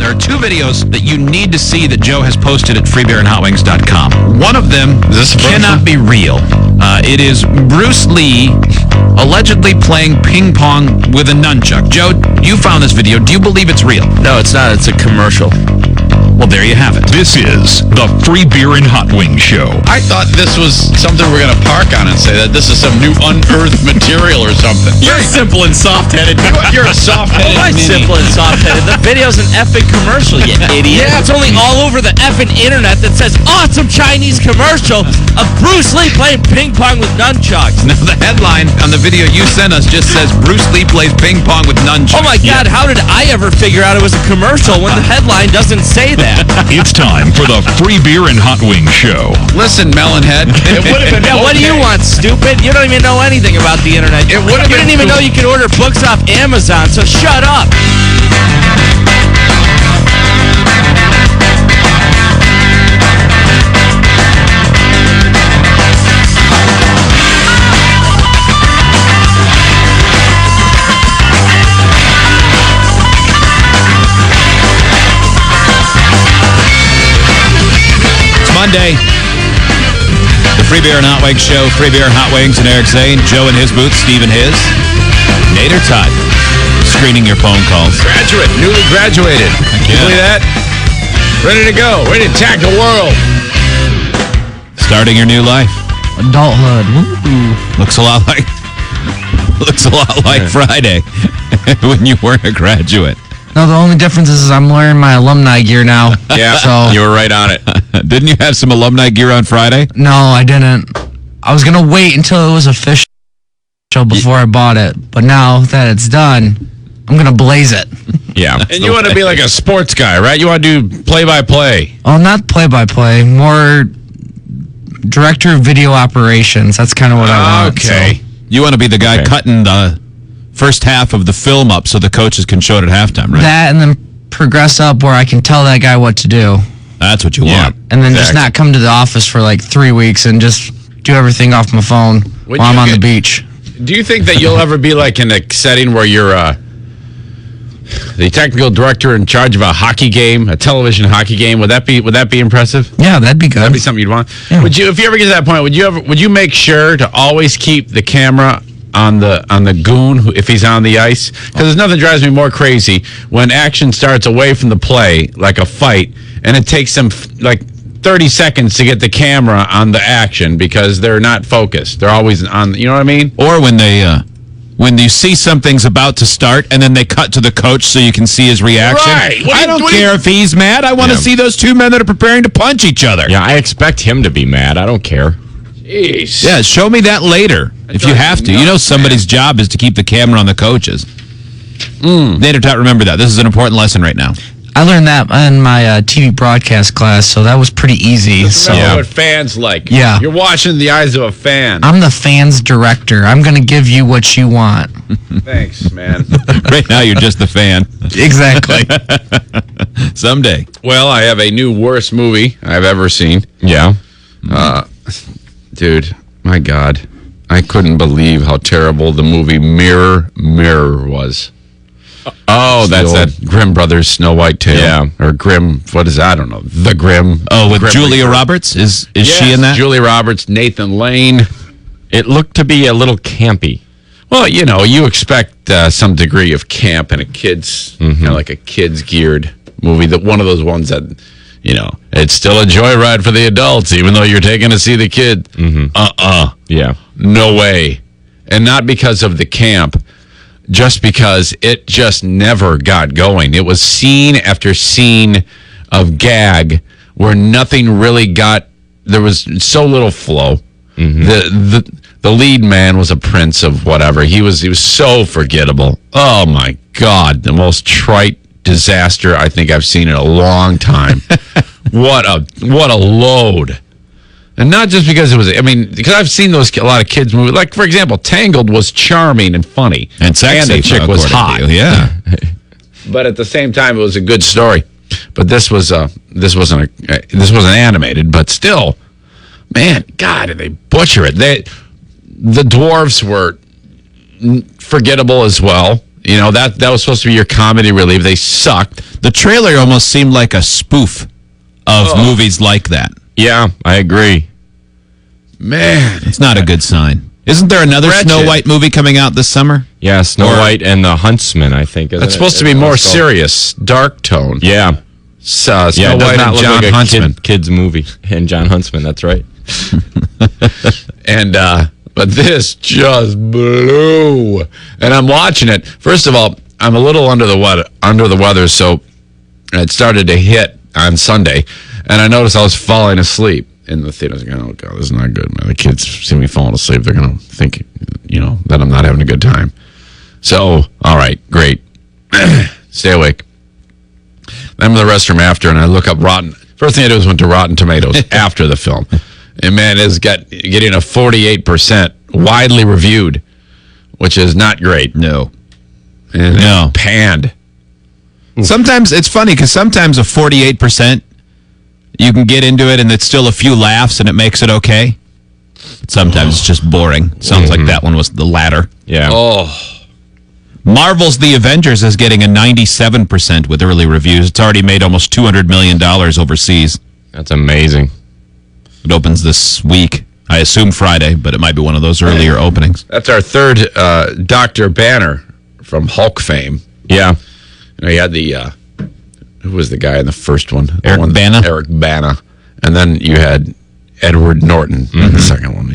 There are two videos that you need to see that Joe has posted at freebeerandhotwings.com. One of them cannot be real. It is Bruce Lee allegedly playing ping pong with a nunchuck. Joe, you found this video. Do you believe it's real? No, it's not. It's a commercial. Well, there you have it. This is the Free Beer and Hot Wings Show. I thought this was something we're going to park on and say that this is some new unearthed material or something. You're simple and soft-headed. You're a soft-headed I'm simple and soft-headed. The video's an effing commercial, you idiot. Yeah, it's only all over the effing internet that says, awesome Chinese commercial of Bruce Lee playing ping pong with nunchucks. Now, the headline on the video you sent us just says, Bruce Lee plays ping pong with nunchucks. Oh, my God. How did I ever figure out it was a commercial when the headline doesn't say that? It's time for the Free Beer and Hot Wings Show. Listen, Melonhead. It would have been Yeah, what do you want, stupid? You don't even know anything about the internet. It would have You been didn't even cool. know you could order books off Amazon, so shut up. Monday, the Free Beer and Hot Wings Show. Free Beer and Hot Wings and Eric Zane. Joe in his booth, Steve in his. Nader Todd screening your phone calls. Graduate, newly graduated. Can you believe that? Ready to go. Ready to attack the world. Starting your new life. Adulthood. Woo. Looks a lot like Friday when you weren't a graduate. No, the only difference is I'm wearing my alumni gear now. Yeah, So you were right on it. Didn't you have some alumni gear on Friday? no, I didn't. I was gonna wait until it was official before I bought it, but now that it's done, I'm gonna blaze it. Yeah. And you want to be like a sports guy, right? You want to do play-by-play. Well, not play-by-play, more director of video operations. That's kind of what I want. Okay. You want to be the guy cutting the first half of the film up so the coaches can show it at halftime, right? That and then progress up where I can tell that guy what to do. That's what you want. And then just not come to the office for like 3 weeks and just do everything off my phone while I'm on the beach. Do you think that you'll ever be like in a setting where you're the technical director in charge of a hockey game, a television hockey game? Would that be impressive? Yeah, that'd be good. That'd be something you'd want. Yeah. Would you, if you ever get to that point, would you make sure to always keep the camera on the goon if he's on the ice? Because there's nothing drives me more crazy when action starts away from the play, like a fight, and it takes them like 30 seconds to get the camera on the action because they're not focused. They're always on, you know what I mean? Or when they when you see something's about to start and then they cut to the coach so you can see his reaction. Right. I don't care if he's mad. I want to see those two men that are preparing to punch each other. Yeah, I expect him to be mad. I don't care. Jeez. Yeah, show me that later if you have to. You know somebody's job is to keep the camera on the coaches. Nader Tot, remember that. This is an important lesson right now. I learned that in my TV broadcast class, so that was pretty easy. Remember what fans like. Yeah. You're watching the eyes of a fan. I'm the fans director. I'm going to give you what you want. Thanks, man. Right now, you're just the fan. Exactly. Someday. Well, I have a new worst movie I've ever seen. Yeah. Dude, my God. I couldn't believe how terrible the movie Mirror was. Oh, that's the that. old Grimm Brothers Snow White Tale. Yeah. Or Grimm, what is that? I don't know. The Grimm. Oh, with Grimm Julia Reaper. Roberts? Is she in that? Julia Roberts, Nathan Lane. It looked to be a little campy. Well, you know, you expect some degree of camp in a kid's, like a kid's geared movie. That one of those ones that, you know, it's still a joyride for the adults, even though you're taking to see the kid. Yeah. No way. And not because of the camp, just because it just never got going. It was scene after scene of gag where nothing really got, there was so little flow. The lead man was a prince of whatever. He was so forgettable. Oh my God, the most trite disaster I think I've seen in a long time. What a load. And not just because it was, I mean, because I've seen a lot of kids movies. Like, for example, Tangled was charming and funny. And sexy. And the chick was hot. Yeah. But at the same time, it was a good story. But this wasn't animated, but still, man, God, did they butcher it. The dwarves were forgettable as well. You know, that was supposed to be your comedy relief. They sucked. The trailer almost seemed like a spoof of movies like that. Yeah, I agree. Man, It's not a good sign. Isn't there another Wretched. Snow White movie coming out this summer? Yeah, Snow White and the Huntsman, I think. that's supposed to be more serious, dark tone. Yeah. Snow Yeah, it does White not and look John like a Huntsman. kid's movie. And John Huntsman, that's right. And but this just blew. And I'm watching it. First of all, I'm a little under the weather, so it started to hit on Sunday, and I noticed I was falling asleep in the theater. I was like, oh god, this is not good, man. The kids see me falling asleep, they're gonna think, that I'm not having a good time. So, all right, great. Stay awake. Then I'm in the restroom after, and I look up Rotten. First thing I did was went to Rotten Tomatoes after the film. And man, it's getting a 48% widely reviewed, which is not great. No. And No. panned. Sometimes it's funny because sometimes a 48%, you can get into it and it's still a few laughs and it makes it okay. Sometimes it's just boring. Sounds like that one was the latter. Yeah. Oh, Marvel's The Avengers is getting a 97% with early reviews. It's already made almost $200 million overseas. That's amazing. It opens this week. I assume Friday, but it might be one of those earlier openings. that's our third Dr. Banner from Hulk fame. Yeah. He had the who was the guy in the first one? Eric Bana? Eric Bana. And then you had Edward Norton in the second one.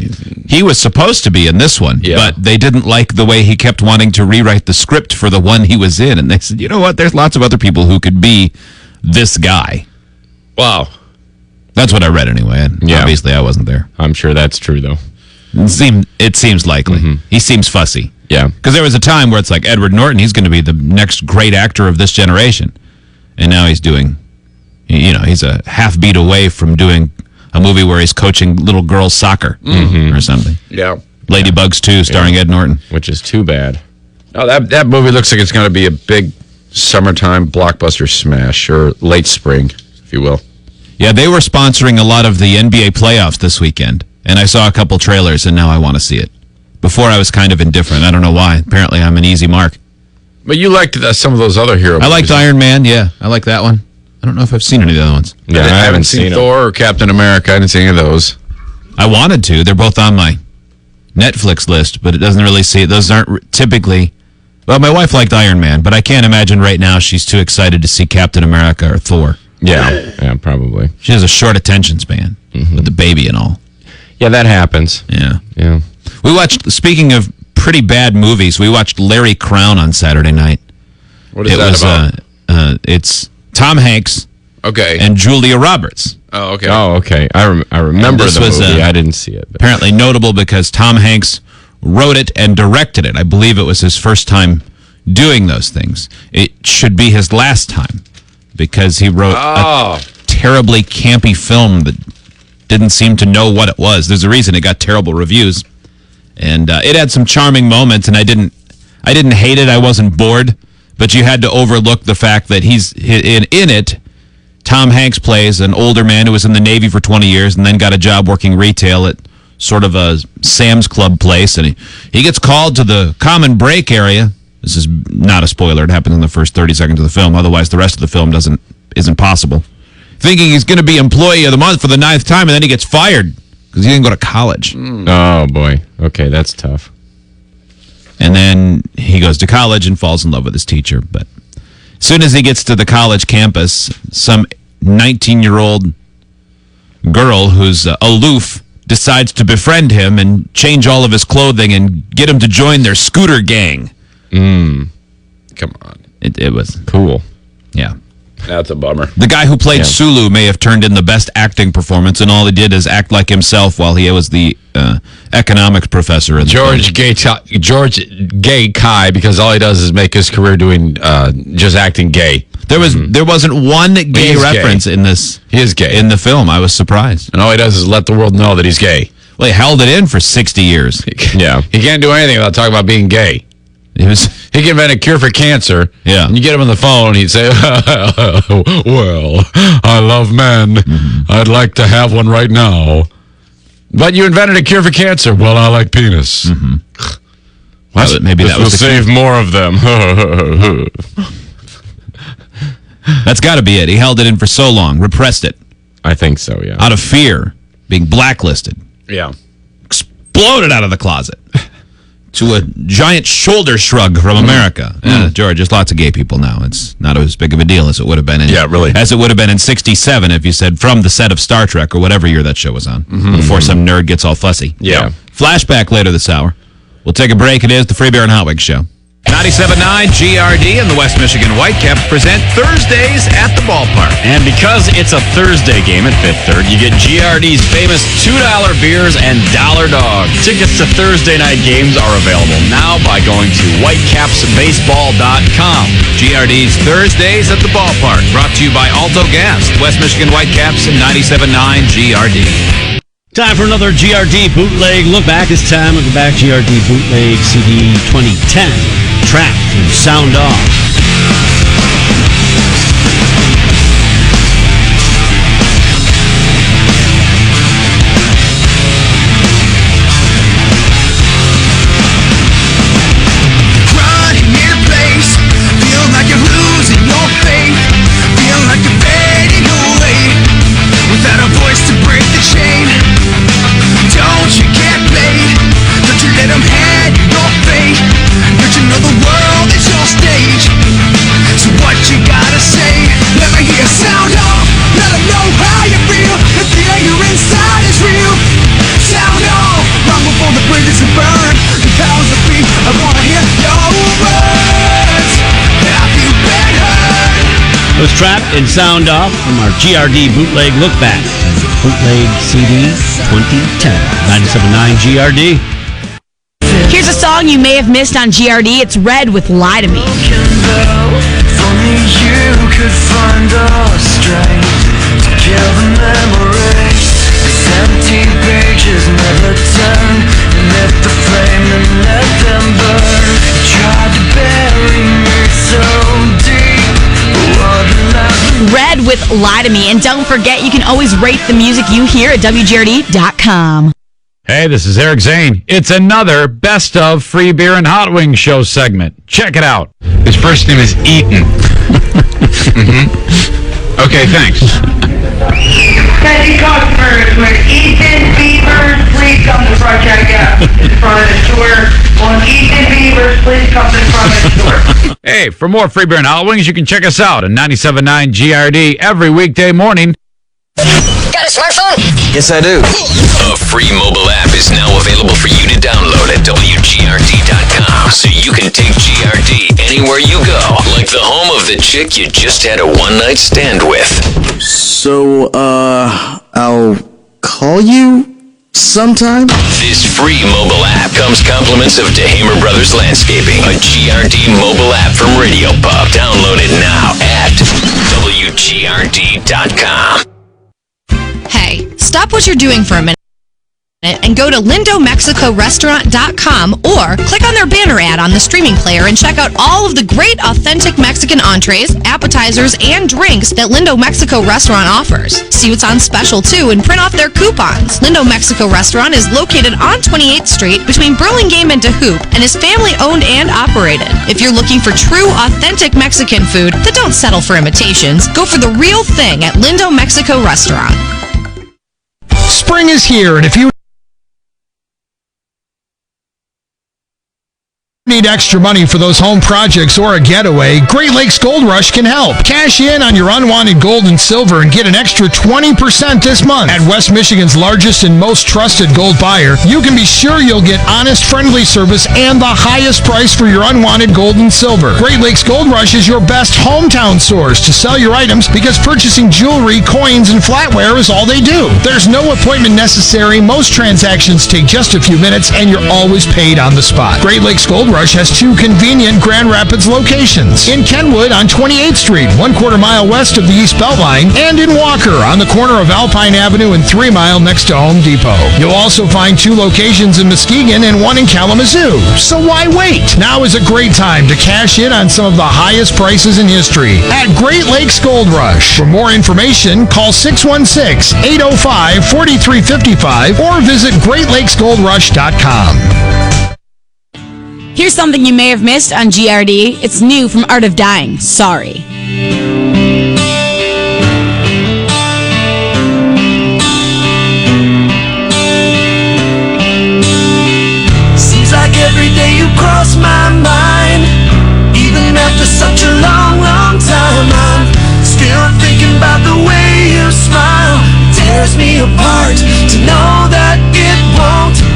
He was supposed to be in this one, Yeah. but they didn't like the way he kept wanting to rewrite the script for the one he was in. And they said, you know what? There's lots of other people who could be this guy. Wow. That's what I read anyway. And Yeah. obviously I wasn't there. I'm sure that's true, though. It seems likely. He seems fussy. Yeah. Because there was a time where it's like Edward Norton, he's going to be the next great actor of this generation. And now he's doing, he's a half beat away from doing a movie where he's coaching little girls soccer or something. Yeah. Ladybugs 2 starring Ed Norton. Which is too bad. Oh, that movie looks like it's going to be a big summertime blockbuster smash, or late spring, if you will. Yeah, they were sponsoring a lot of the NBA playoffs this weekend. And I saw a couple trailers and now I want to see it. Before I was kind of indifferent. I don't know why. Apparently I'm an easy mark. But you liked some of those other hero I liked movies. Iron Man, yeah. I like that one. I don't know if I've seen any of the other ones. Yeah, I haven't seen them. Thor or Captain America. I didn't see any of those. I wanted to. They're both on my Netflix list, but it doesn't really see it. Those aren't typically... Well, my wife liked Iron Man, but I can't imagine right now she's too excited to see Captain America or Thor. Yeah, probably. She has a short attention span with the baby and all. Yeah, that happens. Yeah. Yeah. We watched, speaking of pretty bad movies, we watched Larry Crowne on Saturday night. What is that about? It's Tom Hanks Okay. and Julia Roberts. Oh, okay. Oh, okay. I remember this the was, movie. I didn't see it. But. Apparently notable because Tom Hanks wrote it and directed it. I believe it was his first time doing those things. It should be his last time because he wrote a terribly campy film that didn't seem to know what it was. There's a reason it got terrible reviews. And it had some charming moments, and I didn't hate it. I wasn't bored, but you had to overlook the fact that he's in it. Tom Hanks plays an older man who was in the Navy for 20 years and then got a job working retail at sort of a Sam's Club place, and he gets called to the common break area. This is not a spoiler. It happens in the first 30 seconds of the film. Otherwise, the rest of the film isn't possible. Thinking he's going to be Employee of the Month for the 9th time, and then he gets fired because he didn't go to college. Oh, boy. Okay, that's tough. And then he goes to college and falls in love with his teacher. But as soon as he gets to the college campus, some 19-year-old girl who's aloof decides to befriend him and change all of his clothing and get him to join their scooter gang. Come on. It was Cool. yeah. That's a bummer. The guy who played Sulu may have turned in the best acting performance, and all he did is act like himself while he was the economics professor. In the George Gay Kai, because all he does is make his career doing just acting gay. There wasn't one gay is reference gay. in this. He is gay. In the film. I was surprised. And all he does is let the world know that he's gay. Well, he held it in for 60 years. Yeah. He can't do anything without talking about being gay. It was He can invent a cure for cancer. Yeah. And you get him on the phone, he'd say, well, I love men. I'd like to have one right now. But you invented a cure for cancer. Well, I like penis. Maybe that was the save more of them. That's got to be it. He held it in for so long, repressed it. I think so, yeah. Out of fear, being blacklisted. Yeah. Exploded out of the closet to a giant shoulder shrug from America. George, there's lots of gay people now. It's not as big of a deal as it would have been. As it would have been in '67 if you said from the set of Star Trek or whatever year that show was on. Before some nerd gets all fussy. Yeah. Flashback later this hour. We'll take a break. It is the Free Beer and Hot Wings Show. 97.9 GRD and the West Michigan Whitecaps present Thursdays at the Ballpark. And because it's a Thursday game at Fifth Third, you get GRD's famous $2 beers and dollar dog. Tickets to Thursday night games are available now by going to whitecapsbaseball.com. GRD's Thursdays at the Ballpark, brought to you by Alto Gas, West Michigan Whitecaps, and 97.9 GRD. Time for another GRD bootleg look back. This time we'll go back GRD bootleg CD 2010. Trapped and Sound Off. It was Trapped and Sound Off from our GRD bootleg look back. Bootleg CD 2010. 97.9 GRD. Here's a song you may have missed on GRD. It's Red with Lie to Me. Red with Lie to Me. And don't forget, you can always rate the music you hear at WGRD.com. Hey, this is Eric Zane. It's another Best of Free Beer and Hot Wings show segment. Check it out. His first name is Eaton. Okay, thanks. Attention customers, when Ethan Beavers, please come to front checkout in front of the store. When Ethan Beavers, please come to front of the store. Hey, for more Free Beer and Hot Wings, you can check us out at 97.9 GRD every weekday morning. Got a smartphone? Yes, I do. A free mobile app is now available for you to download at WGRD.com, so you can take GRD anywhere you go, like the home of the chick you just had a one-night stand with. So, I'll call you sometime? This free mobile app comes compliments of DeHamer Brothers Landscaping, a GRD mobile app from Radio Pub. Download it now at WGRD.com. Hey, stop what you're doing for a minute and go to lindomexicorestaurant.com or click on their banner ad on the streaming player and check out all of the great authentic Mexican entrees, appetizers, and drinks that Lindo Mexico Restaurant offers. See what's on special, too, and print off their coupons. Lindo Mexico Restaurant is located on 28th Street between Burlingame and DeHoop and is family-owned and operated. If you're looking for true, authentic Mexican food that don't settle for imitations, go for the real thing at Lindo Mexico Restaurant. Spring is here, and if you need extra money for those home projects or a getaway, Great Lakes Gold Rush can help. Cash in on your unwanted gold and silver and get an extra 20% this month. At West Michigan's largest and most trusted gold buyer, you can be sure you'll get honest, friendly service and the highest price for your unwanted gold and silver. Great Lakes Gold Rush is your best hometown source to sell your items because purchasing jewelry, coins, and flatware is all they do. There's no appointment necessary. Most transactions take just a few minutes and you're always paid on the spot. Great Lakes Gold Rush has two convenient Grand Rapids locations. In Kenwood on 28th Street, 1/4 mile west of the East Beltline, and in Walker on the corner of Alpine Avenue and 3 Mile next to Home Depot. You'll also find two locations in Muskegon and one in Kalamazoo. So why wait? Now is a great time to cash in on some of the highest prices in history at Great Lakes Gold Rush. For more information, call 616-805-4355 or visit GreatLakesGoldRush.com. Here's something you may have missed on GRD. It's new from Art of Dying. Sorry. Seems like every day you cross my mind. Even after such a long, long time, I'm still thinking about the way you smile. Tears me apart to know that it won't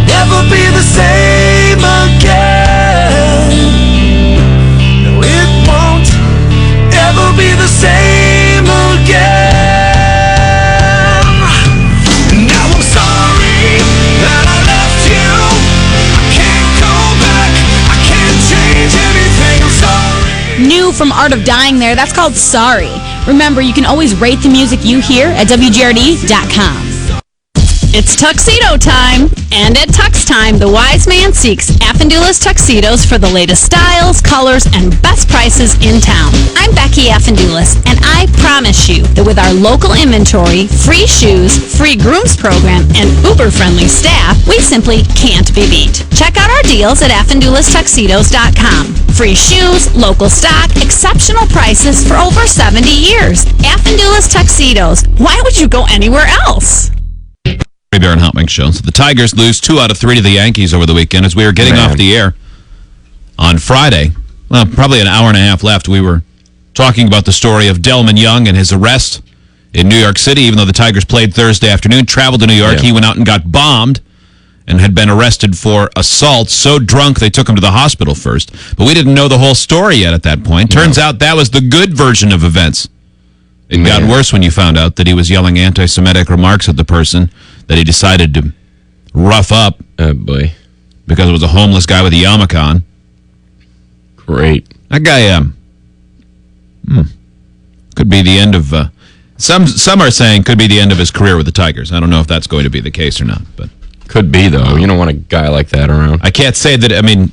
never be the same again. No, it won't ever be the same again. Now I'm sorry that I left you. I can't go back. I can't change anything. I'm sorry. New from Art of Dying there. That's called Sorry. Remember, you can always rate the music you hear at WGRD.com. It's tuxedo time, and at Tux Time, the wise man seeks Affendulis tuxedos for the latest styles, colors, and best prices in town. I'm Becky Affendulis, and I promise you that with our local inventory, free shoes, free grooms program, and uber-friendly staff, we simply can't be beat. Check out our deals at AffendulisTuxedos.com. Free shoes, local stock, exceptional prices for over 70 years. Affendulis Tuxedos. Why would you go anywhere else? Bear and Hot Wings show. So the Tigers lose 2 out of 3 to the Yankees over the weekend. As we were getting off the air on Friday, well, probably an hour and a half left, we were talking about the story of Delmon Young and his arrest in New York City. Even though the Tigers played Thursday afternoon, traveled to New York, he went out and got bombed and had been arrested for assault. So drunk, they took him to the hospital first. But we didn't know the whole story yet at that point. Turns out that was the good version of events. It got worse when you found out that he was yelling anti-Semitic remarks at the person that he decided to rough up. Oh, boy. Because it was a homeless guy with a yarmulke on. Great. That guy, could be the end of, some are saying could be the end of his career with the Tigers. I don't know if that's going to be the case or not, but. Could be, though. You don't want a guy like that around. I can't say that, I mean,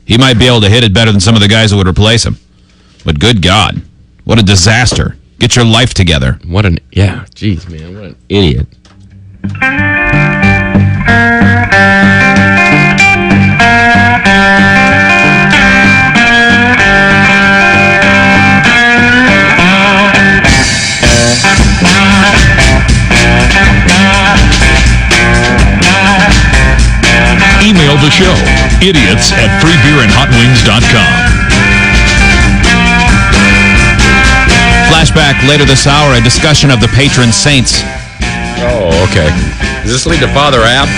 he might be able to hit it better than some of the guys that would replace him. But good God, what a disaster. Get your life together. Jeez, man, what an idiot. Email the show, idiots@freebeerandhotwings.com. Flashback later this hour, a discussion of the patron saints. Oh, okay. Does this lead to Father App?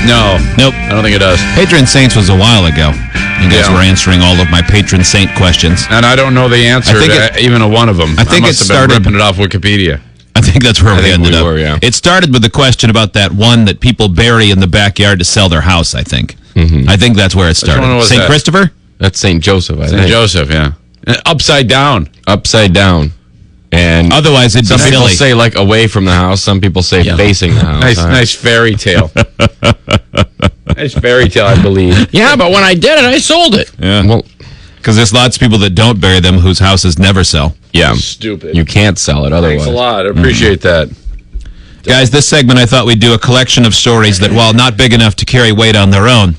No. Nope. I don't think it does. Patron saints was a while ago. You guys were answering all of my patron saint questions. And I don't know the answer to even one of them. I think must it have been started ripping it off Wikipedia. I think that's where we ended up. Yeah. It started with the question about that one that people bury in the backyard to sell their house, I think. Mm-hmm. I think that's where it started. St. Christopher? That's St. Joseph, I think. St. Joseph, yeah. Upside down. Upside down. And otherwise, it'd be some people silly. say like away from the house. Some people say facing the house. Nice fairy tale. Nice fairy tale, I believe. Yeah, but when I did it, I sold it. Yeah. Well, because there's lots of people that don't bury them whose houses never sell. Yeah. Stupid. You can't sell it otherwise. Thanks a lot. I appreciate that. Guys, this segment I thought we'd do a collection of stories that, while not big enough to carry weight on their own,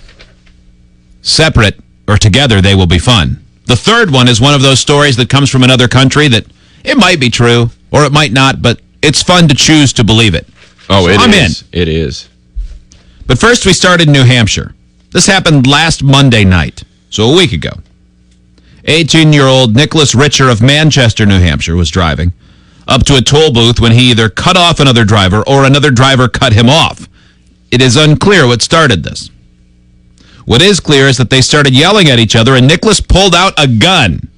separate or together, they will be fun. The third one is one of those stories that comes from another country that it might be true or it might not, but it's fun to choose to believe it. Oh, so I'm in. It is. But first, we started in New Hampshire. This happened last Monday night, so a week ago. 18-year-old Nicholas Richer of Manchester, New Hampshire, was driving up to a toll booth when he either cut off another driver or another driver cut him off. It is unclear what started this. What is clear is that they started yelling at each other, and Nicholas pulled out a gun.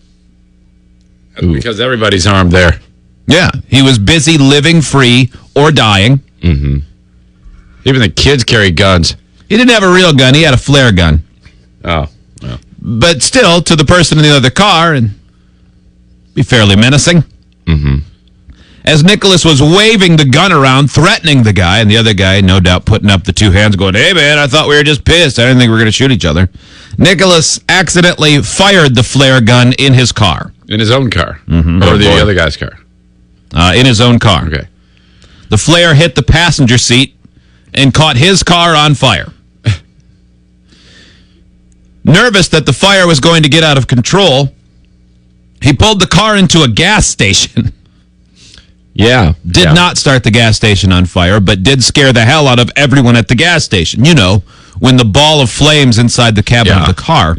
Because everybody's armed there. Yeah, he was busy living free or dying. Mm-hmm. Even the kids carry guns. He didn't have a real gun. He had a flare gun. Oh. But still, to the person in the other car, and be fairly menacing. Mm-hmm. As Nicholas was waving the gun around, threatening the guy, and the other guy, no doubt, putting up the two hands, going, "Hey, man, I thought we were just pissed. I didn't think we were going to shoot each other." Nicholas accidentally fired the flare gun in his car. In his own car? Mm-hmm. Or the other guy's car? In his own car. Okay. The flare hit the passenger seat and caught his car on fire. Nervous that the fire was going to get out of control, he pulled the car into a gas station. Did not start the gas station on fire, but did scare the hell out of everyone at the gas station. You know, when the ball of flames inside the cabin of the car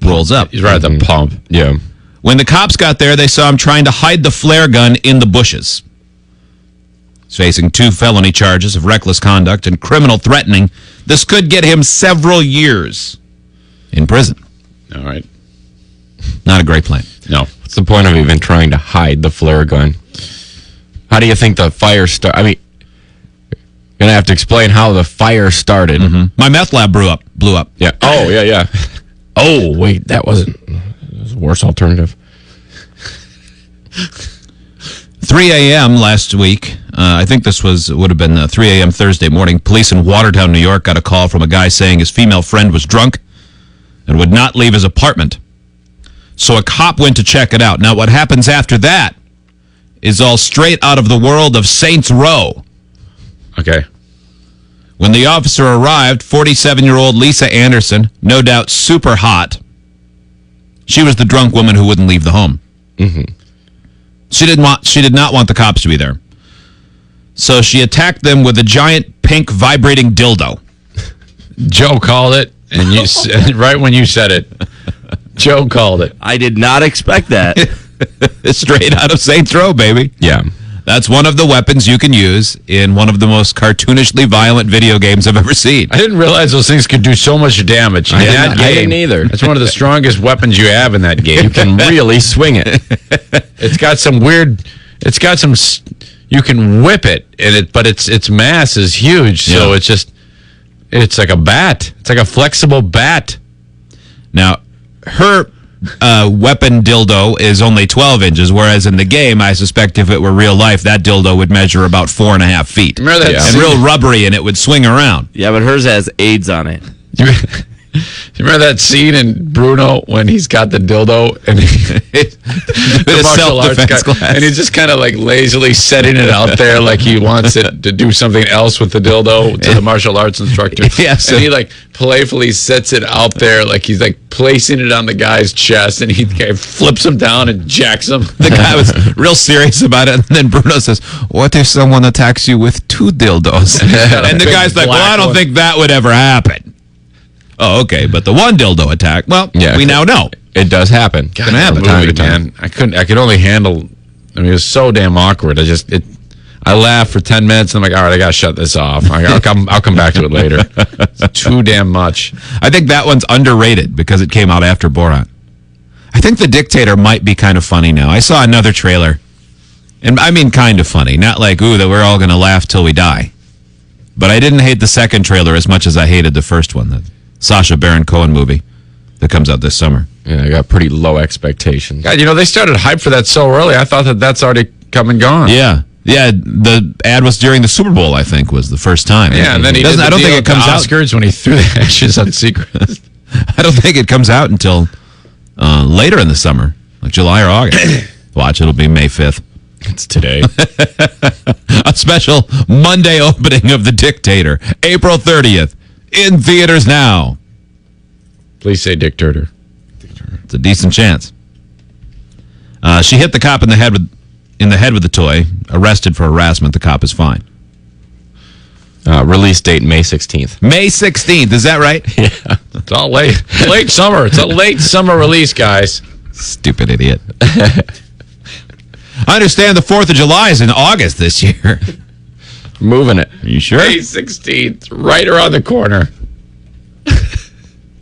rolls up. He's right at the pump. Yeah. When the cops got there, they saw him trying to hide the flare gun in the bushes. He's facing 2 felony charges of reckless conduct and criminal threatening. This could get him several years in prison. All right. Not a great plan. No. What's the point of even trying to hide the flare gun? How do you think the fire started? I mean, you're going to have to explain how the fire started. My meth lab blew up. Yeah. Oh, yeah. Oh, wait, that was a worse alternative. 3 a.m. last week, I think this would have been 3 a.m. Thursday morning, police in Watertown, New York got a call from a guy saying his female friend was drunk and would not leave his apartment. So a cop went to check it out. Now, what happens after that is all straight out of the world of Saints Row. Okay. When the officer arrived, 47-year-old Lisa Anderson, no doubt super hot. She was the drunk woman who wouldn't leave the home. She did not want the cops to be there. So she attacked them with a giant pink vibrating dildo. Joe called it, and you said, right when you said it, Joe called it. I did not expect that. Straight out of Saints Row, baby. Yeah. That's one of the weapons you can use in one of the most cartoonishly violent video games I've ever seen. I didn't realize those things could do so much damage. I didn't either. That's one of the strongest weapons you have in that game. You can really swing it. It's got some you can whip it, but its mass is huge, so it's like a bat. It's like a flexible bat. Now, her weapon dildo is only 12 inches, whereas in the game, I suspect if it were real life, that dildo would measure about 4.5 feet. Remember that and real rubbery, and it would swing around. Yeah, but hers has AIDS on it. You remember that scene in Bruno when he's got the dildo and the martial arts guy, and he's just kind of like lazily setting it out there like he wants it to do something else with the dildo to the martial arts instructor. Yes, and he like playfully sets it out there like he's like placing it on the guy's chest, and he flips him down and jacks him. The guy was real serious about it, and then Bruno says, "What if someone attacks you with 2 dildos?" And the guy's like, "Well, I don't think that would ever happen." Oh, okay, but the one dildo attack, well, we now know. It does happen. It's going to happen. Time to time. I could only handle, it was so damn awkward. I laughed for 10 minutes, and I'm like, all right, I got to shut this off. I'll come back to it later. It's too damn much. I think that one's underrated because it came out after Borat. I think The Dictator might be kind of funny now. I saw another trailer, and I mean kind of funny, not like, ooh, that we're all going to laugh till we die. But I didn't hate the second trailer as much as I hated the first one, the Sacha Baron Cohen movie that comes out this summer. Yeah, I got pretty low expectations. God, they started hype for that so early. I thought that's already come and gone. Yeah. Yeah, the ad was during the Super Bowl, I think, was the first time. Yeah, and then he did I don't think it comes out Oscars when he threw the ashes on Secret. I don't think it comes out until later in the summer, like July or August. Watch, it'll be May 5th. It's today. A special Monday opening of The Dictator, April 30th. In theaters now. Please say Dictator. It's a decent chance. She hit the cop in the head with the toy. Arrested for harassment. The cop is fine. Release date May 16th. May 16th. Is that right? Yeah. It's all late. Late summer. It's a late summer release, guys. Stupid idiot. I understand the 4th of July is in August this year. Moving it. Are you sure? May 16th, right around the corner.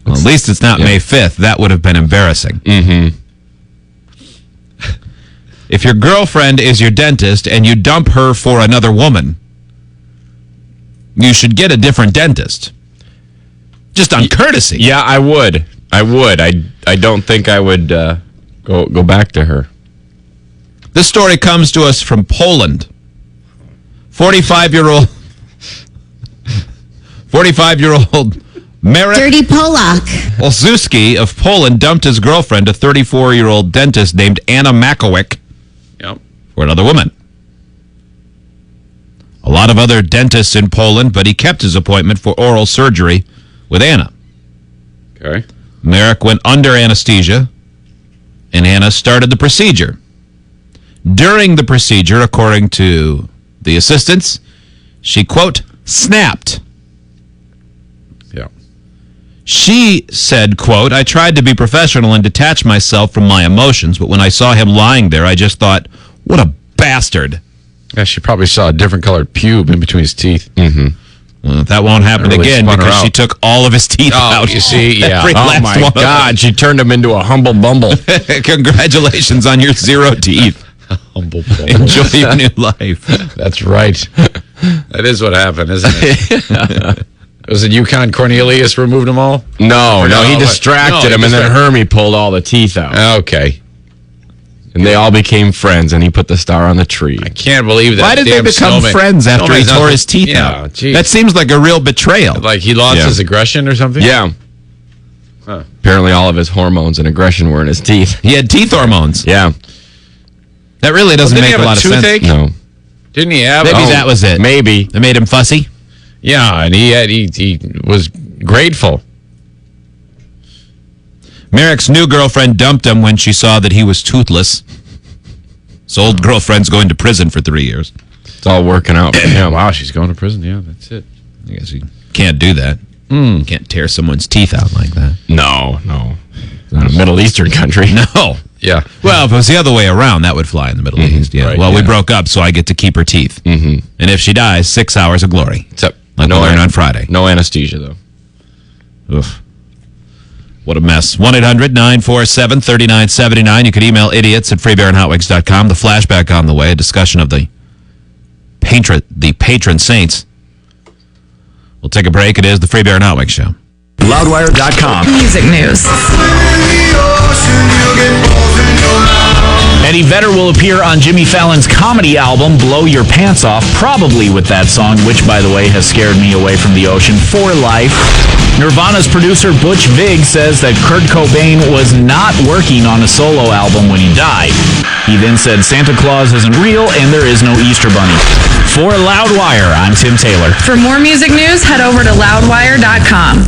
Well, at least it's not May 5th. That would have been embarrassing. Mm-hmm. If your girlfriend is your dentist and you dump her for another woman, you should get a different dentist. Just on courtesy. Yeah, I would. I don't think I would go back to her. This story comes to us from Poland. 45-year-old Marek Dirty Polak Olszewski of Poland dumped his girlfriend, a 34-year-old dentist named Anna Makowick, for another woman. A lot of other dentists in Poland, but he kept his appointment for oral surgery with Anna. Okay. Merrick went under anesthesia, and Hannah started the procedure. During the procedure, according to the assistants, she, quote, snapped. Yeah. She said, quote, I tried to be professional and detach myself from my emotions, but when I saw him lying there, I just thought, what a bastard. Yeah, she probably saw a different colored pube in between his teeth. Mm-hmm. Well, that won't happen Really again spun her because she out. took all of his teeth out. You see, yeah. Every Oh last my one of God, she turned him into a humble bumble. them. Congratulations on your 0 teeth. Humble bumble. Enjoy your new life. That's right. That is what happened, isn't it? Was it Yukon Cornelius removed them all? No, he all distracted him, and then Hermie pulled all the teeth out. Okay. And they all became friends, and he put the star on the tree. I can't believe that. Why did they damn become snowman- friends after he snowman's tore not- his teeth Yeah, out? geez. That seems like a real betrayal. Like he lost Yeah. his aggression or something? Yeah. Huh. Apparently all of his hormones and aggression were in his teeth. He had teeth hormones. Yeah. That really doesn't Didn't he make a have lot of toothache? sense. No. Didn't he have? Maybe that was it. Maybe. That made him fussy. Yeah, and he was grateful. Merrick's new girlfriend dumped him when she saw that he was toothless. His old girlfriend's going to prison for 3 years. It's all working out. Yeah, wow, she's going to prison. Yeah, that's it. I guess you can't do that. You can't tear someone's teeth out like that. No. It's not a Middle Eastern country. No. Yeah. Well, if it was the other way around, that would fly in the Middle East. Yeah. Right, well, we yeah. broke up, so I get to keep her teeth. Mm-hmm. And if she dies, 6 hours of glory. Except Like we learned on Friday. No anesthesia, though. Oof. What a mess. 1-800-947-3979. You could email idiots at freebearandhotwigs.com. The flashback on the way, a discussion of the patron saints. We'll take a break. It is the Free Bear and Hot Wigs Show. Loudwire.com. Music news. Eddie Vedder will appear on Jimmy Fallon's comedy album, Blow Your Pants Off, probably with that song, which, by the way, has scared me away from the ocean for life. Nirvana's producer Butch Vig says that Kurt Cobain was not working on a solo album when he died. He then said Santa Claus isn't real and there is no Easter Bunny. For Loudwire, I'm Tim Taylor. For more music news, head over to loudwire.com.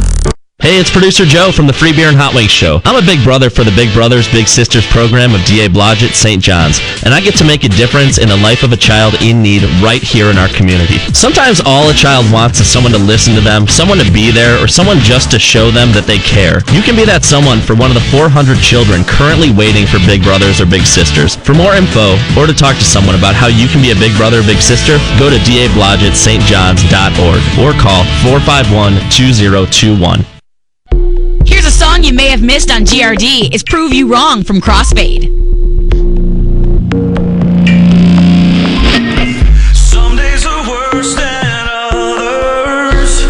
Hey, it's producer Joe from the Free Beer and Hot Wigs Show. I'm a big brother for the Big Brothers Big Sisters program of D.A. Blodgett St. John's, and I get to make a difference in the life of a child in need right here in our community. Sometimes all a child wants is someone to listen to them, someone to be there, or someone just to show them that they care. You can be that someone for one of the 400 children currently waiting for Big Brothers or Big Sisters. For more info, or to talk to someone about how you can be a Big Brother or Big Sister, go to dablodgettstjohns.org or call 451-2021. Here's a song you may have missed on GRD. It's Prove You Wrong from Crossfade. Some days are worse than others.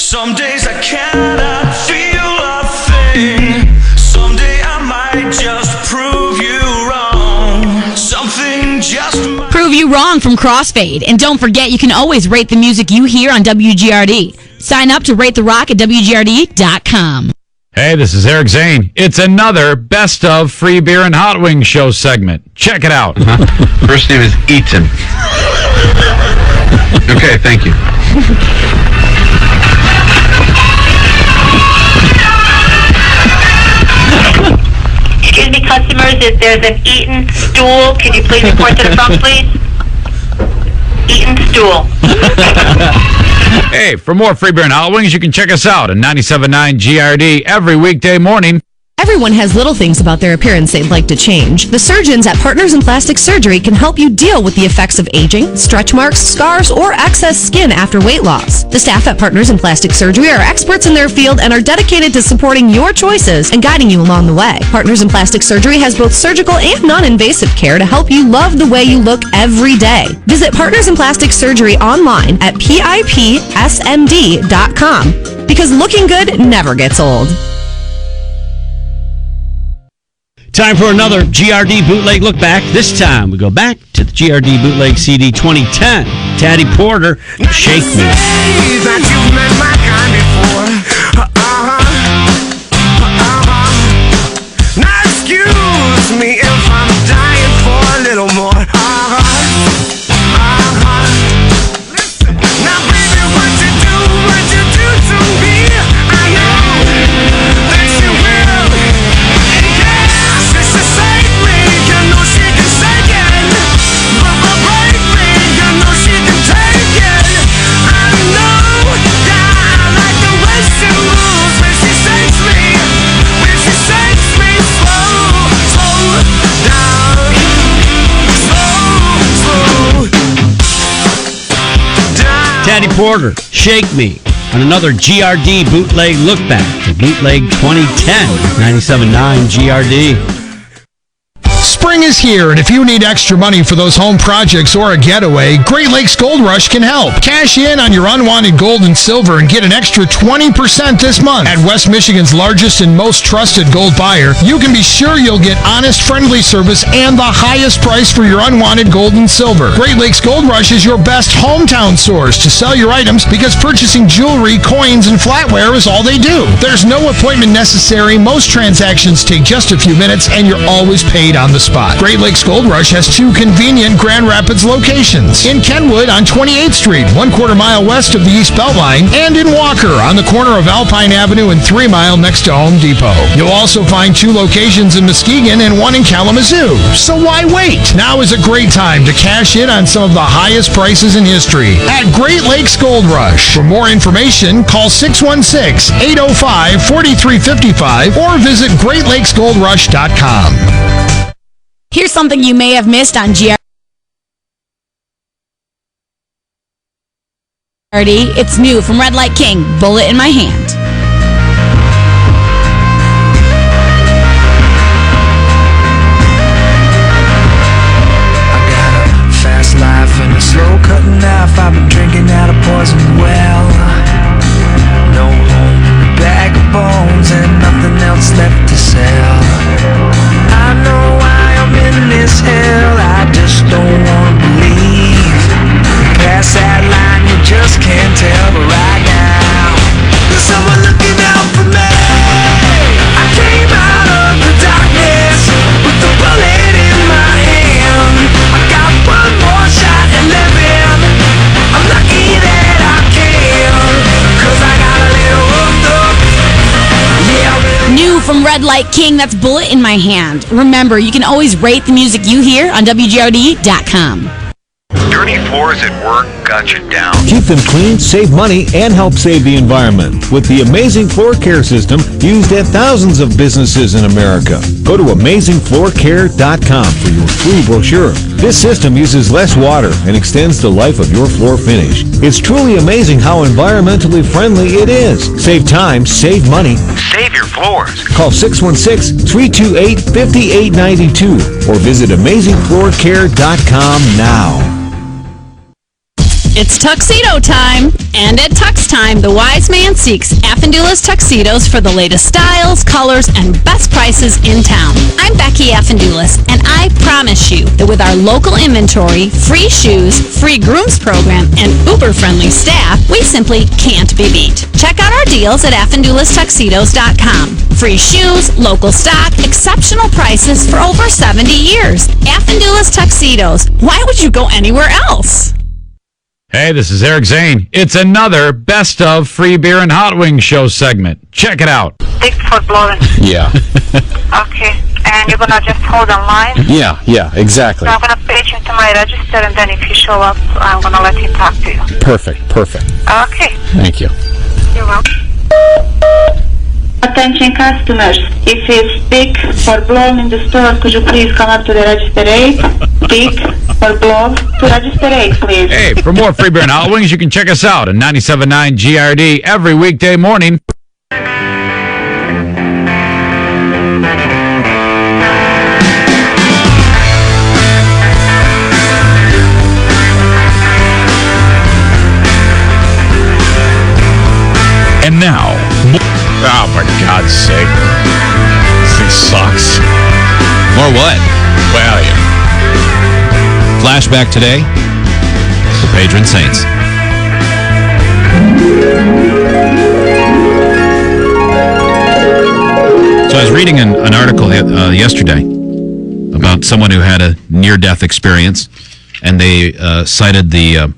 Some days I cannot feel a thing. Someday I might just prove you wrong. Something just might. Prove You Wrong from Crossfade. And don't forget, you can always rate the music you hear on WGRD. Sign up to Rate the Rock at WGRD.com. Hey, this is Eric Zane. It's another Best of Free Beer and Hot Wings show segment. Check it out. First name is Eaton. Okay, thank you. Excuse me, customers, if there's an Eaton stool, could you please report to the front, please? Eaton stool. Hey, for more Free Beer and Hot Wings, you can check us out at 97.9 GRD every weekday morning. Everyone has little things about their appearance they'd like to change. The surgeons at Partners in Plastic Surgery can help you deal with the effects of aging, stretch marks, scars, or excess skin after weight loss. The staff at Partners in Plastic Surgery are experts in their field and are dedicated to supporting your choices and guiding you along the way. Partners in Plastic Surgery has both surgical and non-invasive care to help you love the way you look every day. Visit Partners in Plastic Surgery online at PIPSMD.com because looking good never gets old. Time for another GRD bootleg look back. This time we go back to the GRD bootleg CD 2010. Taddy Porter, Shake Me. That you've met my kind before. Now excuse me if I'm dying for a little more. Listen. Now baby, what you do to me, I know that you will. Porter, Shake Me, on another GRD bootleg look back to Bootleg 2010, 97.9 GRD. Spring is here, and if you need extra money for those home projects or a getaway, Great Lakes Gold Rush can help. Cash in on your unwanted gold and silver and get an extra 20% this month. At West Michigan's largest and most trusted gold buyer, you can be sure you'll get honest, friendly service and the highest price for your unwanted gold and silver. Great Lakes Gold Rush is your best hometown source to sell your items because purchasing jewelry, coins, and flatware is all they do. There's no appointment necessary. Most transactions take just a few minutes, and you're always paid on the spot. Great Lakes Gold Rush has two convenient Grand Rapids locations. In Kenwood on 28th Street, 1/4 mile west of the East Beltline, and in Walker on the corner of Alpine Avenue and 3 Mile next to Home Depot. You'll also find two locations in Muskegon and one in Kalamazoo. So why wait? Now is a great time to cash in on some of the highest prices in history at Great Lakes Gold Rush. For more information, call 616-805-4355 or visit greatlakesgoldrush.com. Here's something you may have missed on GRD. It's new from Red Light King, Bullet in My Hand. I got a fast life and a slow cutting knife. I've been drinking out of poison well. No home, bag of bones, and nothing else left to sell. I know I'm in this hell, I just don't want to believe. Past that line, you just can't tell, but right now there's someone looking out for me. I came out of the darkness with the bullet in my hand. I got one more shot at living. I'm lucky that I can, 'cause I got a little hooked up. Yeah, New from Red Light King, that's Bullet in My Hand. Remember, you can always rate the music you hear on WGRD.com. Dirty floors at work got you down. Keep them clean, save money, and help save the environment with the Amazing Floor Care system used at thousands of businesses in America. Go to AmazingFloorCare.com for your free brochure. This system uses less water and extends the life of your floor finish. It's truly amazing how environmentally friendly it is. Save time, save money. Save your floors. Call 616-328-5892 or visit AmazingFloorCare.com now. It's tuxedo time, and at Tux Time, the wise man seeks Affendula's tuxedos for the latest styles, colors, and best prices in town. I'm Becky Affendulis, and I promise you that with our local inventory, free shoes, free grooms program, and uber-friendly staff, we simply can't be beat. Check out our deals at AffendulasTuxedos.com. Free shoes, local stock, exceptional prices for over 70 years. Affendulas Tuxedos. Why would you go anywhere else? Hey, this is Eric Zane. It's another Best of Free Beer and Hot Wings show segment. Check it out. Dick for blowing. Yeah. Okay. And you're gonna just hold on line? Yeah, exactly. So I'm gonna page him to my register, and then if you show up, I'm gonna let him talk to you. Perfect. Okay. Thank you. You're welcome. Attention customers, if it's Dick for blow in the store, could you please come up to the register 8? Dick for blow to register 8, please. Hey, for more Free Beer and Hot Wings, you can check us out at 97.9 GRD every weekday morning. And now, Oh, for God's sake. This thing sucks. Or what? Well, yeah. Flashback today, the Patron Saints. So I was reading an article yesterday about someone who had a near-death experience, and they cited the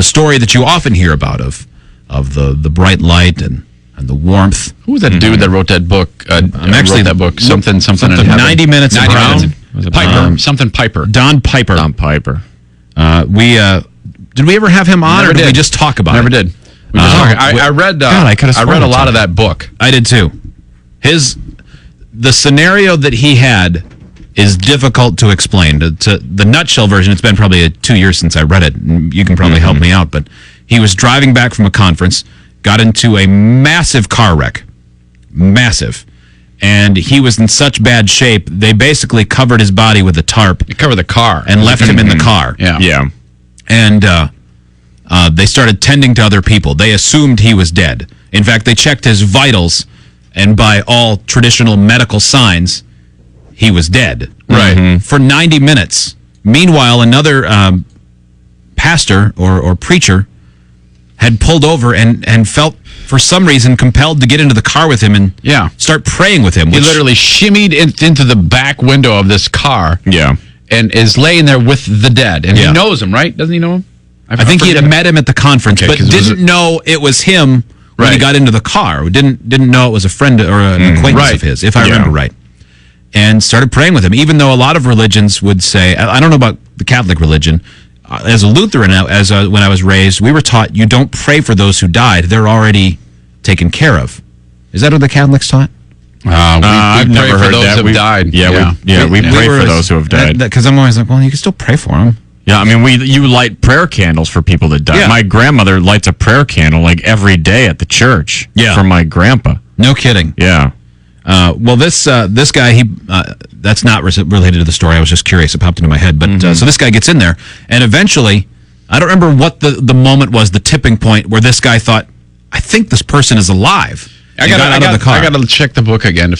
story that you often hear about of the bright light and the warmth. Who was that dude that wrote that book? Actually wrote that book. Something 90 Minutes of Crowne. Piper. Something Piper. Don Piper. Did we ever have him on, or did we just talk about it? Never did. We just I read a lot of that book. I did too. The scenario that he had is difficult to explain. To the nutshell version, it's been probably 2 years since I read it, and you can probably help me out, but He was driving back from a conference, got into a massive car wreck. Massive. And he was in such bad shape, they basically covered his body with a tarp. They covered the car. And left him in the car. Yeah. And they started tending to other people. They assumed he was dead. In fact, they checked his vitals, and by all traditional medical signs, he was dead. Right. For 90 minutes. Meanwhile, another pastor or preacher had pulled over and felt, for some reason, compelled to get into the car with him and start praying with him. He literally shimmied into the back window of this car. Yeah. And is laying there with the dead. And he knows him, right? Doesn't he know him? I think he had met him at the conference, but didn't know it was him when he got into the car. Didn't know it was a friend or an acquaintance of his, if I remember right. And started praying with him, even though a lot of religions would say, I don't know about the Catholic religion, as a Lutheran, when I was raised, we were taught you don't pray for those who died. They're already taken care of. Is that what the Catholics taught? I've never heard that. Those who died. We pray for those who have died. Because I'm always like, well, you can still pray for them. Yeah, I mean, you light prayer candles for people that die. Yeah. My grandmother lights a prayer candle like every day at the church for my grandpa. No kidding. Yeah. Well, this guy, that's not related to the story. I was just curious. It popped into my head. But so this guy gets in there, and eventually, I don't remember what the moment was, the tipping point where this guy thought, I think this person is alive. I got to check the book again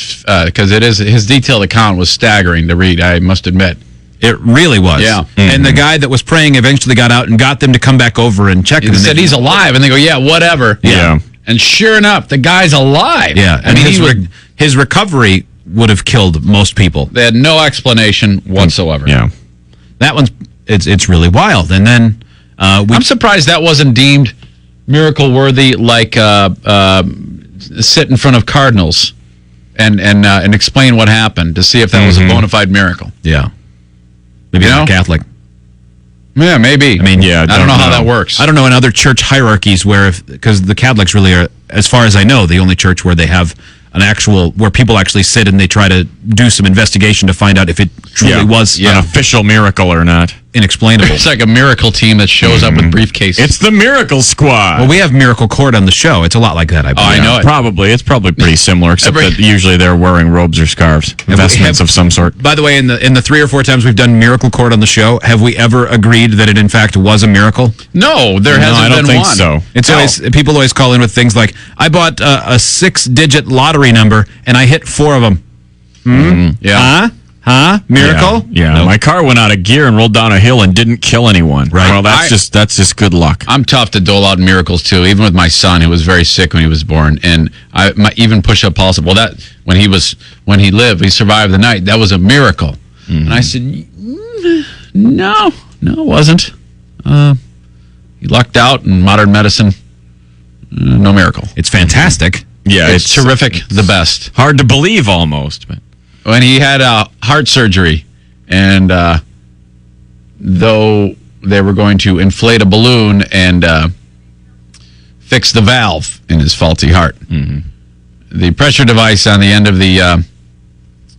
because his detailed account was staggering to read, I must admit. It really was. Yeah. And the guy that was praying eventually got out and got them to come back over and check him. He said he's alive, and they go, yeah, whatever. Yeah. And sure enough, the guy's alive. Yeah. I mean, his recovery would have killed most people. They had no explanation whatsoever. Yeah. That one's, it's really wild. And then I'm surprised that wasn't deemed miracle worthy, like sit in front of cardinals and explain what happened to see if that was a bona fide miracle. Yeah. Maybe not Catholic. Yeah, maybe. I mean, I don't know how that works. I don't know in other church hierarchies because the Catholics really are, as far as I know, the only church where they have where people actually sit and they try to do some investigation to find out if it truly was an official miracle or not. Inexplainable. It's like a miracle team that shows up with briefcases. It's the Miracle Squad. Well, we have Miracle Court on the show. It's a lot like that, I believe. I know it. Probably. It's probably pretty similar, except that usually they're wearing robes or scarves. Vestments of some sort. By the way, in the 3 or 4 times we've done Miracle Court on the show, have we ever agreed that it in fact was a miracle? No, there hasn't been one. I don't think so. It's always, people always call in with things like, I bought a 6-digit lottery number and I hit 4 of them. Yeah. Huh? Miracle? Yeah. Nope. My car went out of gear and rolled down a hill and didn't kill anyone. Right. Well, that's just good luck. I'm tough to dole out miracles too, even with my son who was very sick when he was born, and even push-up pulse. Well, that when he lived, he survived the night. That was a miracle. And I said, no, it wasn't. He lucked out in modern medicine. No miracle. It's fantastic. Yeah, it's terrific. The best. Hard to believe almost, but. When he had heart surgery, and though they were going to inflate a balloon and fix the valve in his faulty heart, the pressure device on the end of the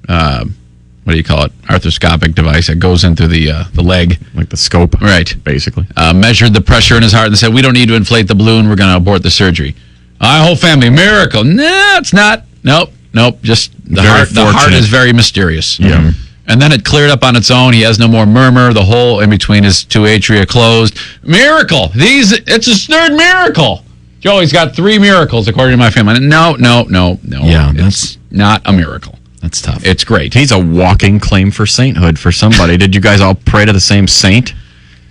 what do you call it? Arthroscopic device that goes into the leg, like the scope, right? Basically, measured the pressure in his heart and said, "We don't need to inflate the balloon. We're going to abort the surgery." Our whole family, miracle? No, it's not. Nope. Just the heart. The heart is very mysterious. Yeah. And then it cleared up on its own. He has no more murmur. The hole in between his 2 atria closed. Miracle. It's a third miracle. Joey's got 3 miracles according to my family. No. Yeah, that's not a miracle. That's tough. It's great. He's a walking claim for sainthood for somebody. Did you guys all pray to the same saint?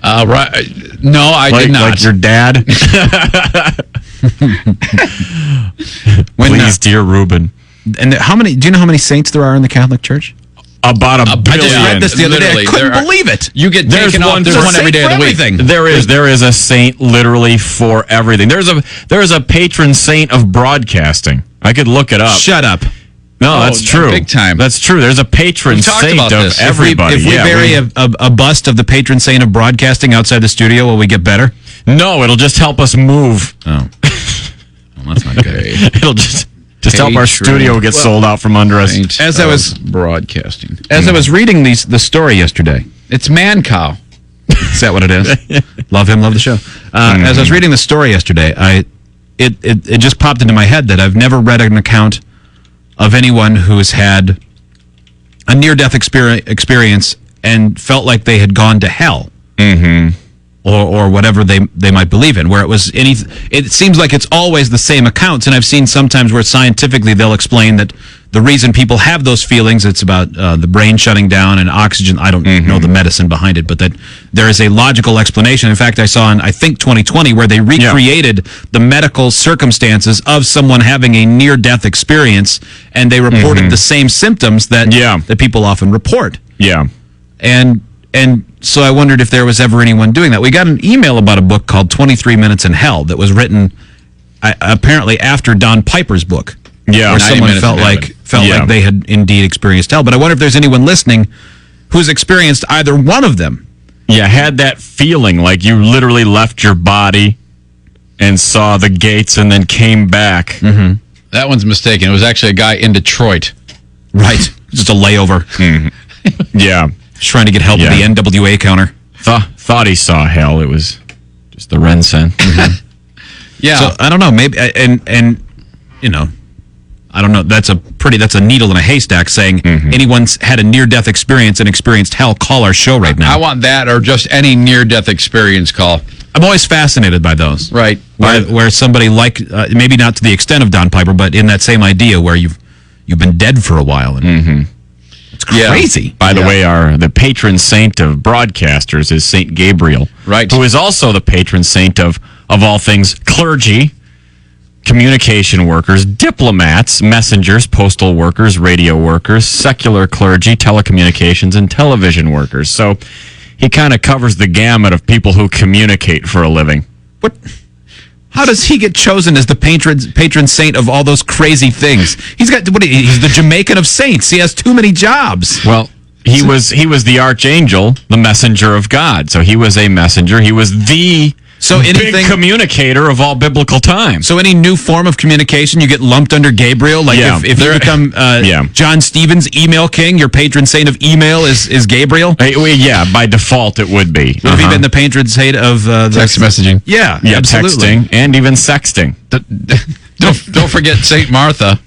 Right. No, I did not. Like your dad. Please, dear Reuben. And do you know how many saints there are in the Catholic Church? About a billion. I just read this the other day. I couldn't believe it. You get taken off. There's one every day of the week. There is a saint literally for everything. There is a patron saint of broadcasting. I could look it up. Shut up. No, that's true. Big time. That's true. There's a patron saint of everybody. If we bury a bust of the patron saint of broadcasting outside the studio, will we get better? No, it'll just help us move. Oh. Well, that's not good. It'll just help our studio get sold out from under us. As I was broadcasting, I was reading the story yesterday, it's man cow. Is that what it is? Love him, love the show. As I was reading the story yesterday, it just popped into my head that I've never read an account of anyone who has had a near-death experience and felt like they had gone to hell. Mm-hmm. Or whatever they might believe in, where it seems like it's always the same accounts, and I've seen sometimes where scientifically they'll explain that the reason people have those feelings, it's about the brain shutting down and oxygen. I don't know the medicine behind it, but that there is a logical explanation. In fact, I saw in, I think, 2020, where they recreated the medical circumstances of someone having a near-death experience, and they reported the same symptoms that people often report. Yeah. And so I wondered if there was ever anyone doing that. We got an email about a book called 23 Minutes in Hell that was written apparently after Don Piper's book. Yeah, where someone felt like they had indeed experienced hell. But I wonder if there's anyone listening who's experienced either one of them. Yeah, had that feeling like you literally left your body and saw the gates and then came back. Mm-hmm. That one's mistaken. It was actually a guy in Detroit. Right. Just a layover. Yeah. Just trying to get help at the NWA counter. Thought he saw hell. It was just the Rensen. Yeah. So I don't know. Maybe and you know, I don't know. That's a needle in a haystack saying anyone's had a near-death experience and experienced hell, call our show right now. I want that or just any near-death experience call. I'm always fascinated by those. Right. Where somebody like, maybe not to the extent of Don Piper, but in that same idea where you've been dead for a while. And it's crazy. By the way, the patron saint of broadcasters is Saint Gabriel. Right. Who is also the patron saint of all things clergy, communication workers, diplomats, messengers, postal workers, radio workers, secular clergy, telecommunications, and television workers. So he kind of covers the gamut of people who communicate for a living. What? How does he get chosen as the patron saint of all those crazy things? He's the Jamaican of saints. He has too many jobs. Well, he was the archangel, the messenger of God. So he was a messenger. He was the big communicator of all biblical time. So any new form of communication, you get lumped under Gabriel? Like if you become John Stevens, email king, your patron saint of email is Gabriel? Yeah, by default it would be. Would have he been the patron saint of text messaging? Yeah, absolutely. Texting and even sexting. Don't forget Saint Martha.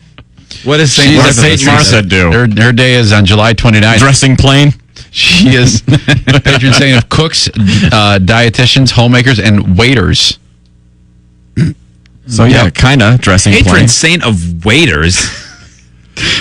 What does Saint Martha do? Her day is on July 29th. Dressing plain? She is patron saint of cooks, dietitians, homemakers, and waiters. So kind of dressing plain. Patron saint of waiters.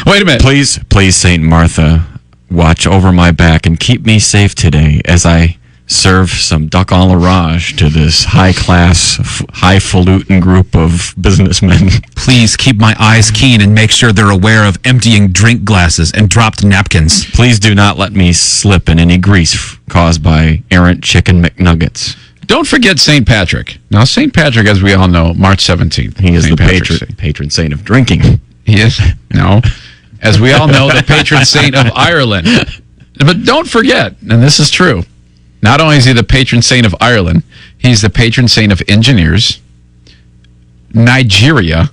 Wait a minute. Please, Saint Martha, watch over my back and keep me safe today as I serve some duck en larage to this high-class, highfalutin group of businessmen. Please keep my eyes keen and make sure they're aware of emptying drink glasses and dropped napkins. Please do not let me slip in any grease caused by errant chicken McNuggets. Don't forget St. Patrick. Now, St. Patrick, as we all know, March 17th. He is the patron saint of drinking. He is? No. As we all know, the patron saint of Ireland. But don't forget, and this is true, not only is he the patron saint of Ireland, he's the patron saint of engineers, Nigeria.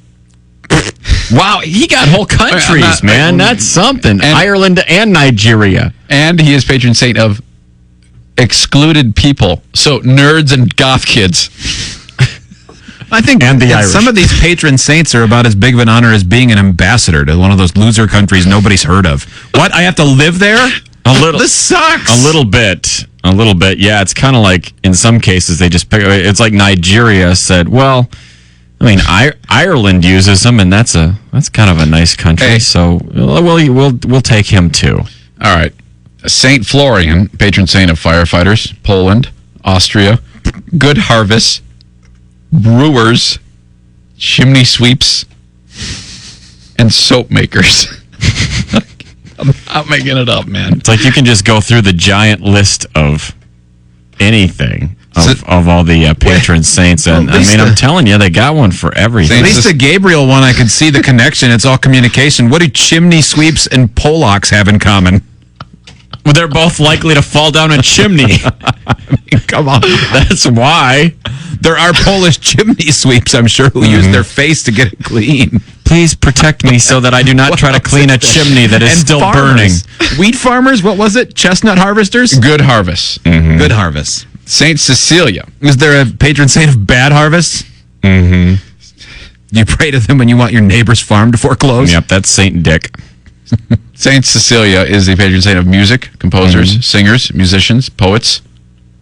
Wow, he got whole countries, man. That's something. Ireland and Nigeria. And he is patron saint of excluded people. So nerds and goth kids. I think some of these patron saints are about as big of an honor as being an ambassador to one of those loser countries nobody's heard of. What? I have to live there? A little. This sucks. A little bit. Yeah, it's kind of like, in some cases, they just pick. It's like Nigeria said, well, I mean, Ireland uses them, and that's kind of a nice country, hey. So we'll take him too. All right. Saint Florian, patron saint of firefighters, Poland, Austria, Good Harvest, brewers, chimney sweeps, and soap makers. I'm making it up, man. It's like you can just go through the giant list of anything of all the patron saints, and I'm telling you, they got one for everything. At least the Gabriel one, I could see the connection. It's all communication. What do chimney sweeps and Polacks have in common? Well, they're both likely to fall down a chimney. I mean, come on. That's why. There are Polish chimney sweeps, I'm sure, who use their face to get it clean. Please protect me so that I do not try to clean a chimney that is still burning. Wheat farmers, what was it? Chestnut harvesters? Good Harvest. Mm-hmm. Good Harvest. Saint Cecilia. Is there a patron saint of bad harvests? Mm-hmm. Do you pray to them when you want your neighbor's farm to foreclose? Yep, that's Saint Dick. Saint Cecilia is the patron saint of music, composers, singers, musicians, poets,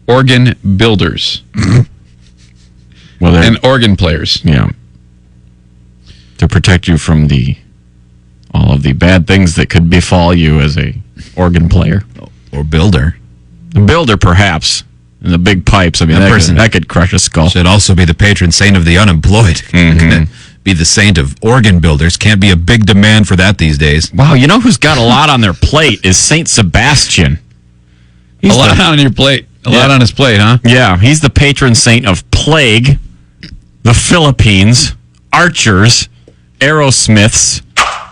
organ builders, and organ players. Yeah. To protect you from all of the bad things that could befall you as a organ player. Or builder. A builder, perhaps. And the big pipes. I mean, that could crush a skull. Should also be the patron saint of the unemployed. Be the saint of organ builders. Can't be a big demand for that these days. Wow, you know who's got a lot on their plate is Saint Sebastian. He's a lot on your plate. A lot on his plate, huh? Yeah, he's the patron saint of plague, the Philippines, archers, arrowsmiths.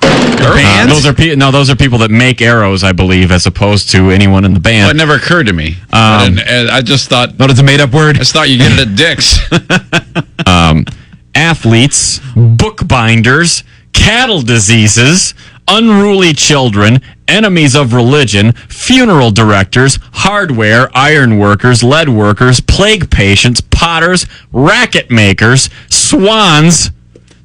Those are people that make arrows, I believe, as opposed to anyone in the band. Well, it never occurred to me. I just thought... What is a made-up word? I just thought you get it at Dick's. Athletes, bookbinders, cattle diseases, unruly children, enemies of religion, funeral directors, hardware, iron workers, lead workers, plague patients, potters, racket makers, swans...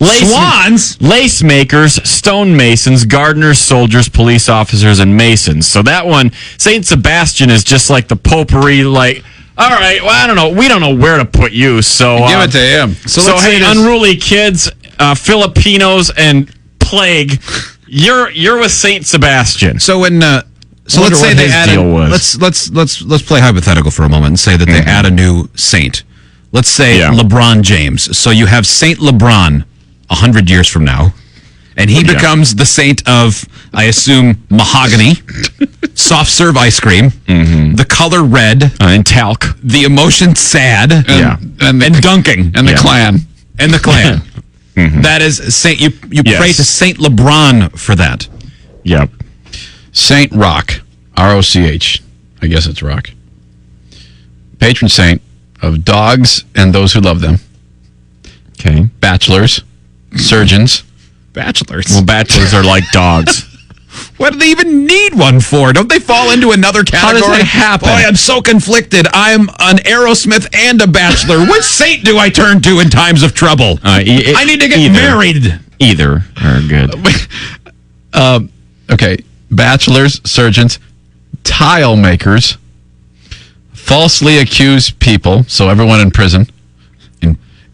Lace makers, stonemasons, gardeners, soldiers, police officers, and masons. So that one, Saint Sebastian is just like the potpourri, like, all right, well, I don't know. We don't know where to put you, so... Give it to him. So hey, unruly kids, Filipinos, and plague, you're with Saint Sebastian. So when... So let's say they add let's play hypothetical for a moment and say that they add a new saint. Let's say LeBron James. So you have Saint LeBron 100 years from now, and he becomes the saint of, I assume, mahogany, soft serve ice cream, the color red, and talc, the emotion sad, and dunking, and the clan. And the clan. That is Saint. You pray to Saint LeBron for that. Yep. Saint Roch, R-O-C-H. I guess it's rock. Patron saint of dogs and those who love them. Okay. Bachelors, surgeons. Bachelors? Well, bachelors are like dogs. What do they even need one for? Don't they fall into another category? How does that happen? Boy, I'm so conflicted. I'm an Aerosmith and a bachelor. Which saint do I turn to in times of trouble? I need to get married. Either are good. Okay. Bachelors, surgeons, tile makers, falsely accused people, so everyone in prison,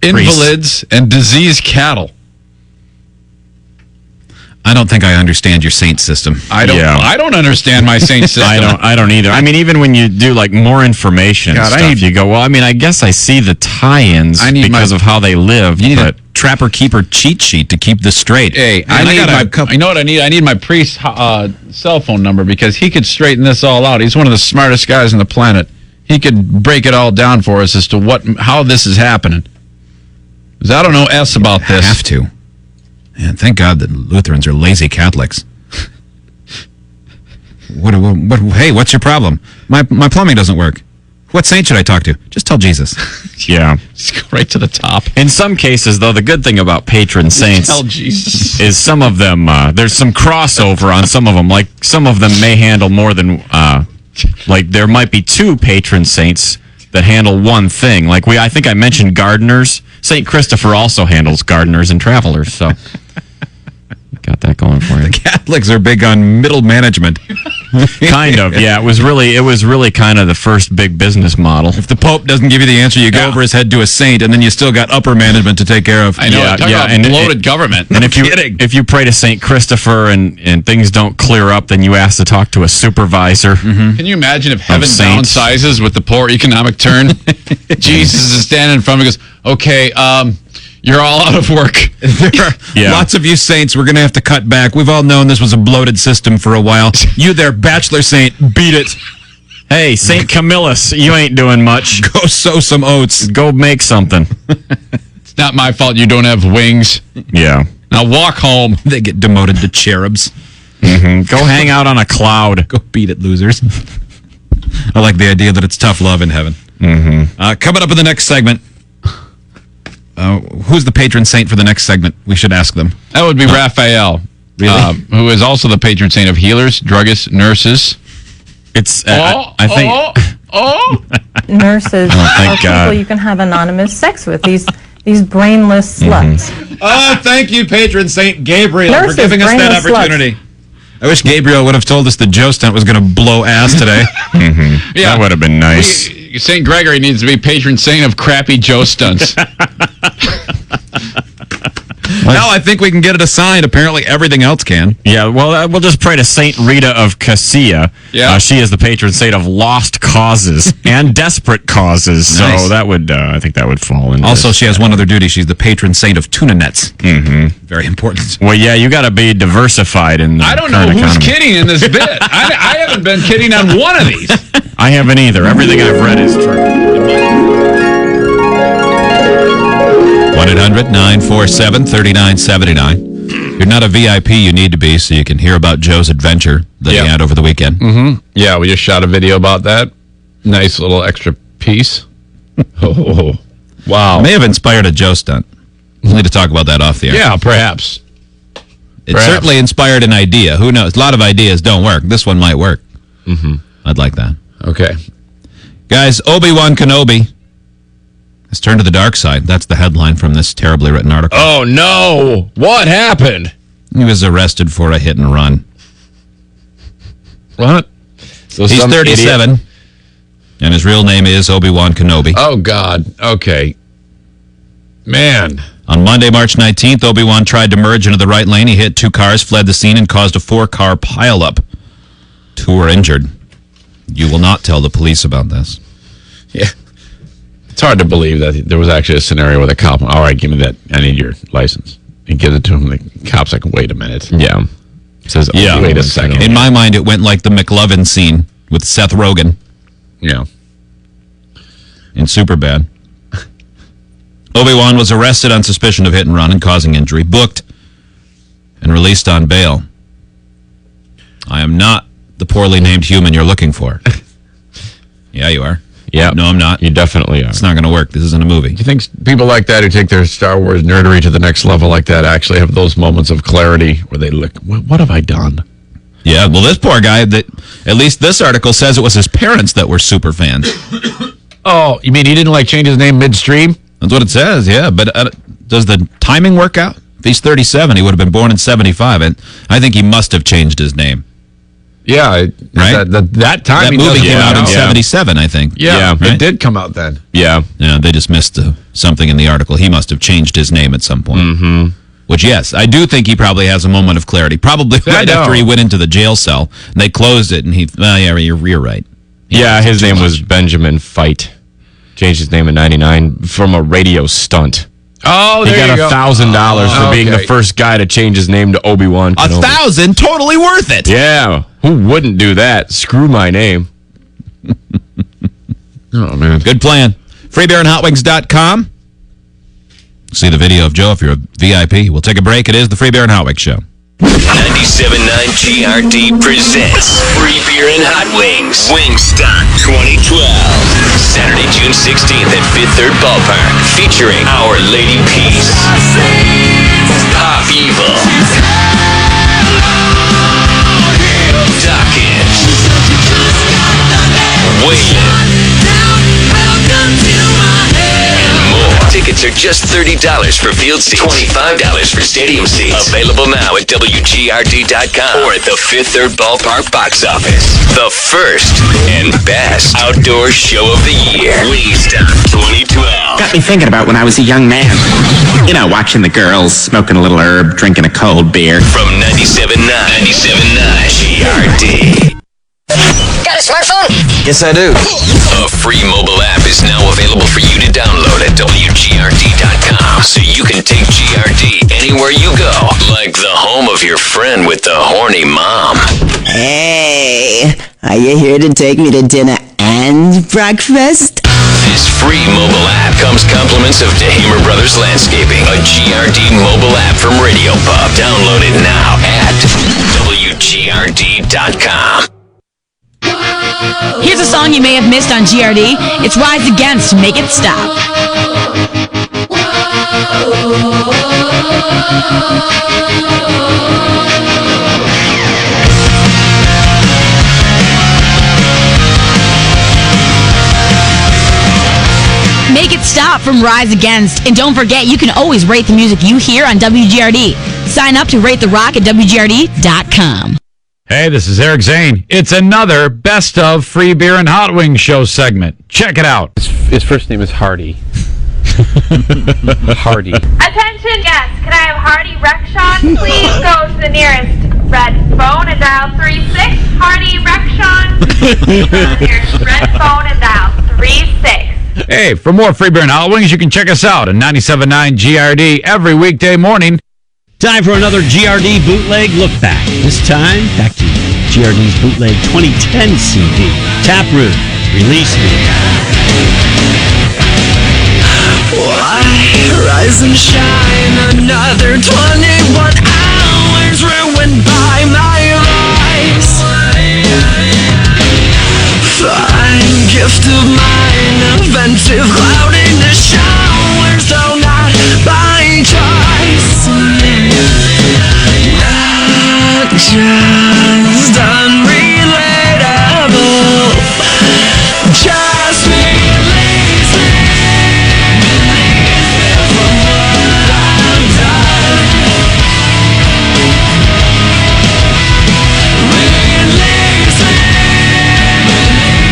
invalids, and diseased cattle. I don't think I understand your saint system. I don't understand my saint system. I don't either. I mean, even when you do like more information stuff, you go, well, I mean, I guess I see the tie-ins because of how they live. You need a trapper keeper cheat sheet to keep this straight. Hey, I know what I need. I need my priest's cell phone number because he could straighten this all out. He's one of the smartest guys on the planet. He could break it all down for us as to how this is happening. Because I don't know S about this. Have to. And thank God that Lutherans are lazy Catholics. Hey, what's your problem? My plumbing doesn't work. What saint should I talk to? Just tell Jesus. Yeah. Just go right to the top. In some cases, though, the good thing about patron saints tell Jesus. Is some of them, there's some crossover on some of them. Like, some of them may handle more than, like, there might be two patron saints that handle one thing. Like, I think I mentioned gardeners. St. Christopher also handles gardeners and travelers, so... Got that going for you. The Catholics are big on middle management. Kind of, yeah. It was really kind of the first big business model. If the Pope doesn't give you the answer, you go over his head to a saint, and then you still got upper management to take care of. I know. Talk about bloated government. And if you pray to St. Christopher and things don't clear up, then you ask to talk to a supervisor. Can you imagine if heaven downsizes with the poor economic turn? Jesus is standing in front of me and goes, okay, you're all out of work. There are lots of you saints. We're going to have to cut back. We've all known this was a bloated system for a while. You there, bachelor saint, beat it. Hey, St. Camillus, you ain't doing much. Go sow some oats. Go make something. It's not my fault you don't have wings. Yeah. Now walk home. They get demoted to cherubs. Go hang out on a cloud. Go beat it, losers. I like the idea that it's tough love in heaven. Coming up in the next segment. Who's the patron saint for the next segment? We should ask them. That would be Raphael, who is also the patron saint of healers, druggists, nurses. It's I think Oh! Nurses Oh, thank are people God. you can have anonymous sex with. These brainless sluts. Oh, thank you, patron Saint Gabriel, Nurses, for giving us that brainless opportunity. I wish Gabriel would have told us the Joe stunt was going to blow ass today. That would have been nice. St. Gregory needs to be patron saint of crappy Joe stunts. Now I think we can get it assigned. Apparently everything else can. Yeah, well, we'll just pray to Saint Rita of Casilla. Yeah. She is the patron saint of lost causes and desperate causes. Nice. So that would, I think that would fall in. Also, she has one other duty. She's the patron saint of tuna nets. Mm-hmm. Very important. Well, yeah, you got to be diversified in the I don't know current who's economy. kidding in this bit. I haven't been kidding on one of these. I haven't either. Everything I've read is true. 1-800-947-3979. You're not a VIP, you need to be, so you can hear about Joe's adventure that he had over the weekend. Mm-hmm. Yeah, we just shot a video about that. Nice little extra piece. Oh, wow. May have inspired a Joe stunt. We'll need to talk about that off the air. Yeah, perhaps. It certainly inspired an idea. Who knows? A lot of ideas don't work. This one might work. Mm-hmm. I'd like that. Okay. Guys, Obi-Wan Kenobi has turned to the dark side. That's the headline from this terribly written article. Oh, no. What happened? He was arrested for a hit and run. What? So He's some 37, idiot- and his real name is Obi-Wan Kenobi. Oh, God. Okay. Man. On Monday, March 19th, Obi-Wan tried to merge into the right lane. He hit two cars, fled the scene, and caused a 4-car pileup. 2 were injured. You will not tell the police about this. Yeah. It's hard to believe that there was actually a scenario where the cop, all right, give me that. I need your license. And gives it to him. The cop's like, wait a minute. Yeah. Says, oh, wait a second. In my mind, it went like the McLovin scene with Seth Rogen. Yeah. In Superbad. Obi-Wan was arrested on suspicion of hit and run and causing injury, booked, and released on bail. I am not the poorly named human you're looking for. Yeah, you are. Yeah. No, I'm not. You definitely are. It's not going to work. This isn't a movie. Do you think people like that who take their Star Wars nerdery to the next level like that actually have those moments of clarity where they look, what have I done? Yeah, well, this poor guy, that at least this article says it was his parents that were super fans. Oh, you mean he didn't change his name midstream? That's what it says, yeah. But does the timing work out? If he's 37, he would have been born in 75. And I think he must have changed his name. Yeah, right? That time that movie came out in 77, I think. Yeah, right? it did come out then. Yeah. Yeah, they just missed something in the article. He must have changed his name at some point. Mm-hmm. Which, yes, I do think he probably has a moment of clarity. Probably right after he went into the jail cell. And they closed it, and yeah, you're right. Yeah, his name was Benjamin Fight. Changed his name in 99 from a radio stunt. Oh, there you go. He got $1,000 for being the okay. first guy to change his name to Obi-Wan Kenobi. $1,000? Totally worth it. Yeah. Who wouldn't do that? Screw my name. Oh, man. Good plan. FreeBeerandHotWings.com. See the video of Joe if you're a VIP. We'll take a break. It is the Free Beer and Hot Wings Show. 97.9 GRD presents Free Beer and Hot Wings Wingstop 2012. Saturday, June 16th at Fifth Third Ballpark. Featuring Our Lady Peace, Pop Evil, Dawkins, Waylon, and more. Tickets are just $30 for field seats, $25 for stadium seats. Available now at WGRD.com or at the Fifth Third Ballpark box office. The first and best outdoor show of the year. Wingstop 2012. Got me thinking about when I was a young man. You know, watching the girls, smoking a little herb, drinking a cold beer. From 97.9 GRD. Got a smartphone? Yes, I do. A free mobile app is now available for you to download at WGRD.com, so you can take GRD anywhere you go, like the home of your friend with the horny mom. Hey, are you here to take me to dinner and breakfast? This free mobile app comes compliments of Dehamer Brothers Landscaping, a GRD mobile app from Radio Pub. Download it now at WGRD.com. Here's a song you may have missed on GRD. It's Rise Against Make It Stop. Make it stop from Rise Against. And don't forget, you can always rate the music you hear on WGRD. Sign up to Rate the Rock at WGRD.com. Hey, this is Eric Zane. It's another Best of Free Beer and Hot Wings show segment. Check it out. His first name is Hardy. Hardy. Attention guests, can I have Hardy Rexon please go to the nearest red phone and dial 36? Hardy Rexon, nearest red phone and dial 36. Hey, for more Free Beer and Hot Wings, you can check us out on 97.9 GRD every weekday morning. Time for another GRD Bootleg Look Back. This time, back to GRD's Bootleg 2010 CD. Taproot, Release Me. Why rise and shine? Another 21 hours ruined by my rise. Fine gift of mine, inventive cloud in the showers, though not by choice. Not just unrelatable, just release me from what I've done. Release me.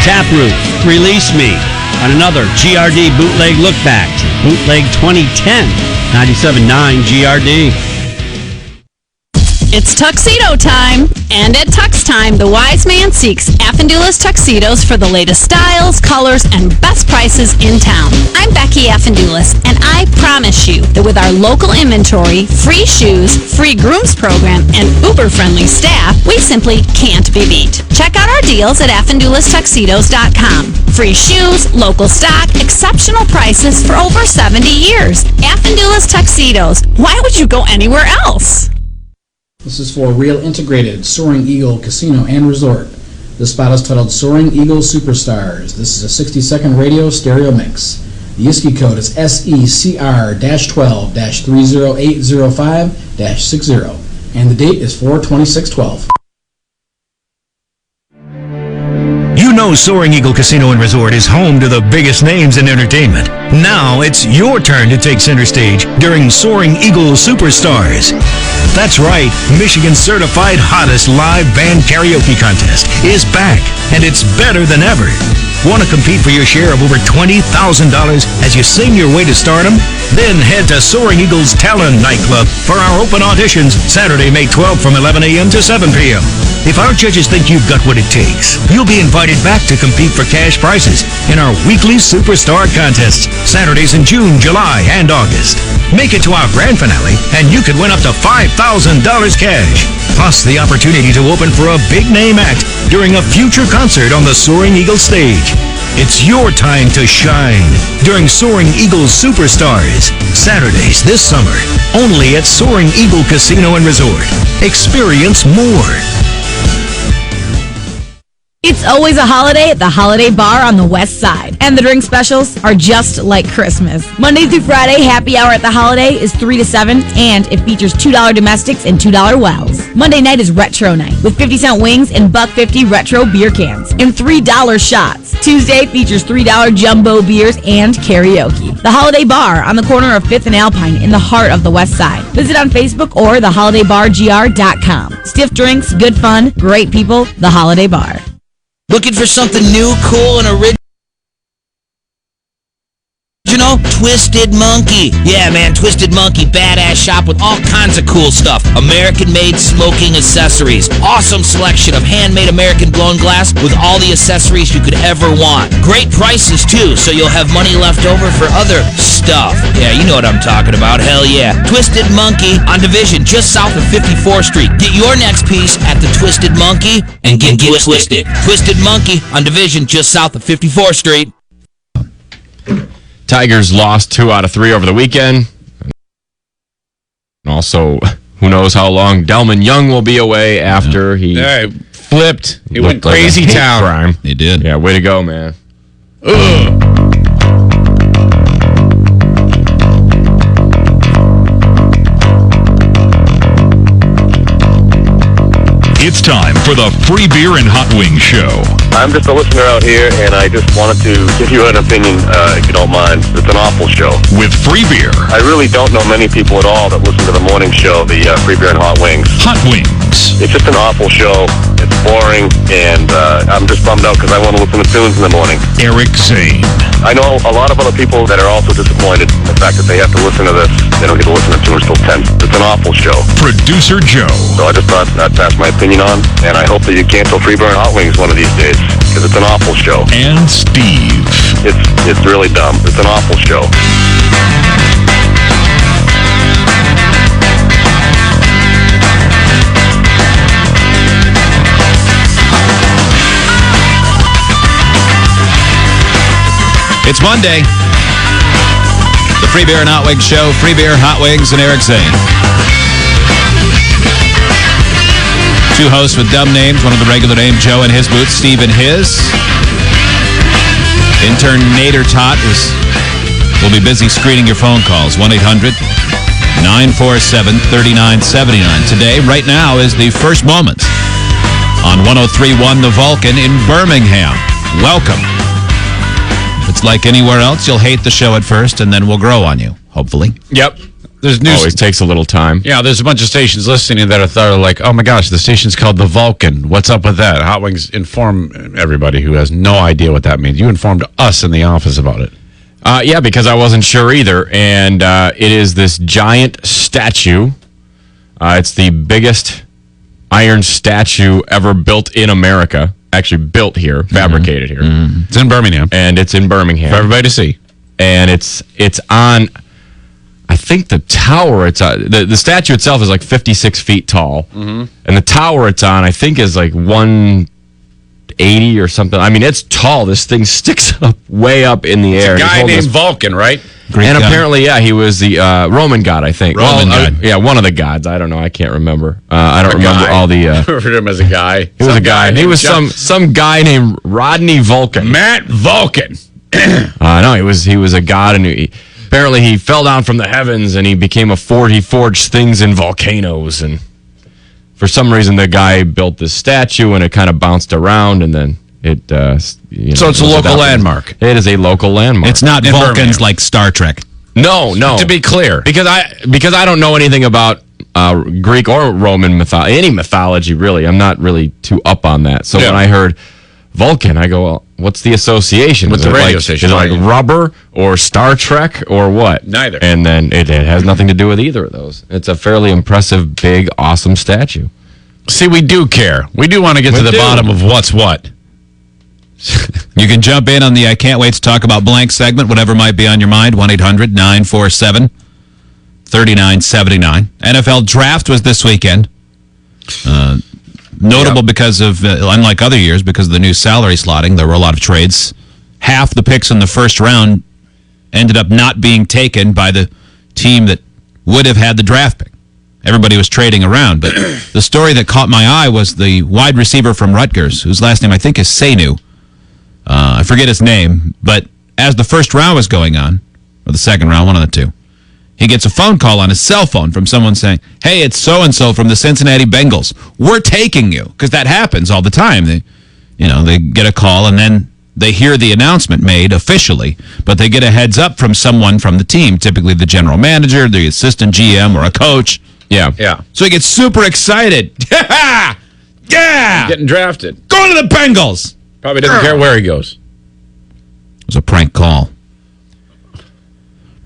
Taproot, Release Me, on another GRD Bootleg Look Back. Bootleg 2010, 97.9 GRD. It's tuxedo time, and at Tux Time, the wise man seeks Affendula's tuxedos for the latest styles, colors, and best prices in town. I'm Becky Affendulas, and I promise you that with our local inventory, free shoes, free grooms program, and uber-friendly staff, we simply can't be beat. Check out our deals at Affendula'sTuxedos.com. Free shoes, local stock, exceptional prices for over 70 years. Affendula's Tuxedos. Why would you go anywhere else? This is for Real Integrated Soaring Eagle Casino and Resort. This spot is titled Soaring Eagle Superstars. This is a 60-second radio stereo mix. The ISKI code is SECR-12-30805-60, and the date is 4/26/12. You know Soaring Eagle Casino and Resort is home to the biggest names in entertainment. Now it's your turn to take center stage during Soaring Eagle Superstars. That's right, Michigan's certified hottest live band karaoke contest is back, and it's better than ever. Want to compete for your share of over $20,000 as you sing your way to stardom? Then head to Soaring Eagle's Talent Nightclub for our open auditions Saturday, May 12th from 11 a.m. to 7 p.m. If our judges think you've got what it takes, you'll be invited back to compete for cash prizes in our weekly Superstar contests, Saturdays in June, July, and August. Make it to our grand finale, and you could win up to $5,000 cash, plus the opportunity to open for a big-name act during a future concert on the Soaring Eagle stage. It's your time to shine during Soaring Eagle Superstars, Saturdays this summer, only at Soaring Eagle Casino and Resort. Experience more. It's always a holiday at the Holiday Bar on the West Side. And the drink specials are just like Christmas. Monday through Friday, happy hour at the Holiday is 3 to 7, and it features $2 domestics and $2 wells. Monday night is Retro Night with 50-cent wings and $1.50 retro beer cans and $3 shots. Tuesday features $3 jumbo beers and karaoke. The Holiday Bar on the corner of 5th and Alpine in the heart of the West Side. Visit on Facebook or theholidaybargr.com. Stiff drinks, good fun, great people, the Holiday Bar. Looking for something new, cool, and original? Twisted Monkey. Yeah, man, Twisted Monkey, badass shop with all kinds of cool stuff. American-made smoking accessories. Awesome selection of handmade American blown glass with all the accessories you could ever want. Great prices, too, so you'll have money left over for other stuff. Yeah, you know what I'm talking about. Hell yeah. Twisted Monkey on Division, just south of 54th Street. Get your next piece at the Twisted Monkey and get twisted. Twisted Monkey on Division, just south of 54th Street. Tigers lost 2 out of 3 over the weekend. And also, who knows how long Delmon Young will be away after he flipped. He went crazy town. Crime. He did. Yeah, way to go, man. Ugh. It's time for the Free Beer and Hot Wings Show. I'm just a listener out here, and I just wanted to give you an opinion, if you don't mind. It's an awful show. With free beer. I really don't know many people at all that listen to the morning show, the Free Beer and Hot Wings. Hot Wings. It's just an awful show. It's boring, and I'm just bummed out because I want to listen to tunes in the morning. Eric Zane. I know a lot of other people that are also disappointed in the fact that they have to listen to this. They don't get to listen to tunes till 10. It's an awful show. Producer Joe. So I just thought I'd pass my opinion on, and I hope that you cancel Free Beer and Hot Wings one of these days, because it's an awful show. And Steve. It's really dumb. It's an awful show. It's Monday. The Free Beer and Hot Wings Show. Free Beer, Hot Wings, and Eric Zane. Two hosts with dumb names. One of the regular name, Joe in his boots, Steve in his. Intern Nader Tot will be busy screening your phone calls. 1-800-947-3979. Today, right now, is the first moments on 103.1 The Vulcan in Birmingham. Welcome. It's like anywhere else. You'll hate the show at first, and then we'll grow on you, hopefully. Yep. There's news. Always takes a little time. Yeah, there's a bunch of stations listening that are like, oh my gosh, the station's called The Vulcan. What's up with that? Hot Wings inform everybody who has no idea what that means. You informed us in the office about it. Yeah, because I wasn't sure either. And it is this giant statue. It's the biggest iron statue ever built in America. Actually built here, fabricated here. Mm-hmm. It's in Birmingham. And it's in Birmingham. For everybody to see. And it's on, I think the tower it's on, the statue itself is like 56 feet tall. Mm-hmm. And the tower it's on, I think, is like 180 or something. I mean, it's tall. This thing sticks up way up in the air. It's a guy named Vulcan, right? Greek and god. Apparently, yeah, he was the Roman god, I think. Roman god. Yeah, one of the gods. I don't know. I can't remember. I don't remember all the... I remember him as a guy. He was a guy. He was some guy named Rodney Vulcan. Matt Vulcan. No, he was a god, and apparently he fell down from the heavens, and he became a fort. He forged things in volcanoes, and for some reason, the guy built this statue, and it kind of bounced around, and then... So it's a local landmark. It is a local landmark. It's not Vulcans like Star Trek. No. To be clear, because I don't know anything about Greek or Roman mythology, any mythology really. I'm not really too up on that. So when I heard Vulcan, I go, well, what's the association with the radio station? Is it like rubber or Star Trek or what? Neither. And then it has nothing to do with either of those. It's a fairly impressive, big, awesome statue. See, we do care. We do want to get to the bottom of what's what. You can jump in on the I can't wait to talk about blank segment, whatever might be on your mind, 1-800-947-3979. NFL draft was this weekend. Notable because of, unlike other years, because of the new salary slotting, there were a lot of trades. Half the picks in the first round ended up not being taken by the team that would have had the draft pick. Everybody was trading around, but the story that caught my eye was the wide receiver from Rutgers, whose last name I think is Sanu. I forget his name, but as the first round was going on, or the second round, one of the two, he gets a phone call on his cell phone from someone saying, hey, it's so-and-so from the Cincinnati Bengals. We're taking you. Because that happens all the time. They get a call, and then they hear the announcement made officially, but they get a heads up from someone from the team, typically the general manager, the assistant GM, or a coach. Yeah. So he gets super excited. Yeah! Getting drafted. Going to the Bengals! Probably doesn't care where he goes. It was a prank call.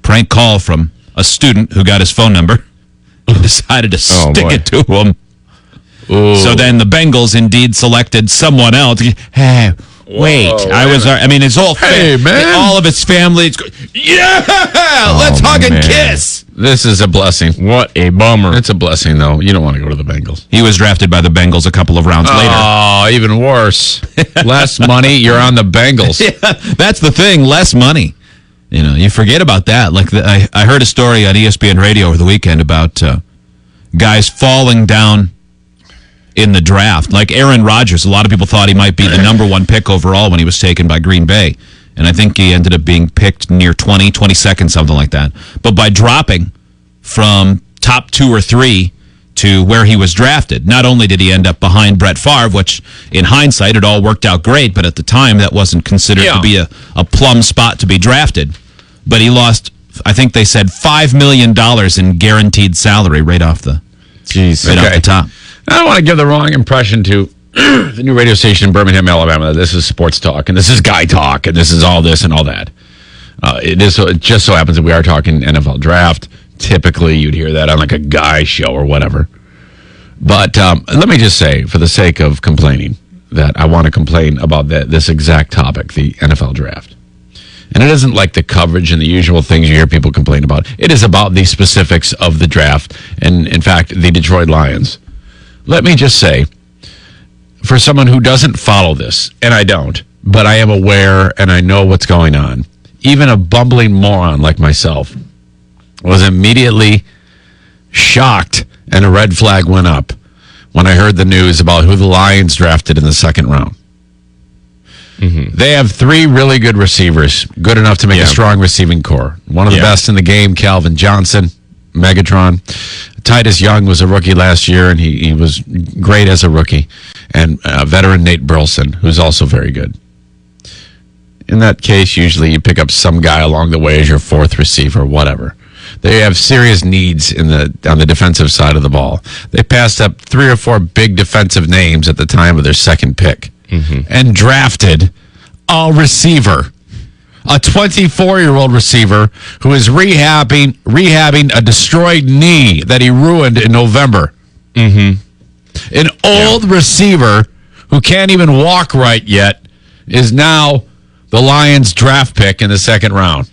Prank call from a student who got his phone number and decided to stick it to him. Ooh. So then the Bengals indeed selected someone else. Hey, wait. His whole all of his family. Let's hug and kiss. This is a blessing. What a bummer. It's a blessing, though. You don't want to go to the Bengals. He was drafted by the Bengals a couple of rounds later. Oh, even worse. Less money, you're on the Bengals. Yeah, that's the thing, less money. You forget about that. Like I heard a story on ESPN Radio over the weekend about guys falling down in the draft. Like Aaron Rodgers, a lot of people thought he might be the number one pick overall when he was taken by Green Bay. And I think he ended up being picked near 22nd, something like that. But by dropping from top 2 or 3 to where he was drafted. Not only did he end up behind Brett Favre, which in hindsight it all worked out great, but at the time that wasn't considered to be a plum spot to be drafted. But he lost, I think they said $5 million in guaranteed salary right off the off the top. I don't want to give the wrong impression to the new radio station in Birmingham, Alabama. This is sports talk, and this is guy talk, and this is all this and all that. It just so happens that we are talking NFL draft. Typically, you'd hear that on like a guy show or whatever. But let me just say, for the sake of complaining, that I want to complain about this exact topic, the NFL draft. And it isn't like the coverage and the usual things you hear people complain about. It is about the specifics of the draft, and in fact, the Detroit Lions. Let me just say, for someone who doesn't follow this, and I don't, but I am aware and I know what's going on, even a bumbling moron like myself was immediately shocked and a red flag went up when I heard the news about who the Lions drafted in the second round. Mm-hmm. They have 3 really good receivers, good enough to make a strong receiving core. One of the best in the game, Calvin Johnson, Megatron. Titus Young was a rookie last year, and he was great as a rookie. And veteran Nate Burleson, who's also very good. In that case, usually you pick up some guy along the way as your 4th receiver, whatever. They have serious needs on the defensive side of the ball. They passed up 3 or 4 big defensive names at the time of their second pick and drafted a receiver, a 24-year-old receiver who is rehabbing a destroyed knee that he ruined in November. An old receiver who can't even walk right yet is now the Lions draft pick in the second round.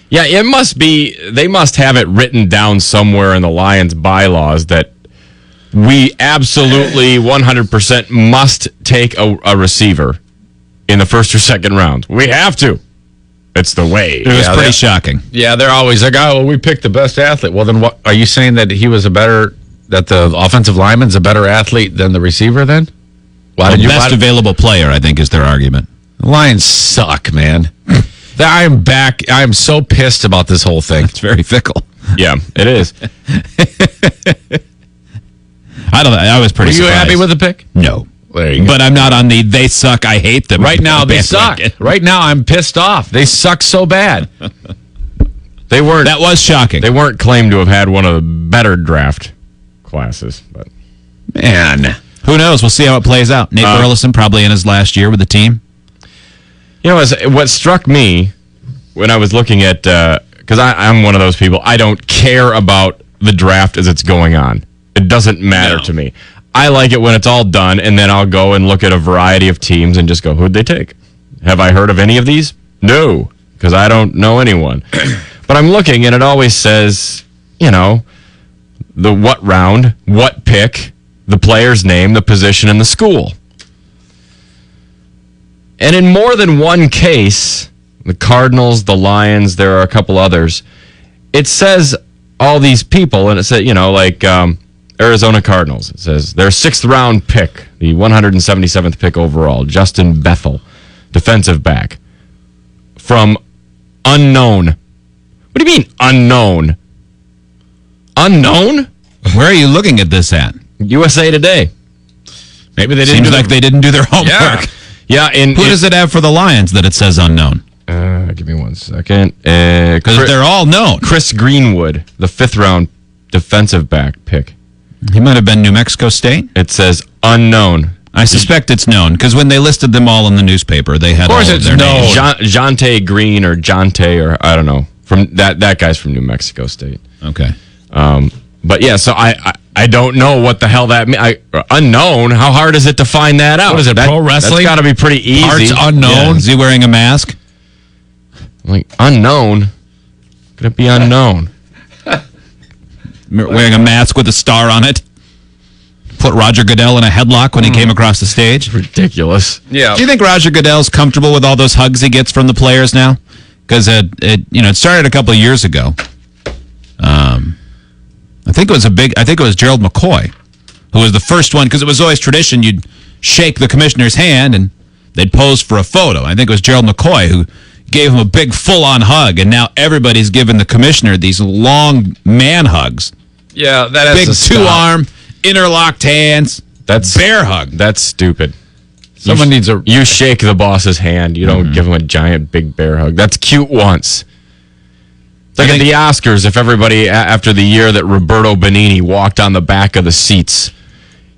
Yeah, it must be, they must have it written down somewhere in the Lions bylaws that we absolutely 100% must take a receiver in the first or second round. We have to. It's the way. It was pretty shocking. Yeah, they're always like, oh, well, we picked the best athlete. Well, then what? Are you saying that that the offensive lineman's a better athlete than the receiver then? Best available player, I think, is their argument. The Lions suck, man. I am back. I am so pissed about this whole thing. It's very fickle. Yeah, it is. I was pretty surprised. Were you happy with the pick? No. There you go. But I'm not on they suck, I hate them. Right now, they suck. Right now, I'm pissed off. They suck so bad. They weren't. That was shocking. They weren't claimed to have had one of the better draft classes. But man, who knows? We'll see how it plays out. Nate Burleson probably in his last year with the team. You know, what struck me when I was looking at, because I'm one of those people, I don't care about the draft as it's going on. It doesn't matter to me. I like it when it's all done, and then I'll go and look at a variety of teams and just go, who'd they take? Have I heard of any of these? No, because I don't know anyone. But I'm looking, and it always says, you know, the what round, what pick, the player's name, the position, and the school. And in more than one case, the Cardinals, the Lions, there are a couple others, it says all these people, and it says, you know, like Arizona Cardinals. It says their 6th round pick, the 177th pick overall, Justin Bethel, defensive back, from unknown. What do you mean unknown? Unknown? Where are you looking at this at? USA Today. Maybe they didn't. Seems like they didn't do their homework. Yeah. Who does it have for the Lions that it says unknown? Give me 1 second. Because they're all known. Chris Greenwood, the 5th round defensive back pick. He might have been New Mexico State. It says unknown. I suspect it's known because when they listed them all in the newspaper, they had all of their names. Jonte Green or Jonte or I don't know. From that guy's from New Mexico State. Okay. But yeah, so I don't know what the hell that means. Unknown? How hard is it to find that out? What is it, pro wrestling? That's got to be pretty easy. Parts unknown. Yeah. Is he wearing a mask? I'm like, unknown? Could it be unknown? Wearing a mask with a star on it? Put Roger Goodell in a headlock when he came across the stage? Ridiculous. Yeah. Do you think Roger Goodell's comfortable with all those hugs he gets from the players now? Because it started a couple of years ago. I think it was Gerald McCoy who was the first one, because it was always tradition you'd shake the commissioner's hand and they'd pose for a photo. I think it was Gerald McCoy who gave him a big full-on hug, and now everybody's giving the commissioner these long man hugs. Yeah, that has big to stop. two-arm interlocked hands. That's bear hug. That's stupid. Someone needs a... You shake the boss's hand. You don't give him a giant big bear hug. That's cute once. It's like at the Oscars, if everybody, after the year that Roberto Benigni walked on the back of the seats,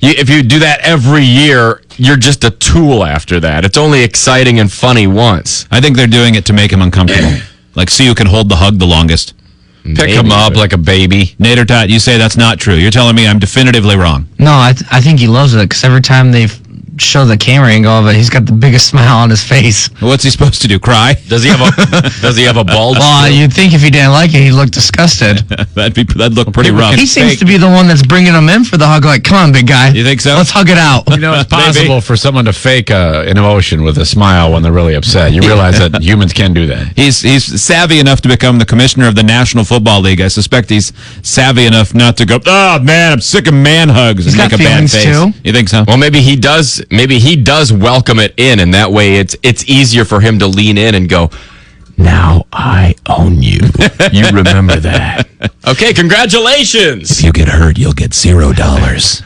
if you do that every year, you're just a tool after that. It's only exciting and funny once. I think they're doing it to make him uncomfortable. Like, see who can hold the hug the longest. Pick him up like a baby. Nader Tot, you say that's not true. You're telling me I'm definitively wrong. No, I think he loves it because every time they show the camera angle of it, he's got the biggest smile on his face. What's he supposed to do? Cry? Does he have a bulge? Well, you'd think if he didn't like it, he'd look disgusted. That'd look pretty rough. He seems to be the one that's bringing him in for the hug. Like, come on, big guy. You think so? Let's hug it out. You know, it's possible for someone to fake an emotion with a smile when they're really upset. You realize that humans can do that. He's savvy enough to become the commissioner of the National Football League. I suspect he's savvy enough not to go, oh, man, I'm sick of man hugs and make a bad face. Too. You think so? Well, maybe he does welcome it in, and that way it's easier for him to lean in and go, now I own you. You remember that. Okay, congratulations. If you get hurt, you'll get $0.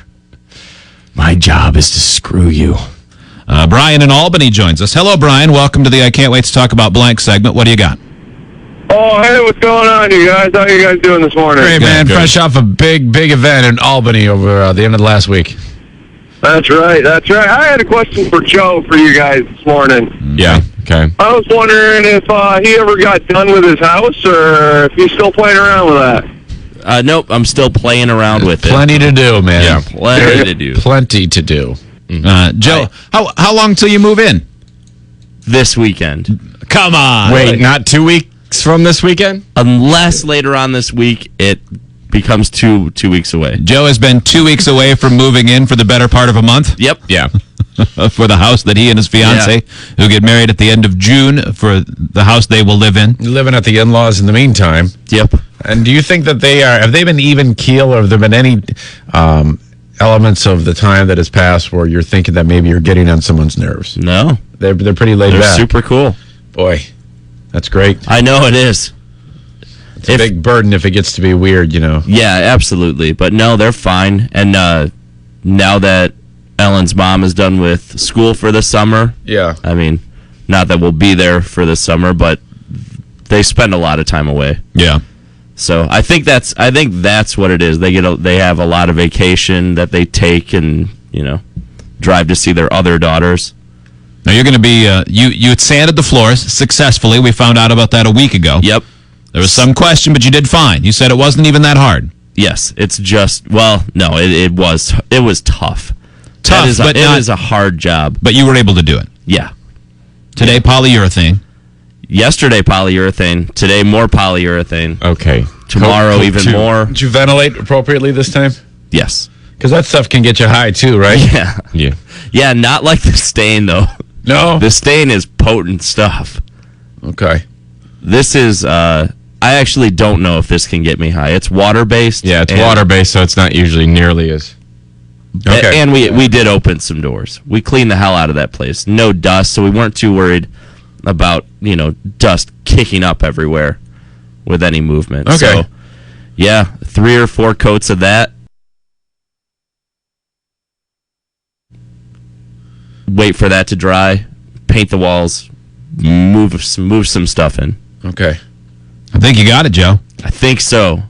My job is to screw you. Brian in Albany joins us. Hello, Brian. Welcome to the I Can't Wait to Talk About Blank segment. What do you got? Oh, hey, what's going on, you guys? How are you guys doing this morning? Great, man. Good. Fresh off a big event in Albany over the end of the last week. That's right. I had a question for Joe for you guys this morning. Yeah, okay. I was wondering if he ever got done with his house or if he's still playing around with that. Nope, I'm still playing around with it. Plenty to do, man. Yeah, plenty to do. Plenty to do. Joe, how long till you move in? This weekend. Come on. Wait, not 2 weeks from this weekend? Unless later on this week it becomes two weeks away. Joe has been 2 weeks away from moving in for the better part of a month. Yep. Yeah. For the house that he and his fiance, who get married at the end of June, for the house they will live in. You're living at the in-laws in the meantime. Yep. And do you think that have they been even keel, or have there been any elements of the time that has passed where you're thinking that maybe you're getting on someone's nerves? No. They're pretty laid back. They're super cool. Boy, that's great. I know it is. It's a big burden if it gets to be weird, you know. Yeah, absolutely. But no, they're fine. And now that Ellen's mom is done with school for the summer, I mean, not that we'll be there for the summer, but they spend a lot of time away. Yeah. So I think that's what it is. They have a lot of vacation that they take and, drive to see their other daughters. Now you're going to be you had sanded the floors successfully. We found out about that a week ago. Yep. There was some question, but you did fine. You said it wasn't even that hard. Yes, it's just it was tough. Tough, it is a hard job. But you were able to do it. Yeah. Today polyurethane. Yesterday polyurethane. Today more polyurethane. Okay. Tomorrow even more. Did you ventilate appropriately this time? Yes. Because that stuff can get you high too, right? Yeah. Yeah. Yeah, not like the stain though. No. The stain is potent stuff. Okay. This is I actually don't know if this can get me high. It's water-based. Yeah, it's water-based, so it's not usually nearly as... Okay. And we did open some doors. We cleaned the hell out of that place. No dust, so we weren't too worried about, dust kicking up everywhere with any movement. Okay. So, yeah, 3 or 4 coats of that. Wait for that to dry. Paint the walls. Move some stuff in. Okay. I think you got it, Joe. I think so.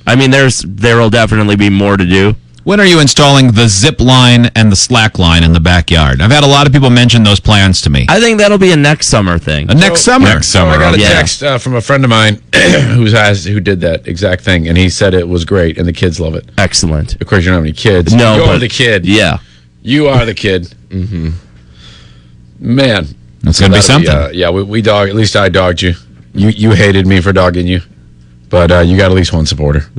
I mean, there will definitely be more to do. When are you installing the zip line and the slack line in the backyard? I've had a lot of people mention those plans to me. I think that'll be a next summer thing. Next summer? Next summer. I got a text from a friend of mine who did that exact thing, and he said it was great, and the kids love it. Excellent. Of course, you don't have any kids. No, You're the kid. Yeah. You are the kid. Mm-hmm. Man. That's going to be something. We dog. At least I dogged you. You hated me for dogging you, but you got at least one supporter.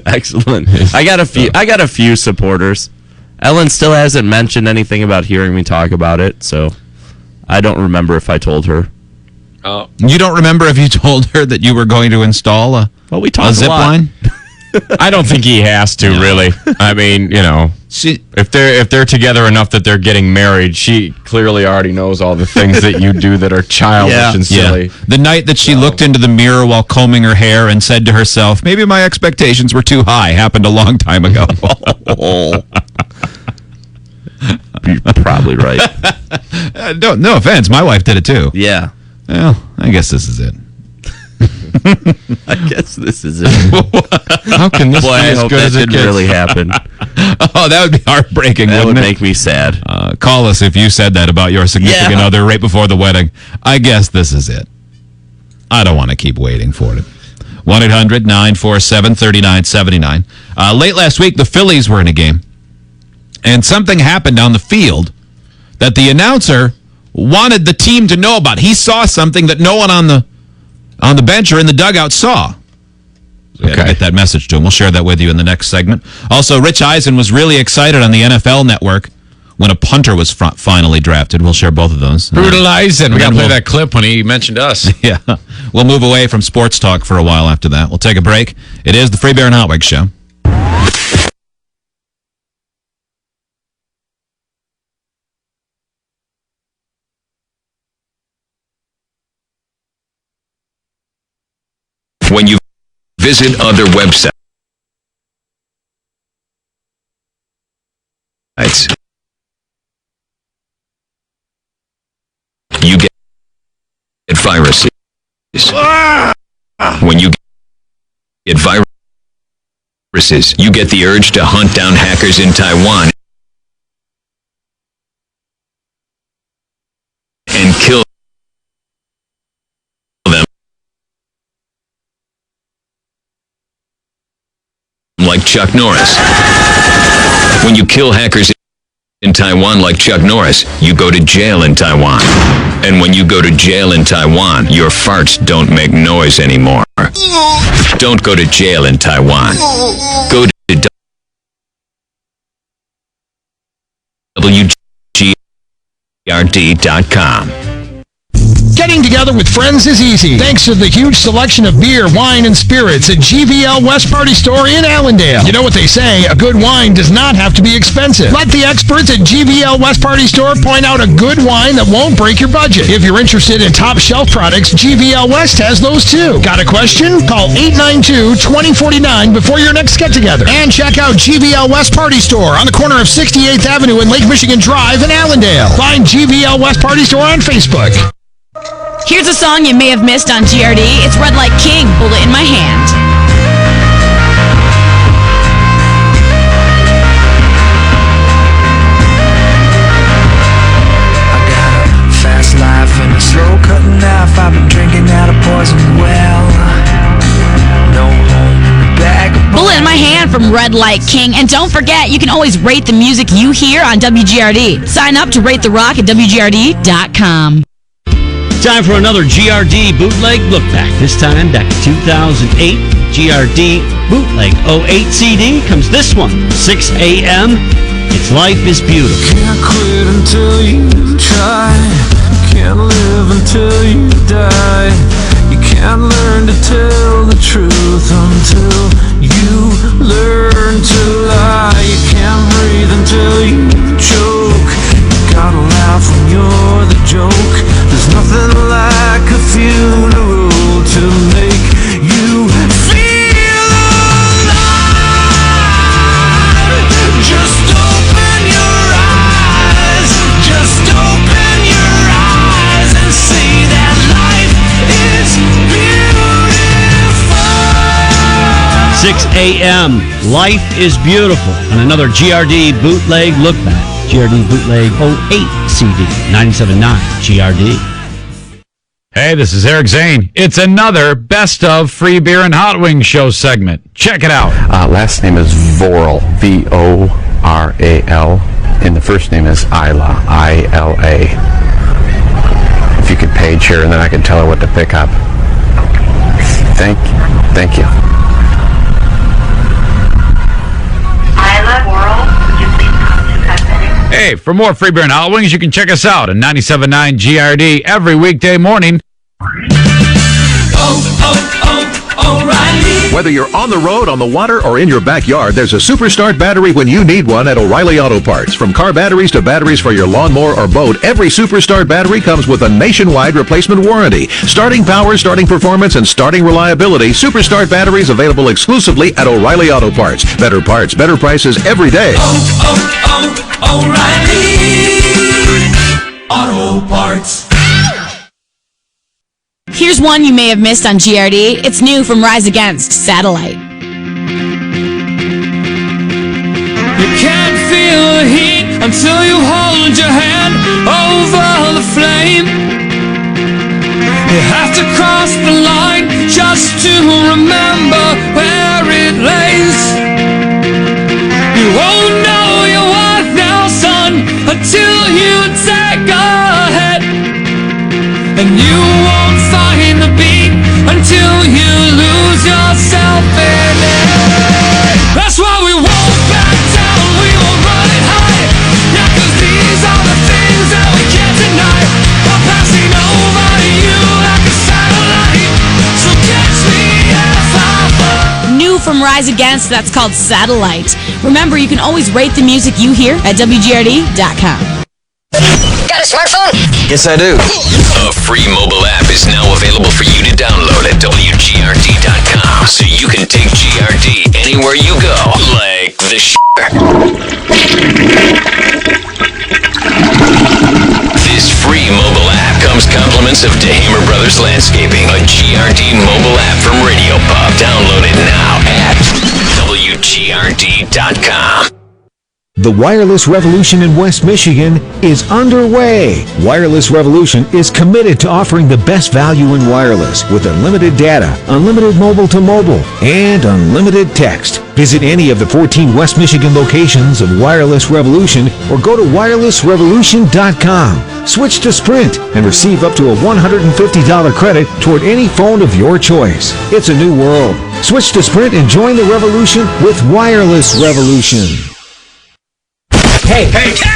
Excellent. I got a few supporters. Ellen still hasn't mentioned anything about hearing me talk about it, so I don't remember if I told her. You don't remember if you told her that you were going to install we talked a zip line? I don't think he has to, really. I mean, If they're together enough that they're getting married, she clearly already knows all the things that you do that are childish and silly. The night that she looked into the mirror while combing her hair and said to herself, maybe my expectations were too high, happened a long time ago. You're probably right. No offense, my wife did it too. Yeah. Well, I guess this is it. I guess this is it. How can this be as good as it didn't really happen? Oh, that would be heartbreaking, That would wouldn't it? make me sad. Call us if you said that about your significant other right before the wedding. I guess this is it. I don't want to keep waiting for it. 1-800-947-3979. Late last week, the Phillies were in a game, and something happened on the field that the announcer wanted the team to know about. He saw something that no one on the bench or in the dugout saw. We had to get that message to him. We'll share that with you in the next segment. Also, Rich Eisen was really excited on the NFL Network when a punter was finally drafted. We'll share both of those. Brutal Eisen. We got to play that clip when he mentioned us. Yeah. We'll move away from sports talk for a while after that. We'll take a break. It is the Free Beer and Hot Wings Show. When you visit other websites, you get viruses. When you get viruses, you get the urge to hunt down hackers in Taiwan and kill them like Chuck Norris. When you kill hackers in Taiwan like Chuck Norris, you go to jail in Taiwan. And when you go to jail in Taiwan, your farts don't make noise anymore. Don't go to jail in Taiwan. Go to WGRD.com. Getting together with friends is easy, thanks to the huge selection of beer, wine, and spirits at GVL West Party Store in Allendale. You know what they say, a good wine does not have to be expensive. Let the experts at GVL West Party Store point out a good wine that won't break your budget. If you're interested in top shelf products, GVL West has those too. Got a question? Call 892-2049 before your next get-together. And check out GVL West Party Store on the corner of 68th Avenue and Lake Michigan Drive in Allendale. Find GVL West Party Store on Facebook. Here's a song you may have missed on GRD. It's Red Like King, Bullet in My Hand. I got a fast life and a slow cutting knife. I've been drinking out of poison well. No home, bag of Bullet in My Hand from Red Like King. And don't forget, you can always rate the music you hear on WGRD. Sign up to Rate the Rock at WGRD.com. Time for another GRD bootleg look back. This time back to 2008. GRD bootleg 08 CD comes this one, 6 a.m. It's Life is Beautiful. Can't quit until you try. Can't live until you die. You can't learn to tell the truth until you learn to lie. You can't breathe until you choke. You gotta laugh when you're the joke. There's nothing like a funeral to make you feel alive. Just open your eyes. Just open your eyes and see that life is beautiful. 6 a.m. Life is Beautiful. And another GRD bootleg look back. GRD bootleg 08 CD. 97.9 GRD. Hey, this is Eric Zane. It's another Best of Free Beer and Hot Wings Show segment. Check it out. Last name is Voral, V-O-R-A-L, and the first name is Isla, I-L-A. If you could page her, and then I can tell her what to pick up. Thank you. Isla, World, would you please come to cosmetics? Hey, for more Free Beer and Hot Wings, you can check us out at 97.9 GRD every weekday morning. O'Reilly. Whether you're on the road, on the water, or in your backyard, there's a Superstart battery when you need one at O'Reilly Auto Parts. From car batteries to batteries for your lawnmower or boat, every Superstart battery comes with a nationwide replacement warranty. Starting power, starting performance, and starting reliability, Superstart batteries available exclusively at O'Reilly Auto Parts. Better parts, better prices every day. O'Reilly Auto Parts. Here's one you may have missed on GRD. It's new from Rise Against, Satellite. You can't feel the heat until you hold your hand over the flame. You have to cross the line just to remember where it lays. You won't know your worth now, son, until you take a hit. And you won't find the beat until you lose yourself in it. That's why we won't back down, we won't run it high. Yeah, 'cause these are the things that we can't deny. I'm passing over you like a satellite. So catch me if I fall. New from Rise Against, that's called Satellite. Remember, you can always rate the music you hear at WGRD.com. Got a smartphone? Yes, I do. A free mobile app is now available for you to download at WGRD.com, so you can take GRD anywhere you go, like the This free mobile app comes compliments of DeHamer Brothers Landscaping, a GRD mobile app from Radio Pub. Download it now at WGRD.com. The wireless revolution in West Michigan is underway. Wireless Revolution is committed to offering the best value in wireless with unlimited data, unlimited mobile-to-mobile, and unlimited text. Visit any of the 14 West Michigan locations of Wireless Revolution or go to wirelessrevolution.com. Switch to Sprint and receive up to a $150 credit toward any phone of your choice. It's a new world. Switch to Sprint and join the revolution with Wireless Revolution. Hey,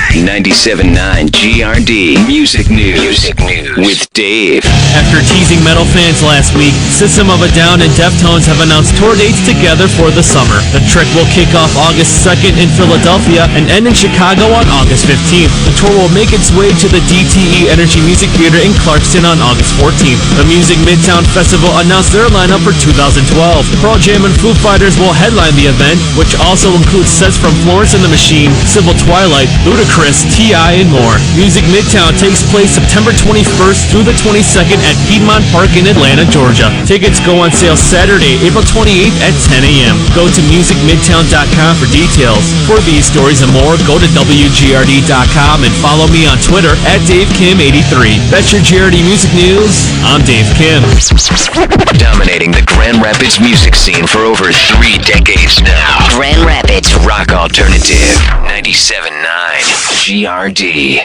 97.9 GRD Music News with Dave. After teasing metal fans last week, System of a Down and Deftones have announced tour dates together for the summer. The Trick will kick off August 2nd in Philadelphia and end in Chicago on August 15th. The tour will make its way to the DTE Energy Music Theater in Clarkston on August 14th. The Music Midtown Festival announced their lineup for 2012. Pearl Jam and Foo Fighters will headline the event, which also includes sets from Florence and the Machine, Civil Twilight, Ludacris, T.I., and more. Music Midtown takes place September 21st through the 22nd at Piedmont Park in Atlanta, Georgia. Tickets go on sale Saturday, April 28th at 10 a.m. Go to musicmidtown.com for details. For these stories and more, go to WGRD.com and follow me on Twitter at DaveKim83. That's your GRD Music News. I'm Dave Kim. Dominating the Grand Rapids music scene for over 3 decades now. Grand Rapids Rock Alternative 97.9 GRD.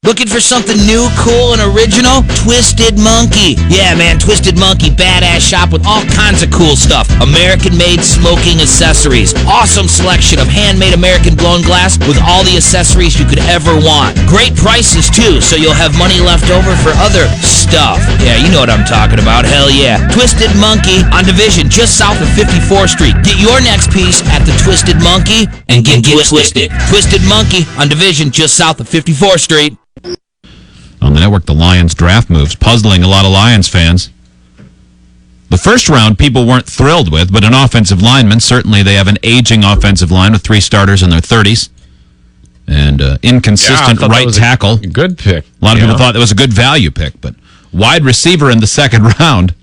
Looking for something new, cool, and original? Twisted Monkey. Yeah, man, Twisted Monkey, badass shop with all kinds of cool stuff. American-made smoking accessories. Awesome selection of handmade American blown glass with all the accessories you could ever want. Great prices, too, so you'll have money left over for other stuff. Yeah, you know what I'm talking about. Hell yeah. Twisted Monkey on Division, just south of 54th Street. Get your next piece at the Twisted Monkey and get twisted. Twisted Monkey on Division, just south of 54th Street. On the network, the Lions draft moves, puzzling a lot of Lions fans. The first round, people weren't thrilled with, but an offensive lineman, certainly they have an aging offensive line with 3 starters in their 30s. And inconsistent right tackle. A good pick. A lot of people thought that was a good value pick, but wide receiver in the second round,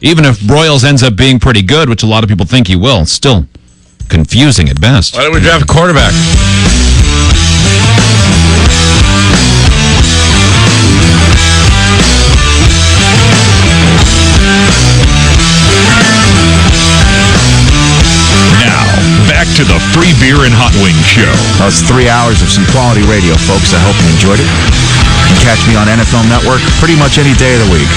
even if Broyles ends up being pretty good, which a lot of people think he will, still confusing at best. Why don't we draft a quarterback? Back to the Free Beer and Hot Wings Show. That was 3 hours of some quality radio, folks. I hope you enjoyed it. You can catch me on NFL Network pretty much any day of the week.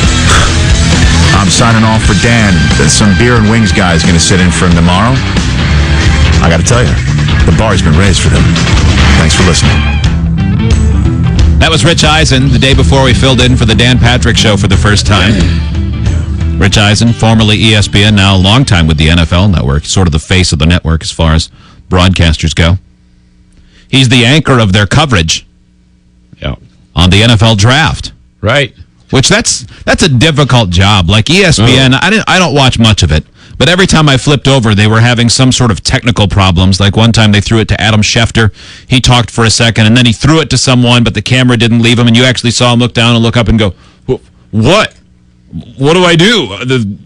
I'm signing off for Dan. Some beer and wings guy's going to sit in for him tomorrow. I got to tell you, the bar's been raised for them. Thanks for listening. That was Rich Eisen the day before we filled in for the Dan Patrick Show for the first time. Rich Eisen, formerly ESPN, now a long time with the NFL Network, sort of the face of the network as far as broadcasters go. He's the anchor of their coverage on the NFL draft. Right. Which that's a difficult job. Like ESPN, I don't watch much of it, but every time I flipped over, they were having some sort of technical problems. Like one time they threw it to Adam Schefter. He talked for a second, and then he threw it to someone, but the camera didn't leave him, and you actually saw him look down and look up and go, what? What do I do?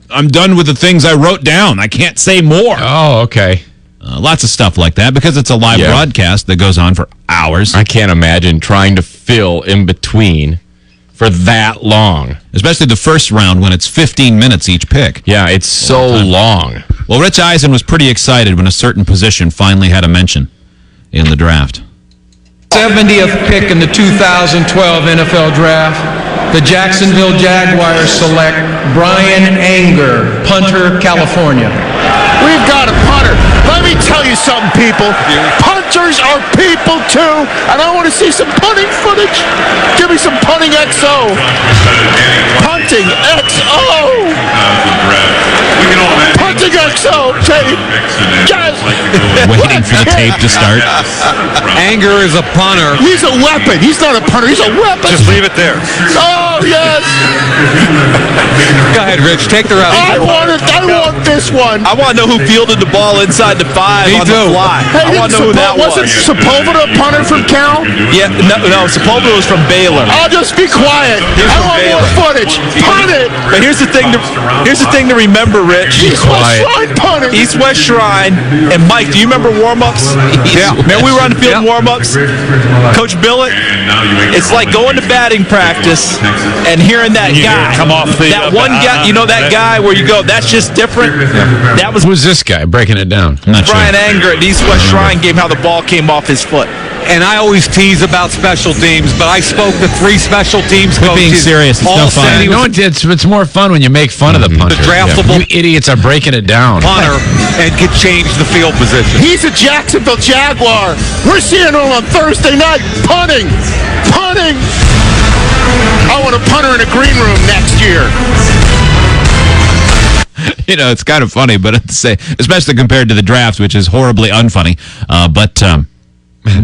I'm done with the things I wrote down. I can't say more. Oh, okay. Lots of stuff like that because it's a live broadcast that goes on for hours. I can't imagine trying to fill in between for that long. Especially the first round when it's 15 minutes each pick. Yeah, it's so long. Well, Rich Eisen was pretty excited when a certain position finally had a mention in the draft. 70th pick in the 2012 NFL Draft, the Jacksonville Jaguars select Brian Anger, punter, California. We've got a punter. Let me tell you something, people. Punters are people, too. And I want to see some punting footage. Give me some punting XO. Punting XO. Punting XO tape. Guys. Waiting for the tape to start. Anger is a punter. He's a weapon. He's not a punter. He's a weapon. Just leave it there. Oh, yes. Go ahead, Rich. Take the route. I want this one. I want to know who fielded the ball inside the 5 on the fly. Hey, I want to know who that was. Wasn't Sepulveda a punter from Cal? Yeah, no, Sepulveda was from Baylor. I'll just be quiet. I want more footage. Punt it. But here's the thing to remember, Rich. East West Shrine punting. East West Shrine. And Mike, do you remember warm-ups? Yeah. Remember we were on the field warm-ups? Coach Billett, it's like going to batting practice and hearing that guy. Come off the that one guy, you know that guy where you go, that's just different. That was Who's this guy breaking it down? Brian Anger at East West Shrine game, how the ball came off his foot. And I always tease about special teams, but I spoke to 3 special teams coaches. Being serious, it's no fun. No, it's more fun when you make fun of the punter. The draftable You idiots are breaking it down. punter and could change the field position. He's a Jacksonville Jaguar. We're seeing him on Thursday night punting. Punting. I want a punter in a green room next year. You know, it's kind of funny, but at the same, especially compared to the draft, which is horribly unfunny. But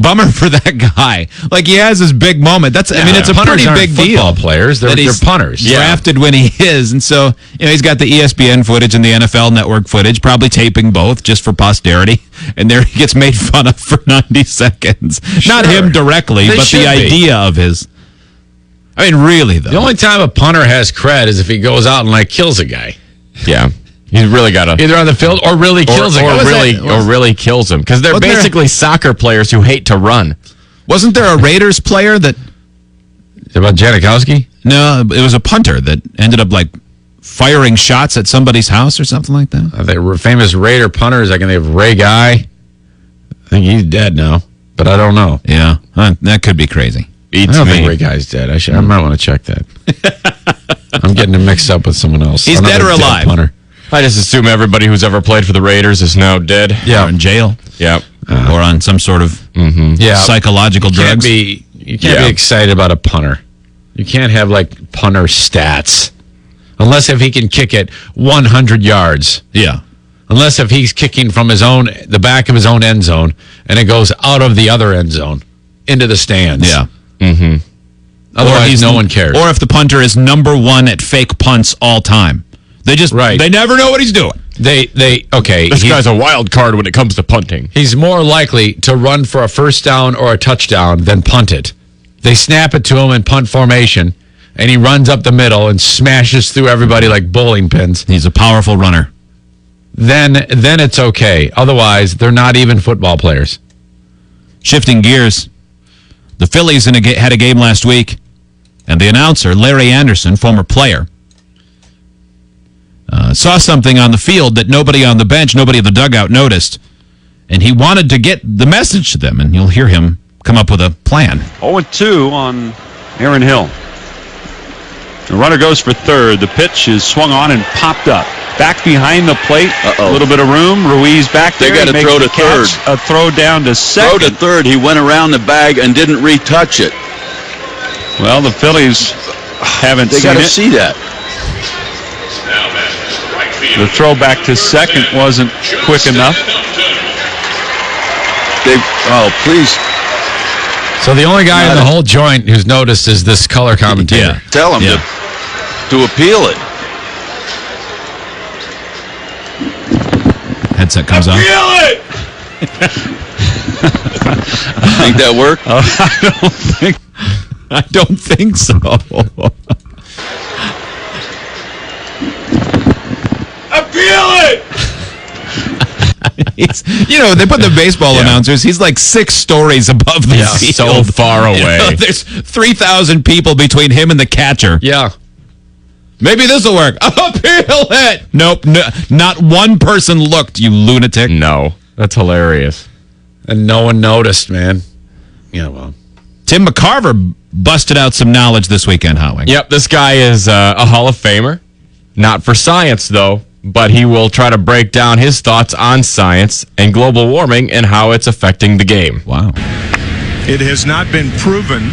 bummer for that guy. Like, he has this big moment. It's a pretty big deal. Players, they're punters. Drafted when he is, and so he's got the ESPN footage and the NFL Network footage, probably taping both just for posterity. And there he gets made fun of for 90 seconds. Sure. Not him directly, but the idea of his. I mean, really though. The only time a punter has cred is if he goes out and kills a guy. Yeah. He's really got to either on the field or really kills him, or really kills him because they're basically soccer players who hate to run. Wasn't there a Raiders player that? About Janikowski? No, it was a punter that ended up firing shots at somebody's house or something like that. They were famous Raider punters. I can think of Ray Guy. I think he's dead now, but I don't know. Yeah, that could be crazy. I don't think Ray Guy's dead. I might want to check that. I'm getting him mixed up with someone else. He's dead or alive? Punter. I just assume everybody who's ever played for the Raiders is now dead. Yeah, or in jail. Yeah, or on some sort of psychological drugs. You can't be excited about a punter. You can't have punter stats, unless if he can kick it 100 yards. Yeah, unless if he's kicking from the back of his own end zone, and it goes out of the other end zone into the stands. Yeah. Mm-hmm. Otherwise, no one cares. Or if the punter is number 1 at fake punts all time. They just they never know what he's doing. This guy's a wild card when it comes to punting. He's more likely to run for a first down or a touchdown than punt it. They snap it to him in punt formation, and he runs up the middle and smashes through everybody like bowling pins. He's a powerful runner. Then it's okay. Otherwise, they're not even football players. Shifting gears, the Phillies had a game last week, and the announcer, Larry Anderson, former player, saw something on the field that nobody on the bench, nobody in the dugout noticed, and he wanted to get the message to them, and you'll hear him come up with a plan. 0-2 on Aaron Hill. The runner goes for third. The pitch is swung on and popped up. Back behind the plate, a little bit of room. Ruiz back there. They got to throw to third. A throw down to second. Throw to third. He went around the bag and didn't retouch it. Well, the Phillies haven't seen it. They got to see that. The throw back to second wasn't quick enough. Please. So the only guy in the whole joint who's noticed is this color commentator. Yeah. Tell him to appeal it. Headset comes on. Appeal it! Think that worked? I don't think so. Appeal it! They put the baseball announcers. He's like 6 stories above the field. So far away. There's 3,000 people between him and the catcher. Yeah. Maybe this will work. Appeal it! Nope. Not one person looked, you lunatic. No. That's hilarious. And no one noticed, man. Yeah, well. Tim McCarver busted out some knowledge this weekend, Howing. Yep, this guy is a Hall of Famer. Not for science, though, but he will try to break down his thoughts on science and global warming and how it's affecting the game. Wow. It has not been proven,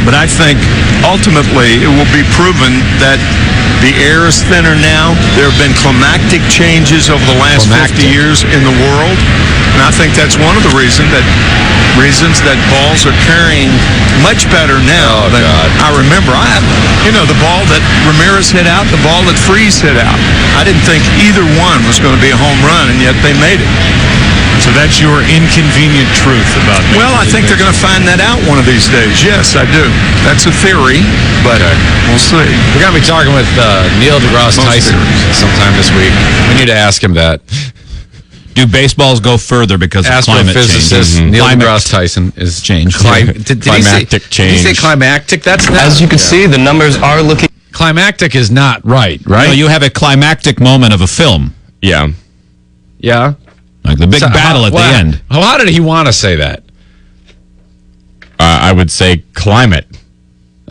but I think ultimately it will be proven that the air is thinner now. There have been climactic changes over the last 50 years in the world, and I think that's one of the reasons that balls are carrying much better now than I remember. The ball that Ramirez hit out, the ball that Freese hit out. I didn't think either one was going to be a home run, and yet they made it. So that's your inconvenient truth about that. Well, I think they're going to find that out one of these days. Yes, I do. That's a theory, but we'll see. We're going to be talking with Neil deGrasse Tyson sometime this week. We need to ask him that. Do baseballs go further because of climate change? Astrophysicist Neil deGrasse Tyson is changed. Climactic change. Did he say climactic? That's not. As you can see, the numbers are looking. Climactic is not right? No, you have a climactic moment of a film. Yeah. Yeah. Like the big battle at the end. How did he want to say that? I would say climate.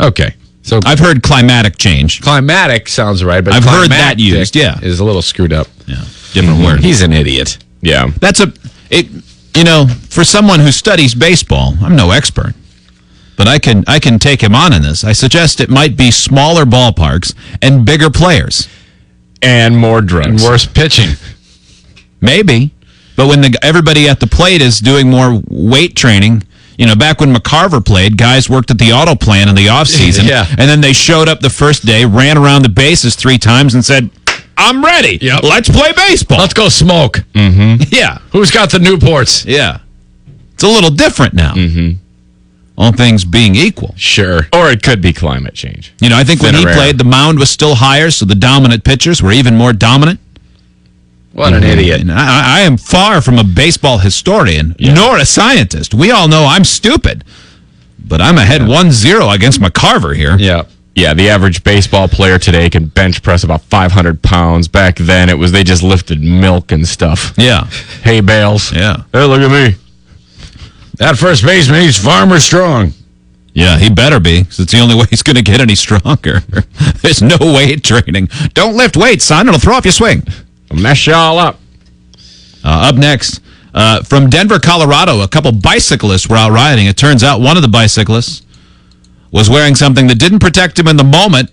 Okay. So I've heard climatic change. Climatic sounds right, but I've heard that used. Yeah, is a little screwed up. Yeah, different word. He's an idiot. Yeah, for someone who studies baseball, I'm no expert, but I can take him on in this. I suggest it might be smaller ballparks and bigger players and more drugs and worse pitching. Maybe, but when everybody at the plate is doing more weight training. Back when McCarver played, guys worked at the auto plant in the offseason, and then they showed up the first day, ran around the bases 3 times, and said, I'm ready. Yep. Let's play baseball. Let's go smoke. Mm-hmm. Yeah. Who's got the Newports? Yeah. It's a little different now. Mm-hmm. All things being equal. Sure. Or it could be climate change. I think when he played, the mound was still higher, so the dominant pitchers were even more dominant. What an idiot. And I am far from a baseball historian, nor a scientist. We all know I'm stupid. But I'm ahead 1-0 against McCarver here. Yeah. Yeah, the average baseball player today can bench press about 500 pounds. Back then, they just lifted milk and stuff. Yeah. Hay bales. Yeah. Hey, look at me. That first baseman, he's farmer strong. Yeah, he better be, because it's the only way he's going to get any stronger. There's no weight training. Don't lift weights, son. It'll throw off your swing. Mess you all up. Up next, from Denver, Colorado, a couple bicyclists were out riding. It turns out one of the bicyclists was wearing something that didn't protect him in the moment,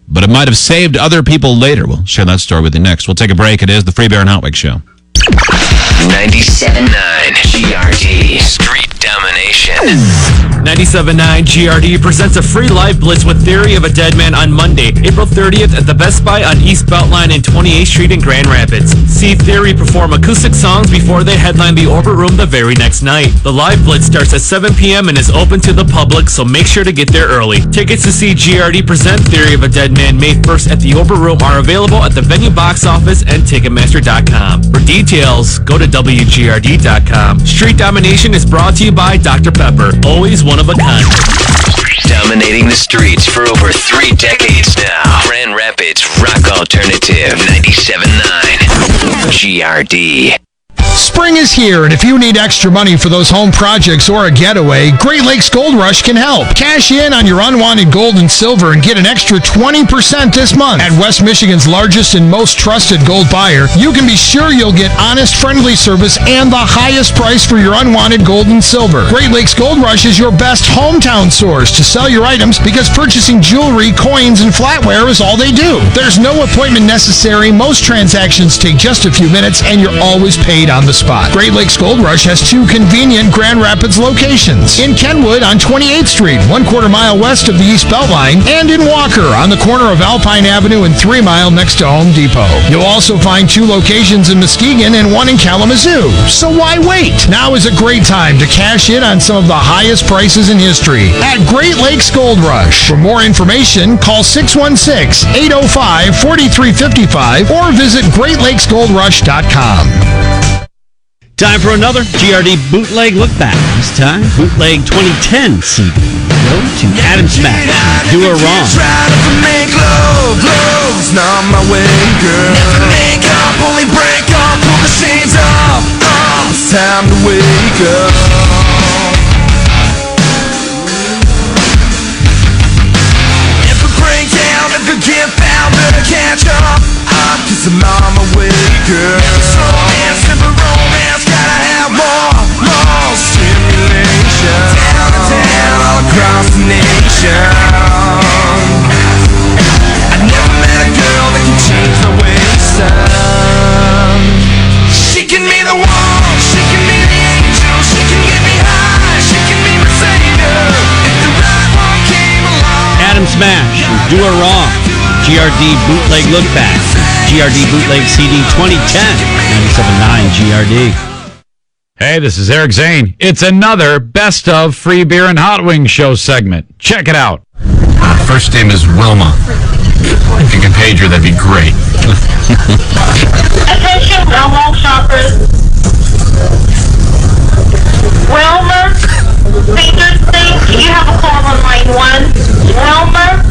but it might have saved other people later. We'll share that story with you next. We'll take a break. It is the Free Beer and Hotwig Show. 97.9 GRD Street Domination. 97.9 GRD presents a free live blitz with Theory of a Dead Man on Monday, April 30th at the Best Buy on East Beltline and 28th Street in Grand Rapids. See Theory perform acoustic songs before they headline the Orbit Room the very next night. The live blitz starts at 7 p.m. and is open to the public, so make sure to get there early. Tickets to see GRD present Theory of a Dead Man May 1st at the Orbit Room are available at the venue box office and Ticketmaster.com. For details, go to WGRD.com. Street Domination is brought to you by Dr. Pepper, always one of a kind. Dominating the streets for over 3 decades now. Grand Rapids Rock Alternative 97.9 GRD. Spring is here, and if you need extra money for those home projects or a getaway, Great Lakes Gold Rush can help. Cash in on your unwanted gold and silver and get an extra 20% this month. At West Michigan's largest and most trusted gold buyer, you can be sure you'll get honest, friendly service and the highest price for your unwanted gold and silver. Great Lakes Gold Rush is your best hometown source to sell your items because purchasing jewelry, coins, and flatware is all they do. There's no appointment necessary. Most transactions take just a few minutes, and you're always paid on the spot. Great Lakes Gold Rush has 2 convenient Grand Rapids locations. In Kenwood on 28th Street, 1/4 mile west of the East Beltline, and in Walker on the corner of Alpine Avenue and 3 Mile next to Home Depot. You'll also find 2 locations in Muskegon and 1 in Kalamazoo. So why wait? Now is a great time to cash in on some of the highest prices in history at Great Lakes Gold Rush. For more information, call 616-805-4355 or visit GreatLakesGoldRush.com. Time for another GRD Bootleg Look Back. This time, Bootleg 2010 CD. Go to Adam Smash. Do Her Wrong. Try to make love, love's not my way, girl. Never make up, only break up, pull the shades up. It's time to wake up. Never break down, never get found, better catch up. Cause I'm on my way, girl. Never slow dance, never romance, gotta have more stimulation. Down and down, all across the nation. I never met a girl that can change my ways. She can be the one, she can be the angel, she can get me high, she can be my savior. If the right one came along. Adam Smash. Do Her Wrong. GRD Bootleg Look Back. GRD Bootleg CD 2010. 97.9 GRD. Hey, this is Eric Zane. It's another Best of Free Beer and Hot Wings show segment. Check it out. First name is Wilma. If you can page her, that'd be great. Attention, Walmart shoppers. Wilmer, Fingers Think, you have a call on line 1. Wilmer,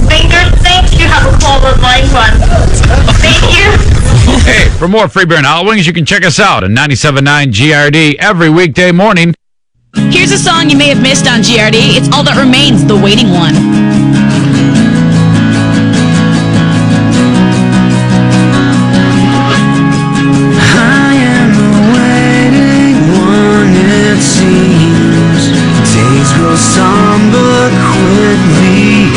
Fingers Think, you have a call on line 1. Thank you. Hey, for more Free Beer and Hot Wings, you can check us out on 97.9 GRD every weekday morning. Here's a song you may have missed on GRD. It's All That Remains, The Waiting One. I am the waiting one, it seems. Days grow somber quickly.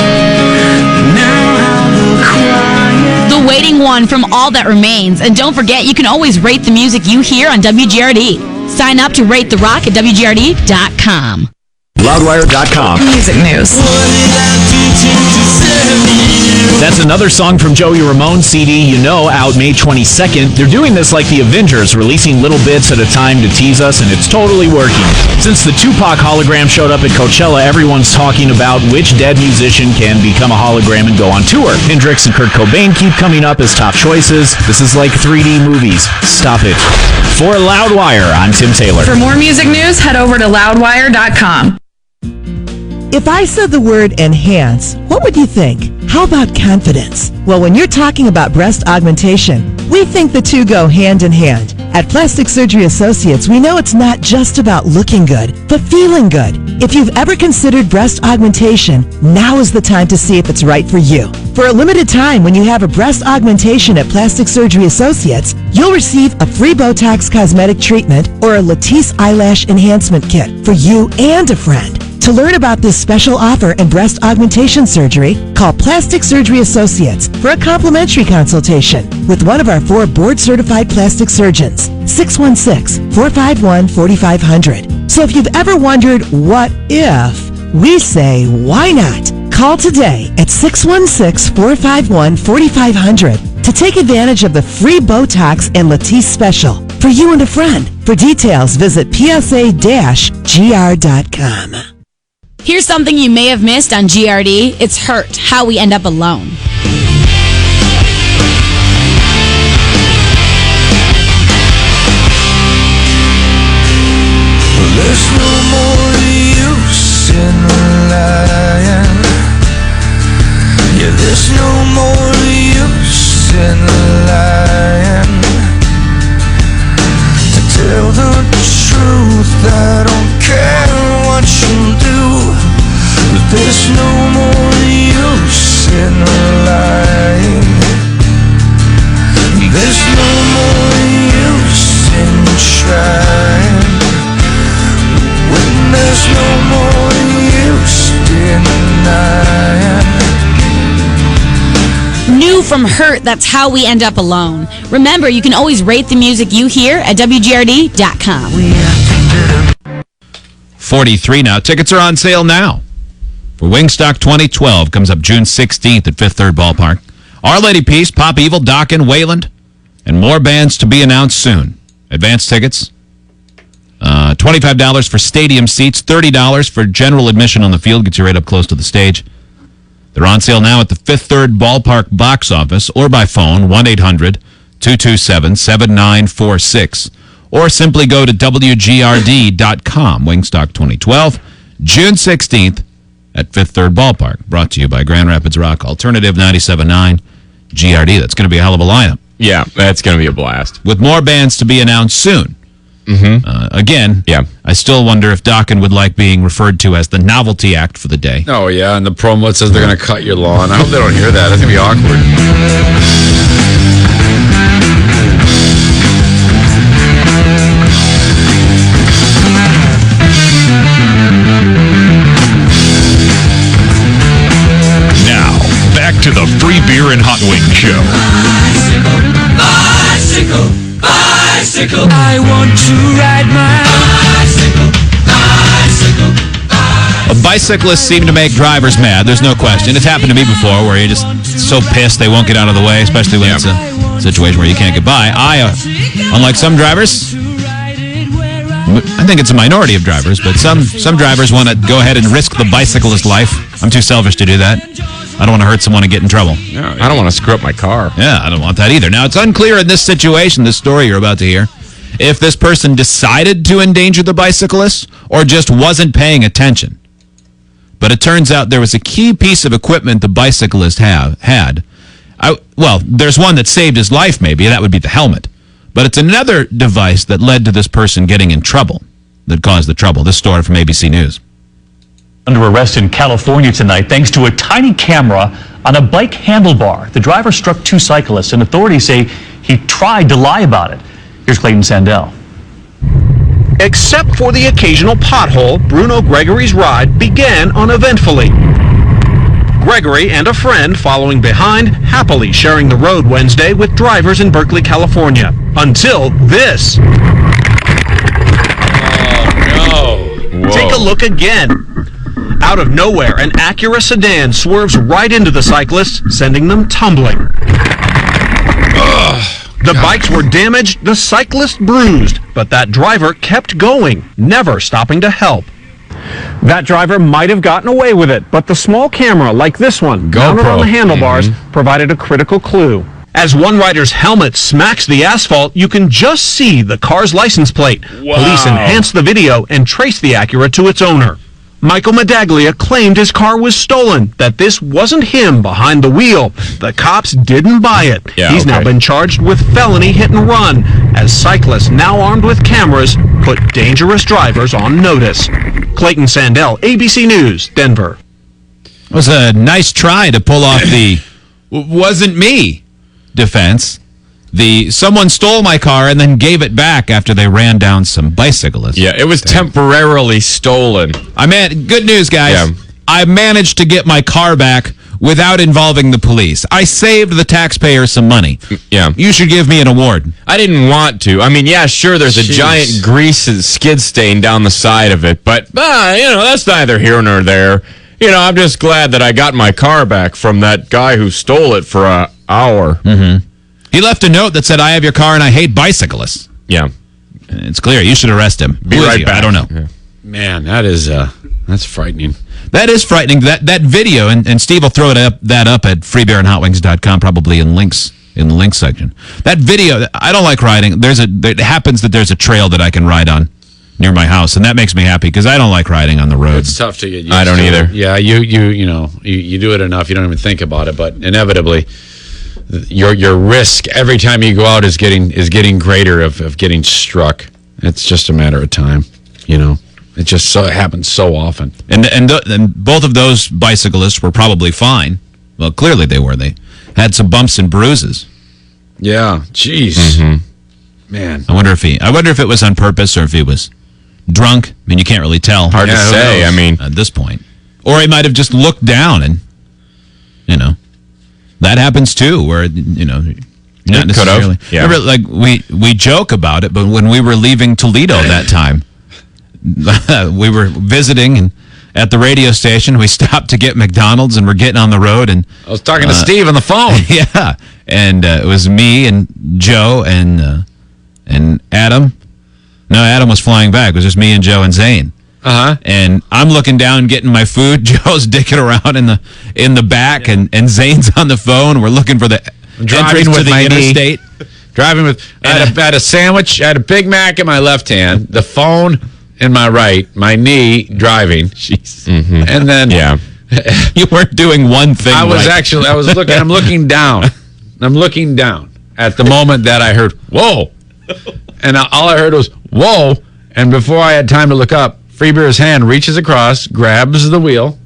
Now how the quiet. The Waiting One from All That Remains. And don't forget, you can always rate the music you hear on WGRD. Sign up to Rate the Rock at WGRD.com. Loudwire.com. Music news. That's another song from Joey Ramone's CD, You Know, out May 22nd. They're doing this like the Avengers, releasing little bits at a time to tease us, and it's totally working. Since the Tupac hologram showed up at Coachella, everyone's talking about which dead musician can become a hologram and go on tour. Hendrix and Kurt Cobain keep coming up as top choices. This is like 3D movies. Stop it. For Loudwire, I'm Tim Taylor. For more music news, head over to loudwire.com. If I said the word enhance, what would you think? How about confidence? Well, when you're talking about breast augmentation, we think the two go hand in hand. At Plastic Surgery Associates, we know it's not just about looking good, but feeling good. If you've ever considered breast augmentation, now is the time to see if it's right for you. For a limited time, when you have a breast augmentation at Plastic Surgery Associates, you'll receive a free Botox cosmetic treatment or a Latisse eyelash enhancement kit for you and a friend. To learn about this special offer and breast augmentation surgery, call Plastic Surgery Associates for a complimentary consultation with one of our 4 board-certified plastic surgeons. 616-451-4500. So if you've ever wondered, what if? We say, why not? Call today at 616-451-4500 to take advantage of the free Botox and Latisse special for you and a friend. For details, visit psa-gr.com. Here's something you may have missed on GRD. It's Hurt, How We End Up Alone. There's no more use in lying. Yeah, there's no more use in lying. To I don't care what you do. There's no more use in lying. There's no more use in trying. When there's no more use denying. New from Hurt, that's how we end up alone. Remember, you can always rate the music you hear at WGRD.com. 43 now. Tickets are on sale now. For Wingstock 2012, comes up June 16th at Fifth Third Ballpark. Our Lady Peace, Pop Evil, Dokken, Wayland, and more bands to be announced soon. Advance tickets, $25 for stadium seats, $30 for general admission on the field, gets you right up close to the stage. They're on sale now at the Fifth Third Ballpark box office or by phone, 1-800-227-7946, or simply go to WGRD.com. Wingstock 2012, June 16th, at Fifth Third Ballpark. Brought to you by Grand Rapids Rock Alternative 97.9 GRD. That's going to be a hell of a lineup. Yeah, that's going to be a blast. With more bands to be announced soon. Again, yeah. I still wonder if Dokken would like being referred to as the novelty act for the day. Oh, yeah, and the promo says they're going to cut your lawn. I hope they don't hear that. That's going to be awkward. To the Free Beer and Hot Wing Show. Bicycle, bicycle, bicycle. I want to ride my bicycle, bicycle. Bicyclists seem to make drivers mad. There's no question. It's happened to me before where you're just so pissed they won't get out of the way, especially when it's a situation where you can't get by. Unlike some drivers, I think it's a minority of drivers, but some drivers want to go ahead and risk the bicyclist life. I'm too selfish to do that. I don't want to hurt someone and get in trouble. No, I don't want to screw up my car. Yeah, I don't want that either. Now, it's unclear in this situation, this story you're about to hear, if this person decided to endanger the bicyclist or just wasn't paying attention. But it turns out there was a key piece of equipment the bicyclist had. There's one that saved his life, maybe. That would be the helmet. But it's another device that led to this person getting in trouble, that caused the trouble. This story from ABC News. Under arrest in California tonight thanks to a tiny camera on a bike handlebar. The driver struck two cyclists, and authorities say he tried to lie about it. Here's Clayton Sandell. Except for the occasional pothole, Bruno Gregory's ride began uneventfully. Gregory and a friend following behind, happily sharing the road Wednesday with drivers in Berkeley, California. Until this. Oh, no. Take a look again. Out of nowhere, an Acura sedan swerves right into the cyclists, sending them tumbling. The bikes were damaged, the cyclist bruised, but that driver kept going, never stopping to help. That driver might have gotten away with it, but the small camera, like this one, mounted on the handlebars, provided a critical clue. As one rider's helmet smacks the asphalt, you can just see the car's license plate. Wow. Police enhanced the video and traced the Acura to its owner. Michael Medaglia claimed his car was stolen, that this wasn't him behind the wheel. The cops didn't buy it. He's now been charged with felony hit and run, as cyclists now armed with cameras put dangerous drivers on notice. Clayton Sandell, ABC News, Denver. It was a nice try to pull off the wasn't me defense. Someone stole my car and then gave it back after they ran down some bicyclists. Yeah, it was temporarily stolen. Good news, guys. Yeah. I managed to get my car back without involving the police. I saved the taxpayer some money. Yeah. You should give me an award. I didn't want to. I mean, yeah, sure, there's a giant grease skid stain down the side of it, but, that's neither here nor there. I'm just glad that I got my car back from that guy who stole it for an hour. Mm-hmm. He left a note that said, "I have your car and I hate bicyclists." Yeah. It's clear. You should arrest him. Be right back. I don't know. Yeah. Man, that's frightening. That is frightening. That video, and Steve will throw that up at freebeerandhotwings.com, probably in the links section. That video, I don't like riding. It happens that there's a trail that I can ride on near my house, and that makes me happy because I don't like riding on the road. It's tough to get used I don't to. either. Yeah, you do it enough, you don't even think about it, but inevitably your risk every time you go out is getting greater of getting struck. It's just a matter of time. It just happens so often. And both of those bicyclists were probably fine. Well, clearly they were. They had some bumps and bruises. Yeah, jeez. Mm-hmm. Man. I wonder if it was on purpose or if he was drunk. I mean, you can't really tell. Hard to say. I mean, at this point. Or he might have just looked down and, that happens too, where, not necessarily. Yeah. Remember, like, we joke about it, but when we were leaving Toledo that time, we were visiting and at the radio station, we stopped to get McDonald's and we're getting on the road. And I was talking to Steve on the phone. Yeah. And it was me and Joe and Adam. No, Adam was flying back. It was just me and Joe and Zane. Uh-huh. And I'm looking down getting my food. Joe's dicking around in the back, and Zane's on the phone. We're looking for the driving entrance with to the my interstate. Driving with I had a sandwich, I had a Big Mac in my left hand, the phone in my right, my knee driving. Jeez. Mm-hmm. And then you weren't doing one thing. I was looking. I'm looking down. I'm looking down at the moment that I heard whoa, and all I heard was whoa. And before I had time to look up, Freebeer's hand reaches across, grabs the wheel.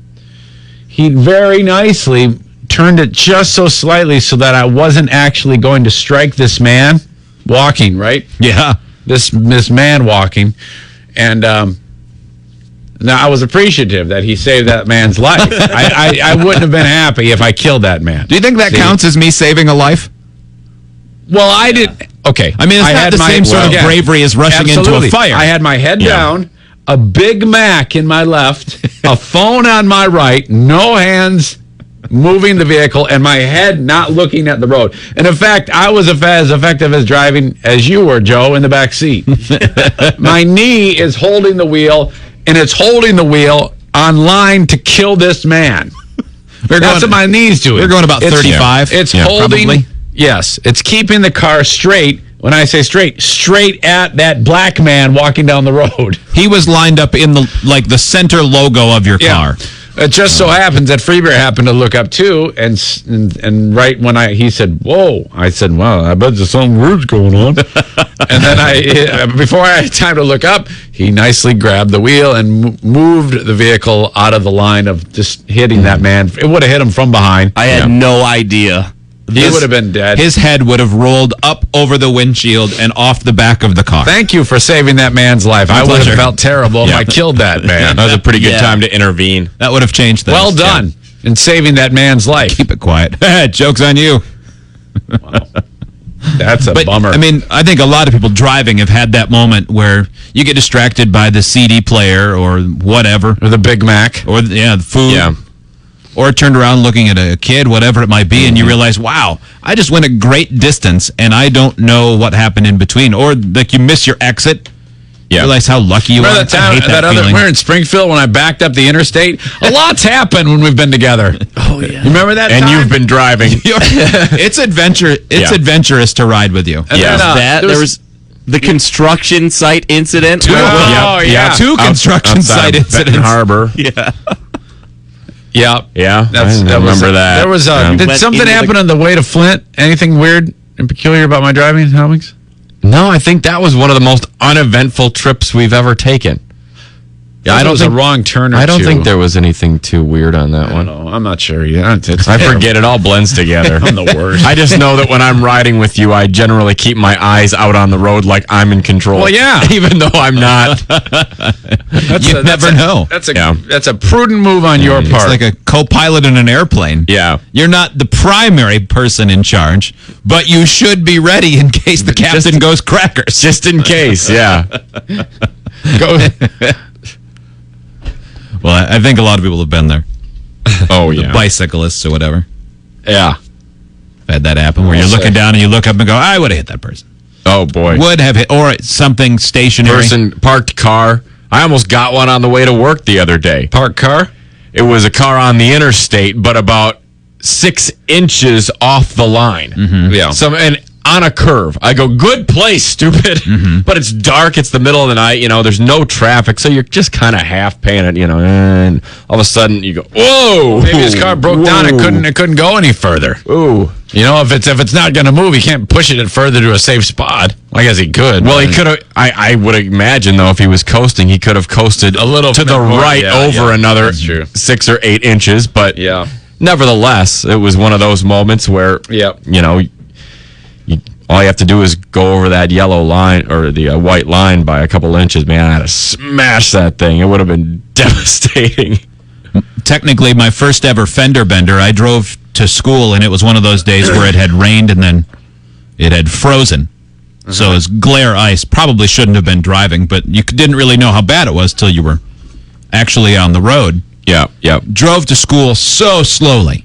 He very nicely turned it just so slightly so that I wasn't actually going to strike this man walking. Right? Yeah. This man walking, and now I was appreciative that he saved that man's life. I wouldn't have been happy if I killed that man. Do you think that counts as me saving a life? Well, I did. Okay. I mean, it's not the same sort of bravery as rushing into a fire. I had my head down, a Big Mac in my left, a phone on my right, no hands moving the vehicle, and my head not looking at the road. And in fact, I was as effective as driving as you were, Joe, in the back seat. My knee is holding the wheel, and it's holding the wheel on line to kill this man. That's what my knee's doing. We're going about 35. It's holding. Probably. Yes, it's keeping the car straight. When I say straight at that black man walking down the road. He was lined up in the center logo of your car. It just so happens that Freebeer happened to look up too, and right when he said, "Whoa," I said, "Well, I bet there's something weird's going on." And then before I had time to look up, he nicely grabbed the wheel and moved the vehicle out of the line of just hitting that man. It would have hit him from behind. I had no idea. He would have been dead. His head would have rolled up over the windshield and off the back of the car. Thank you for saving that man's life. I would have felt terrible if I killed that man. That was a pretty good time to intervene. That would have changed things. Well done in saving that man's life. Keep it quiet. Joke's on you. Wow. That's a bummer. I mean, I think a lot of people driving have had that moment where you get distracted by the CD player or whatever. Or the Big Mac. Or, the food. Yeah. Or turned around looking at a kid, whatever it might be, and you realize, wow, I just went a great distance, and I don't know what happened in between. Or, like, you miss your exit. You realize how lucky you are. Remember I hate that feeling. we're in Springfield when I backed up the interstate? A lot's happened when we've been together. Oh, yeah. Remember that And time? you've been driving. It's adventure. It's adventurous to ride with you. And then, there was the construction site incident. Two construction site incidents. Harbor. Yeah. Yeah. Yeah, I remember that. There was did something happen on the way to Flint? Anything weird and peculiar about my driving, Helmings? No, I think that was one of the most uneventful trips we've ever taken. Yeah, I don't think a wrong turn or I don't two. think there was anything too weird on that one. I'm not sure. Yeah, I forget. It all blends together. I'm the worst. I just know that when I'm riding with you, I generally keep my eyes out on the road like I'm in control. Well, yeah. Even though I'm not. You never know. That's a prudent move on your part. It's like a co-pilot in an airplane. Yeah. You're not the primary person in charge, but you should be ready in case the captain goes crackers. Just in case, yeah. Go. Well, I think a lot of people have been there. Oh, The bicyclists or whatever. Yeah. I've had that happen where you're looking down and you look up and go, I would have hit that person. Oh, boy. Would have hit, or something stationary. Person, parked car. I almost got one on the way to work the other day. Parked car? It was a car on the interstate, but about 6 inches off the line. Yeah. And on a curve. I go, good place, stupid. But it's dark. It's the middle of the night. There's no traffic. So you're just kind of half paying it, and all of a sudden you go, whoa. Maybe his car broke down. It couldn't go any further. Ooh. If it's not going to move, he can't push it further to a safe spot. I guess he could. Well, he could have. I would imagine, though, if he was coasting, he could have coasted a little to the right over another 6 or 8 inches. But nevertheless, it was one of those moments where, all you have to do is go over that yellow line or the white line by a couple inches. Man, I had to smash that thing. It would have been devastating. Technically, my first ever fender bender, I drove to school, and it was one of those days where it had rained and then it had frozen. So it was glare ice. Probably shouldn't have been driving, but you didn't really know how bad it was till you were actually on the road. Yeah. Drove to school so slowly.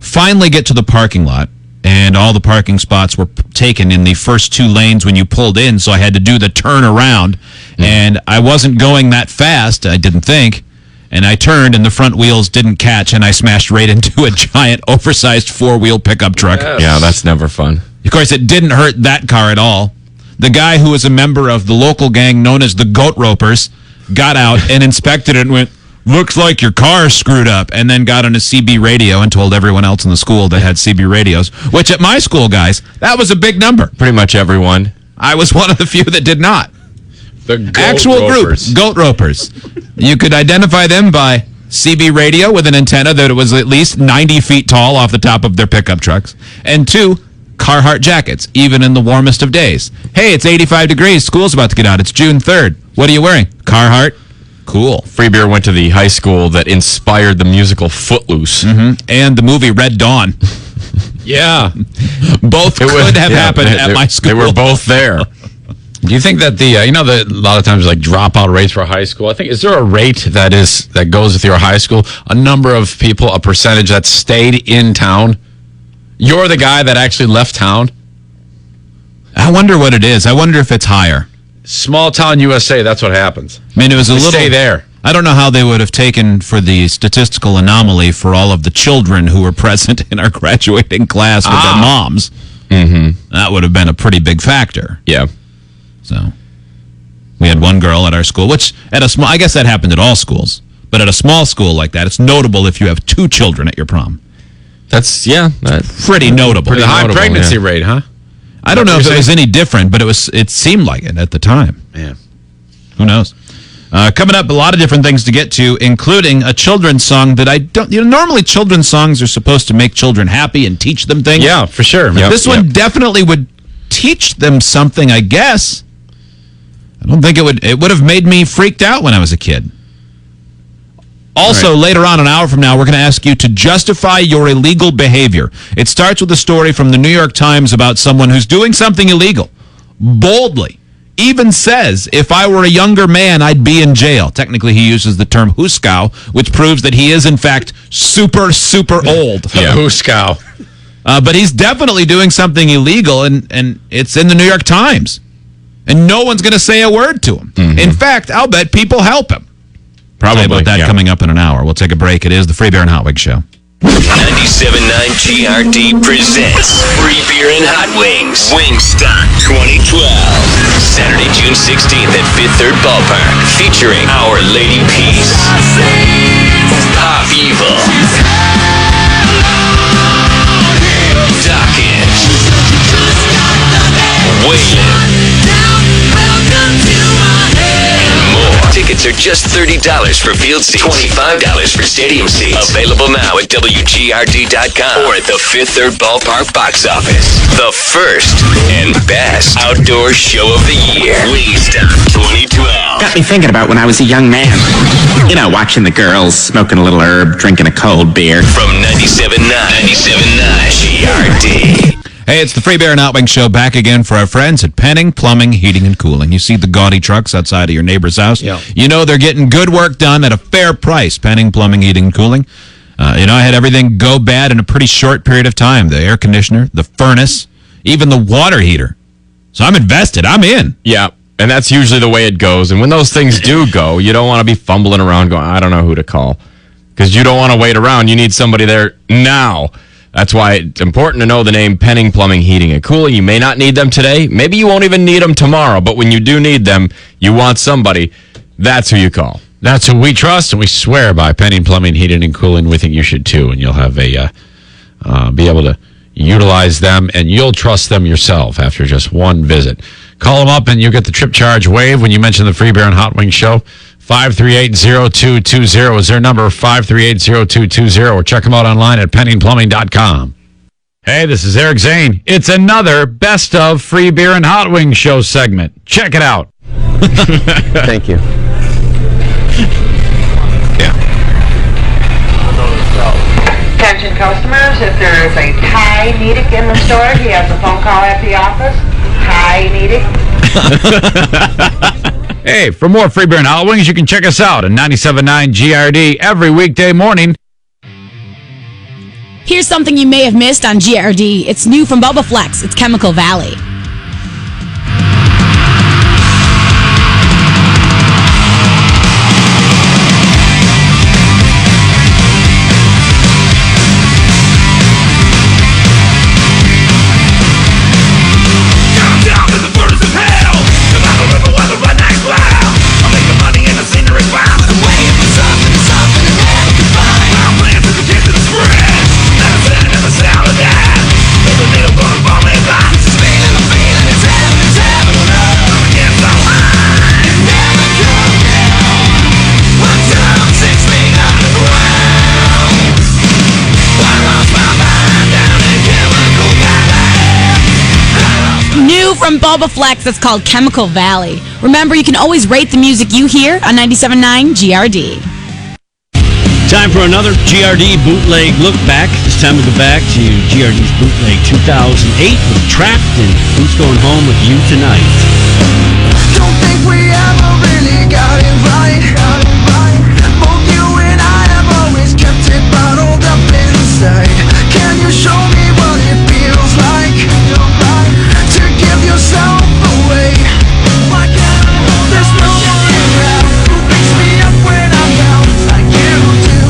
Finally get to the parking lot, and all the parking spots were taken in the first 2 lanes when you pulled in, so I had to do the turn around, and I wasn't going that fast, I didn't think, and I turned, and the front wheels didn't catch, and I smashed right into a giant, oversized 4-wheel pickup truck. Yes. Yeah, that's never fun. Of course, it didn't hurt that car at all. The guy who was a member of the local gang known as the Goat Ropers got out and inspected it and went, looks like your car's screwed up, and then got on a CB radio and told everyone else in the school that had CB radios, which at my school, guys, that was a big number. Pretty much everyone. I was one of the few that did not. The Goat Actual Ropers. group, Goat Ropers. You could identify them by CB radio with an antenna that was at least 90 feet tall off the top of their pickup trucks, and 2, Carhartt jackets, even in the warmest of days. Hey, it's 85 degrees. School's about to get out. It's June 3rd. What are you wearing? Carhartt. Cool. Free Beer went to the high school that inspired the musical Footloose. And the movie Red Dawn. Yeah. Both could have happened at my school. They were both there. Do you think that a lot of times like dropout rates for high school? I think, is there a rate that goes with your high school? A number of people, a percentage that stayed in town? You're the guy that actually left town? I wonder what it is. I wonder if it's higher. Small town USA, that's what happens. I mean, it was a little... Stay there. I don't know how they would have taken for the statistical anomaly for all of the children who were present in our graduating class with their moms. That would have been a pretty big factor. Yeah. So, we had one girl at our school, which at a small... I guess that happened at all schools. But at a small school like that, it's notable if you have 2 children at your prom. That's pretty notable. Pretty high pregnancy rate, huh? I don't know if it was any different, but it seemed like it at the time. Yeah. Who knows? Coming up, a lot of different things to get to, including a children's song that I don't... normally children's songs are supposed to make children happy and teach them things. Yeah, for sure. This one definitely would teach them something, I guess. I don't think it would have made me freaked out when I was a kid. Also, later on, an hour from now, we're going to ask you to justify your illegal behavior. It starts with a story from the New York Times about someone who's doing something illegal. Boldly. Even says, if I were a younger man, I'd be in jail. Technically, he uses the term hooskow, which proves that he is, in fact, super, super old. Hooskow. But he's definitely doing something illegal, and it's in the New York Times. And no one's going to say a word to him. In fact, I'll bet people help him. Probably. About that coming up in an hour. We'll take a break. It is the Free Beer and Hot Wings Show. 97.9 GRD presents Free Beer and Hot Wings Wingstop 2012. Saturday, June 16th at Fifth Third Ballpark. Featuring Our Lady Peace, Pop Evil, Dawkins, Waylon, tickets are just $30 for field seats, $25 for stadium seats. Available now at WGRD.com or at the Fifth Third Ballpark box office. The first and best outdoor show of the year. Wingstop 2012. Got me thinking about when I was a young man. Watching the girls, smoking a little herb, drinking a cold beer. From 97.9 GRD. Hey, it's the Free Beer and Hot Wings Show back again for our friends at Penning Plumbing, Heating, and Cooling. You see the gaudy trucks outside of your neighbor's house. Yeah. You know they're getting good work done at a fair price. Penning Plumbing, Heating, and Cooling. I had everything go bad in a pretty short period of time. The air conditioner, the furnace, even the water heater. So I'm invested. I'm in. Yeah, and that's usually the way it goes. And when those things do go, you don't want to be fumbling around going, I don't know who to call. Because you don't want to wait around. You need somebody there now. That's why it's important to know the name Penning Plumbing, Heating, and Cooling. You may not need them today. Maybe you won't even need them tomorrow. But when you do need them, you want somebody. That's who you call. That's who we trust, and we swear by Penning Plumbing, Heating, and Cooling. We think you should too, and you'll have a be able to utilize them, and you'll trust them yourself after just one visit. Call them up, and you'll get the trip charge waived when you mention the Free Beer and Hot Wings Show. 538-0220 is their number, 538-0220, or check them out online at penningplumbing.com. Hey, this is Eric Zane. It's another Best of Free Beer and Hot Wings Show segment. Check it out. Thank you. Attention customers, if there is a Thai Nedic in the store, he has a phone call at the office. Thai Nedic. Hey, for more Free Beer and Hot Wings, you can check us out at 97.9 GRD every weekday morning. Here's something you may have missed on GRD. It's new from Bubba Flex. It's Chemical Valley. From Bubba Flex, it's called Chemical Valley. Remember, you can always rate the music you hear on 97.9 GRD. Time for another GRD Bootleg look back. This time we go back to GRD's Bootleg 2008 with Trapped and Who's Going Home With You Tonight. Don't think we ever really got it right. Both you and I have always kept it bottled up inside. Can you show me what it feels like to give yourself away? There's no one around who picks me up when I'm down like you do.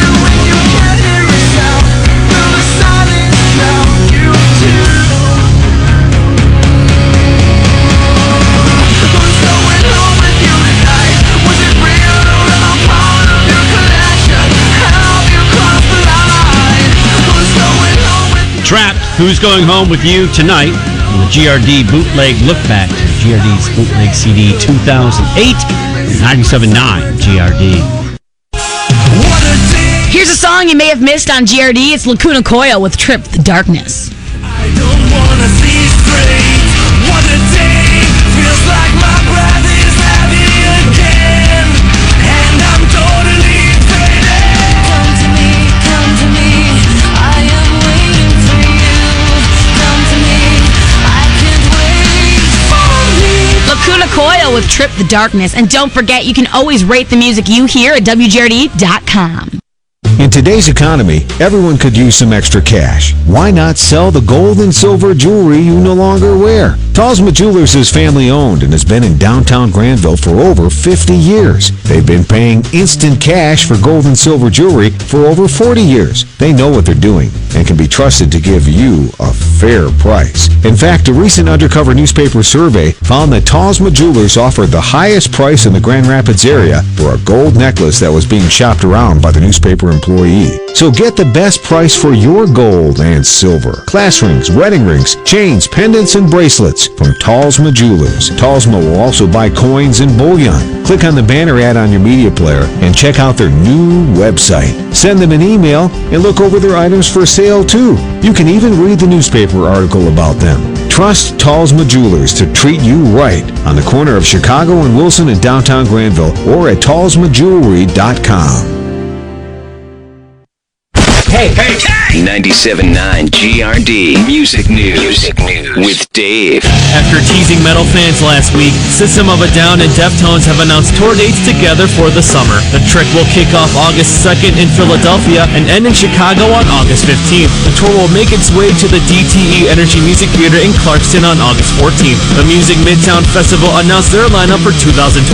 And when you can't hear a sound, will the silence drown you too? Who's going home with you tonight? Was it real or am I part of your collection? Have you crossed the line? Who's going home with you? Trapped, Who's Going Home With You Tonight? And the GRD Bootleg look back to GRD's Bootleg CD 2008, 97.9 GRD. Here's a song you may have missed on GRD. It's Lacuna Coil with Trip the Darkness. Wanna see straight. What a day. Feels like my breath is heavy again, and I'm totally faded. Come to me, I am waiting for you. Come to me, I can't wait for me. Lacuna Coil with Trip the Darkness. And don't forget, you can always rate the music you hear at WGRD.com. In today's economy, everyone could use some extra cash. Why not sell the gold and silver jewelry you no longer wear? Talsma Jewelers is family-owned and has been in downtown Granville for over 50 years. They've been paying instant cash for gold and silver jewelry for over 40 years. They know what they're doing and can be trusted to give you a fair price. In fact, a recent undercover newspaper survey found that Talsma Jewelers offered the highest price in the Grand Rapids area for a gold necklace that was being shopped around by the newspaper employee. So get the best price for your gold and silver. Class rings, wedding rings, chains, pendants, and bracelets from Talsma Jewelers. Talsma will also buy coins and bullion. Click on the banner ad on your media player and check out their new website. Send them an email and look over their items for sale too. You can even read the newspaper article about them. Trust Talsma Jewelers to treat you right on the corner of Chicago and Wilson in downtown Granville or at talsmajewelry.com. Hey. 97.9 GRD Music News with Dave. After teasing metal fans last week, System of a Down and Deftones have announced tour dates together for the summer. The Trick will kick off August 2nd in Philadelphia and end in Chicago on August 15th. The tour will make its way to the DTE Energy Music Theater in Clarkston on August 14th. The Music Midtown Festival announced their lineup for 2012.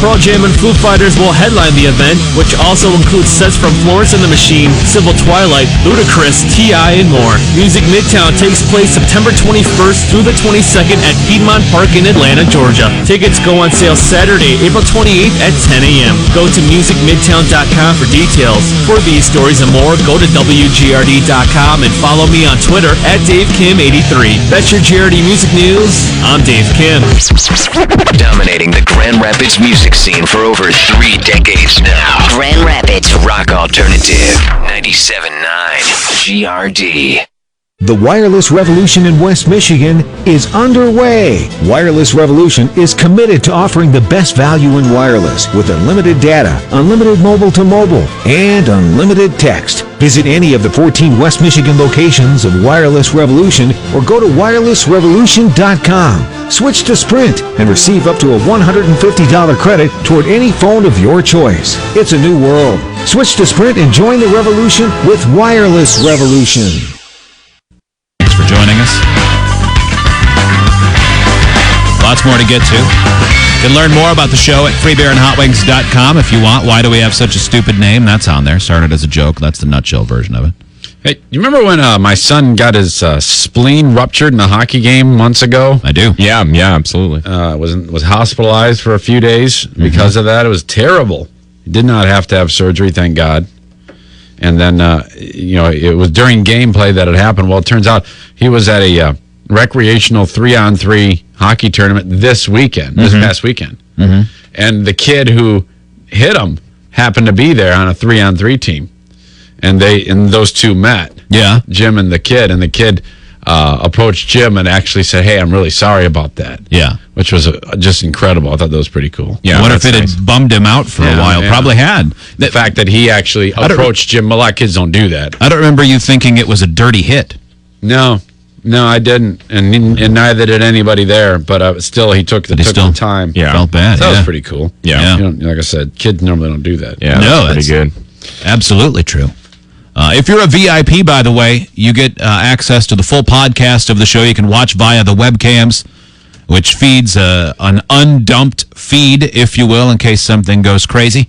Pearl Jam and Foo Fighters will headline the event, which also includes sets from Florence and the Machine, Civil Twilight, Ludacris, T.I., and more. Music Midtown takes place September 21st through the 22nd at Piedmont Park in Atlanta, Georgia. Tickets go on sale Saturday, April 28th at 10 a.m. Go to musicmidtown.com for details. For these stories and more, go to WGRD.com and follow me on Twitter at DaveKim83. That's your GRD Music News. I'm Dave Kim. Dominating the Grand Rapids music scene for over 3 decades now. Grand Rapids Rock Alternative 97.9 GRD. The wireless revolution in West Michigan is underway. Wireless Revolution is committed to offering the best value in wireless with unlimited data, unlimited mobile to mobile, and unlimited text. Visit any of the 14 West Michigan locations of Wireless Revolution or go to wirelessrevolution.com. Switch to Sprint and receive up to a $150 credit toward any phone of your choice. It's a new world. Switch to Sprint and join the revolution with Wireless Revolution. Thanks for joining us. Lots more to get to. You can learn more about the show at freebeerandhotwings.com if you want. Why do we have such a stupid name? That's on there. Started as a joke. That's the nutshell version of it. Hey, you remember when my son got his spleen ruptured in a hockey game months ago? I do. Yeah, absolutely. Was hospitalized for a few days because of that. It was terrible. He did not have to have surgery, thank God. And then, it was during gameplay that it happened. Well, it turns out he was at a recreational 3-on-3 hockey tournament this past weekend. Mm-hmm. And the kid who hit him happened to be there on a 3-on-3 team. And those two met. Yeah. Jim and the kid approached Jim and actually said, "Hey, I'm really sorry about that." Yeah. Which was just incredible. I thought that was pretty cool. Yeah. What if it had bummed him out for a while? Yeah. Probably had. The fact that he actually approached Jim. A lot of kids don't do that. I don't remember you thinking it was a dirty hit. No, I didn't, and neither did anybody there. But still, he took the time. Yeah, felt bad. That was pretty cool. Yeah. Like I said, kids normally don't do that. Yeah, no, that's pretty good. Absolutely true. If you're a VIP, by the way, you get access to the full podcast of the show. You can watch via the webcams, which feeds an undumped feed, if you will, in case something goes crazy.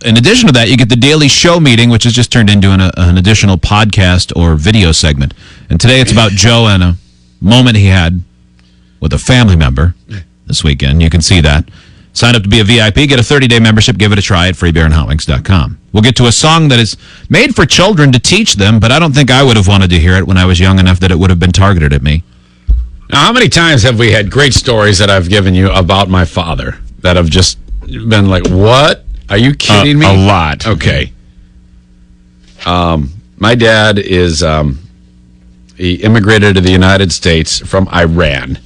In addition to that, you get the daily show meeting, which is just turned into an additional podcast or video segment. And today it's about Joe and a moment he had with a family member this weekend. You can see that. Sign up to be a VIP, get a 30-day membership, give it a try at freebeerandhotwings.com. We'll get to a song that is made for children to teach them, but I don't think I would have wanted to hear it when I was young enough that it would have been targeted at me. Now, how many times have we had great stories that I've given you about my father that have just been like, what? Are you kidding me? A lot. Okay. My dad is, he immigrated to the United States from Iran.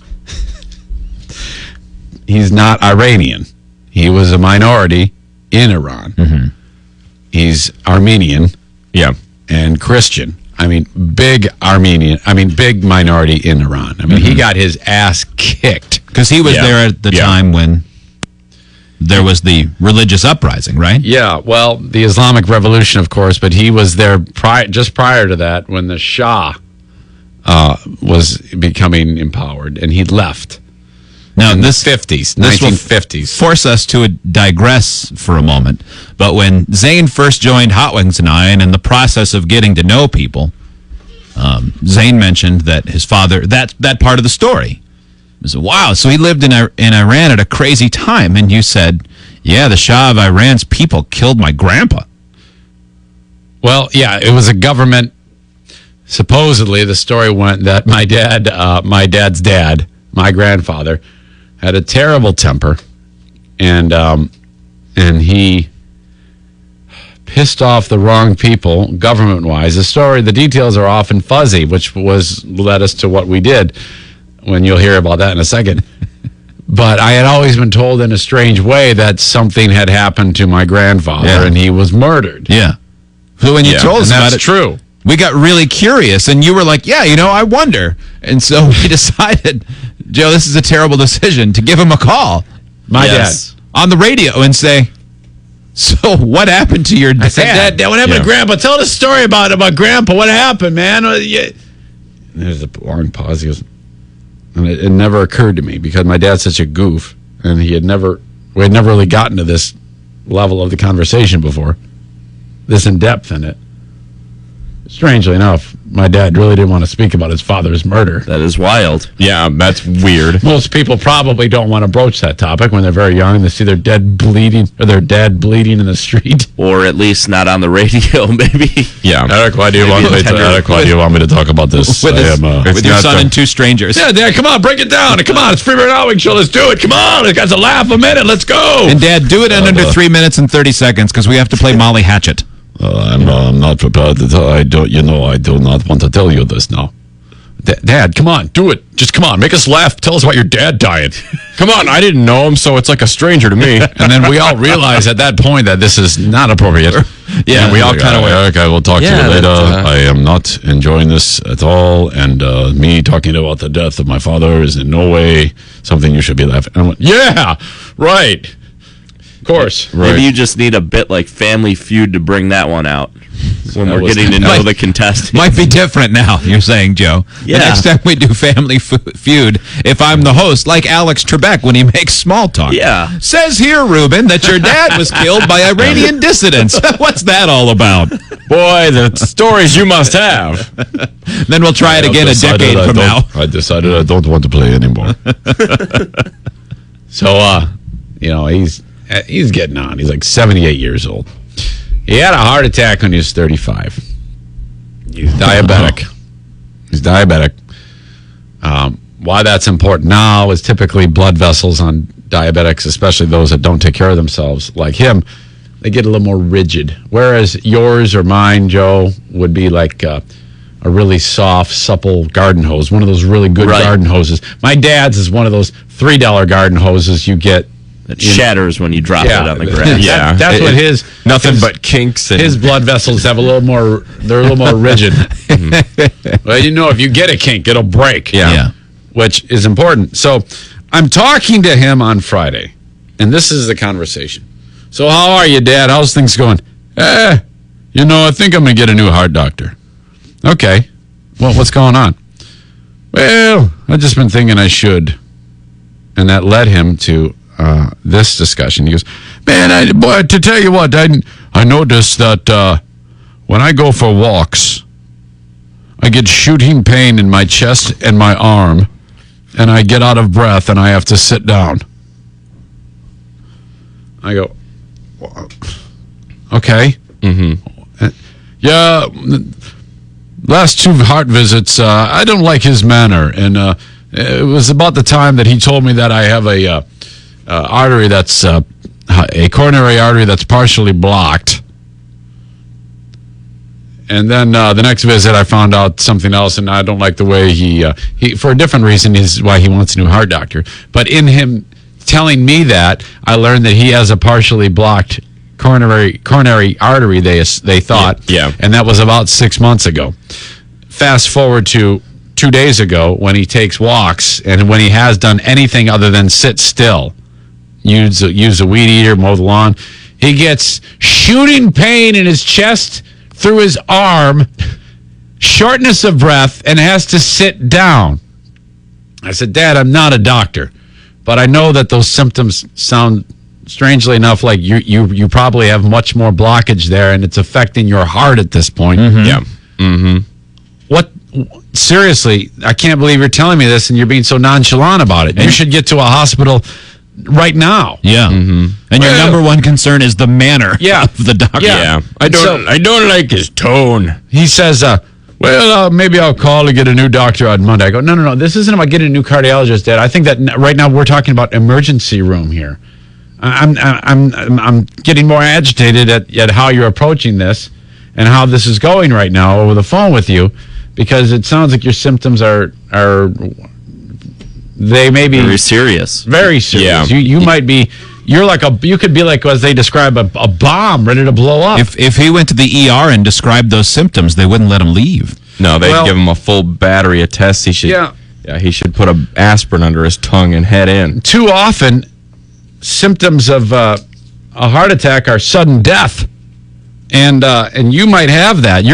He's not Iranian. He was a minority in Iran. Mm-hmm. He's Armenian. Yeah. And Christian. Big minority in Iran. He got his ass kicked. Because he was there at the time when there was the religious uprising, right? Yeah, well, the Islamic Revolution, of course, but he was there just prior to that when the Shah was becoming empowered, and he left. Now, in the 1950s. Will force us to digress for a moment. But when Zane first joined Hot Wings and I, and in the process of getting to know people, Zane mentioned that his father, that part of the story. I said, wow, so he lived in Iran at a crazy time. And you said, yeah, the Shah of Iran's people killed my grandpa. Well, yeah, it was a government. Supposedly, the story went that my dad's dad, my grandfather, had a terrible temper, and he pissed off the wrong people government-wise. The details are often fuzzy, which led us to what we did, when you'll hear about that in a second. But I had always been told in a strange way that something had happened to my grandfather, and he was murdered. Yeah. So when you told us about it, true. We got really curious, and you were like, yeah, I wonder. And so we decided, Joe, this is a terrible decision, to give him a call. My dad. On the radio and say, so what happened to your dad? I said, Dad, what happened to Grandpa? Tell us a story about Grandpa. What happened, man? There's a long pause. He goes, and it never occurred to me because my dad's such a goof, and we had never really gotten to this level of the conversation before, this in depth in it. Strangely enough, my dad really didn't want to speak about his father's murder. That is wild. Yeah, that's weird. Most people probably don't want to broach that topic when they're very young and they see their dad bleeding in the street. Or at least not on the radio, maybe. Yeah. Eric, why do you want me to talk about this? With your son and two strangers. Yeah, Dad, come on, break it down. Come on, it's Freeburg Outwing Show. Let's do it. Come on, it got to laugh a minute. Let's go. And Dad, do it in under 3 minutes and 30 seconds because we have to play Molly Hatchet. I'm not prepared to tell. I do not want to tell you this now. Dad, come on, do it. Just come on, make us laugh. Tell us about your dad dying. Come on, I didn't know him, so it's like a stranger to me. And then we all realize at that point that this is not appropriate. Yeah, and we all kind of went, Eric, I will talk to you later. I am not enjoying this at all. And me talking about the death of my father is in no way something you should be laughing. And I went, yeah, right. Of course. Maybe you just need a bit like Family Feud to bring that one out. When we're getting to know the contestants. Might be different now, you're saying, Joe. Yeah. The next time we do Family Feud, if I'm the host, like Alex Trebek when he makes small talk. Yeah. Says here, Ruben, that your dad was killed by Iranian dissidents. What's that all about? Boy, the stories you must have. Then we'll try it again a decade from now. I decided I don't want to play anymore. So, he's getting on. He's like 78 years old. He had a heart attack when he was 35. He's diabetic. Why that's important now is typically blood vessels on diabetics, especially those that don't take care of themselves, like him, they get a little more rigid. Whereas yours or mine, Joe, would be like a really soft, supple garden hose, one of those really good garden hoses. My dad's is one of those $3 garden hoses you get. It shatters when you drop it on the grass. Yeah, that's what his nothing but kinks. And his blood vessels have a little more. They're a little more rigid. Well, if you get a kink, it'll break. Yeah, which is important. So, I'm talking to him on Friday, and this is the conversation. So, how are you, Dad? How's things going? I think I'm gonna get a new heart doctor. Okay. Well, what's going on? Well, I've just been thinking I should, and that led him to. This discussion. He goes, man, to tell you what, I noticed that when I go for walks, I get shooting pain in my chest and my arm, and I get out of breath and I have to sit down. I go, okay. Mm-hmm. Yeah, last 2 heart visits, I don't like his manner, and it was about the time that he told me that I have a artery that's a coronary artery that's partially blocked. And then the next visit, I found out something else, and I don't like the way he for a different reason, is why he wants a new heart doctor. But in him telling me that, I learned that he has a partially blocked coronary artery, they thought. Yeah. And that was about 6 months ago. Fast forward to 2 days ago when he takes walks, and when he has done anything other than sit still, use a weed eater, mow the lawn, he gets shooting pain in his chest through his arm, shortness of breath, and has to sit down. I said, Dad, I'm not a doctor, but I know that those symptoms sound, strangely enough, like you probably have much more blockage there, and it's affecting your heart at this point. Mm-hmm. Yeah. Mm-hmm. What? Seriously, I can't believe you're telling me this, and you're being so nonchalant about it. You should get to a hospital right now. Yeah. Mm-hmm. And your number one concern is the manner of the doctor. Yeah. I don't like his tone. He says, maybe I'll call to get a new doctor on Monday. I go, no. This isn't about getting a new cardiologist, Dad. I think that right now we're talking about emergency room here. I'm getting more agitated at how you're approaching this and how this is going right now over the phone with you, because it sounds like your symptoms are they may be very serious. Very serious. Yeah. You might be you could be like, as they describe, a bomb ready to blow up. If he went to the ER and described those symptoms, they wouldn't let him leave. No, they'd give him a full battery of tests. He should put an aspirin under his tongue and head in. Too often, symptoms of a heart attack are sudden death. And you might have that.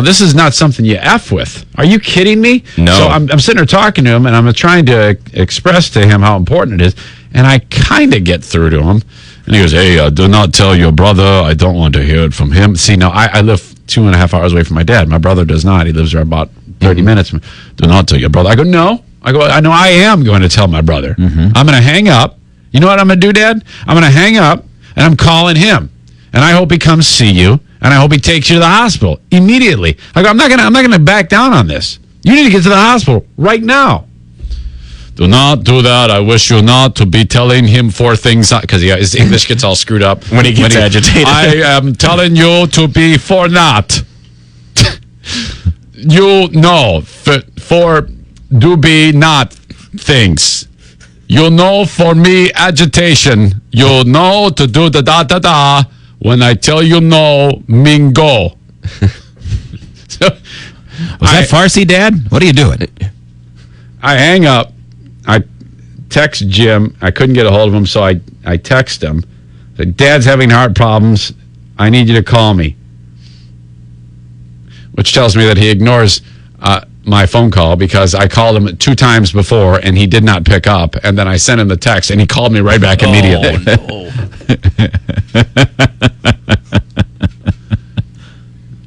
This is not something you F with. Are you kidding me? No. So I'm sitting there talking to him, and I'm trying to express to him how important it is. And I kind of get through to him. And he goes, hey, do not tell your brother. I don't want to hear it from him. See, now, I live 2.5 hours away from my dad. My brother does not. He lives there about 30 minutes. Do not tell your brother. I go, no. I know I am going to tell my brother. I'm going to hang up. You know what I'm going to do, Dad? I'm going to hang up, and I'm calling him. And I hope he comes see you, and I hope he takes you to the hospital immediately. I go, I'm not gonna back down on this. You need to get to the hospital right now. Do not do that. I wish you not to be telling him 4 things, because his English gets all screwed up when he gets agitated. I am telling you to be for not. You know, for do be not things. You know, for me, agitation. You know to do the da-da-da. When I tell you no, mean go. Was that Farsi, Dad? What are you doing? I hang up. I text Jim. I couldn't get a hold of him, so I text him. I said, Dad's having heart problems. I need you to call me. Which tells me that he ignores my phone call, because I called him 2 times before, and he did not pick up. And then I sent him the text, and he called me right back immediately. No.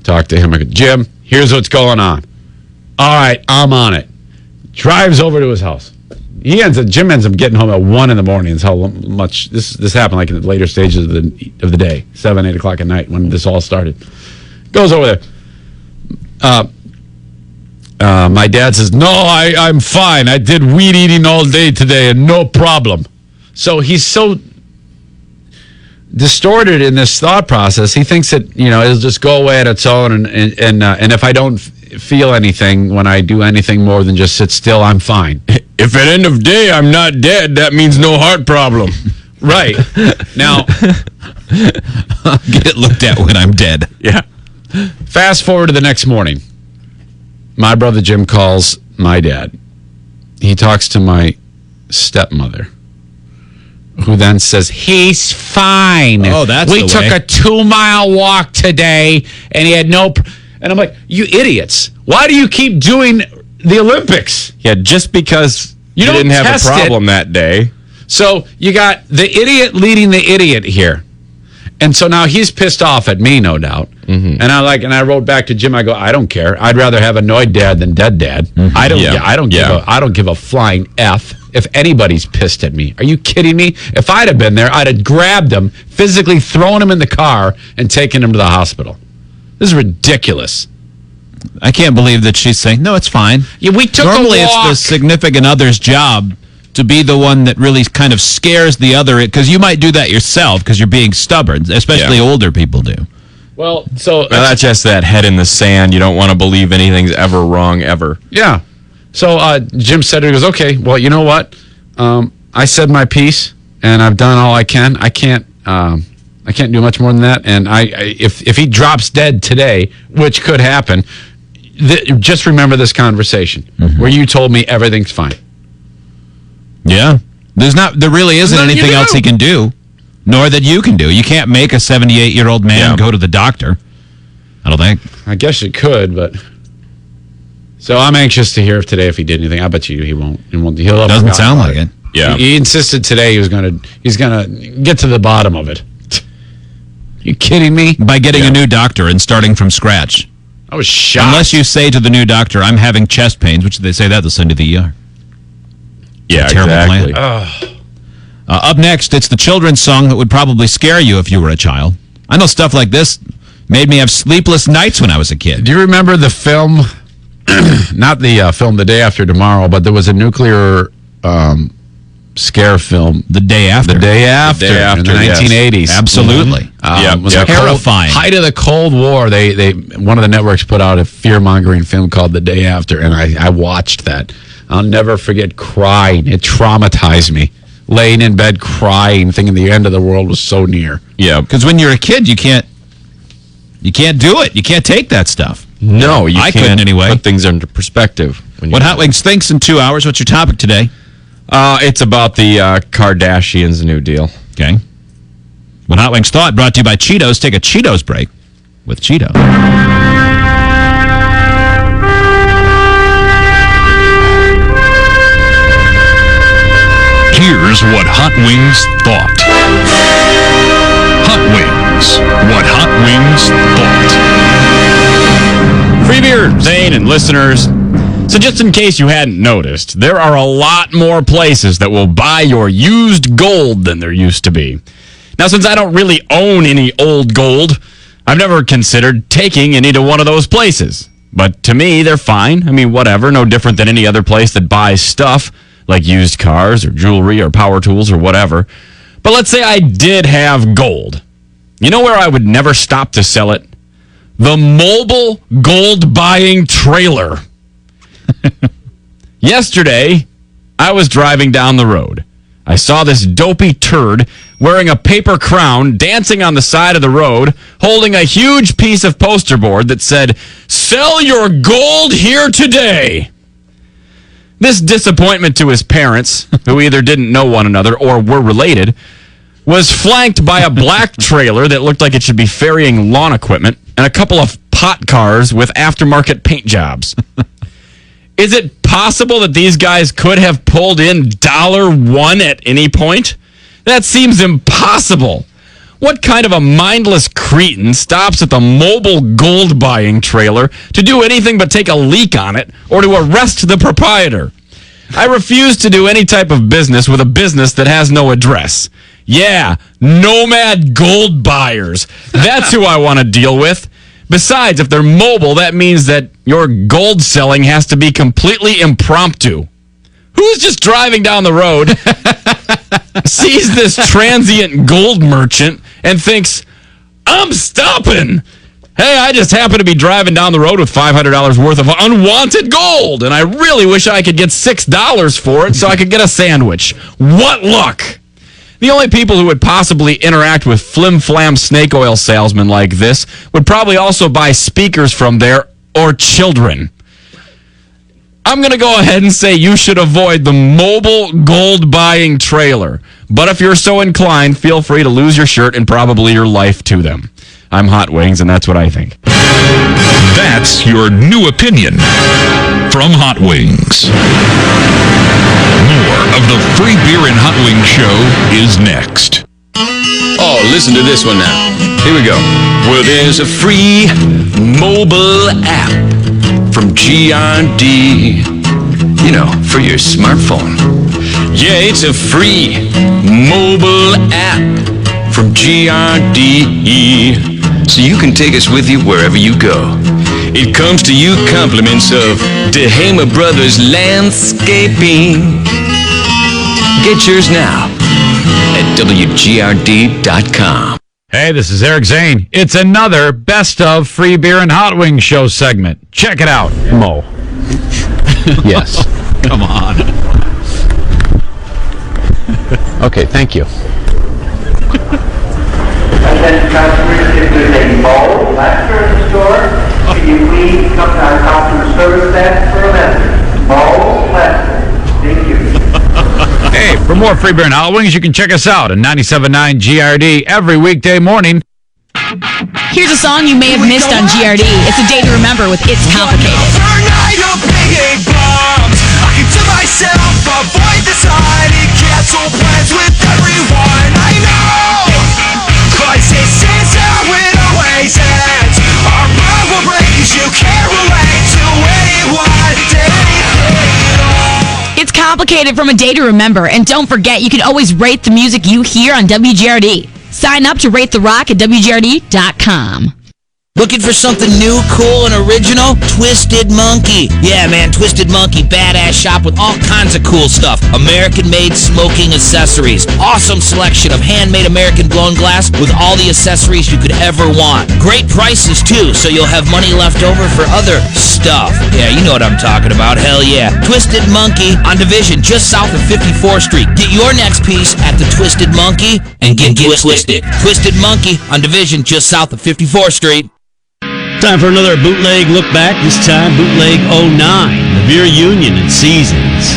Talk to him. I go, Jim, here's what's going on. All right, I'm on it. Drives over to his house. Jim ends up getting home at 1 in the morning. That's how much this happened, like in the later stages of the day, 7, 8 o'clock at night when this all started. Goes over there. My dad says, no, I'm fine. I did weed eating all day today and no problem. So he's so distorted in this thought process. He thinks that, it'll just go away on its own. And if I don't feel anything when I do anything more than just sit still, I'm fine. If at end of day I'm not dead, that means no heart problem. Right. Now, I'll get it looked at when I'm dead. Yeah. Fast forward to the next morning. My brother Jim calls my dad. He talks to my stepmother, who then says, he's fine. Oh, that's we the took way. a 2-mile walk today, and he had and I'm like, you idiots. Why do you keep doing the Olympics? Yeah, just because you didn't have a problem that day. So you got the idiot leading the idiot here. And so now he's pissed off at me, no doubt. Mm-hmm. And I wrote back to Jim. I go, I don't care. I'd rather have annoyed dad than dead dad. Mm-hmm. I don't give a flying F if anybody's pissed at me. Are you kidding me? If I'd have been there, I'd have grabbed him, physically thrown him in the car, and taken him to the hospital. This is ridiculous. I can't believe that she's saying, no, it's fine. Yeah, we took Normally a walk. It's the significant other's job to be the one that really kind of scares the other, because you might do that yourself because you're being stubborn, especially older people do. Well, so that's just that head in the sand. You don't want to believe anything's ever wrong ever. Yeah. So Jim said, he goes, okay, well, you know what? I said my piece, and I've done all I can. I can't do much more than that. And if he drops dead today, which could happen, just remember this conversation where you told me everything's fine. Yeah. There really isn't anything else he can do, nor that you can do. You can't make a 78-year-old man go to the doctor, I don't think. I guess you could, but... So I'm anxious to hear today if he did anything. I bet you he won't. He'll doesn't sound like it. Yeah. He insisted today he's gonna get to the bottom of it. You kidding me? By getting a new doctor and starting from scratch. I was shocked. Unless you say to the new doctor, I'm having chest pains, which they say that, they'll send you to the ER. Yeah, terrible exactly. plan. Up next, it's the children's song that would probably scare you if you were a child. I know stuff like this made me have sleepless nights when I was a kid. Do you remember the film, not the film The Day After Tomorrow, but there was a nuclear scare film. The Day After. The Day After in the 1980s. Yes. Absolutely. It was terrifying. Height of the Cold War. They one of the networks put out a fear-mongering film called The Day After, and I watched that. I'll never forget crying. It traumatized me laying in bed crying, thinking the end of the world was so near. Yeah, because when you're a kid, you can't do it. You can't take that stuff. No, I couldn't anyway. Put things into perspective. What Hot Wings thinks in 2 hours? What's your topic today? It's about the Kardashians' new deal. Okay. What Hot Wings thought, brought to you by Cheetos. Take a Cheetos break with Cheetos. Here's what Hot Wings thought. Hot Wings. What Hot Wings thought. Free beer, Zane, and listeners. So just in case you hadn't noticed, there are a lot more places that will buy your used gold than there used to be. Now, since I don't really own any old gold, I've never considered taking any to one of those places. But to me, they're fine. I mean, whatever, no different than any other place that buys stuff, like used cars or jewelry or power tools or whatever. But let's say I did have gold. You know where I would never stop to sell it? The mobile gold buying trailer. Yesterday, I was driving down the road. I saw this dopey turd wearing a paper crown dancing on the side of the road, holding a huge piece of poster board that said, "Sell your gold here today." This disappointment to his parents, who either didn't know one another or were related, was flanked by a black trailer that looked like it should be ferrying lawn equipment and a couple of pot cars with aftermarket paint jobs. Is it possible that these guys could have pulled in $1 at any point? That seems impossible. What kind of a mindless cretin stops at the mobile gold buying trailer to do anything but take a leak on it or to arrest the proprietor? I refuse to do any type of business with a business that has no address. Yeah, nomad gold buyers. That's who I want to deal with. Besides, if they're mobile, that means that your gold selling has to be completely impromptu. Who's just driving down the road, sees this transient gold merchant, and thinks, "I'm stopping. Hey, I just happen to be driving down the road with $500 worth of unwanted gold, and I really wish I could get $6 for it so I could get a sandwich." What luck! The only people who would possibly interact with flim-flam snake oil salesmen like this would probably also buy speakers from there or children. I'm going to go ahead and say you should avoid the mobile gold buying trailer. But if you're so inclined, feel free to lose your shirt and probably your life to them. I'm Hot Wings, and that's what I think. That's your new opinion from Hot Wings. More of the Free Beer and Hot Wings show is next. Oh, listen to this one now. Here we go. Well, there's a free mobile app from GRD. You know, for your smartphone. Yeah, it's a free mobile app from GRD. So you can take us with you wherever you go. It comes to you compliments of DeHamer Brothers Landscaping. Get yours now at WGRD.com. Hey, this is Eric Zane. It's another Best of Free Beer and Hot Wings show segment. Check it out. Mo. Yes. Come on. Okay, thank you. Attention customers, if there's a mold lacquer in the store, can you please come to our customer service desk for a message? Mold lacquer. Thank you. Hey, for more Free Beer and Hot Wings, you can check us out on 97.9 GRD every weekday morning. Here's a song you may have missed on GRD. It's a day to remember with It's Complicated. Avoid deciding cancel plans with everyone I know. Crisis is how it always ends. Our world will break 'cause you can't relate to anyone, anything at all. It's Complicated from A Day to Remember. And don't forget, you can always rate the music you hear on WGRD. Sign up to Rate the Rock at WGRD.com. Looking for something new, cool, and original? Twisted Monkey. Yeah, man, Twisted Monkey, badass shop with all kinds of cool stuff. American-made smoking accessories. Awesome selection of handmade American blown glass with all the accessories you could ever want. Great prices, too, so you'll have money left over for other stuff. Yeah, you know what I'm talking about. Hell yeah. Twisted Monkey on Division, just south of 54th Street. Get your next piece at the Twisted Monkey and get twisted. Twisted Monkey on Division, just south of 54th Street. Time for another bootleg look back. This time, bootleg 09, the Beer Union and Seasons.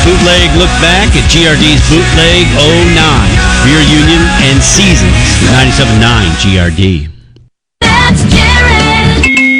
Bootleg look back at GRD's Bootleg 09, Beer Union and Seasons, 97.9 GRD.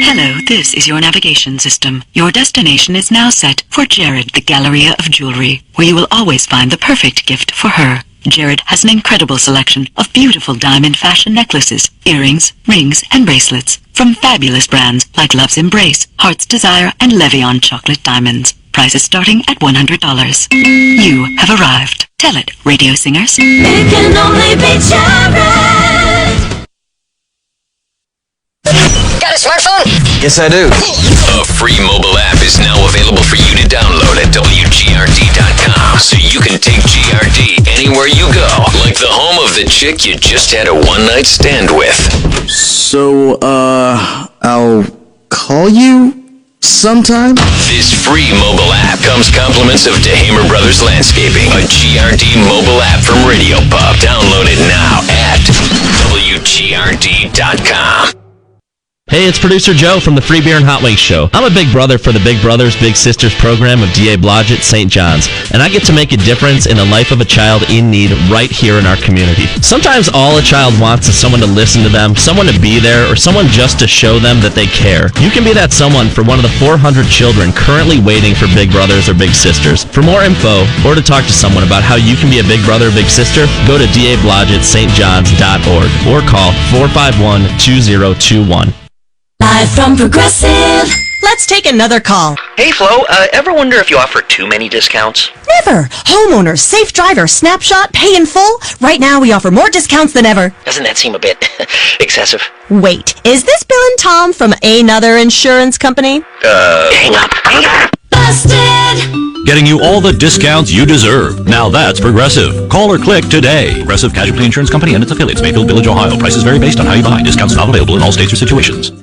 Hello, this is your navigation system. Your destination is now set for Jared, the Galleria of Jewelry, where you will always find the perfect gift for her. Jared has an incredible selection of beautiful diamond fashion necklaces, earrings, rings, and bracelets from fabulous brands like Love's Embrace, Heart's Desire, and Levion chocolate diamonds. Prices starting at $100. You have arrived. Tell it, radio singers. It can only be Jared. Got a smartphone? Yes, I do. A free mobile app is now available for you to download at WGRD.com, so you can take GRD anywhere you go, like the home of the chick you just had a one-night stand with. So, I'll call you sometime? This free mobile app comes compliments of DeHamer Brothers Landscaping, a GRD mobile app from Radio Pub. Download it now at WGRD.com. Hey, it's producer Joe from the Free Beer and Hot Wings Show. I'm a big brother for the Big Brothers Big Sisters program of D.A. Blodgett St. John's, and I get to make a difference in the life of a child in need right here in our community. Sometimes all a child wants is someone to listen to them, someone to be there, or someone just to show them that they care. You can be that someone for one of the 400 children currently waiting for Big Brothers or Big Sisters. For more info, or to talk to someone about how you can be a Big Brother or Big Sister, go to dablodgettstjohns.org or call 451-2021. Live from Progressive. Let's take another call. Hey, Flo, ever wonder if you offer too many discounts? Never. Homeowners, safe driver, snapshot, pay in full. Right now, we offer more discounts than ever. Doesn't that seem a bit excessive? Wait, is this Bill and Tom from another insurance company? Hang up. Busted! Getting you all the discounts you deserve. Now that's Progressive. Call or click today. Progressive Casualty Insurance Company and its affiliates, Mayfield Village, Ohio. Prices vary based on how you buy. Discounts not available in all states or situations.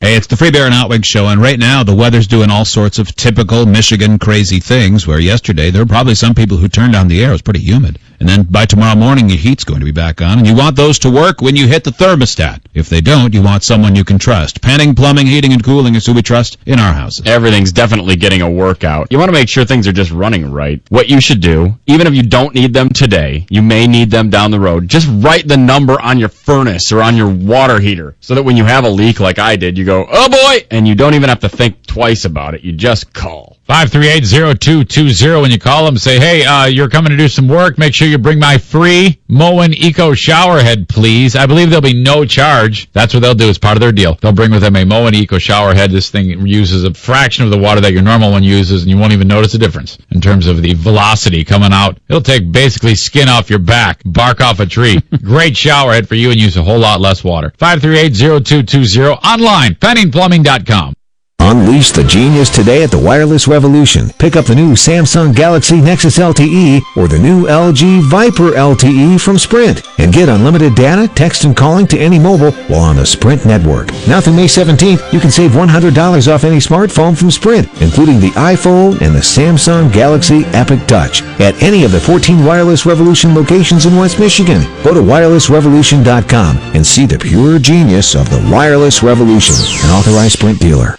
Hey, it's the Free Beer and Hot Wings Show, and right now the weather's doing all sorts of typical Michigan crazy things, where yesterday there were probably some people who turned on the air. It was pretty humid. And then by tomorrow morning, your heat's going to be back on, and you want those to work when you hit the thermostat. If they don't, you want someone you can trust. Penning Plumbing, Heating, and Cooling is who we trust in our houses. Everything's definitely getting a workout. You want to make sure things are just running right. What you should do, even if you don't need them today, you may need them down the road. Just write the number on your furnace or on your water heater so that when you have a leak like I did, you go, oh boy, and you don't even have to think twice about it. You just call. 538-0220. When you call them, say, hey, you're coming to do some work. Make sure you bring my free Moen Eco shower head, please. I believe there'll be no charge. That's what they'll do as part of their deal. They'll bring with them a Moen Eco shower head. This thing uses a fraction of the water that your normal one uses, and you won't even notice a difference in terms of the velocity coming out. It'll take basically skin off your back, bark off a tree. Great shower head for you and use a whole lot less water. 538-0220. Online, penningplumbing.com. Unleash the genius today at the Wireless Revolution. Pick up the new Samsung Galaxy Nexus LTE or the new LG Viper LTE from Sprint and get unlimited data, text, and calling to any mobile while on the Sprint network. Now through May 17th, you can save $100 off any smartphone from Sprint, including the iPhone and the Samsung Galaxy Epic Touch at any of the 14 Wireless Revolution locations in West Michigan. Go to wirelessrevolution.com and see the pure genius of the Wireless Revolution, an authorized Sprint dealer.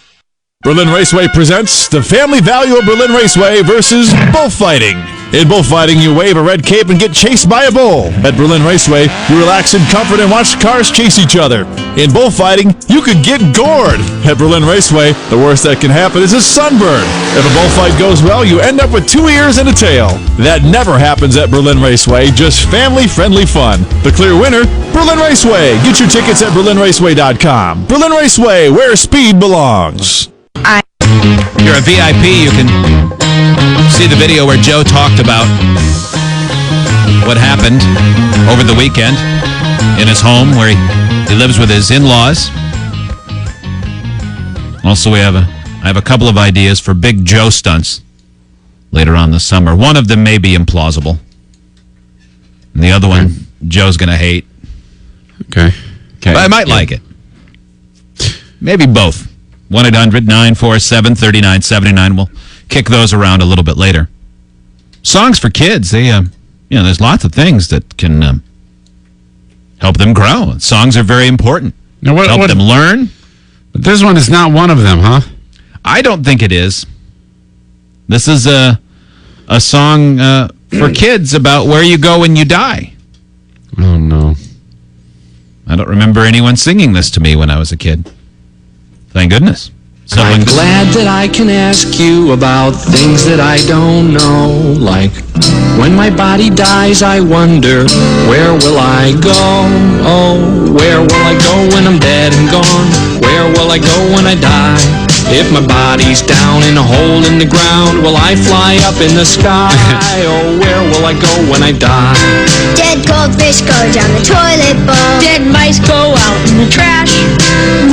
Berlin Raceway presents the family value of Berlin Raceway versus bullfighting. In bullfighting, you wave a red cape and get chased by a bull. At Berlin Raceway, you relax in comfort and watch cars chase each other. In bullfighting, you could get gored. At Berlin Raceway, the worst that can happen is a sunburn. If a bullfight goes well, you end up with 2 ears and a tail. That never happens at Berlin Raceway, just family-friendly fun. The clear winner, Berlin Raceway. Get your tickets at berlinraceway.com. Berlin Raceway, where speed belongs. If you're a VIP, you can see the video where Joe talked about what happened over the weekend in his home where he lives with his in-laws. Also, I have a couple of ideas for big Joe stunts later on this summer. One of them may be implausible. And the other one, Joe's going to hate. Okay. But I might like it. Maybe both. 1-800-947-3979. We'll kick those around a little bit later. Songs for kids, there's lots of things that can help them grow. Songs are very important. Now, help them learn. But this one is not one of them, huh? I don't think it is. This is a song for kids about where you go when you die. Oh, no. I don't remember anyone singing this to me when I was a kid. Thank goodness. I'm glad that I can ask you about things that I don't know. Like, when my body dies, I wonder, where will I go? Oh, where will I go when I'm dead and gone? Where will I go when I die? If my body's down in a hole in the ground, will I fly up in the sky? Oh, where will I go when I die? Dead goldfish go down the toilet bowl. Dead mice go out in the trash.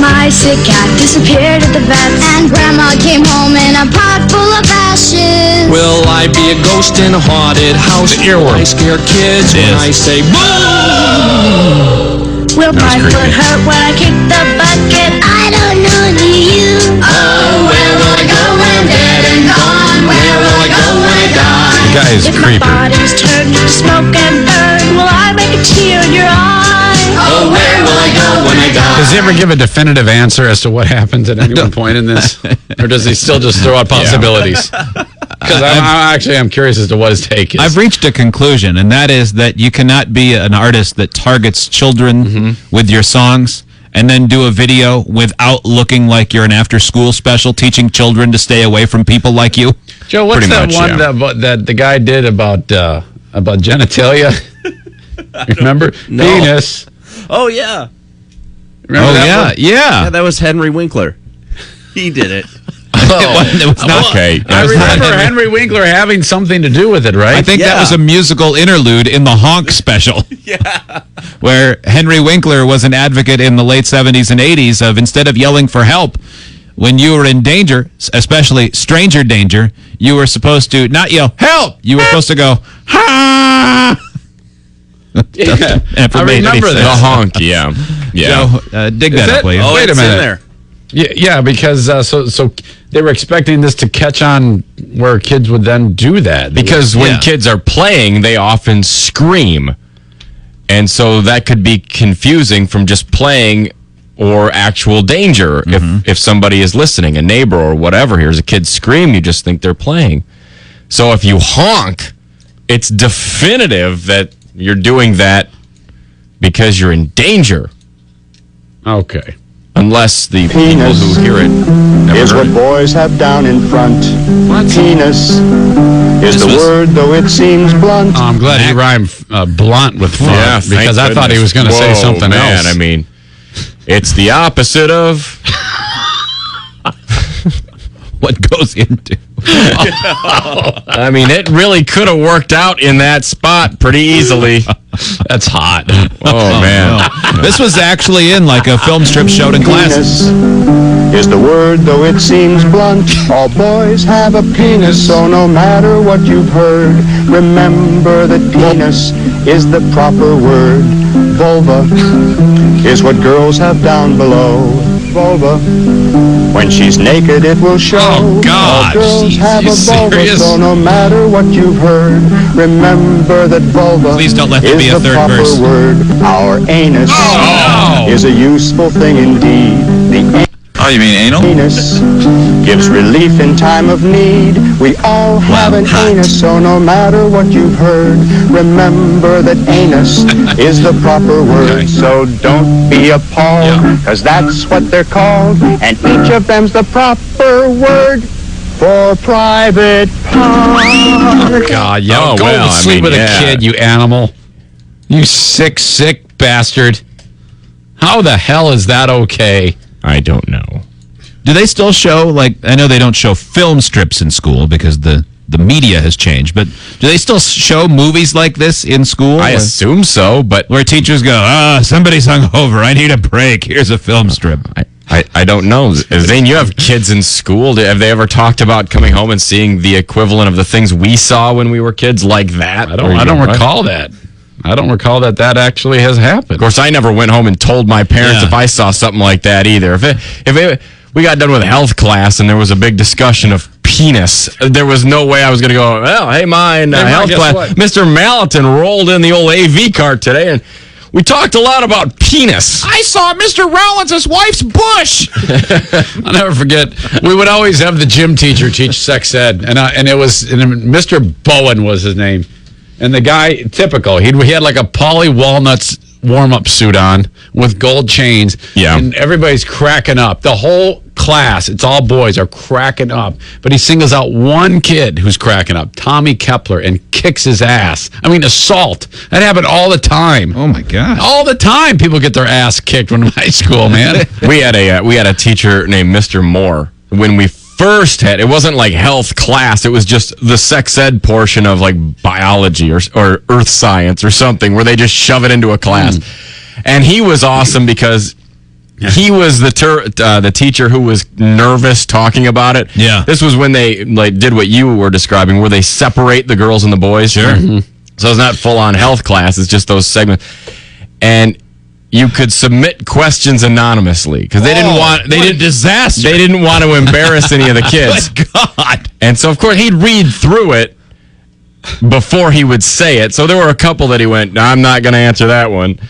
My sick cat disappeared at the vet. And Grandma came home in a pot full of ashes. Will I be a ghost in a haunted house? Will I scare kids when I say boo? Will my foot hurt when I kick the bucket? I don't know, do you? Oh, where will I go when I'm dead and gone? Where will I go when I die? The guy is creepy. If my body's turned to smoke and burn, will I make a tear in your eye? Oh, where will I go when I die? Does he ever give a definitive answer as to what happens at any one point in this? Or does he still just throw out possibilities? Because I'm curious as to what his take is. I've reached a conclusion, and that is that you cannot be an artist that targets children with your songs and then do a video without looking like you're an after-school special teaching children to stay away from people like you. Joe, what's that one that the guy did about genitalia? Remember? No. Penis. Oh, yeah. Remember that one? Yeah, that was Henry Winkler. He did it. It was not okay. I remember Henry Winkler having something to do with it, right? I think that was a musical interlude in the Honk special. Yeah. Where Henry Winkler was an advocate in the late 70s and 80s of instead of yelling for help, when you were in danger, especially stranger danger, you were supposed to not yell, help! You were supposed to go, ha! Yeah, I remember that. The honk, yeah. Joe, dig that up, please. Oh, Wait a it's minute. in there. Yeah, because so they were expecting this to catch on where kids would then do that. Because when kids are playing, they often scream. And so that could be confusing from just playing or actual danger. If somebody is listening, a neighbor or whatever, hears a kid scream, you just think they're playing. So if you honk, it's definitive that you're doing that because you're in danger. Okay. Unless the people who hear it never is heard what it. boys have down in front. Penis is the word, though it seems blunt. Oh, I'm glad he rhymed blunt with fun. Yeah, because I thought he was going to say something else. I mean, it's the opposite of what goes into. I mean, it really could have worked out in that spot pretty easily. That's hot. Oh, man. No. This was actually in like a film strip showed in class. Penis is the word, though it seems blunt. All boys have a penis, so no matter what you've heard, remember that penis is the proper word. Vulva is what girls have down below. Vulva, when she's naked, it will show. Oh, God. All girls have a vulva, serious? so no matter what you've heard, remember that vulva Please don't let there is be a the third proper verse. word. Our anus is a useful thing indeed. The Oh, you mean anal? Penis gives relief in time of need. We all have an anus, so no matter what you've heard, remember that anus is the proper word. So don't be appalled, cause that's what they're called, and each of them's the proper word for private part. God, go to sleep with a kid, you animal. You sick bastard. How the hell is that okay? I don't know. Do they still show, I know they don't show film strips in school because the media has changed, but do they still show movies like this in school? I assume so, but... Where teachers go, somebody's hungover, I need a break, here's a film strip. I don't know. Zane, you have kids in school. Have they ever talked about coming home and seeing the equivalent of the things we saw when we were kids like that? I don't recall that. I don't recall that actually has happened. Of course, I never went home and told my parents if I saw something like that either. If we got done with health class and there was a big discussion of penis, there was no way I was going to go, well, hey, health class. What? Mr. Malatin rolled in the old AV cart today and we talked a lot about penis. I saw Mr. Rollins' wife's bush. I'll never forget. We would always have the gym teacher teach sex ed, and Mr. Bowen was his name. And the guy, typical, he had like a Polly Walnuts warm-up suit on with gold chains. Yeah. And everybody's cracking up. The whole class, it's all boys, are cracking up. But he singles out one kid who's cracking up, Tommy Kepler, and kicks his ass. I mean, assault. That happened all the time. Oh, my God. All the time people get their ass kicked when in high school, man. We had a teacher named Mr. Moore. When we first had, it wasn't like health class, it was just the sex ed portion of like biology or earth science or something where they just shove it into a class. And he was awesome because he was the teacher who was nervous talking about it. Yeah. This was when they did what you were describing, where they separate the girls and the boys. Sure. So it's not full on health class, it's just those segments. And you could submit questions anonymously because they didn't want disaster. They didn't want to embarrass any of the kids. God. And so of course he'd read through it before he would say it. So there were a couple that he went, no, I'm not going to answer that one.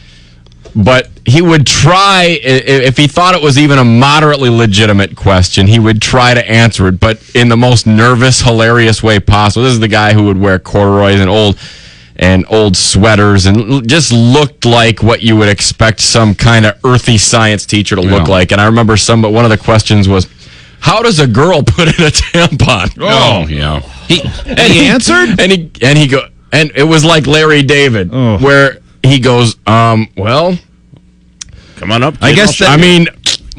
But he would try, if he thought it was even a moderately legitimate question, he would try to answer it, but in the most nervous, hilarious way possible. This is the guy who would wear corduroys and old sweaters and just looked like what you would expect some kind of earthy science teacher to look like. And I remember one of the questions was, how does a girl put in a tampon? Oh, yeah. He answered? And it was like Larry David, where he goes, well, come on up. I guess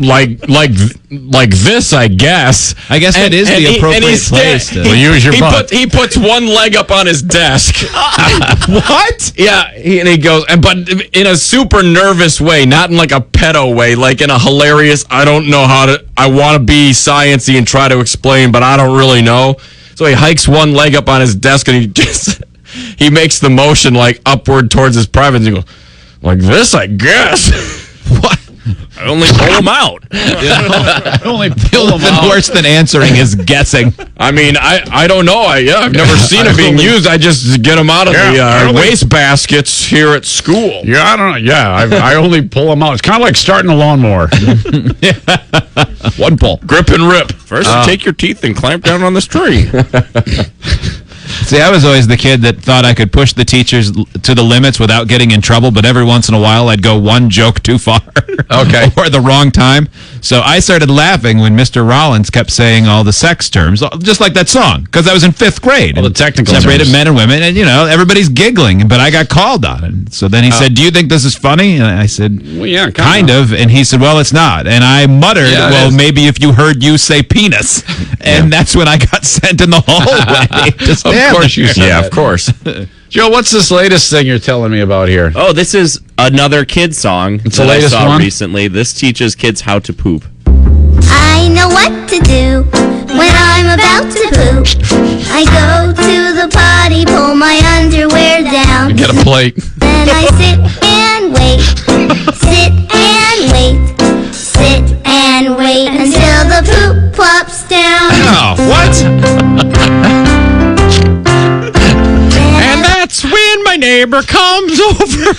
like this, I guess. I guess that is the appropriate place to use your butt. He puts one leg up on his desk. What? Yeah, he goes, but in a super nervous way, not in like a pedo way, like in a hilarious, I don't know I want to be sciencey and try to explain, but I don't really know. So he hikes one leg up on his desk and he makes the motion like upward towards his privates and he goes, like this, I guess. What? I only pull them out. Only pull them out. Worse than answering is guessing. I mean, I don't know. I've never seen it being used. I just get them out of the waste baskets here at school. Yeah, I don't know. Yeah, I only pull them out. It's kind of like starting a lawnmower. One pull. Grip and rip. First, take your teeth and clamp down on this tree. See, I was always the kid that thought I could push the teachers to the limits without getting in trouble, but every once in a while I'd go one joke too far. Okay. Or the wrong time. So I started laughing when Mr. Rollins kept saying all the sex terms, just like that song, because I was in 5th grade. All the technical separated terms. men and women, and, everybody's giggling, but I got called on it. So then he said, do you think this is funny? And I said, well, yeah, kind of. And he said, well, it's not. And I muttered, well, maybe if you heard you say penis. And that's when I got sent in the hallway. Of course you said Yeah, that. of course. Joe, what's this latest thing you're telling me about here? Oh, this is another kid song It's the latest I saw one? recently. This teaches kids how to poop. I know what to do when I'm about to poop. I go to the potty, pull my underwear down. Get a plate. Then I sit and wait, sit and wait, sit and wait until the poop plops down. Oh, what? And that's when my neighbor comes over.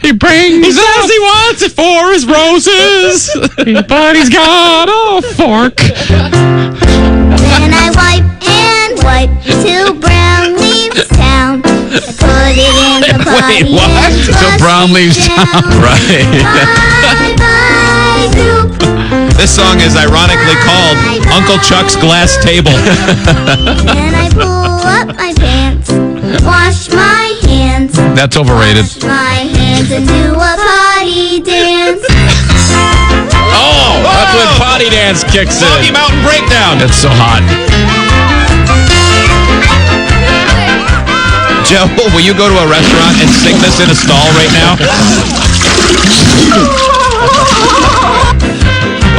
He brings He says he wants it for his roses, but he's got a fork. Then I wipe and wipe till brown leaves town. I put it in the potty. Wait, what? And Till brown leaves town. Right. Bye, poop. This song is ironically called Uncle Chuck's Glass Table. Then I pull up my pants, wash my hands. That's overrated. Wash my hands and do a potty dance. Oh, that's when potty dance kicks in. Soggy Mountain Breakdown. It's so hot. Joe, will you go to a restaurant and sing this in a stall right now?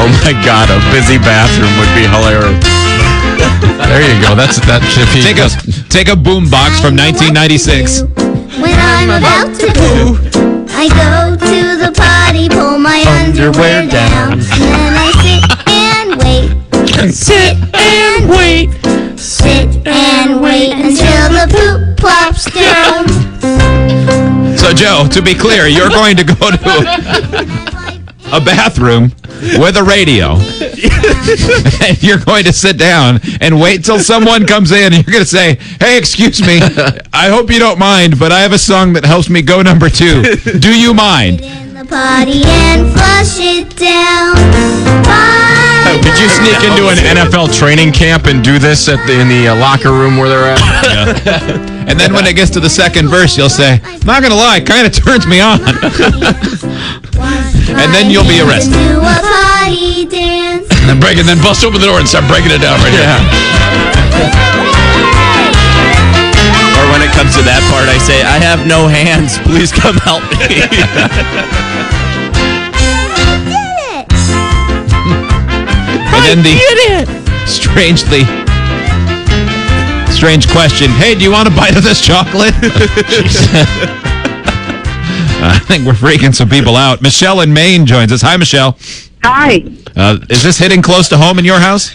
Oh my God, a busy bathroom would be hilarious. There you go. That's that. Take a boom box from 1996. When I'm about to poo, I go to the potty, pull my underwear down, and then I sit and wait. Sit and wait. Sit and wait until the poop plops down. So, Joe, to be clear, you're going to go to a bathroom with a radio, and you're going to sit down and wait till someone comes in, and you're going to say, hey, excuse me, I hope you don't mind, but I have a song that helps me go number 2. Do you mind? In the potty and flush it down. Bye. Did you sneak into an NFL training camp and do this in the locker room where they're at? Yeah. And then when it gets to the second verse, you'll say, not going to lie, kind of turns me on. And then you'll be arrested. Do a potty dance. And then bust open the door and start breaking it down right here. Or when it comes to that part, I say, I have no hands. Please come help me. And then the strange question, hey, do you want a bite of this chocolate? I think we're freaking some people out. Michelle in Maine joins us. Hi, Michelle. Hi. Is this hitting close to home in your house?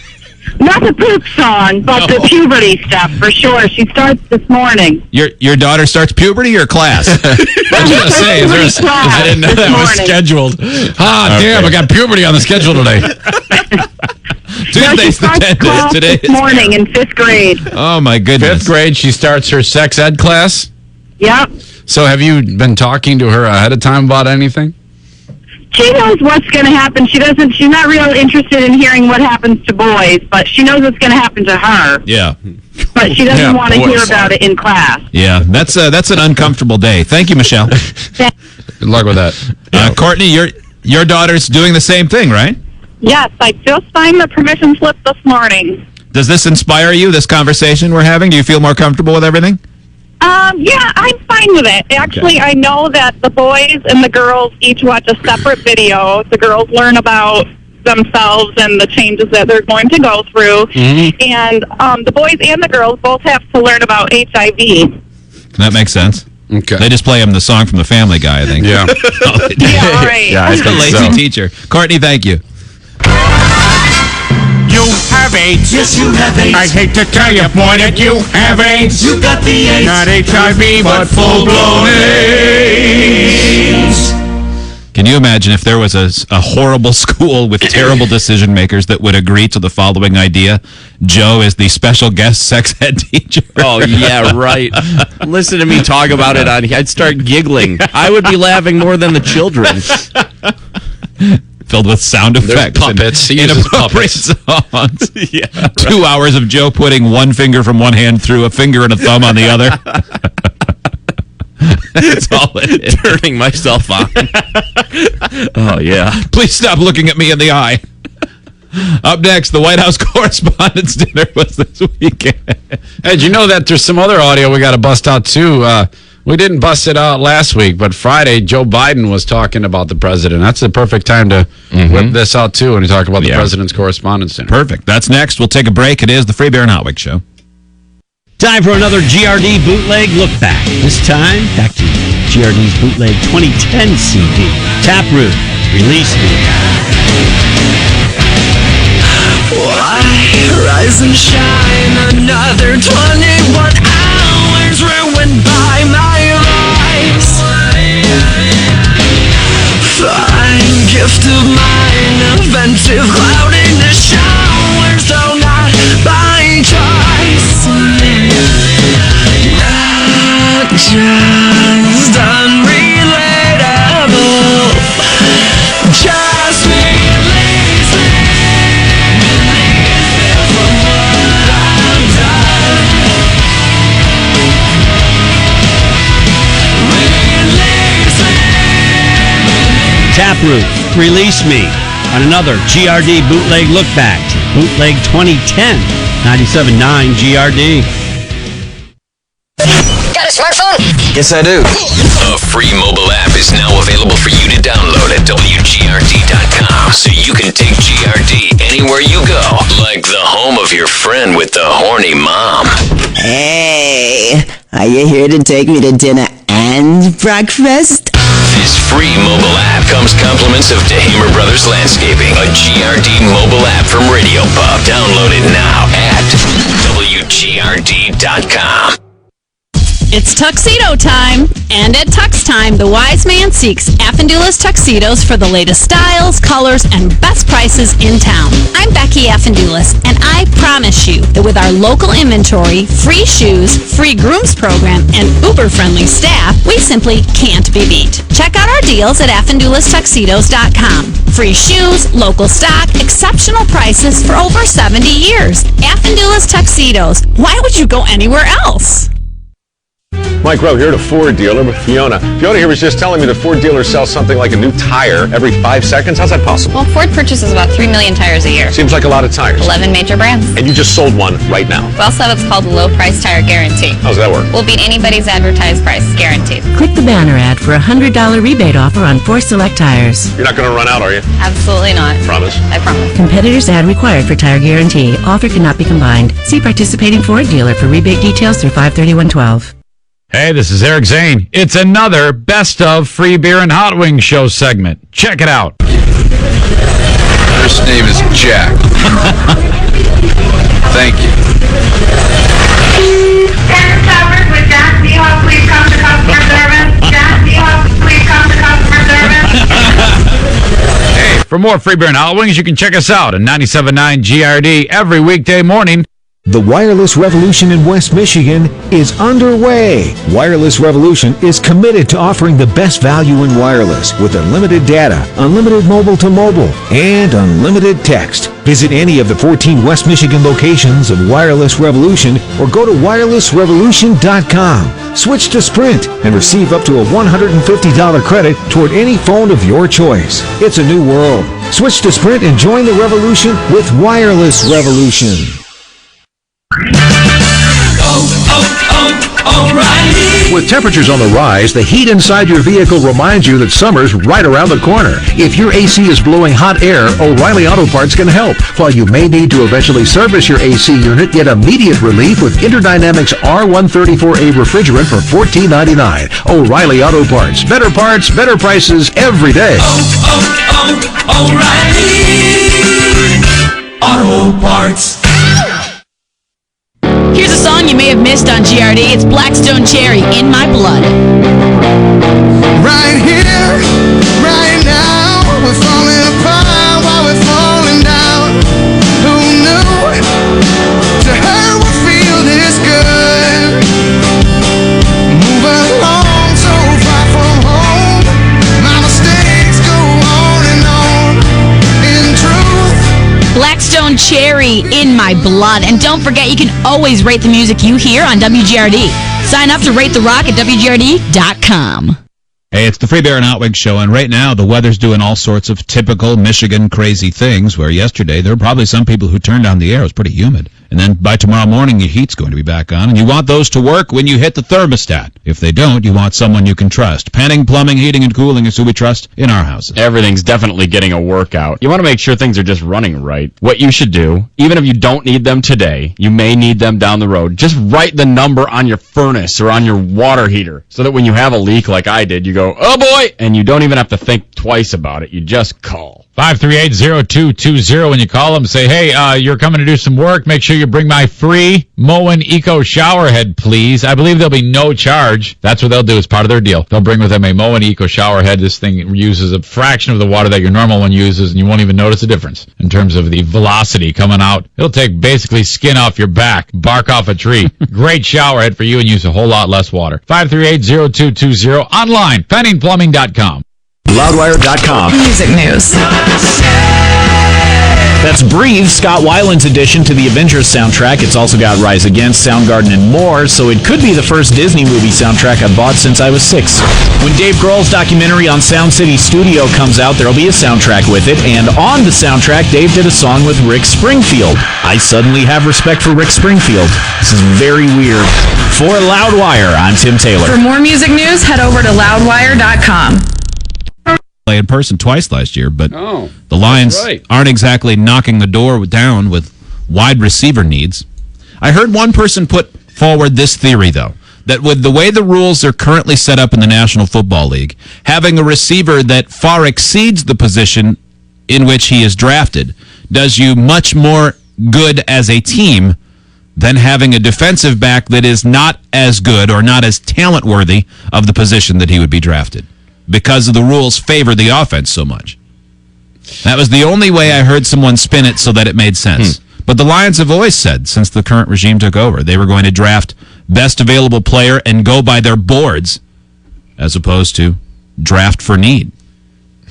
Not the poop song, but the puberty stuff for sure. She starts this morning. Your daughter starts puberty or class? I was going to say, I didn't know that was scheduled. Damn, I got puberty on the schedule today. Tuesday's the 10th. Today this morning in 5th grade. Oh, my goodness. 5th grade, she starts her sex ed class? Yep. So have you been talking to her ahead of time about anything? She knows what's going to happen. She's not real interested in hearing what happens to boys, but she knows what's going to happen to her. Yeah. But she doesn't want to hear about it in class. Yeah, that's an uncomfortable day. Thank you, Michelle. Good luck with that. Courtney, your daughter's doing the same thing, right? Yes, I just signed the permission slip this morning. Does this inspire you, this conversation we're having? Do you feel more comfortable with everything? Yeah, I'm fine with it. Actually, I know that the boys and the girls each watch a separate video. The girls learn about themselves and the changes that they're going to go through. Mm-hmm. And the boys and the girls both have to learn about HIV. That makes sense. Okay. They just play him the song from the Family Guy, I think. Yeah. Yeah, all right. Yeah, I think a lazy teacher. Courtney, thank you. You have AIDS. Yes, you have AIDS. I hate to tell you, boy, that you have AIDS. You got the AIDS. Not HIV, but full-blown AIDS. Can you imagine if there was a horrible school with terrible decision makers that would agree to the following idea? Joe is the special guest sex ed teacher. Oh, yeah, right. Listen to me talk about it I'd start giggling. I would be laughing more than the children. Filled with sound effects. Puppets. And inappropriate songs. Yeah, right. 2 hours of Joe putting one finger from one hand through a finger and a thumb on the other. That's all it is. Turning myself on. Oh, yeah. Please stop looking at me in the eye. Up next, the White House Correspondents' dinner was this weekend. Hey, did you know that there's some other audio we got to bust out, too? We didn't bust it out last week, but Friday, Joe Biden was talking about the president. That's the perfect time to whip this out, too, when you talk about the president's Correspondents' dinner. Perfect. That's next. We'll take a break. It is the Free Beer and Hot Wings Show. Time for another GRD Bootleg Look Back. This time, back to GRD's Bootleg 2010 CD, Taproot, release date. Why rise and shine? Another 21 hours ruined by my lies. gift of my inventive clouding the showers, though not by choice. Not just unrelatable, just release me from what I've done. Release me. Taproot, Release Me, on another GRD bootleg look back to Bootleg 2010, 97.9 GRD. Got a smartphone? Yes, I do. A free mobile app is now available for you to download at WGRD.com, so you can take GRD anywhere you go, like the home of your friend with the horny mom. Hey, are you here to take me to dinner and breakfast? This free mobile app comes compliments of DeHamer Brothers Landscaping, a GRD mobile app from Radio Pub. Download it now at WGRD.com. It's tuxedo time, and at Tux Time, the wise man seeks Affendula's tuxedos for the latest styles, colors, and best prices in town. I'm Becky Affendulas, and I promise you that with our local inventory, free shoes, free grooms program, and uber-friendly staff, we simply can't be beat. Check out our deals at AffendulaStuxedos.com. Free shoes, local stock, exceptional prices for over 70 years. Affendula's Tuxedos. Why would you go anywhere else? Mike Rowe here at a Ford dealer with Fiona. Fiona here was just telling me the Ford dealer sells something like a new tire every 5 seconds. How's that possible? Well, Ford purchases about 3 million tires a year. Seems like a lot of tires. 11 major brands. And you just sold one right now. We also have what's called a low price tire guarantee. How's that work? We'll beat anybody's advertised price, guaranteed. Click the banner ad for a $100 rebate offer on 4 select tires. You're not going to run out, are you? Absolutely not. Promise? I promise. Competitors ad required for tire guarantee. Offer cannot be combined. See participating Ford dealer for rebate details through 5/31/12. Hey, this is Eric Zane. It's another Best of Free Beer and Hot Wings show segment. Check it out. First name is Jack. Thank you. Tennis covered with Jack Seahawk, please come to customer service. Jack Seahawk, please come to customer service. Hey, for more Free Beer and Hot Wings, you can check us out at 97.9 GRD every weekday morning. The wireless revolution in West Michigan is underway. Wireless Revolution is committed to offering the best value in wireless with unlimited data, unlimited mobile to mobile, and unlimited text. Visit any of the 14 West Michigan locations of Wireless Revolution or go to wirelessrevolution.com. Switch to Sprint and receive up to a $150 credit toward any phone of your choice. It's a new world. Switch to Sprint and join the revolution with Wireless Revolution. O'Reilly. With temperatures on the rise, the heat inside your vehicle reminds you that summer's right around the corner. If your AC is blowing hot air, O'Reilly Auto Parts can help. While you may need to eventually service your AC unit, get immediate relief with Interdynamics R134A refrigerant for $14.99. O'Reilly Auto Parts. Better parts, better prices every day. O'Reilly Auto Parts. Here's a song you may have missed on GRD. It's Blackstone Cherry, In My Blood. Right here, right now, we're falling apart while we're falling down. Who knew? To her we feel this good. Move along so far from home. My mistakes go on and on. In truth, Blackstone Cherry, In My Blood. And don't forget, you can always rate the music you hear on WGRD. Sign up to Rate the Rock at WGRD.com. Hey, it's the Free Beer and Hot Wings show, and right now the weather's doing all sorts of typical Michigan crazy things, where yesterday there were probably some people who turned on the air. It was pretty humid. And then by tomorrow morning, your heat's going to be back on, and you want those to work when you hit the thermostat. If they don't, you want someone you can trust. Penning Plumbing, Heating, and Cooling is who we trust in our houses. Everything's definitely getting a workout. You want to make sure things are just running right. What you should do, even if you don't need them today, you may need them down the road. Just write the number on your furnace or on your water heater so that when you have a leak like I did, you go, oh boy, and you don't even have to think twice about it. You just call. 538-0220. When you call them, say, hey, you're coming to do some work. Make sure you bring my free Moen Eco shower head, please. I believe there'll be no charge. That's what they'll do as part of their deal. They'll bring with them a Moen Eco shower head. This thing uses a fraction of the water that your normal one uses, and you won't even notice a difference in terms of the velocity coming out. It'll take basically skin off your back, bark off a tree. Great shower head for you and use a whole lot less water. 538-0220. Online, FanningPlumbing.com. Loudwire.com. Music news. That's Breathe, Scott Weiland's addition to the Avengers soundtrack. It's also got Rise Against, Soundgarden, and more, so it could be the first Disney movie soundtrack I've bought since I was 6. When Dave Grohl's documentary on Sound City Studio comes out, there'll be a soundtrack with it, and on the soundtrack, Dave did a song with Rick Springfield. I suddenly have respect for Rick Springfield. This is very weird. For Loudwire, I'm Tim Taylor. For more music news, head over to loudwire.com. In person twice last year, but Oh, the Lions right. aren't exactly knocking the door down with wide receiver needs. I heard one person put forward this theory, though, that with the way the rules are currently set up in the National Football League, having a receiver that far exceeds the position in which he is drafted does you much more good as a team than having a defensive back that is not as good or not as talent-worthy of the position that he would be drafted, because the rules favor the offense so much. That was the only way I heard someone spin it so that it made sense. But the Lions have always said, since the current regime took over, they were going to draft best available player and go by their boards, as opposed to draft for need.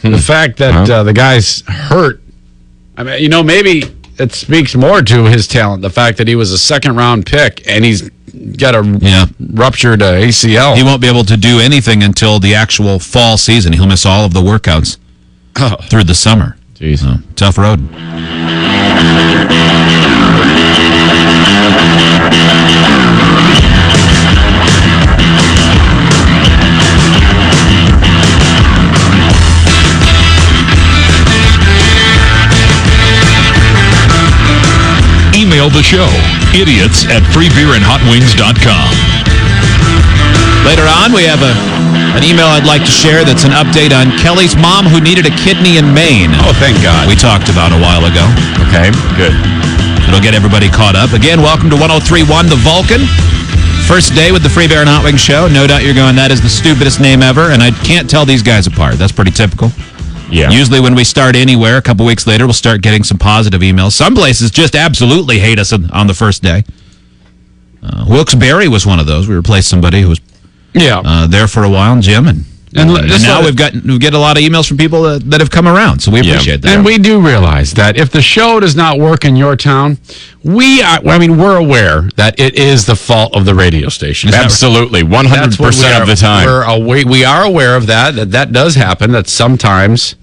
The fact that the guy's hurt, I mean, maybe it speaks more to his talent. The fact that he was a second-round pick and he's got a ruptured ACL. He won't be able to do anything until the actual fall season. He'll miss all of the workouts through the summer. Jeez. So, tough road. Email the show, idiots@freebeerandhotwings.com. Later on, we have an email I'd like to share that's an update on Kelly's mom who needed a kidney in Maine. Oh, thank God. We talked about a while ago. Okay, good. It'll get everybody caught up. Again, welcome to 103.1 The Vulcan. First day with the Free Beer and Hot Wings show. No doubt you're going, that is the stupidest name ever, and I can't tell these guys apart. That's pretty typical. Yeah. Usually when we start anywhere, a couple weeks later, we'll start getting some positive emails. Some places just absolutely hate us on the first day. Wilkes-Barre was one of those. We replaced somebody who was there for a while, Jim, and now we get a lot of emails from people that have come around, so we appreciate that. And we do realize that if the show does not work in your town, we're aware that it is the fault of the radio station. Absolutely, 100% of the time. We are aware of that. That does happen, that sometimes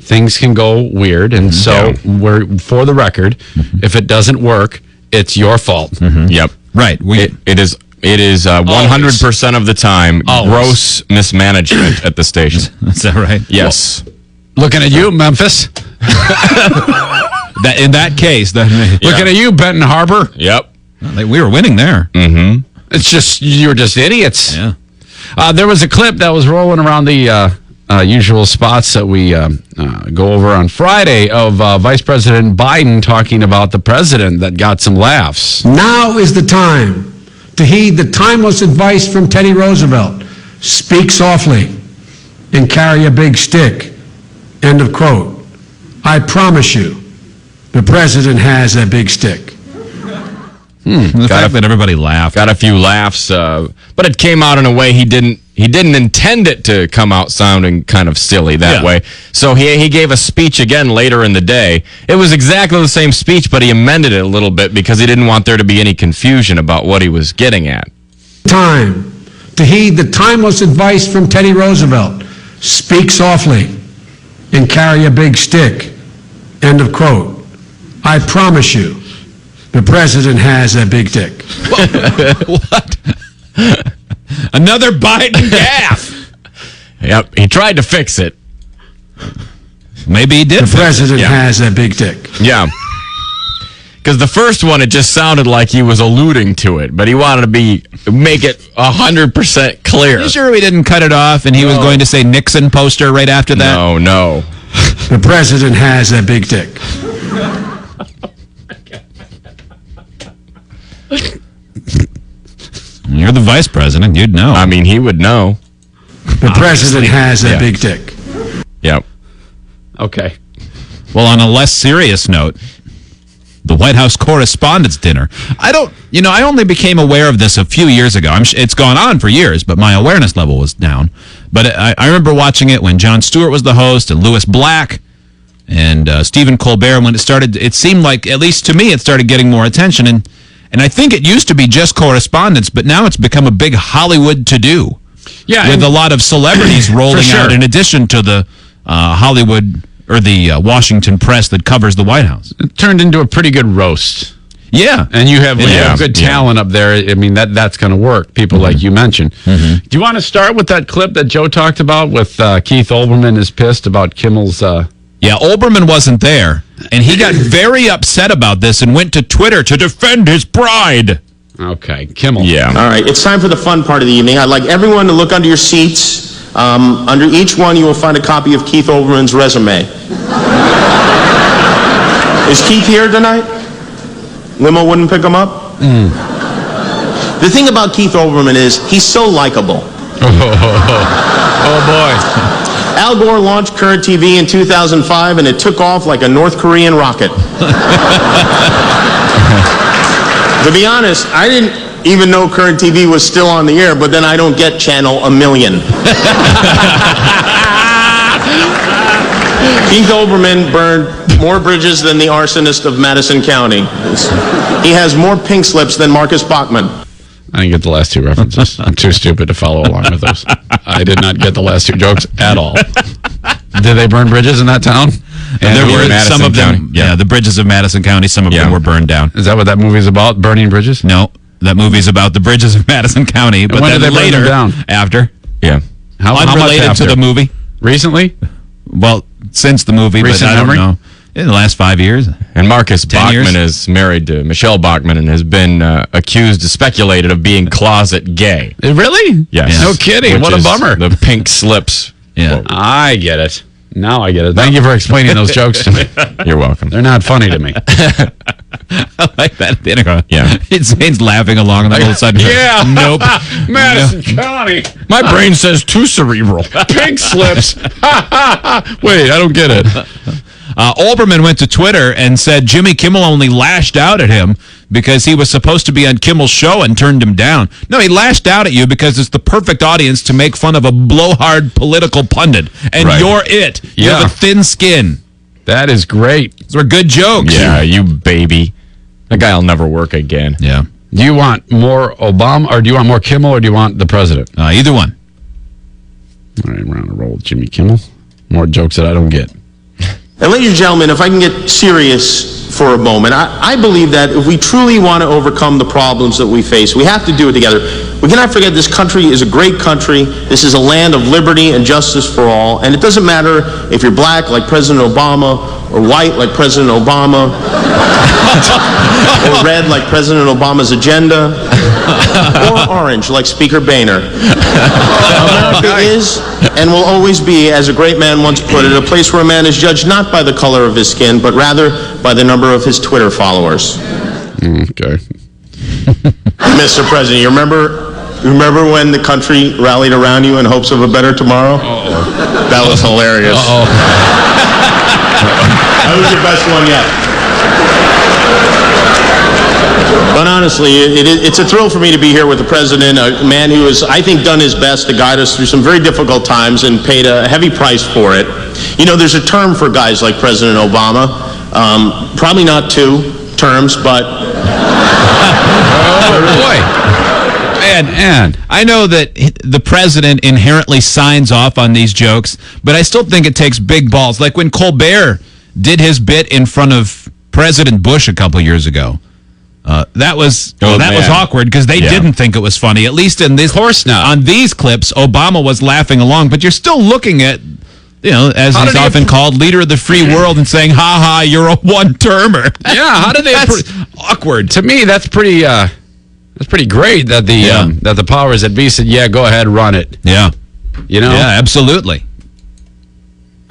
things can go weird, and so we're, for the record, if it doesn't work, it's your fault. Yep. Right. It is 100% of the time gross mismanagement at the station. Is that right? Yes. Well, looking at you, Memphis. In that case, looking at you, Benton Harbor. Yep. We were winning there. Mm-hmm. It's just, you were just idiots. Yeah. There was a clip that was rolling around the usual spots that we go over on Friday of Vice President Biden talking about the president that got some laughs. Now is the time to heed the timeless advice from Teddy Roosevelt. Speak softly and carry a big stick. End of quote. I promise you, the president has a big stick. The fact that everybody laughed. Got a few laughs, but it came out in a way he didn't intend it to come out sounding kind of silly that way. So he gave a speech again later in the day. It was exactly the same speech, but he amended it a little bit because he didn't want there to be any confusion about what he was getting at. Time to heed the timeless advice from Teddy Roosevelt. Speak softly and carry a big stick. End of quote. I promise you, the president has a big dick. What? Another Biden gaffe. Yep, he tried to fix it. Maybe he did. The president has a big dick. Yeah. Because the first one, it just sounded like he was alluding to it, but he wanted to make it 100% clear. You sure we didn't cut it off and he was going to say Nixon poster right after that? No. The president has a big dick. You're the vice president. You'd know. I mean, he would know. The president has a big dick. Yep. Okay. Well, on a less serious note, the White House Correspondents' dinner. I only became aware of this a few years ago. It's gone on for years, but my awareness level was down. But I remember watching it when Jon Stewart was the host and Louis Black and Stephen Colbert. When it started, it seemed like, at least to me, it started getting more attention. And I think it used to be just correspondence, but now it's become a big Hollywood to-do. Yeah, with a lot of celebrities rolling out in addition to the Hollywood or the Washington press that covers the White House. It turned into a pretty good roast. Yeah. And you have good talent up there. I mean, that's going to work. People like you mentioned. Do you want to start with that clip that Joe talked about with Keith Olbermann is pissed about Kimmel's... Yeah, Olbermann wasn't there, and he got very upset about this and went to Twitter to defend his pride. Okay, Kimmel. Yeah. All right, it's time for the fun part of the evening. I'd like everyone to look under your seats. Under each one, you will find a copy of Keith Olbermann's resume. Is Keith here tonight? Limo wouldn't pick him up? The thing about Keith Olbermann is he's so likable. Oh, boy. Al Gore launched Current TV in 2005, and it took off like a North Korean rocket. To be honest, I didn't even know Current TV was still on the air, but then I don't get channel a million. Keith Olbermann burned more bridges than the arsonist of Madison County. He has more pink slips than Marcus Bachmann. I didn't get the last two references. I'm too stupid to follow along with those. I did not get the last two jokes at all. Did they burn bridges in that town? And there were some of them. Yeah, the bridges of Madison County. Some of them were burned down. Is that what that movie's about? Burning bridges? No, that movie's about the bridges of Madison County. But when then did they later, burn them down? After, how much unrelated after? to the movie. Recently? Well, since the movie, Recent but I don't memory? know. In the last 5 years. And Marcus 10 Bachmann years? is married to Michelle Bachmann and has been accused, speculated of being closet gay. Really? Yes. No kidding. Which What a is bummer. The pink slips. Yeah. I get it. Now I get it. Thank you for explaining those jokes to me. You're welcome. They're not funny to me. I like that. Yeah. Zane's laughing along, and then all of a sudden, Yeah. nope. Madison County. My brain says too cerebral. Pink slips. Wait, I don't get it. Olbermann went to Twitter and said Jimmy Kimmel only lashed out at him because he was supposed to be on Kimmel's show and turned him down. No, he lashed out at you because it's the perfect audience to make fun of a blowhard political pundit. And you're it. You have a thin skin. That is great. Those were good jokes. Yeah, you baby. That guy will never work again. Yeah. Do you want more Obama, or do you want more Kimmel, or do you want the president? Either one. All right, we're on a roll with Jimmy Kimmel. More jokes that I don't get. And ladies and gentlemen, if I can get serious for a moment, I believe that if we truly want to overcome the problems that we face, we have to do it together. We cannot forget this country is a great country. This is a land of liberty and justice for all. And it doesn't matter if you're black like President Obama, or white like President Obama, or red like President Obama's agenda, or orange like Speaker Boehner. America is and will always be, as a great man once put it, a place where a man is judged not by the color of his skin, but rather by the number of his Twitter followers. Okay. Mr. President, you remember when the country rallied around you in hopes of a better tomorrow? That was hilarious. That was your best one yet. But honestly, it's a thrill for me to be here with the president, a man who has, I think, done his best to guide us through some very difficult times and paid a heavy price for it. You know, there's a term for guys like President Obama. Probably not 2 terms, but... Oh, boy. And I know that the president inherently signs off on these jokes, but I still think it takes big balls. Like when Colbert did his bit in front of President Bush a couple years ago. That was awkward because they didn't think it was funny. At least in this, of course not. On these clips, Obama was laughing along, but you're still looking at, as he's often called, leader of the free world, and saying, "Ha ha, you're a one-termer." Yeah, how did they? That's awkward. To me, that's pretty. That's pretty great that the powers that be said, "Yeah, go ahead, run it." Yeah, Yeah, absolutely.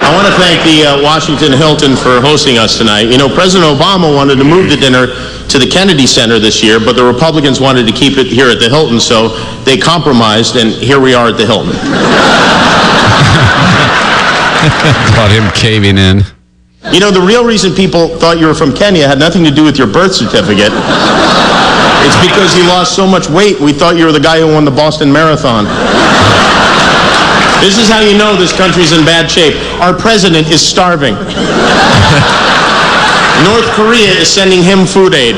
I want to thank the Washington Hilton for hosting us tonight. You know, President Obama wanted to move the dinner to the Kennedy Center this year, but the Republicans wanted to keep it here at the Hilton, so they compromised, and here we are at the Hilton. About him caving in. You know, the real reason people thought you were from Kenya had nothing to do with your birth certificate. It's because you lost so much weight, we thought you were the guy who won the Boston Marathon. This is how you know this country's in bad shape. Our president is starving. North Korea is sending him food aid.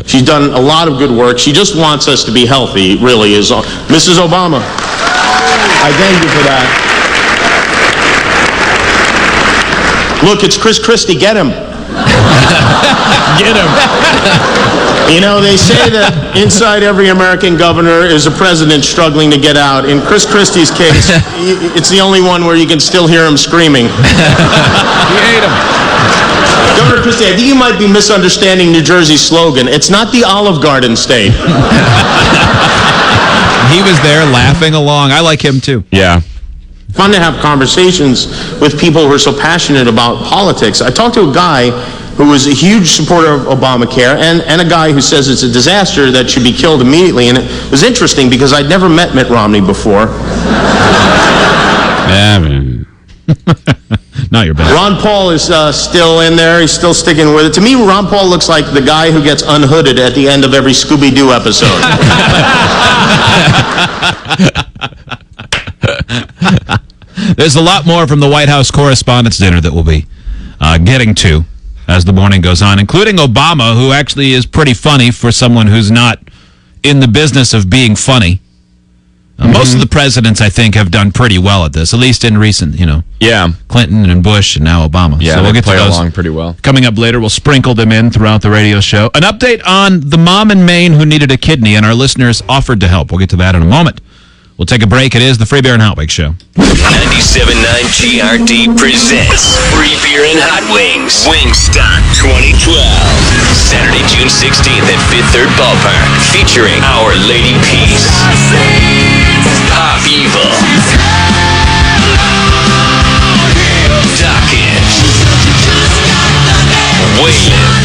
She's done a lot of good work. She just wants us to be healthy, really, is all. Mrs. Obama, I thank you for that. Look, it's Chris Christie. Get him. Get him. You know, they say that inside every American governor is a president struggling to get out. In Chris Christie's case, it's the only one where you can still hear him screaming. He ate him. Governor Christie, I think you might be misunderstanding New Jersey's slogan. It's not the Olive Garden state. He was there laughing along. I like him too. Yeah. Fun to have conversations with people who are so passionate about politics. I talked to a guy who was a huge supporter of Obamacare and a guy who says it's a disaster that should be killed immediately. And it was interesting because I'd never met Mitt Romney before. Yeah, man. Not your best. Ron Paul is still in there. He's still sticking with it. To me, Ron Paul looks like the guy who gets unhooded at the end of every Scooby-Doo episode. There's a lot more from the White House Correspondents' Dinner that we'll be getting to as the morning goes on, including Obama, who actually is pretty funny for someone who's not in the business of being funny. Most of the presidents, I think, have done pretty well at this, at least in recent, Yeah. Clinton and Bush and now Obama. Yeah, so we'll get to play those along pretty well. coming up later. We'll sprinkle them in throughout the radio show. An update on the mom in Maine who needed a kidney, and our listeners offered to help. We'll get to that in a moment. We'll take a break. It is the Free Beer and Hot Wings Show. 97.9 GRD presents Free Beer and Hot Wings. Wingstop 2012. Saturday, June 16th at Fifth Third Ballpark. Featuring Our Lady Peace. Pop Evil. Dawkins. Waylon.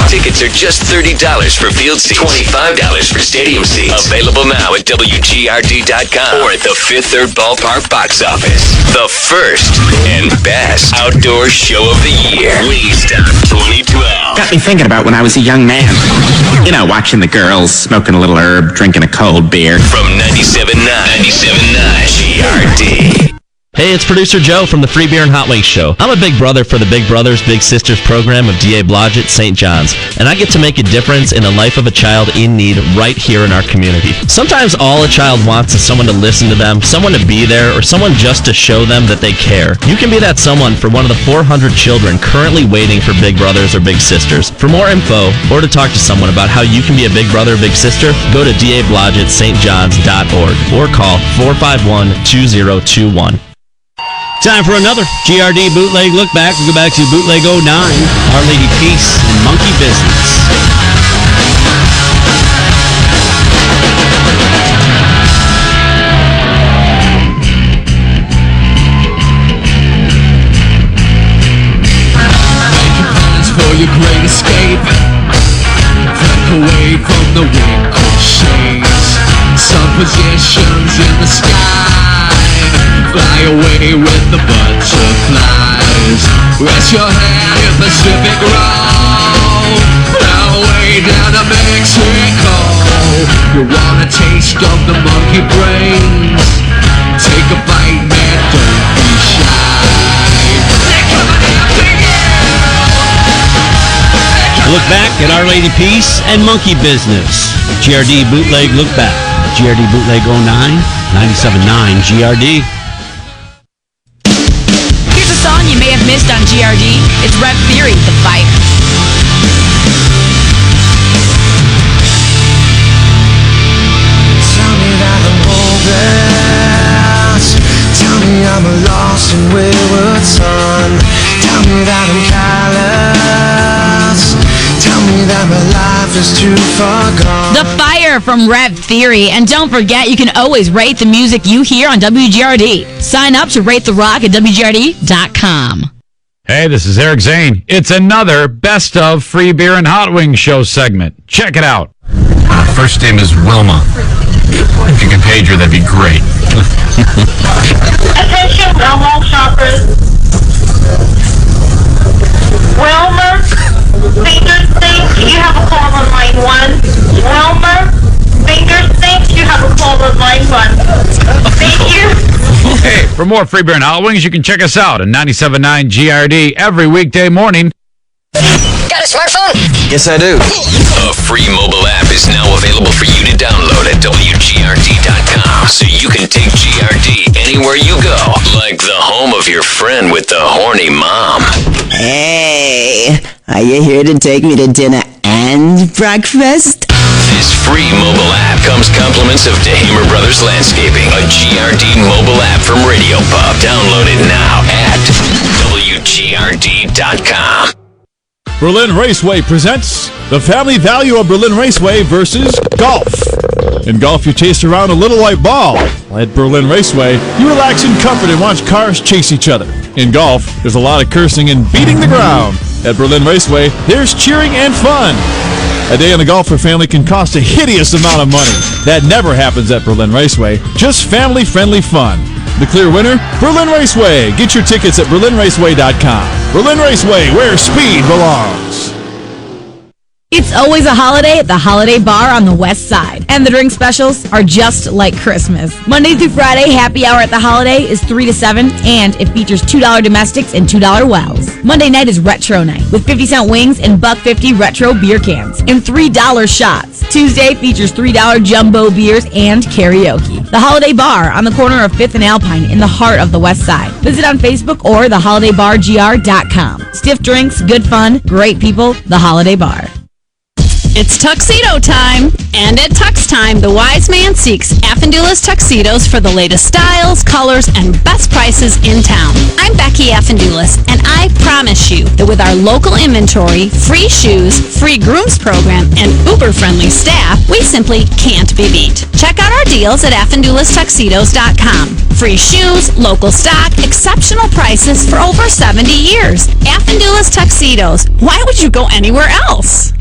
Tickets are just $30 for field seats, $25 for stadium seats. Available now at WGRD.com or at the Fifth Third Ballpark box office. The first and best outdoor show of the year. Wingstop 2012. Got me thinking about when I was a young man. You know, watching the girls, smoking a little herb, drinking a cold beer. From 97.9 GRD. Hey, it's producer Joe from the Free Beer and Hot Wings Show. I'm a big brother for the Big Brothers Big Sisters program of D.A. Blodgett St. John's, and I get to make a difference in the life of a child in need right here in our community. Sometimes all a child wants is someone to listen to them, someone to be there, or someone just to show them that they care. You can be that someone for one of the 400 children currently waiting for Big Brothers or Big Sisters. For more info, or to talk to someone about how you can be a Big Brother or Big Sister, go to dablodgettstjohns.org or call 451-2021. Time for another GRD Bootleg Look Back. We go back to Bootleg 09, Our Lady Peace, and Monkey Business. For your great escape, break away from the wind cold shades. Sun positions in the sky. Fly away with the butterflies. Rest your head in Pacific Roll. Fly away down to Mexico. You want a taste of the monkey brains? Take a bite, man, don't be shy. They're coming after you. Look back at Our Lady Peace and Monkey Business. GRD Bootleg Look Back. GRD Bootleg 09, 97.9 GRD. Here's a song you may have missed on GRD. It's Rev Theory, The Fight. Tell me that I'm hopeless. Tell me I'm a lost and wayward son. Tell me that I'm callous. Tell me that my life life is too far gone. The Fire from Rev Theory. And don't forget, you can always rate the music you hear on WGRD. Sign up to Rate the Rock at WGRD.com. Hey, this is Eric Zane. It's another Best of Free Beer and Hot Wings show segment. Check it out. First name is Wilma. If you can page her, that'd be great. Attention, Walmart shoppers. Wilmer, finger sink, you have a call on line 1. Wilmer, finger sink, you have a call on line 1. Thank you. Hey, for more Free Beer and Hot Wings, you can check us out at 97.9 GRD every weekday morning. Got a smartphone? Yes, I do. A free mobile app is now available for you to download at WGRD.com, so you can take GRD anywhere you go, like the home of your friend with the horny mom. Hey, are you here to take me to dinner and breakfast? This free mobile app comes compliments of DeHamer Brothers Landscaping, a GRD mobile app from Radio Pub. Download it now at WGRD.com. Berlin Raceway presents the family value of Berlin Raceway versus golf. In golf, you chase around a little white ball. At Berlin Raceway, you relax in comfort and watch cars chase each other. In golf, there's a lot of cursing and beating the ground. At Berlin Raceway, there's cheering and fun. A day in the golfer family can cost a hideous amount of money. That never happens at Berlin Raceway. Just family-friendly fun. The clear winner, Berlin Raceway. Get your tickets at berlinraceway.com. Berlin Raceway, where speed belongs. It's always a holiday at the Holiday Bar on the West Side. And the drink specials are just like Christmas. Monday through Friday, happy hour at the Holiday is 3 to 7, and it features $2 domestics and $2 wells. Monday night is Retro Night, with 50-cent wings and $1.50 retro beer cans, and $3 shots. Tuesday features $3 jumbo beers and karaoke. The Holiday Bar on the corner of 5th and Alpine in the heart of the West Side. Visit on Facebook or theholidaybargr.com. Stiff drinks, good fun, great people, the Holiday Bar. It's tuxedo time, and at Tux Time, the wise man seeks Affendula's tuxedos for the latest styles, colors, and best prices in town. I'm Becky Affendulas, and I promise you that with our local inventory, free shoes, free grooms program, and uber-friendly staff, we simply can't be beat. Check out our deals at AffendulaStuxedos.com. Free shoes, local stock, exceptional prices for over 70 years. Affendula's Tuxedos. Why would you go anywhere else?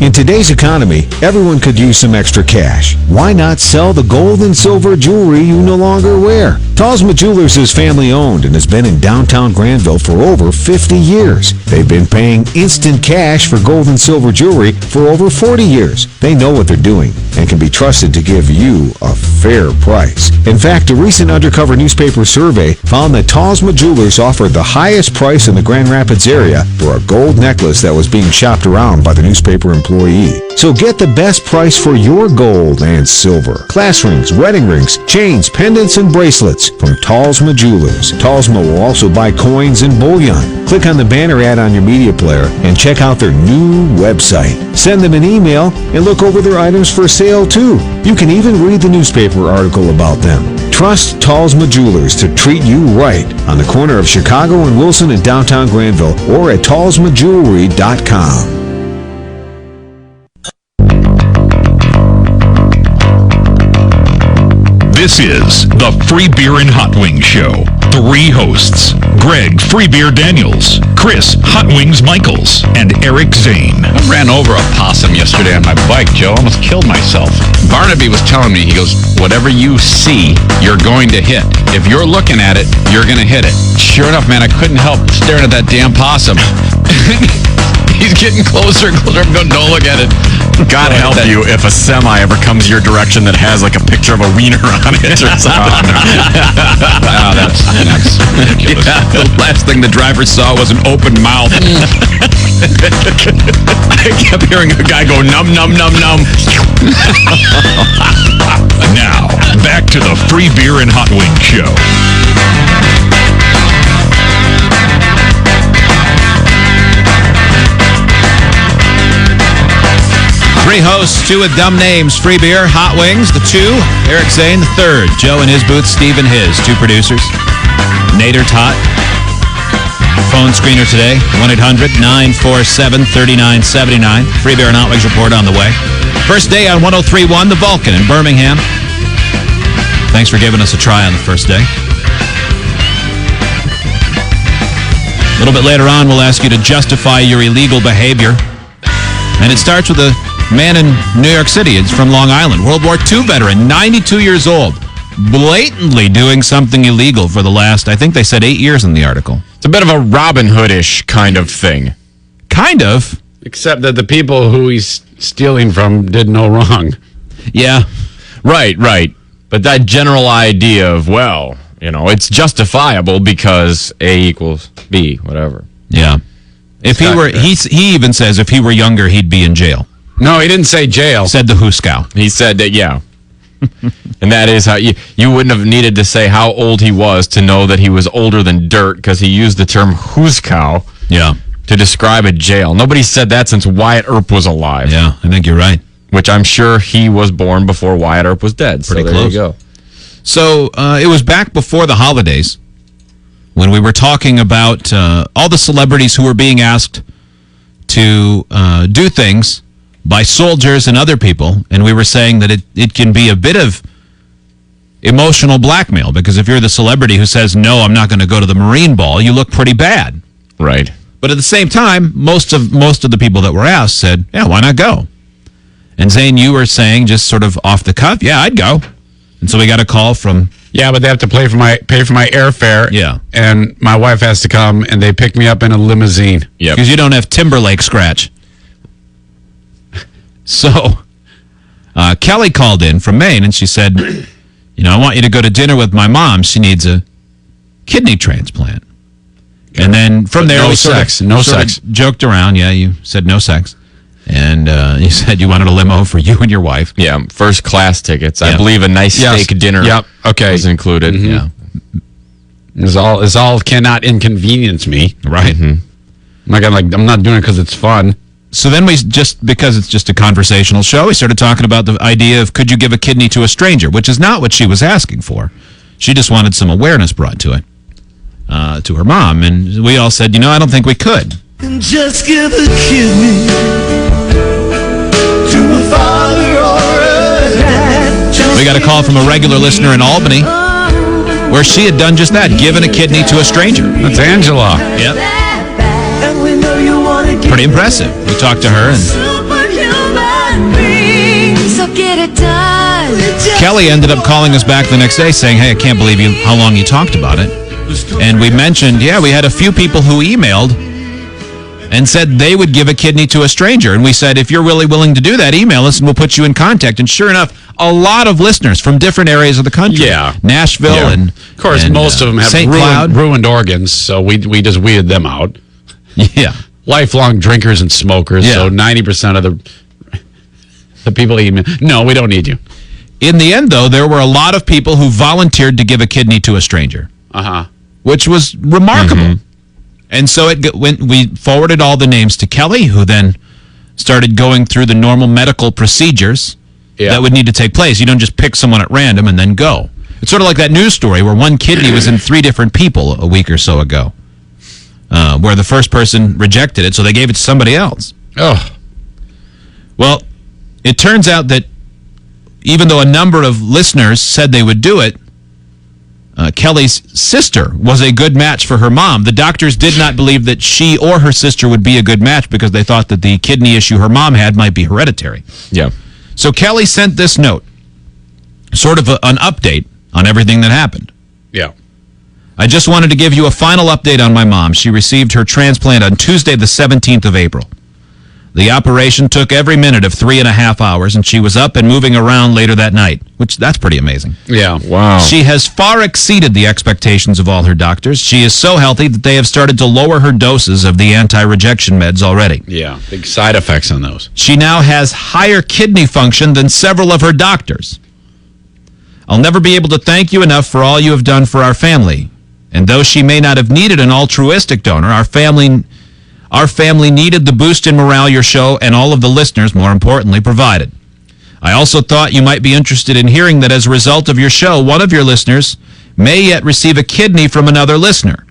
In today's economy, everyone could use some extra cash. Why not sell the gold and silver jewelry you no longer wear? Talsma Jewelers is family-owned and has been in downtown Granville for over 50 years. They've been paying instant cash for gold and silver jewelry for over 40 years. They know what they're doing and can be trusted to give you a fair price. In fact, a recent undercover newspaper survey found that Talsma Jewelers offered the highest price in the Grand Rapids area for a gold necklace that was being shopped around by the newspaper employee. So get the best price for your gold and silver. Class rings, wedding rings, chains, pendants, and bracelets from Talsma Jewelers. Talsma will also buy coins and bullion. Click on the banner ad on your media player and check out their new website. Send them an email and look over their items for sale too. You can even read the newspaper article about them. Trust Talsma Jewelers to treat you right on the corner of Chicago and Wilson in downtown Granville or at talsmajewelry.com. This is the Free Beer and Hot Wings Show. 3 hosts, Greg Free Beer Daniels, Chris Hot Wings Michaels, and Eric Zane. I ran over a possum yesterday on my bike, Joe. I almost killed myself. Barnaby was telling me, he goes, whatever you see, you're going to hit. If you're looking at it, you're going to hit it. Sure enough, man, I couldn't help staring at that damn possum. He's getting closer and closer. I'm going, don't look at it. God help you if a semi ever comes your direction that has like a picture of a wiener on it or something. Oh, that's ridiculous. Yeah, the last thing the driver saw was an open mouth. I kept hearing a guy go, num, num, num, num. Now, back to the Free Beer and Hot Wings Show. 3 hosts, 2 with dumb names. Free Beer, Hot Wings, the 2. Eric Zane, the 3rd. Joe in his booth, Steve in his. 2 producers. Nader Tot. phone screener today. 1-800-947-3979. Free Beer and Hot Wings report on the way. First day on 103.1, the Vulcan in Birmingham. Thanks for giving us a try on the first day. A little bit later on, we'll ask you to justify your illegal behavior. And it starts with a man in New York City. It's from Long Island. World War II veteran, 92 years old. Blatantly doing something illegal for the last, I think they said 8 years in the article. It's a bit of a Robin Hood-ish kind of thing. Kind of. Except that the people who he's stealing from did no wrong. Yeah. Right. But that general idea of, well, it's justifiable because A equals B, whatever. Yeah. If he were, he even says if he were younger, he'd be in jail. No, he didn't say jail. Said the Huskow. He said that, yeah. And that is how you wouldn't have needed to say how old he was to know that he was older than dirt, because he used the term Huskow to describe a jail. Nobody said that since Wyatt Earp was alive. Yeah, I think you're right. Which I'm sure he was born before Wyatt Earp was dead. Pretty so close. There you go. So it was back before the holidays when we were talking about all the celebrities who were being asked to do things by soldiers and other people, and we were saying that it can be a bit of emotional blackmail, because if you're the celebrity who says, no, I'm not going to go to the Marine Ball, you look pretty bad. Right. But at the same time, most of the people that were asked said, yeah, why not go? And Zane, you were saying just sort of off the cuff, yeah, I'd go. And so we got a call from... Yeah, but they have to pay for my airfare. Yeah. And my wife has to come, and they pick me up in a limousine. Yeah. Because you don't have Timberlake scratch. So, Kelly called in from Maine, and she said, I want you to go to dinner with my mom. She needs a kidney transplant. And then from there, no we sex. sort of joked around. Yeah, you said no sex. And you said you wanted a limo for you and your wife. Yeah, first class tickets. I believe a nice steak dinner was included. Mm-hmm. Yeah. It's all cannot inconvenience me. Right. Mm-hmm. I'm not doing it because it's fun. So then because it's just a conversational show, we started talking about the idea of could you give a kidney to a stranger, which is not what she was asking for. She just wanted some awareness brought to it, to her mom. And we all said, I don't think we could. And just give a kidney to a father or a dad. We got a call from a regular listener in Albany where she had done just that, given a kidney to a stranger. That's Angela. Yep. And we know you want to Pretty impressive. We talked to her, and superhuman beings. So get it done. Kelly ended up calling us back the next day saying, hey, I can't believe how long you talked about it. And we mentioned, we had a few people who emailed and said they would give a kidney to a stranger. And we said, if you're really willing to do that, email us and we'll put you in contact. And sure enough, a lot of listeners from different areas of the country. Yeah. Nashville and of course, most of them have ruined organs, so we just weeded them out. Yeah. Lifelong drinkers and smokers, so 90% of the people email, no, we don't need you. In the end, though, there were a lot of people who volunteered to give a kidney to a stranger. Which was remarkable. Mm-hmm. And so we forwarded all the names to Kelly, who then started going through the normal medical procedures that would need to take place. You don't just pick someone at random and then go. It's sort of like that news story where one kidney was in 3 different people a week or so ago, where the first person rejected it, so they gave it to somebody else. Oh. Well, it turns out that even though a number of listeners said they would do it, Kelly's sister was a good match for her mom. The doctors did not believe that she or her sister would be a good match because they thought that the kidney issue her mom had might be hereditary. Yeah. So Kelly sent this note, sort of an update on everything that happened. Yeah. I just wanted to give you a final update on my mom. She received her transplant on Tuesday, the 17th of April. The operation took every minute of 3.5 hours, and she was up and moving around later that night, which that's pretty amazing. Yeah. Wow. She has far exceeded the expectations of all her doctors. She is so healthy that they have started to lower her doses of the anti-rejection meds already. Yeah, big side effects on those. She now has higher kidney function than several of her doctors. I'll never be able to thank you enough for all you have done for our family. And though she may not have needed an altruistic donor, our family needed the boost in morale your show and all of the listeners, more importantly, provided. I also thought you might be interested in hearing that as a result of your show, one of your listeners may yet receive a kidney from another listener.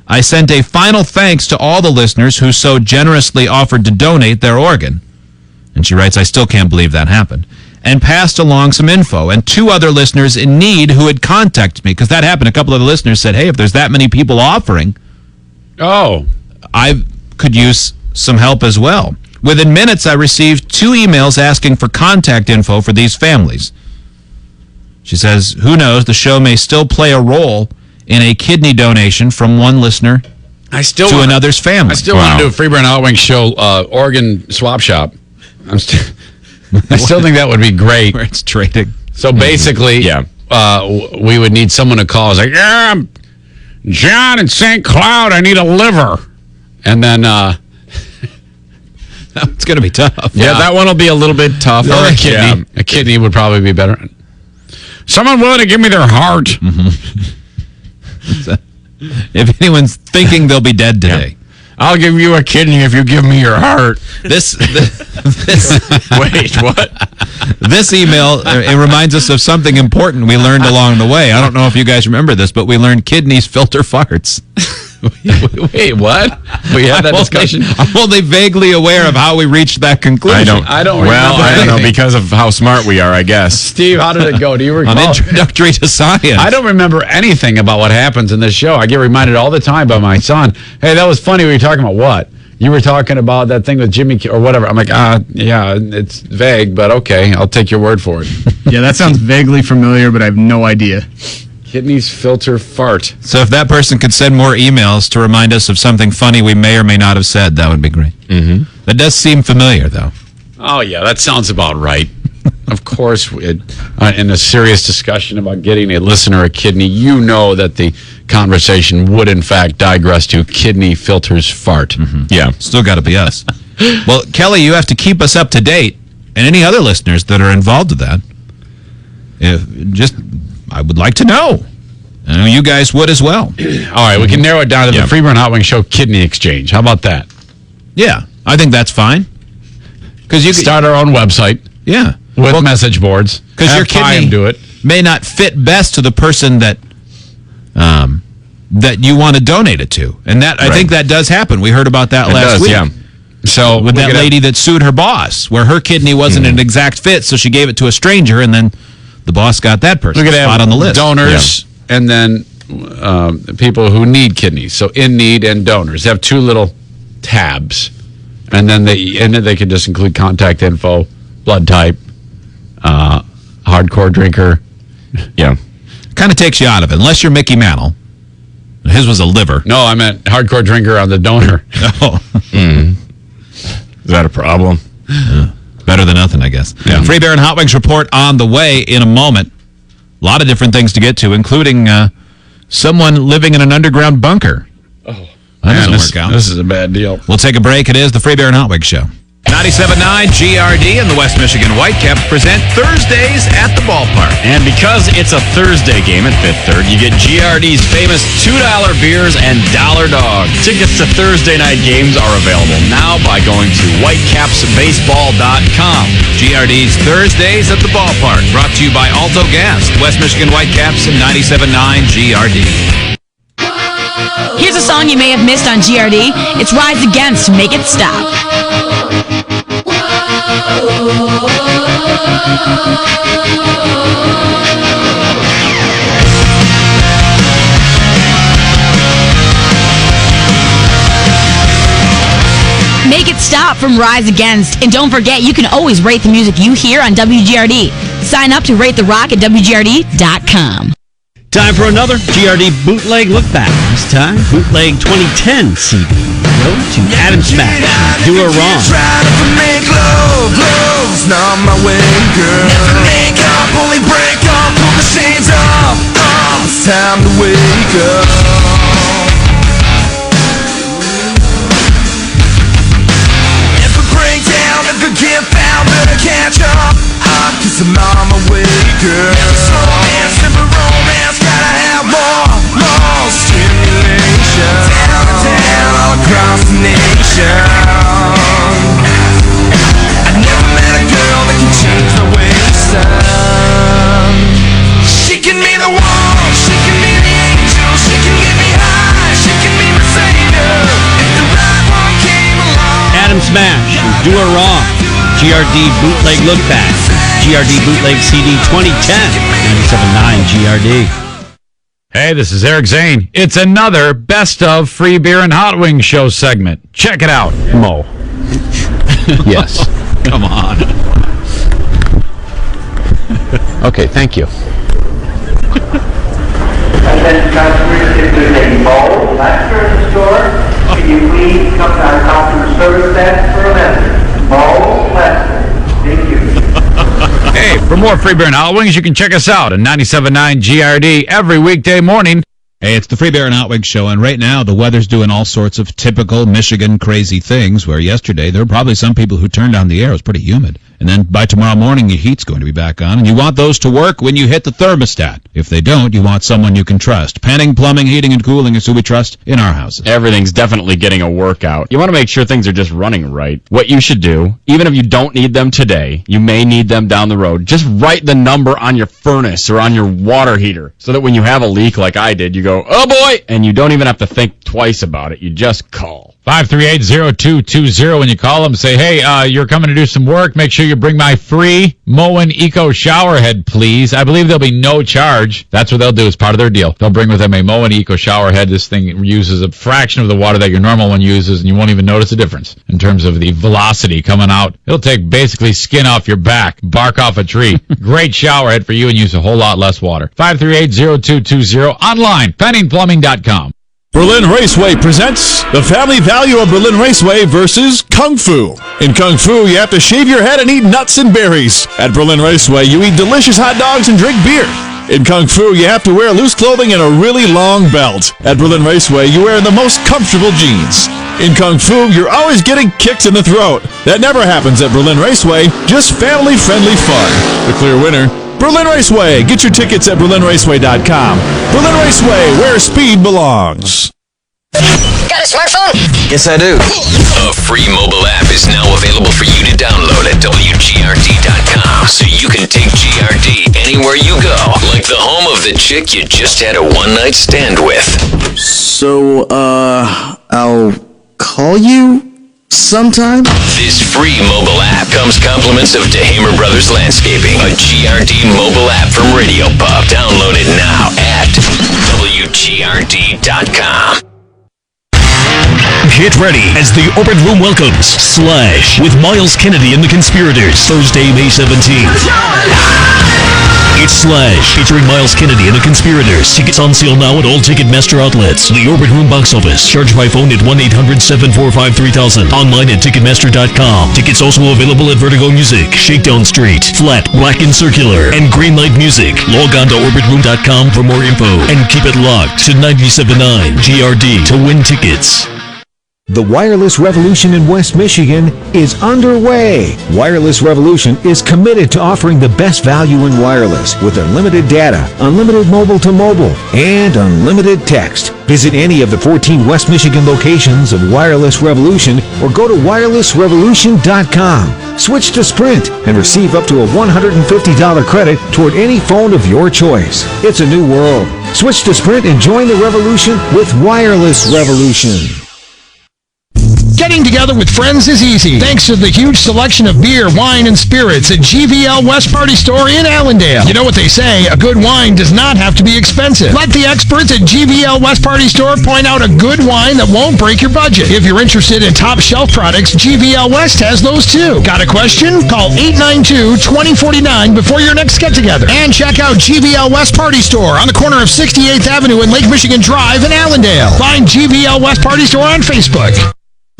I sent a final thanks to all the listeners who so generously offered to donate their organ. And she writes, I still can't believe that happened. And passed along some info. And 2 other listeners in need who had contacted me, because that happened. A couple of the listeners said, hey, if there's that many people offering, I could use some help as well. Within minutes, I received 2 emails asking for contact info for these families. She says, who knows, the show may still play a role in a kidney donation from one listener to another's family. I still want to do a Free Beer and Hot Wings show organ swap shop. I still think that would be great. Where it's trading. So basically, we would need someone to call. It's like, yeah, I'm John in St. Cloud. I need a liver. And then... it's going to be tough. Yeah, that one will be a little bit tough. Or a kidney. Yeah. A kidney would probably be better. Someone willing to give me their heart. If anyone's thinking they'll be dead today. I'll give you a kidney if you give me your heart. This Wait, what? This email, it reminds us of something important we learned along the way. I don't know if you guys remember this, but we learned kidneys filter farts. Wait, what? We had that discussion. I'm only vaguely aware of how we reached that conclusion. I don't know because of how smart we are, I guess. Steve, how did it go? Do you recall? On Introductory to Science. I don't remember anything about what happens in this show. I get reminded all the time by my son. Hey, that was funny. We were talking about what? You were talking about that thing with Jimmy or whatever. I'm like, yeah, it's vague, but okay. I'll take your word for it. Yeah, that sounds vaguely familiar, but I have no idea. Kidneys filter fart. So if that person could send more emails to remind us of something funny we may or may not have said, that would be great. Mm-hmm. That does seem familiar, though. Oh, yeah, that sounds about right. Of course, in a serious discussion about getting a listener a kidney, you know that the conversation would, in fact, digress to kidney filters fart. Mm-hmm. Yeah. Still got to be us. Well, Kelly, you have to keep us up to date, and any other listeners that are involved with that. I would like to know. I know you guys would as well. All right, we can narrow it down to the Free Beer and Hot Wings Show Kidney Exchange. How about that? Yeah, I think that's fine. Because you could start our own website. Yeah. With message boards. Because your kidney may not fit best to the person that you want to donate it to. And that I think that does happen. We heard about that last week. Yeah. So with that lady that sued her boss, where her kidney wasn't an exact fit, so she gave it to a stranger, and then the boss got that person spot on the list. Donors and then people who need kidneys. So in need and donors. They have 2 little tabs. And then they can just include contact info, blood type, hardcore drinker. Yeah. Kind of takes you out of it, unless you're Mickey Mantle. His was a liver. No, I meant hardcore drinker on the donor. Oh. Is that a problem? Better than nothing, I guess. Yeah. Free Beer and Hot Wings report on the way in a moment. A lot of different things to get to, including someone living in an underground bunker. Oh, that doesn't work out. This is a bad deal. We'll take a break. It is the Free Beer and Hot Wings Show. 97.9 GRD and the West Michigan Whitecaps present Thursdays at the Ballpark. And because it's a Thursday game at Fifth Third, you get GRD's famous $2 beers and dollar dog. Tickets to Thursday night games are available now by going to whitecapsbaseball.com. GRD's Thursdays at the Ballpark, brought to you by Alto Gas, West Michigan Whitecaps, and 97.9 GRD. Here's a song you may have missed on GRD. It's Rise Against, Make It Stop. Make It Stop from Rise Against. And don't forget, you can always rate the music you hear on WGRD. Sign up to Rate the Rock at WGRD.com. Time for another GRD Bootleg Look Back. This time, Bootleg 2010 CD. Go to Adam Smack. Do Her Wrong. Make love, love's not my way, girl. Never make up, only break up, pull the shades off. It's time to wake up. If I break down, if I get found, better catch up. Cause I'm on my way, girl. Never slow dance, never romance, gotta have more stimulation. Down and down, all across the nation. I never met a girl that can change my ways. She can be the one, she can be the angel, she can get me high, she can be my Do Her Wrong. GRD Bootleg Look Back. GRD Bootleg CD 2010. 97.9 GRD. Hey, this is Eric Zane. It's another Best of Free Beer and Hot Wings show segment. Check it out. Mo. Yes. Come on. Okay, thank you. Attention customers, if there's a bowl left in the store, can you please come to our customer service desk for a message? Bowl left. Thank you. Hey, for more Free Beer and Hot Wings, you can check us out on 97.9 GRD every weekday morning. Hey, it's the Free Beer and Hot Wings show, and right now the weather's doing all sorts of typical Michigan crazy things, where yesterday there were probably some people who turned on the air. It was pretty humid. And then by tomorrow morning, the heat's going to be back on, and you want those to work when you hit the thermostat. If they don't, you want someone you can trust. Penning Plumbing, Heating, and Cooling is who we trust in our houses. Everything's definitely getting a workout. You want to make sure things are just running right. What you should do, even if you don't need them today, you may need them down the road. Just write the number on your furnace or on your water heater so that when you have a leak like I did, you go, oh boy, and you don't even have to think twice about it. You just call. 538-0220. When you call them, say, hey, you're coming to do some work. Make sure you bring my free Moen Eco shower head, please. I believe there'll be no charge. That's what they'll do as part of their deal. They'll bring with them a Moen Eco shower head. This thing uses a fraction of the water that your normal one uses, and you won't even notice a difference in terms of the velocity coming out. It'll take basically skin off your back, bark off a tree. Great shower head for you and use a whole lot less water. 538-0220. Online, penningplumbing.com. Berlin Raceway presents the family value of Berlin Raceway versus Kung Fu. In Kung Fu, you have to shave your head and eat nuts and berries. At Berlin Raceway, you eat delicious hot dogs and drink beer. In Kung Fu, you have to wear loose clothing and a really long belt. At Berlin Raceway, you wear the most comfortable jeans. In Kung Fu, you're always getting kicked in the throat. That never happens at Berlin Raceway, just family-friendly fun. The clear winner, Berlin Raceway. Get your tickets at berlinraceway.com. Berlin Raceway, where speed belongs. Got a smartphone? Yes, I do. A free mobile app is now available for you to download at WGRD.com, so you can take GRD anywhere you go, like the home of the chick you just had a one-night stand with. So, I'll call you sometime? This free mobile app comes compliments of DeHamer Brothers Landscaping, a GRD mobile app from Radio Pub. Download it now at WGRD.com. Get ready as the Orbit Room welcomes Slash with Miles Kennedy and the Conspirators, Thursday, May 17th. It's Slash, featuring Miles Kennedy and the Conspirators. Tickets on sale now at all Ticketmaster outlets. The Orbit Room box office. Charge by phone at 1-800-745-3000. Online at Ticketmaster.com. Tickets also available at Vertigo Music, Shakedown Street, Flat, Black and Circular, and Greenlight Music. Log on to OrbitRoom.com for more info. And keep it locked to 97.9 GRD to win tickets. The wireless revolution in West Michigan is underway. Wireless Revolution is committed to offering the best value in wireless with unlimited data, unlimited mobile to mobile, and unlimited text. Visit any of the 14 West Michigan locations of Wireless Revolution or go to wirelessrevolution.com. Switch to Sprint and receive up to a $150 credit toward any phone of your choice. It's a new world. Switch to Sprint and join the revolution with Wireless Revolution. Getting together with friends is easy thanks to the huge selection of beer, wine, and spirits at GVL West Party Store in Allendale. You know what they say, a good wine does not have to be expensive. Let the experts at GVL West Party Store point out a good wine that won't break your budget. If you're interested in top shelf products, GVL West has those too. Got a question? Call 892-2049 before your next get-together. And check out GVL West Party Store on the corner of 68th Avenue and Lake Michigan Drive in Allendale. Find GVL West Party Store on Facebook.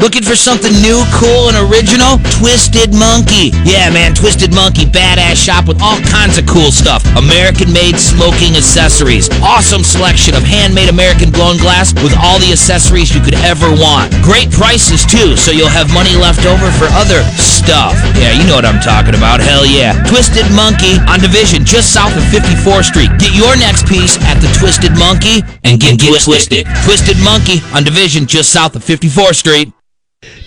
Looking for something new, cool, and original? Twisted Monkey. Yeah, man, Twisted Monkey, badass shop with all kinds of cool stuff. American-made smoking accessories. Awesome selection of handmade American blown glass with all the accessories you could ever want. Great prices, too, so you'll have money left over for other stuff. Yeah, you know what I'm talking about. Hell yeah. Twisted Monkey on Division, just south of 54th Street. Get your next piece at the Twisted Monkey and get twisted. Twisted Monkey on Division, just south of 54th Street.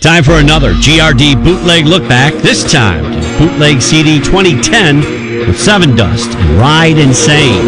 Time for another GRD Bootleg Look Back, this time to the Bootleg CD 2010 with Seven Dust and Ride Insane.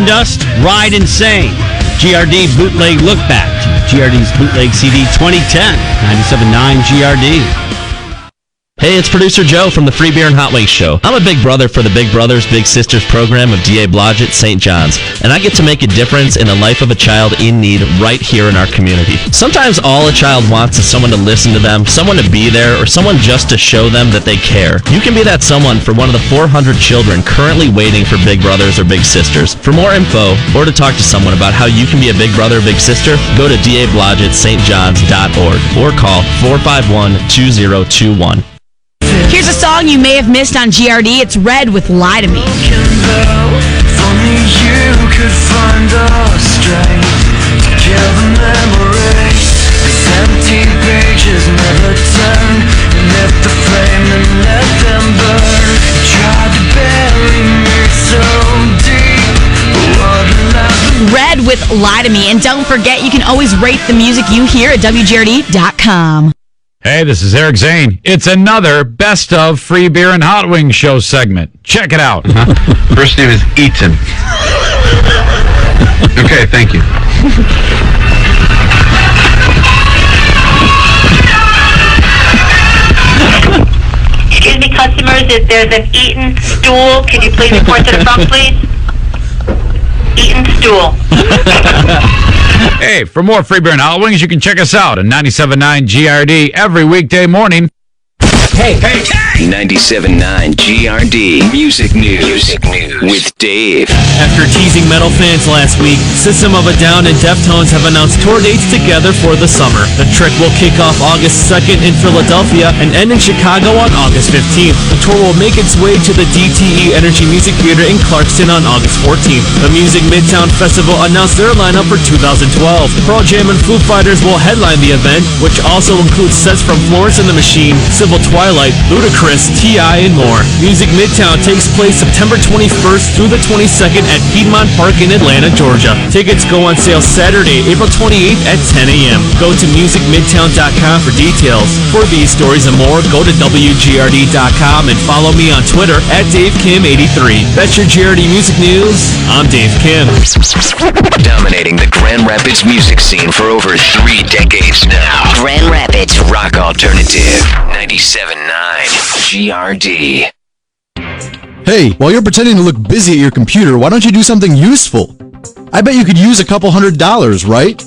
Sun Dust, Ride Insane. GRD Bootleg Look Back. GRD's Bootleg CD 2010. 97.9 GRD. Hey, it's producer Joe from the Free Beer and Hot Wings Show. I'm a big brother for the Big Brothers Big Sisters program of D.A. Blodgett St. John's, and I get to make a difference in the life of a child in need right here in our community. Sometimes all a child wants is someone to listen to them, someone to be there, or someone just to show them that they care. You can be that someone for one of the 400 children currently waiting for Big Brothers or Big Sisters. For more info, or to talk to someone about how you can be a Big Brother or Big Sister, go to dablodgettstjohns.org or call 451-2021. Here's a song you may have missed on GRD. It's Red with Lie to Me. If only you could find the strength to kill the memory. These empty pages never turn. And lit the flame and let them burn. You tried to bury me so deep. Red with Lie to Me. And don't forget, you can always rate the music you hear at WGRD.com. Hey, this is Eric Zane. It's another Best of Free Beer and Hot Wings show segment. Check it out. First name is Eaton. Okay, thank you. Excuse me, customers, if there's an Eaton stool, could you please report to the front, please? Eaton stool. Hey, for more Free Beer and Hot Wings, you can check us out on 97.9 GRD every weekday morning. Hey. 97.9 GRD Music News with Dave. After teasing metal fans last week, System of a Down and Deftones have announced tour dates together for the summer. The Trick will kick off August 2nd in Philadelphia and end in Chicago on August 15th. The tour will make its way to the DTE Energy Music Theater in Clarkston on August 14th. The Music Midtown Festival announced their lineup for 2012. Pearl Jam and Foo Fighters will headline the event, which also includes sets from Florence and the Machine, Civil Twilight, Ludacris, T.I., and more. Music Midtown takes place September 21st through the 22nd at Piedmont Park in Atlanta, Georgia. Tickets go on sale Saturday, April 28th at 10 a.m. Go to musicmidtown.com for details. For these stories and more, go to WGRD.com and follow me on Twitter at DaveKim83. That's your GRD Music News. I'm Dave Kim. Dominating the Grand Rapids music scene for over 3 decades now. Grand Rapids Rock Alternative 97.9 GRD. Hey, while you're pretending to look busy at your computer, why don't you do something useful? I bet you could use a couple $100, right?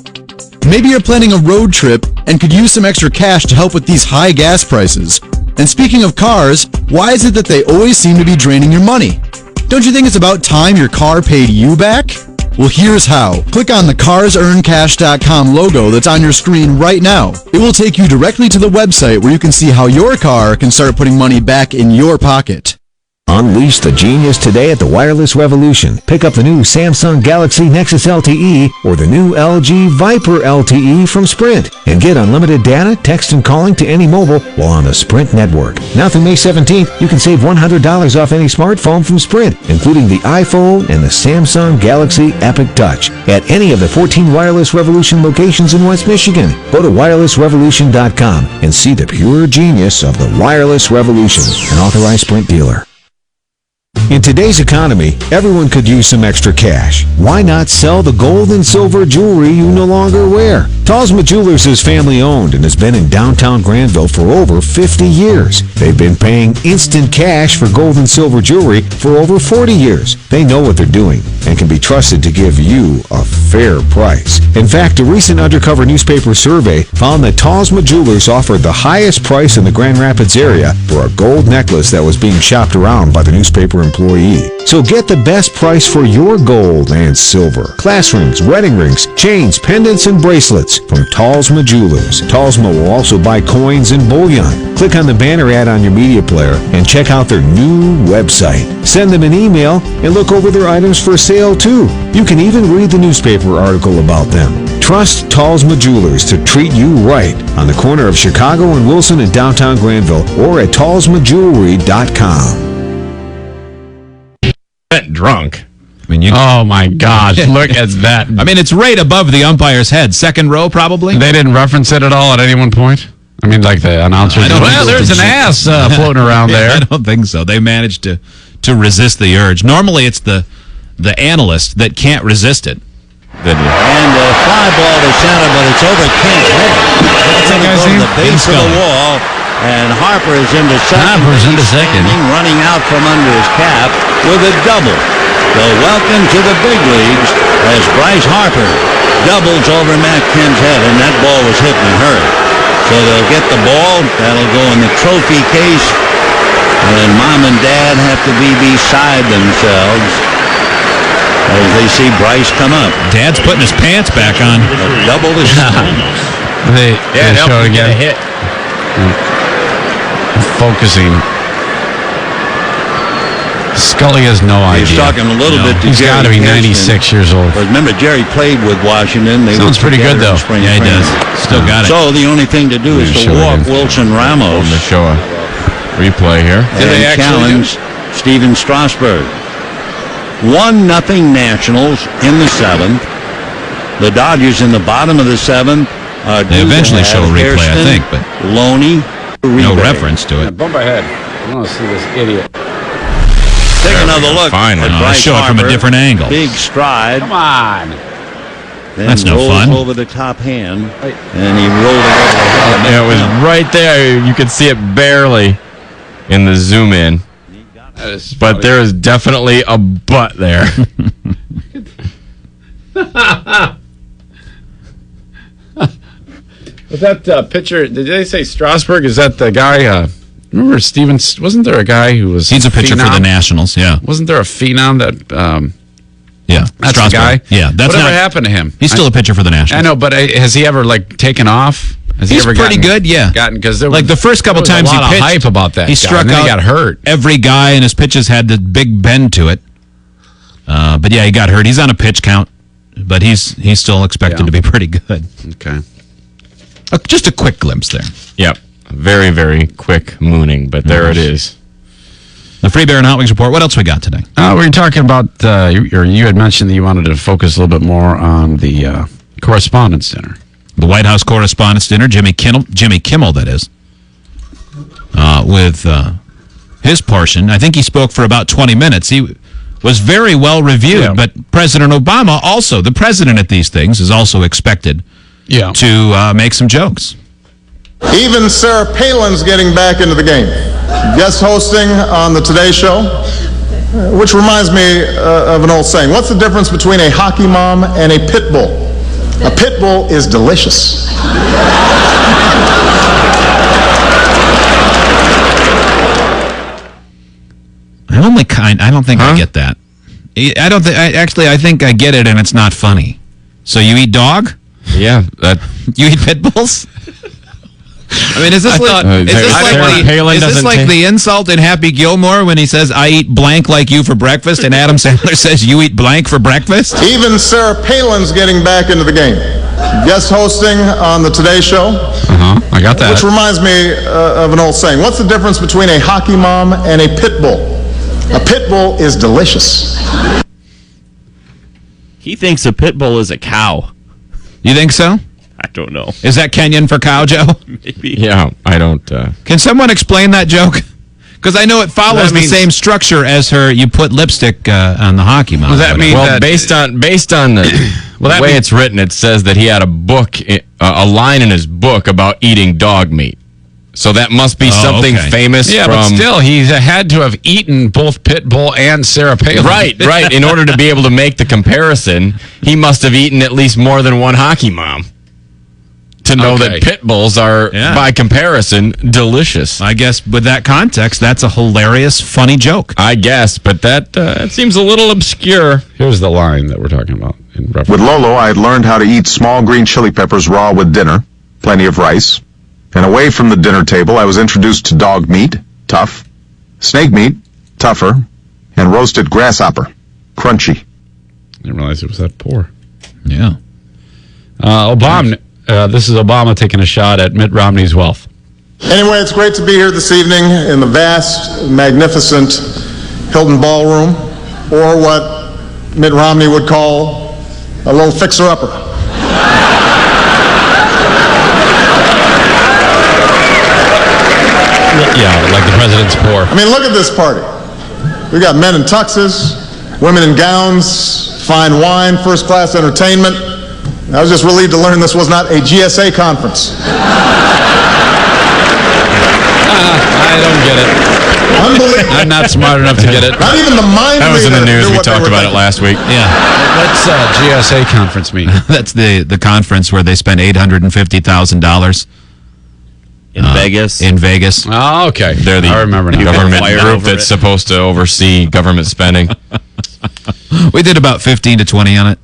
Maybe you're planning a road trip and could use some extra cash to help with these high gas prices. And speaking of cars, why is it that they always seem to be draining your money? Don't you think it's about time your car paid you back? Well, here's how. Click on the CarsEarnCash.com logo that's on your screen right now. It will take you directly to the website where you can see how your car can start putting money back in your pocket. Unleash the genius today at the Wireless Revolution. Pick up the new Samsung Galaxy Nexus LTE or the new LG Viper LTE from Sprint and get unlimited data, text, and calling to any mobile while on the Sprint network. Now through May 17th, you can save $100 off any smartphone from Sprint, including the iPhone and the Samsung Galaxy Epic Touch at any of the 14 Wireless Revolution locations in West Michigan. Go to wirelessrevolution.com and see the pure genius of the Wireless Revolution, an authorized Sprint dealer. In today's economy, everyone could use some extra cash. Why not sell the gold and silver jewelry you no longer wear? Talsma Jewelers is family-owned and has been in downtown Granville for over 50 years. They've been paying instant cash for gold and silver jewelry for over 40 years. They know what they're doing and can be trusted to give you a fair price. In fact, a recent undercover newspaper survey found that Talsma Jewelers offered the highest price in the Grand Rapids area for a gold necklace that was being shopped around by the newspaper employee. So get the best price for your gold and silver. Class rings, wedding rings, chains, pendants, and bracelets from Talsma Jewelers. Talsma will also buy coins and bullion. Click on the banner ad on your media player and check out their new website. Send them an email and look over their items for sale too. You can even read the newspaper article about them. Trust Talsma Jewelers to treat you right on the corner of Chicago and Wilson in downtown Granville or at talsmajewelry.com. Drunk. I mean, Oh my gosh, look at that. I mean, it's right above the umpire's head. Second row, probably. They didn't reference it at all at any one point? I mean, like the announcer. Well, there's an ass floating around there. I don't think so. They managed to resist the urge. Normally, it's the the analyst that can't resist it. And a fly ball to center, but it's over Kent's head. It's going to go to the base of the wall, and Harper is into second. Running out from under his cap with a double. So welcome to the big leagues as Bryce Harper doubles over Matt Kent's head, and that ball was hit in a hurry. So they'll get the ball. That'll go in the trophy case, and Mom and Dad have to be beside themselves as they see Bryce come up. Dad's putting his pants back on. Double the They show it again. Hit. Focusing. Scully has no idea. He's talking a little bit to He's got to be 96 years old. But remember, Jerry played with Washington. They Sounds pretty good, though. Yeah, he does. Still got it. So the only thing to do is to walk Wilson Ramos. I'm going to show a replay here. And challenge Steven Strasburg. 1-0 Nationals in the 7th. The Dodgers in the bottom of the 7th. They eventually show a replay, I think, but Loney. No reference to it. Bump ahead. I want to see this idiot. Take another look. Fine. At Let's show it from a different angle. Big stride. Come on. Then That's no rolls fun. over the top hand, and he rolled it over the head. Yeah, it was right there. You could see it barely in the zoom in. But there is definitely a butt there. Was that pitcher? Did they say Strasburg? Is that the guy? Remember Stevens? Wasn't there a guy who was? He's a pitcher for the Nationals. Yeah. Wasn't there a phenom that? Yeah, that's Strasburg. the guy. Yeah, that's whatever not, happened to him. He's still a pitcher for the Nationals. I know, but has he ever taken off? Has he He's ever pretty good. Yeah, gotten because the first couple times a he lot pitched, of hype about that. He guy, struck and then out. He got hurt. Every guy, and his pitches had the big bend to it. But yeah, he got hurt. He's on a pitch count, but he's still expected to be pretty good. Okay. Just a quick glimpse there. Yep. Very, very quick mooning, but there it is. The Free Bear and Hot Wings Report. What else we got today? We were talking about, you had mentioned that you wanted to focus a little bit more on the Correspondents Dinner. The White House Correspondents' Dinner, Jimmy Kimmel, that is, with his portion. I think he spoke for about 20 minutes. He was very well reviewed, but President Obama also, the president at these things, is also expected to make some jokes. Even Sarah Palin's getting back into the game. Guest hosting on the Today Show, which reminds me of an old saying. What's the difference between a hockey mom and a pit bull? A pit bull is delicious. I don't think I get that. I think I get it, and it's not funny. So you eat dog? Yeah. You eat pit bulls? I mean, is this like the insult in Happy Gilmore when he says, I eat blank like you for breakfast, and Adam Sandler says, you eat blank for breakfast? Even Sarah Palin's getting back into the game. Guest hosting on the Today Show. I got that. Which reminds me of an old saying. What's the difference between a hockey mom and a pit bull? A pit bull is delicious. He thinks a pit bull is a cow. You think so? I don't know. Is that Kenyan for cow, Joe? Maybe. Yeah, I don't. Can someone explain that joke? Because I know it follows the same structure as you put lipstick on the hockey mom. Does that mean based on the way it's written, it says that he had a book, a line in his book about eating dog meat. So that must be something famous from... but still, he had to have eaten both Pitbull and Sarah Palin. Right. In order to be able to make the comparison, he must have eaten at least more than one hockey mom to know that pit bulls are, by comparison, delicious. I guess with that context, that's a hilarious, funny joke. I guess, but that seems a little obscure. Here's the line that we're talking about. In reference. With Lolo, I had learned how to eat small green chili peppers raw with dinner, plenty of rice. And away from the dinner table, I was introduced to dog meat, tough, snake meat, tougher, and roasted grasshopper, crunchy. I didn't realize it was that poor. Yeah. Obama. This is Obama taking a shot at Mitt Romney's wealth. Anyway, it's great to be here this evening in the vast, magnificent Hilton Ballroom, or what Mitt Romney would call a little fixer-upper. Yeah, like the president's poor. I mean, look at this party. We got men in tuxes, women in gowns, fine wine, first-class entertainment. I was just relieved to learn this was not a GSA conference. I don't get it. Unbelievable. I'm not smart enough to get it. Not even the mind That was in the news. We talked about it last week. Yeah. What's GSA conference mean? That's the conference where they spent $850,000 in Vegas. In Vegas. Oh, okay. They're the I remember now. government group that's supposed to oversee government spending. We did about 15 to 20 on it.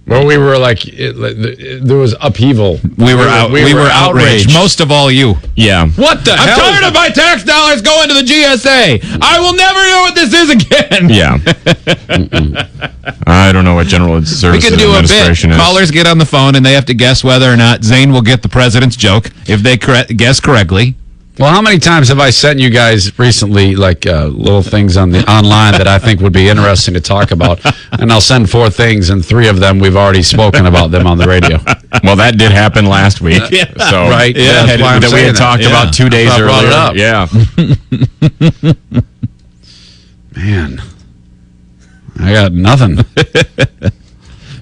Well, we were like, there was upheaval. We were outraged. Most of all, you. Yeah. What the hell? I'm tired of my tax dollars going to the GSA. I will never know what this is again. Yeah. I don't know what General Services We could do a bit. Administration is. Callers get on the phone and they have to guess whether or not Zane will get the president's joke if they guess correctly. Well, how many times have I sent you guys recently, like little things on the online that I think would be interesting to talk about? And I'll send 4 things, and 3 of them we've already spoken about them on the radio. Well, that did happen last week. Yeah. So Right. Yeah, That's why I'm that we had saying talked that. about 2 days That's why I brought earlier. it up. Yeah. Man, I got nothing.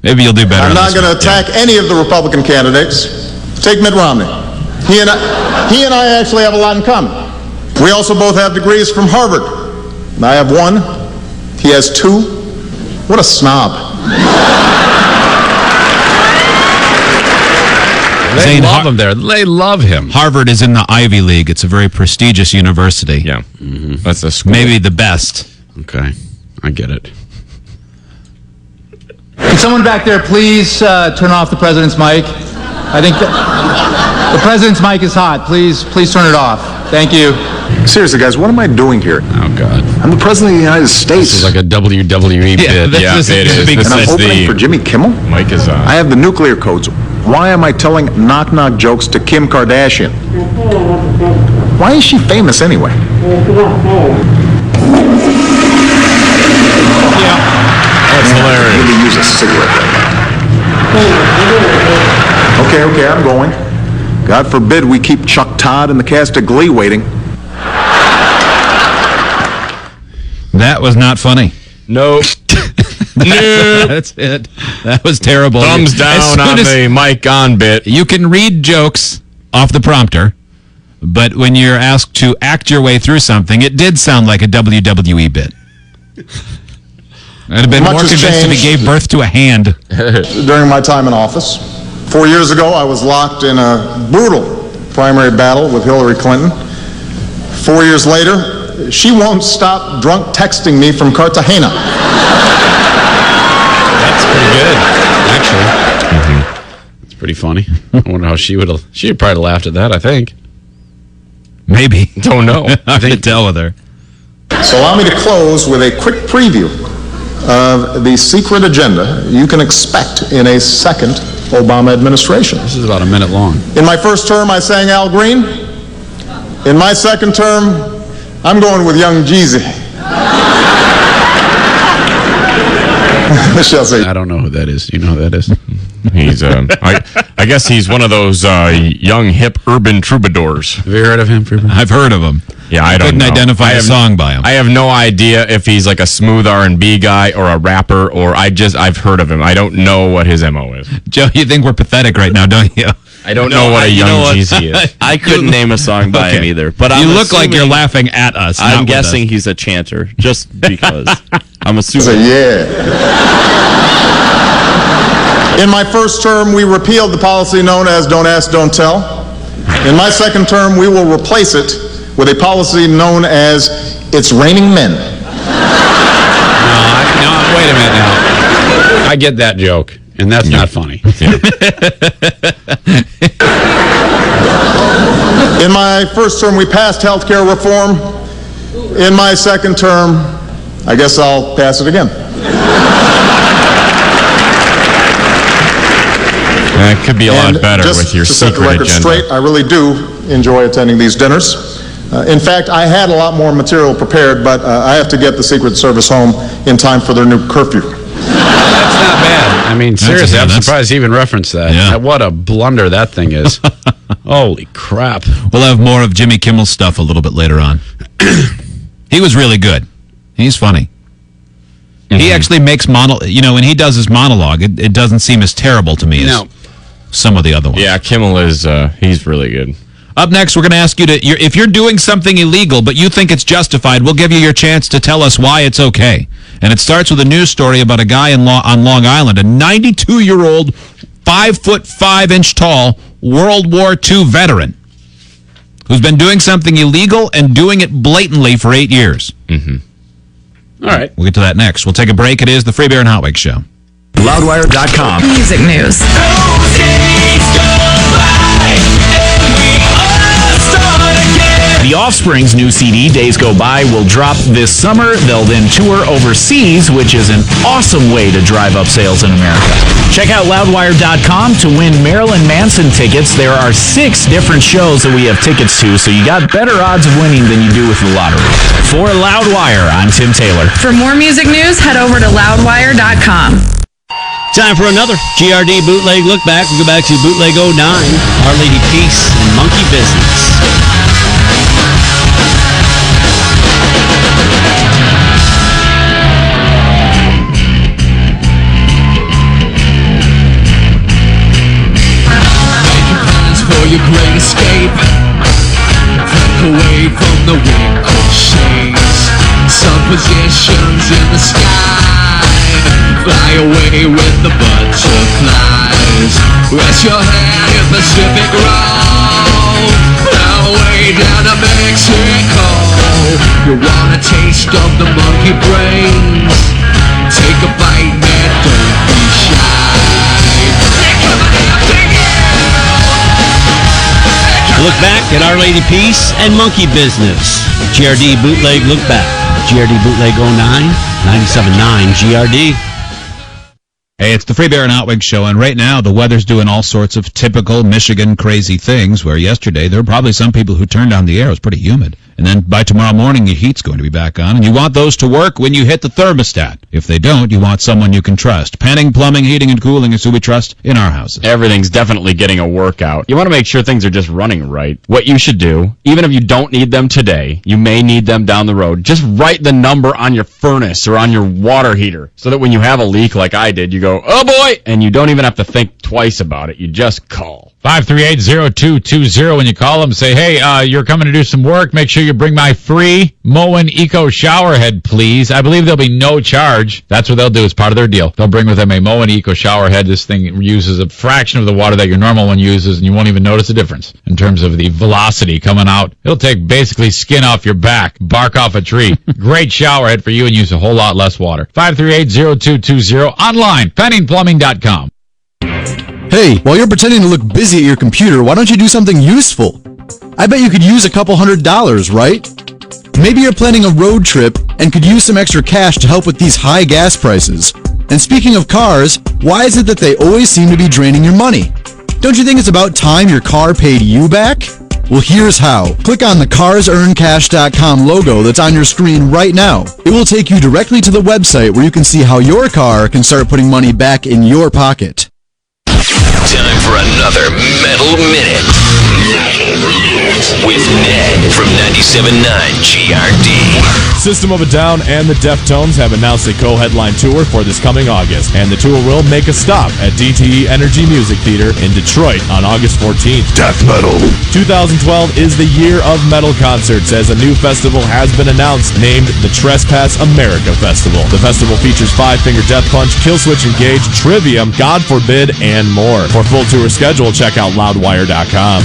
Maybe you'll do better. I'm not going to attack any of the Republican candidates. Take Mitt Romney. He and I actually have a lot in common. We also both have degrees from Harvard. I have 1. He has 2. What a snob. They love him there. They love him. Harvard is in the Ivy League. It's a very prestigious university. Yeah. That's a school. Maybe the best. Okay, I get it. Can someone back there please turn off the president's mic? I think the president's mic is hot. Please turn it off. Thank you. Seriously, guys, what am I doing here? Oh, God. I'm the president of the United States. This is like a WWE bid. Yeah, it is. And I'm opening for Jimmy Kimmel? Mic is on. I have the nuclear codes. Why am I telling knock-knock jokes to Kim Kardashian? Why is she famous anyway? That's hilarious. Maybe use a cigarette right now. Okay, I'm going. God forbid we keep Chuck Todd and the cast of Glee waiting. That was not funny. Nope. That's it. That was terrible. Thumbs down on the mic on bit. You can read jokes off the prompter, but when you're asked to act your way through something, it did sound like a WWE bit. I'd have been Much more has convinced if he changed. gave birth to a hand. During my time in office, 4 years ago, I was locked in a brutal primary battle with Hillary Clinton. 4 years later, she won't stop drunk texting me from Cartagena. That's pretty good, actually. It's pretty funny. I wonder how she'd probably laughed at that, I think. Maybe. Don't know. I could tell with her. So allow me to close with a quick preview of the secret agenda you can expect in a second Obama administration. This is about a minute long. In my first term, I sang Al Green. In my second term, I'm going with Young Jeezy. Shall say. I don't know who that is. You know who that is? He's, I guess he's one of those young, hip, urban troubadours. Have you heard of him? I've heard of him. Yeah, I don't couldn't know. identify a song by him. I have no idea if he's like a smooth R&B guy or a rapper, or I've heard of him. I don't know what his MO is. Joe, you think we're pathetic right now, don't you? I don't know what a Young Jeezy is. I couldn't name a song by him either. But you I'm look like you're assuming- laughing at us. I'm not with guessing us. he's a chanter, just because. I'm assuming. Say, yeah. In my first term, we repealed the policy known as Don't Ask, Don't Tell. In my second term, we will replace it with a policy known as It's Raining Men. No, wait a minute now. I get that joke, and that's not funny. In my first term, we passed health care reform. In my second term, I guess I'll pass it again. It could be a lot better just with your to set the secret record agenda. straight, I really do enjoy attending these dinners. In fact, I had a lot more material prepared, but I have to get the Secret Service home in time for their new curfew. That's not bad. I mean, seriously, I'm surprised he even referenced that. Yeah. What a blunder that thing is. Holy crap. We'll have more of Jimmy Kimmel's stuff a little bit later on. He was really good. He's funny. He actually makes when he does his monologue, it doesn't seem as terrible to me as some of the other ones. Yeah, Kimmel is, he's really good. Up next, we're going to ask you if you're doing something illegal, but you think it's justified, we'll give you your chance to tell us why it's okay. And it starts with a news story about a guy on Long Island, a 92-year-old, 5'5" tall World War II veteran who's been doing something illegal and doing it blatantly for 8 years. Mm-hmm. All right. We'll get to that next. We'll take a break. It is the Free Beer and Hot Wings Show. Loudwire.com. Music news. The Offspring's new CD, Days Go By, will drop this summer. They'll then tour overseas, which is an awesome way to drive up sales in America. Check out Loudwire.com to win Marilyn Manson tickets. There are 6 different shows that we have tickets to, so you got better odds of winning than you do with the lottery. For Loudwire, I'm Tim Taylor. For more music news, head over to Loudwire.com. Time for another GRD Bootleg Look Back. We go back to Bootleg 09, Our Lady Peace, and Monkey Business. Your great escape, break away from the wind shades, sun positions in the sky, fly away with the butterflies, rest your head in Pacific Road, fly away down to Mexico, you want a taste of the monkey brains, take a bite man, don't be shy, they're coming after you. Look back at Our Lady Peace and Monkey Business. GRD Bootleg Look Back. GRD Bootleg 09, 97.9 GRD. Hey, it's the Free Beer and Hot Wings Show, and right now the weather's doing all sorts of typical Michigan crazy things, where yesterday there were probably some people who turned down the air. It was pretty humid. And then by tomorrow morning, your heat's going to be back on, and you want those to work when you hit the thermostat. If they don't, you want someone you can trust. Panning Plumbing, Heating, and Cooling is who we trust in our houses. Everything's definitely getting a workout. You want to make sure things are just running right. What you should do, even if you don't need them today, you may need them down the road. Just write the number on your furnace or on your water heater so that when you have a leak like I did, you go, oh boy, and you don't even have to think twice about it. You just call. 538-0220. When you call them, say, hey, you're coming to do some work. Make sure you bring my free Moen Eco shower head, please. I believe there'll be no charge. That's what they'll do as part of their deal. They'll bring with them a Moen Eco shower head. This thing uses a fraction of the water that your normal one uses, and you won't even notice a difference in terms of the velocity coming out. It'll take basically skin off your back, bark off a tree. Great shower head for you and use a whole lot less water. 538-0220. Online, penningplumbing.com. Hey, while you're pretending to look busy at your computer, why don't you do something useful? I bet you could use a couple $100s, right? Maybe you're planning a road trip and could use some extra cash to help with these high gas prices. And speaking of cars, why is it that they always seem to be draining your money? Don't you think it's about time your car paid you back? Well, here's how. Click on the CarsEarnCash.com logo that's on your screen right now. It will take you directly to the website where you can see how your car can start putting money back in your pocket. Time for another Metal Minute with Ned from 97.9 GRD. System of a Down and the Deftones have announced a co-headline tour for this coming August, and the tour will make a stop at DTE Energy Music Theater in Detroit on August 14th. Death metal. 2012 is the year of metal concerts, as a new festival has been announced named the Trespass America Festival. The festival features Five Finger Death Punch, Killswitch Engage, Trivium, God Forbid, and more. For full tour schedule, check out Loudwire.com.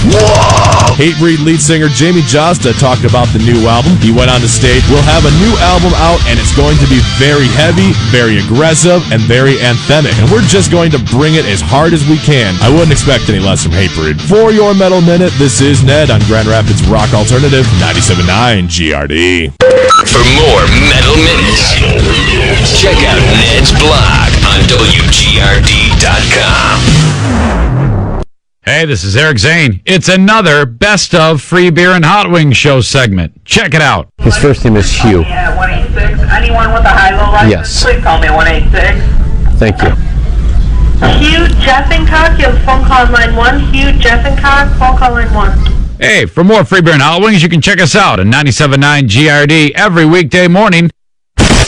Hatebreed lead singer Jamie Josta talked about the new album. He went on to state, we'll have a new album out and it's going to be very heavy, very aggressive, and very anthemic. And we're just going to bring it as hard as we can. I wouldn't expect any less from Hatebreed. For your Metal Minute, this is Ned on Grand Rapids Rock Alternative 97.9 GRD. For more Metal Minutes, check out Ned's blog on WGRD.com. Hey, this is Eric Zane. It's another Best of Free Beer and Hot Wings Show segment. Check it out. His first name is Hugh. 186. Anyone with a high-low license, Yes. please call me 186. Thank you. Hugh Jeffincock, you have phone call line 1. Hugh Jeffincock, phone call line 1. Hey, for more Free Beer and Hot Wings, you can check us out at 97.9 GRD every weekday morning.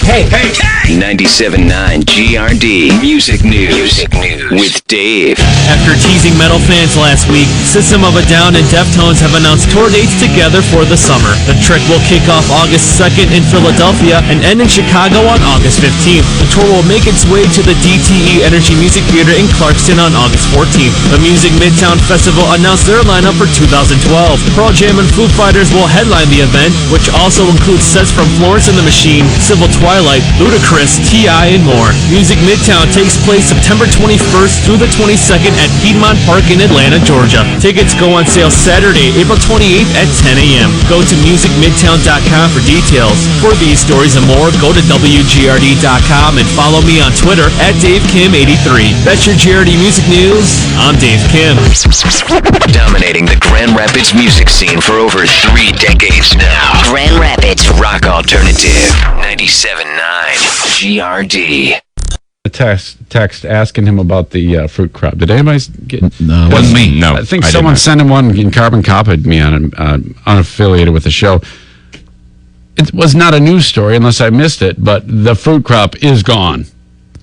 Hey. Hey! 97.9 GRD Music News with Dave. After teasing metal fans last week, System of a Down and Deftones have announced tour dates together for the summer. The Trick will kick off August 2nd in Philadelphia and end in Chicago on August 15th. The tour will make its way to the DTE Energy Music Theater in Clarkston on August 14th. The Music Midtown Festival announced their lineup for 2012. Pearl Jam and Foo Fighters will headline the event, which also includes sets from Florence and the Machine, Civil Twilight, Ludacris, T.I., and more. Music Midtown takes place September 21st through the 22nd at Piedmont Park in Atlanta, Georgia. Tickets go on sale Saturday, April 28th at 10 a.m. Go to musicmidtown.com for details. For these stories and more, go to WGRD.com and follow me on Twitter at DaveKim83. That's your GRD Music News. I'm Dave Kim. Dominating the Grand Rapids music scene for over 3 decades now. Grand Rapids Rock Alternative 97.9 GRD. A text asking him about the fruit crop. Did anybody get? No, wasn't me. No, I think someone sent him one and carbon copied me on it, unaffiliated with the show. It was not a news story unless I missed it, but the fruit crop is gone.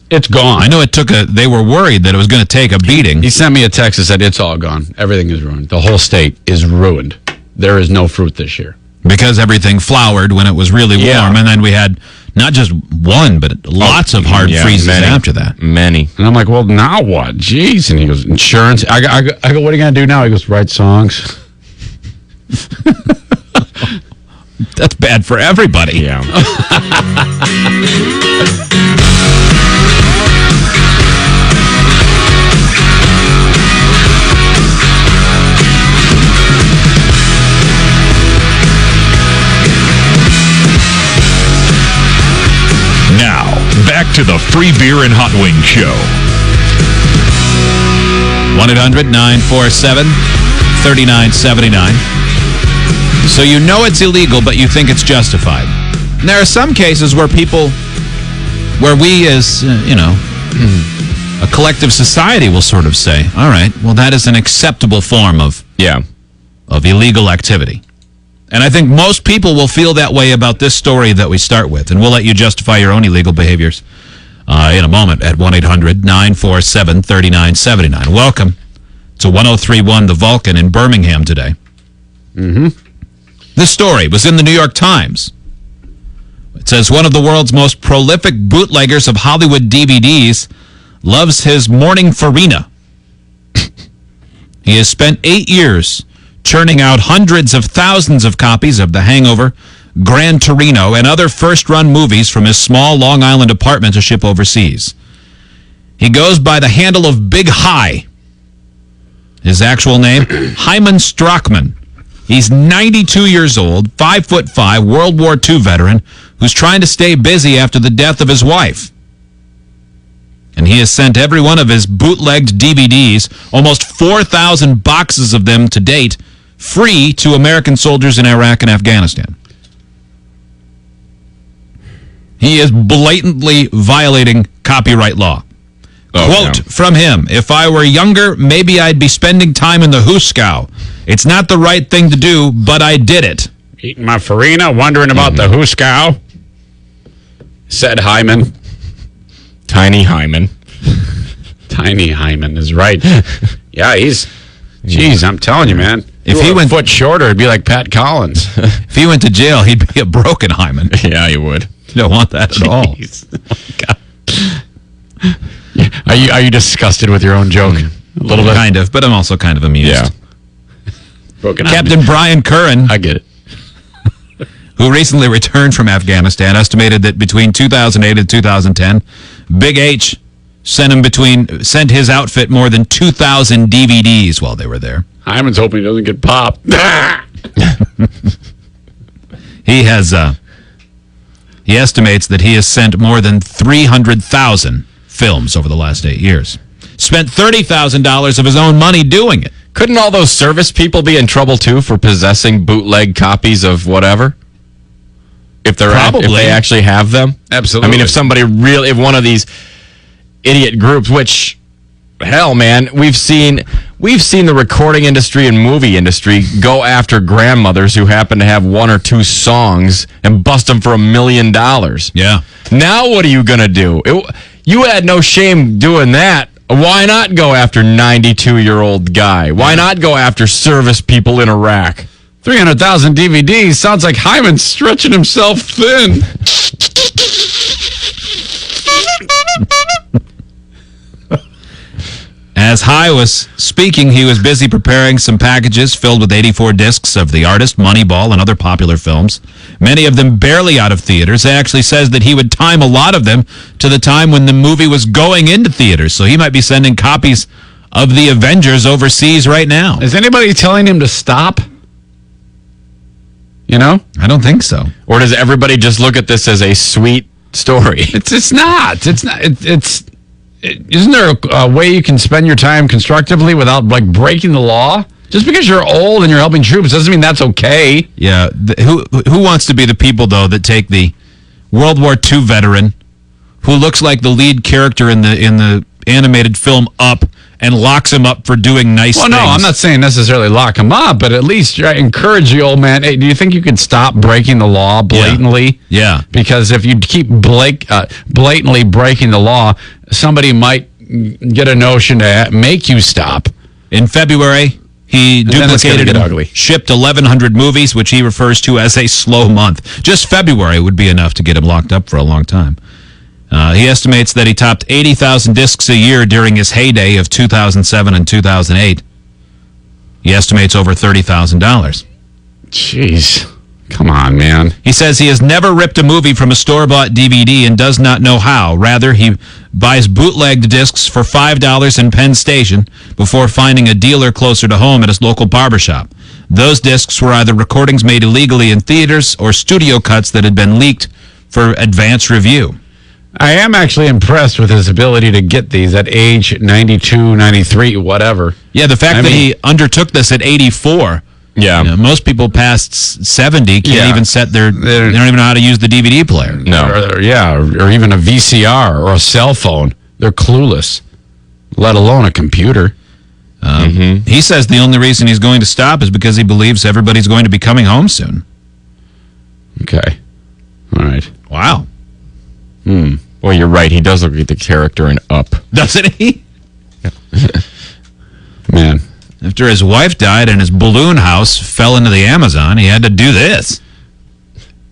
It's gone. I know they were worried that it was going to take a beating. He sent me a text that said it's all gone. Everything is ruined. The whole state is ruined. There is no fruit this year. Because everything flowered when it was really warm, and then we had not just one, but lots of hard freezes after that. Many. And I'm like, well, now what? Jeez. And he goes, insurance. I go, what are you going to do now? He goes, write songs. That's bad for everybody. Yeah. Now, back to the Free Beer and Hot Wing Show. 1-800-947-3979. So you know it's illegal, but you think it's justified. And there are some cases where we as, a collective society will sort of say, all right, well, that is an acceptable form of illegal activity. And I think most people will feel that way about this story that we start with. And we'll let you justify your own illegal behaviors in a moment at 1-800-947-3979. Welcome to 1031 The Vulcan in Birmingham today. Mm-hmm. This story was in the New York Times. It says one of the world's most prolific bootleggers of Hollywood DVDs loves his morning farina. He has spent 8 years churning out hundreds of thousands of copies of The Hangover, Gran Torino, and other first-run movies from his small Long Island apartment to ship overseas. He goes by the handle of Big High. His actual name, Hyman Strockman. He's 92 years old, 5'5", World War II veteran, who's trying to stay busy after the death of his wife. And he has sent every one of his bootlegged DVDs, almost 4,000 boxes of them to date, free to American soldiers in Iraq and Afghanistan. He is blatantly violating copyright law. Quote from him, "If I were younger, maybe I'd be spending time in the Hooskow. It's not the right thing to do, but I did it." Eating my farina, wondering about the Hooskow, said Hyman. Tiny Hyman. Tiny Hyman is right. Yeah, Jeez, I'm telling you, man. If he went a foot shorter, it'd be like Pat Collins. If he went to jail, he'd be a broken Hyman. Yeah, he would. You don't want that at all. God. Are you disgusted with your own joke? A little bit? Kind of, but I'm also kind of amused. Yeah. Broken Captain Hyman. Brian Curran. I get it. Who recently returned from Afghanistan, estimated that between 2008 and 2010, Big H sent his outfit more than 2,000 DVDs while they were there. Hyman's hoping he doesn't get popped. He estimates that he has sent more than 300,000 films over the last 8 years. Spent $30,000 of his own money doing it. Couldn't all those service people be in trouble too for possessing bootleg copies of whatever? If they actually have them? Absolutely. I mean, if one of these idiot groups, which hell, man, we've seen the recording industry and movie industry go after grandmothers who happen to have one or two songs and bust them for $1 million. Yeah. Now what are you going to do? You had no shame doing that. Why not go after 92-year-old guy? Why not go after service people in Iraq? 300,000 DVDs. Sounds like Hyman stretching himself thin. As High was speaking, he was busy preparing some packages filled with 84 discs of The Artist, Moneyball, and other popular films. Many of them barely out of theaters. He actually says that he would time a lot of them to the time when the movie was going into theaters. So he might be sending copies of The Avengers overseas right now. Is anybody telling him to stop? You know? I don't think so. Or does everybody just look at this as a sweet story? It's not. Isn't there a way you can spend your time constructively without like breaking the law? Just because you're old and you're helping troops doesn't mean that's okay. Yeah. Who wants to be the people, though, that take the World War II veteran who looks like the lead character in the animated film Up and locks him up for doing nice things? Well, no, I'm not saying necessarily lock him up, but at least encourage the old man. Hey, do you think you can stop breaking the law blatantly? Yeah. Because if you keep blatantly breaking the law, somebody might get a notion to make you stop. In February, he duplicated and shipped 1,100 movies, which he refers to as a slow month. Just February would be enough to get him locked up for a long time. He estimates that he topped 80,000 discs a year during his heyday of 2007 and 2008. He estimates over $30,000. Jeez. Come on, man. He says he has never ripped a movie from a store-bought DVD and does not know how. Rather, he buys bootlegged discs for $5 in Penn Station before finding a dealer closer to home at his local barbershop. Those discs were either recordings made illegally in theaters or studio cuts that had been leaked for advance review. I am actually impressed with his ability to get these at age 92, 93, whatever. Yeah, the fact that he undertook this at 84. Yeah. You know, most people past 70 can't even set they don't even know how to use the DVD player. No. Or even a VCR or a cell phone. They're clueless, let alone a computer. He says the only reason he's going to stop is because he believes everybody's going to be coming home soon. Okay. All right. Wow. Well, you're right. He does look like the character in Up. Doesn't he? Man. After his wife died and his balloon house fell into the Amazon, he had to do this.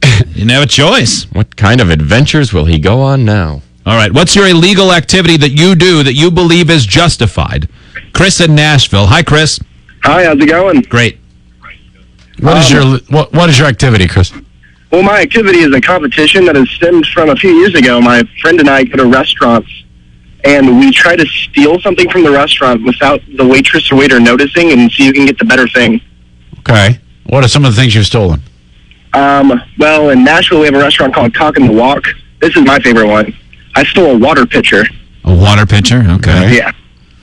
He didn't have a choice. What kind of adventures will he go on now? All right. What's your illegal activity that you do that you believe is justified? Chris in Nashville. Hi, Chris. Hi, how's it going? Great. What is your activity, Chris? Well, my activity is a competition that has stemmed from a few years ago. My friend and I go to restaurants, and we try to steal something from the restaurant without the waitress or waiter noticing and see who can get the better thing. Okay. What are some of the things you've stolen? Well, in Nashville, we have a restaurant called Cock in the Walk. This is my favorite one. I stole a water pitcher. A water pitcher? Okay. Yeah.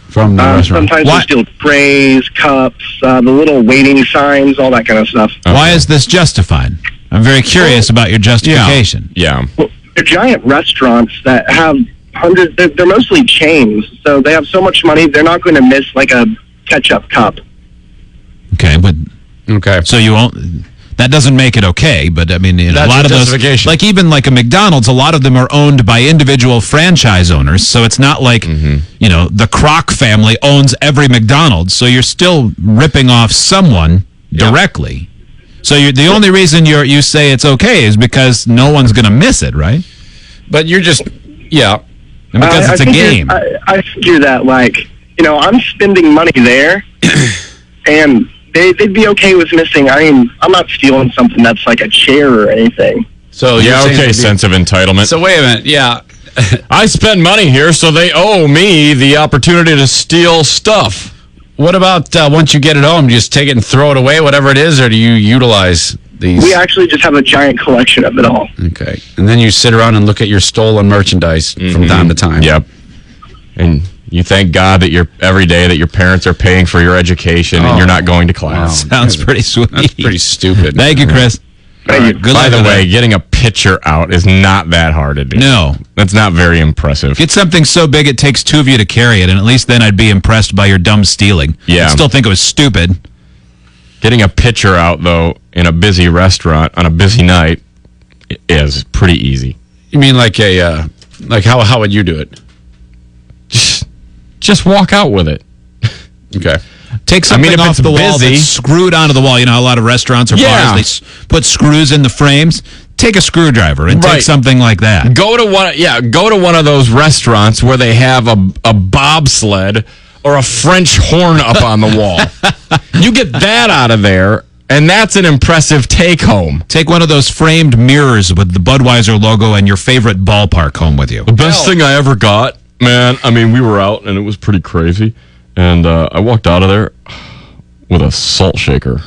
From the restaurant. Sometimes we steal trays, cups, the little waiting signs, all that kind of stuff. Okay. Why is this justified? I'm very curious about your justification. Yeah. Well, they're giant restaurants that have hundreds. They're mostly chains, so they have so much money, they're not going to miss like a ketchup cup. Okay, but okay. So you won't. That doesn't make it okay, but I mean, a lot of those, like even like a McDonald's, a lot of them are owned by individual franchise owners. So it's not like the Kroc family owns every McDonald's. So you're still ripping off someone directly. So the only reason you say it's okay is because no one's going to miss it, right? But you're just, and because it's a game. I figure that, I'm spending money there, and they'd be okay with missing. I mean, I'm not stealing something that's like a chair or anything. So sense of entitlement. So wait a minute, I spend money here, so they owe me the opportunity to steal stuff. What about once you get it home, do you just take it and throw it away, whatever it is, or do you utilize these? We actually just have a giant collection of it all. Okay. And then you sit around and look at your stolen merchandise from time to time. Yep. And you thank God that every day that your parents are paying for your education and you're not going to class. Sounds pretty sweet. That's pretty stupid. Thank you, Chris. Good By luck the with way, that. getting a picture out is not that hard to do. No. That's not very impressive. Get something so big it takes two of you to carry it, and at least then I'd be impressed by your dumb stealing. Yeah. I'd still think it was stupid. Getting a picture out, though, in a busy restaurant on a busy night is pretty easy. You mean like how would you do it? Just walk out with it. Okay. Take something if off it's the wall busy- that's screwed onto the wall. You know how a lot of restaurants or Yeah. bars, they put screws in the frames? Take a screwdriver and take Right. something like that. Go to one of those restaurants where they have a bobsled or a French horn up on the wall. You get that out of there, and that's an impressive take home. Take one of those framed mirrors with the Budweiser logo and your favorite ballpark home with you. The best thing I ever got, man, I mean, we were out, and it was pretty crazy. And I walked out of there with a salt shaker.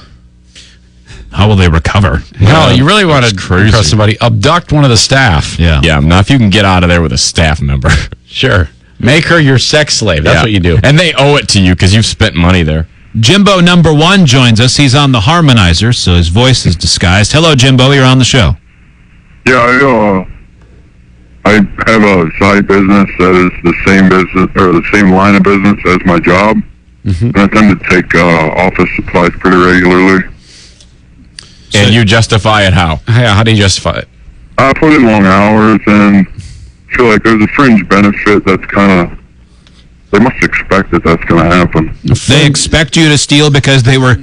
How will they recover? No, you really want to crazy. impress somebody. Abduct one of the staff. Yeah. Yeah, now if you can get out of there with a staff member. Sure. Make her your sex slave. That's Yeah. what you do. And they owe it to you because you've spent money there. Jimbo number 1 joins us. He's on the harmonizer, so his voice is disguised. Hello, Jimbo. You're on the show. Yeah, I have a side business that is the same business or the same line of business as my job, and I tend to take office supplies pretty regularly. And you justify it how? Yeah, how do you justify it? I put in long hours and feel like there's a fringe benefit that's kind of. They must expect that that's going to happen. They expect you to steal because they were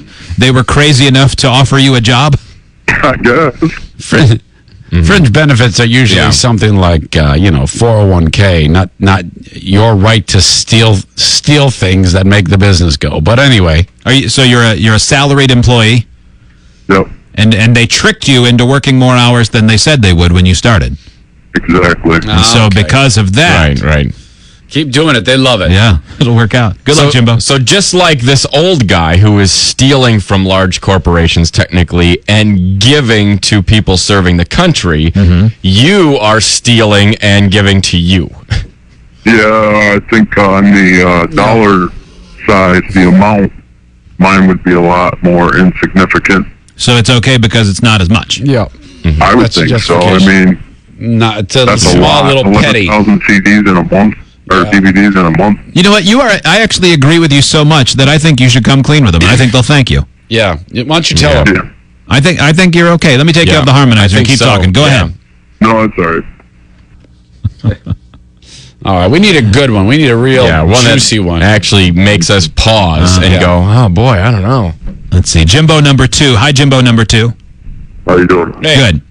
crazy enough to offer you a job? I guess. Fringe benefits are usually something like 401k, not your right to steal things that make the business go. But anyway, you're a salaried employee? Yep. And they tricked you into working more hours than they said they would when you started. Exactly. And so because of that, right. Keep doing it. They love it. Yeah, it'll work out. Good luck, Jimbo. So just like this old guy who is stealing from large corporations technically and giving to people serving the country, you are stealing and giving to you. Yeah, I think on the dollar side, the amount, mine would be a lot more insignificant. So it's okay because it's not as much. Yeah. I would think so. I mean, it's a that's small a lot. little petty. 11,000 CDs in a month, or DVDs in a month. You know what? I actually agree with you so much that I think you should come clean with them. And I think they'll thank you. Yeah. Why don't you tell them? Yeah. I think you're okay. Let me take you off the harmonizer and keep talking. Go ahead. No, it's all right. All right, we need a good one. We need a real juicy one. Actually makes us pause and go, oh boy, I don't know. Let's see. Jimbo number 2. Hi, Jimbo number 2. How you doing? Good.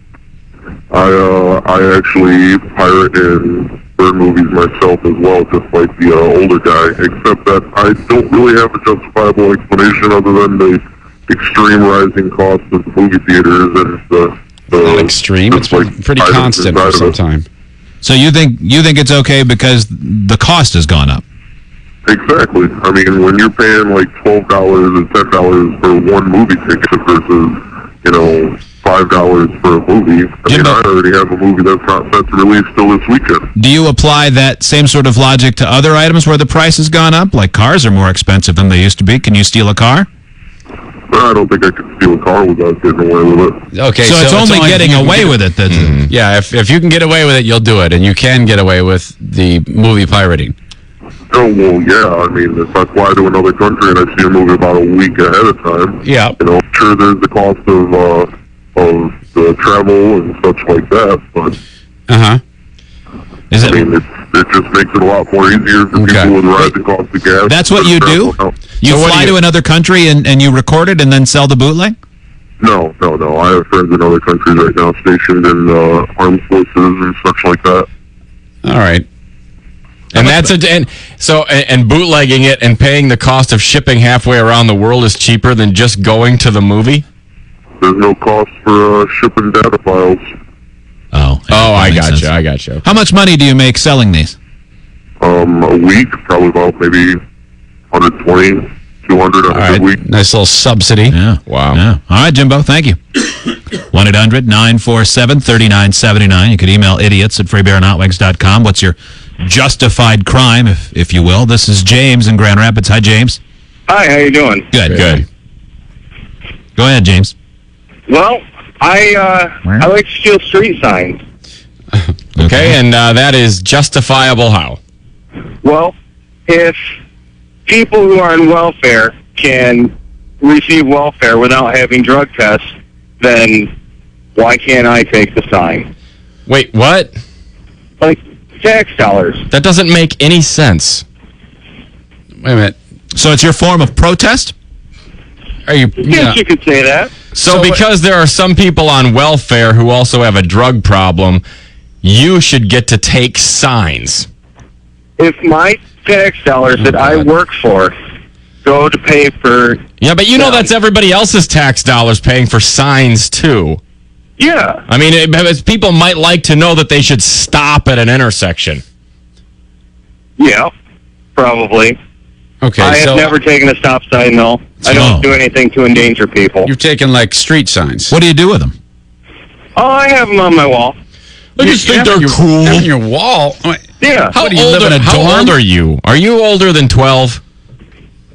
I actually pirate and burn movies myself as well, just like the older guy, except that I don't really have a justifiable explanation other than the extreme rising cost of the movie theaters and the not extreme. It's pretty constant for some time. So you think it's okay because the cost has gone up? Exactly. I mean, when you're paying like $12 and $10 for one movie ticket versus, $5 for a movie. I mean, I already have a movie that's not set to release till this weekend. Do you apply that same sort of logic to other items where the price has gone up? Like cars are more expensive than they used to be. Can you steal a car? I don't think I could steal a car without getting away with it. Okay, so it's only getting away with it. That's Yeah, if you can get away with it, you'll do it. And you can get away with the movie pirating. Oh, well, yeah. I mean, if I fly to another country and I see a movie about a week ahead of time, yeah. Sure, there's the cost of the travel and such like that, but I mean, it just makes it a lot more easier for people with rising cost of gas. That's what you do? You fly to another country and you record it and then sell the bootleg? No. I have friends in other countries right now stationed in armed forces and such like that. All right. And and bootlegging it and paying the cost of shipping halfway around the world is cheaper than just going to the movie? There's no cost for shipping data files. Oh, I got you. How much money do you make selling these? A week, probably about maybe 120, 200 on a good week. Nice little subsidy. Yeah. Wow. Yeah. All right, Jimbo. Thank you. 1-800-947-3979. You could email idiots@freebearandhotwings.com. What's your justified crime, if you will? This is James in Grand Rapids. Hi, James. Hi, how you doing? Good. Go ahead, James. Well, I like to steal street signs. Okay, and that is justifiable how? Well, if people who are on welfare can receive welfare without having drug tests, then why can't I take the sign? Wait, what? Like tax dollars. That doesn't make any sense. Wait a minute. So it's your form of protest? Are you? Yes, you could say that. So because there are some people on welfare who also have a drug problem, you should get to take signs. If my tax dollars that I work for go to pay for... Yeah, but you know that's everybody else's tax dollars paying for signs, too. Yeah. I mean, people might like to know that they should stop at an intersection. Yeah, probably. Okay, I have never taken a stop sign, though. I don't do anything to endanger people. You've taken, like, street signs. What do you do with them? Oh, I have them on my wall. I just think they're cool. On your wall? Yeah. How old are you? Are you older than 12?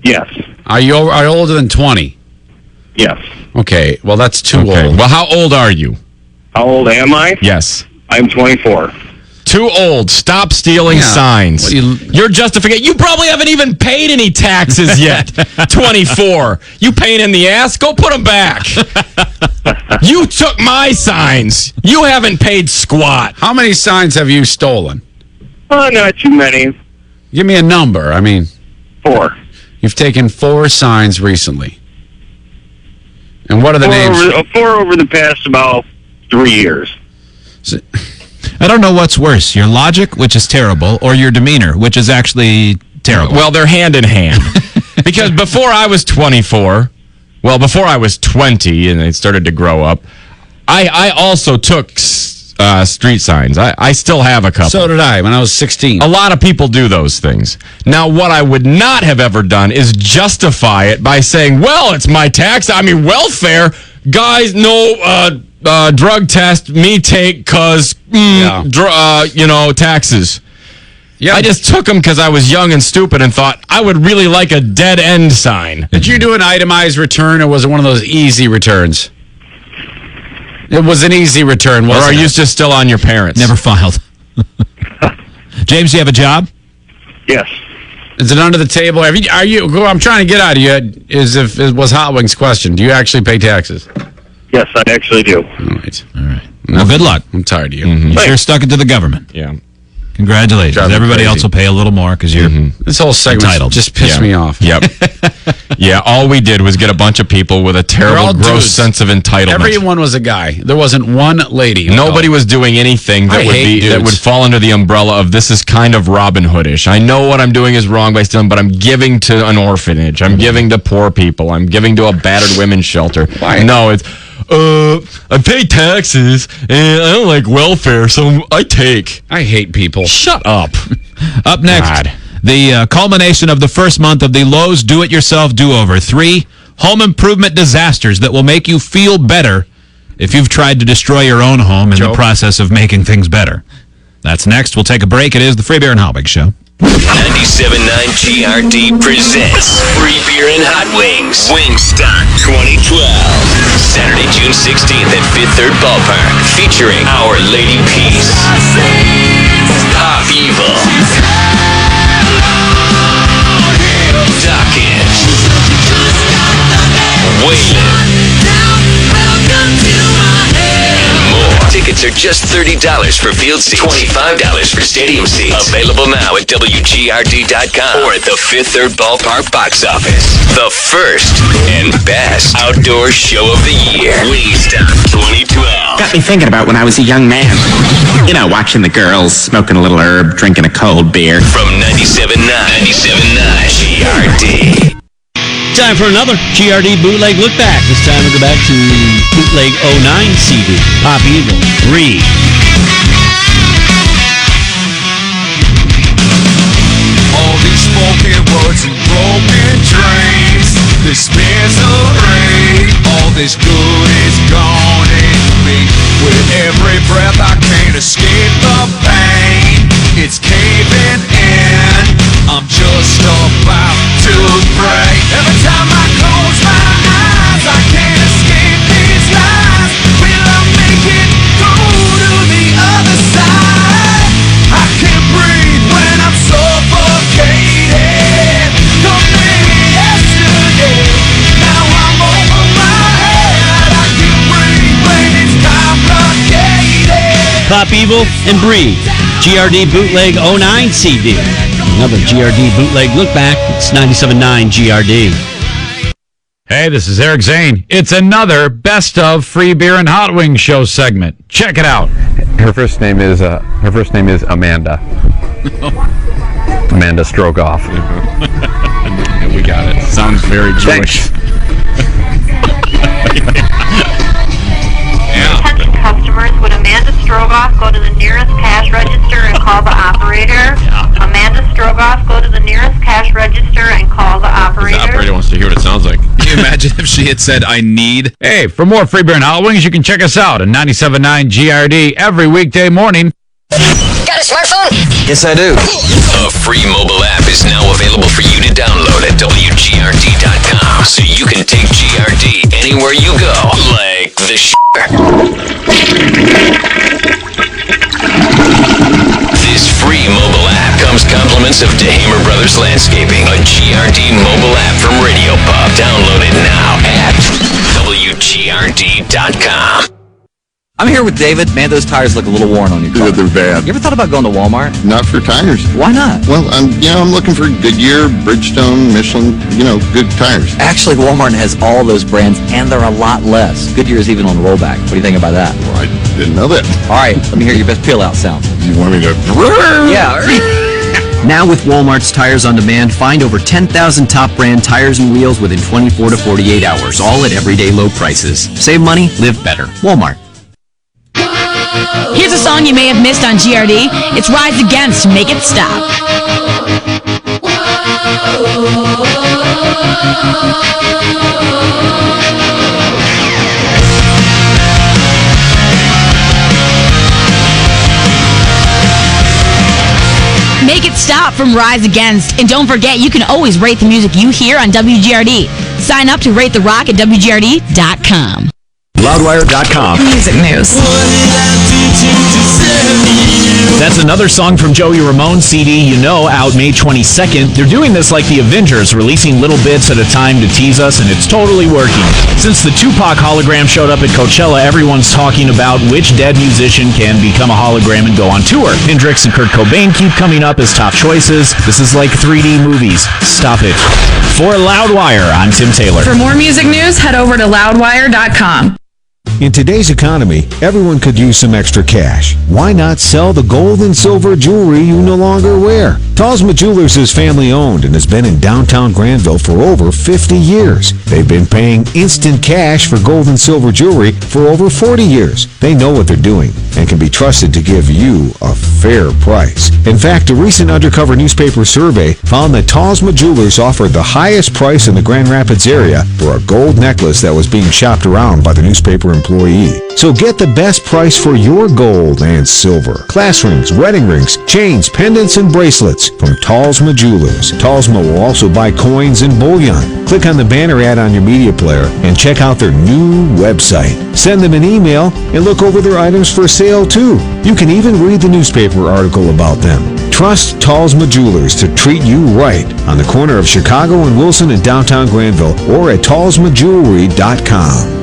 Yes. Are you older than 20? Yes. Okay, well, that's too old. Well, how old are you? How old am I? Yes. I'm 24. Too old. Stop stealing signs. You're justification. You probably haven't even paid any taxes yet. 24. You pain in the ass? Go put them back. You took my signs. You haven't paid squat. How many signs have you stolen? Not too many. Give me a number. I mean... 4. You've taken 4 signs recently. And what are the names? 4 over the past about 3 years. I don't know what's worse, your logic, which is terrible, or your demeanor, which is actually terrible. Well, they're hand in hand. Because before I was 24, well, before I was 20 and they started to grow up, I also took street signs. I still have a couple. So did I when I was 16. A lot of people do those things. Now, what I would not have ever done is justify it by saying, well, it's my tax. I mean, welfare. Guys, no drug test, me take because, taxes. Yeah. I just took them because I was young and stupid and thought I would really like a dead end sign. Did you do an itemized return or was it one of those easy returns? It was an easy return, wasn't it? Or are you just still on your parents? Never filed. James, do you have a job? Yes. Is it under the table? I'm trying to get out of you. Was Hot Wings' question. Do you actually pay taxes? Yes, I actually do. All right. Well, good luck. I'm tired of you. You sure stuck it to the government. Yeah. Congratulations. Everybody else will pay a little more because you're This whole segment entitled. just pissed me off. Yep. Yeah, all we did was get a bunch of people with a terrible, gross sense of entitlement. Everyone was a guy. There wasn't one lady. Nobody was doing anything that would fall under the umbrella of this is kind of Robin Hoodish. I know what I'm doing is wrong by stealing, but I'm giving to an orphanage. I'm giving to poor people. I'm giving to a battered women's shelter. Why? No, it's I pay taxes and I don't like welfare, so I take. I hate people. Shut up. Up next, the culmination of the first month of the Lowe's Do-It-Yourself Do-Over. 3 home improvement disasters that will make you feel better if you've tried to destroy your own home in the process of making things better. That's next. We'll take a break. It is the Free Beer and Hot Wings Show. 97.9 GRD presents Free Beer and Hot Wings Wingstop 2012. Saturday, June 16th at Fifth Third Ballpark. Featuring Our Lady Peace, Pop Evil, Dawkins, Waylon, and more. Tickets are just $30 for field seats, $25 for stadium seats. Available now at WGRD.com or at the Fifth Third Ballpark box office. The first and best outdoor show of the year. Wingstop 2012. Got me thinking about when I was a young man. You know, watching the girls, smoking a little herb, drinking a cold beer. From 97.9 GRD. Time for another GRD Bootleg Look Back. This time we'll go back to Bootleg 09 CD, Pop Evil 3. All these spoken words and broken dreams, this misery, all this good is gone in me. With every breath I can't escape the pain, it's caving in, I'm just about to break. Every time I close my eyes, I can't escape these lies. When Pop Evil, and Breathe. GRD Bootleg 09 CD. Another GRD Bootleg look back. It's 97.9 GRD. Hey, this is Eric Zane. It's another Best of Free Beer and Hot Wings show segment. Check it out. Her first name is Amanda. Amanda Strogoff. Yeah, we got it. Sounds very Jewish. Attention customers, would Amanda Strogoff go to the nearest cash register and call the operator? Amanda Strogoff, go to the nearest cash register and call the operator. The operator wants to hear what it sounds like. Can you imagine if she had said, I need? Hey, for more Free Beer and Hot Wings, you can check us out at 97.9 GRD every weekday morning. Got a smartphone? Yes, I do. A free mobile app is now available for you to download at WGRD.com, so you can take GRD anywhere you go, like the This free mobile app comes compliments of DeHamer Brothers Landscaping, a GRD mobile app from Radio Pub. Download it now at WGRD.com. I'm here with David. Man, those tires look a little worn on your car. Yeah, they're bad. You ever thought about going to Walmart? Not for tires. Why not? Well, I'm looking for Goodyear, Bridgestone, Michelin, good tires. Actually, Walmart has all those brands, and they're a lot less. Goodyear is even on the rollback. What do you think about that? Well, I didn't know that. All right, let me hear your best peel-out sound. You want me to... Yeah. Now with Walmart's Tires on Demand, find over 10,000 top brand tires and wheels within 24 to 48 hours, all at everyday low prices. Save money, live better. Walmart. Here's a song you may have missed on GRD. It's Rise Against, Make It Stop. Make It Stop from Rise Against. And don't forget, you can always rate the music you hear on WGRD. Sign up to Rate the Rock at WGRD.com. Loudwire.com. Music news. That's another song from Joey Ramone's CD, You Know, out May 22nd. They're doing this like the Avengers, releasing little bits at a time to tease us, and it's totally working. Since the Tupac hologram showed up at Coachella, everyone's talking about which dead musician can become a hologram and go on tour. Hendrix and Kurt Cobain keep coming up as top choices. This is like 3D movies. Stop it. For Loudwire, I'm Tim Taylor. For more music news, head over to loudwire.com. In today's economy, everyone could use some extra cash. Why not sell the gold and silver jewelry you no longer wear? Talsma Jewelers is family-owned and has been in downtown Granville for over 50 years. They've been paying instant cash for gold and silver jewelry for over 40 years. They know what they're doing and can be trusted to give you a fair price. In fact, a recent undercover newspaper survey found that Talsma Jewelers offered the highest price in the Grand Rapids area for a gold necklace that was being shopped around by the newspaper employee. So get the best price for your gold and silver. Class rings, wedding rings, chains, pendants, and bracelets from Talsma Jewelers. Talsma will also buy coins and bullion. Click on the banner ad on your media player and check out their new website. Send them an email and look over their items for sale too. You can even read the newspaper article about them. Trust Talsma Jewelers to treat you right on the corner of Chicago and Wilson in downtown Granville or at talsmajewelry.com.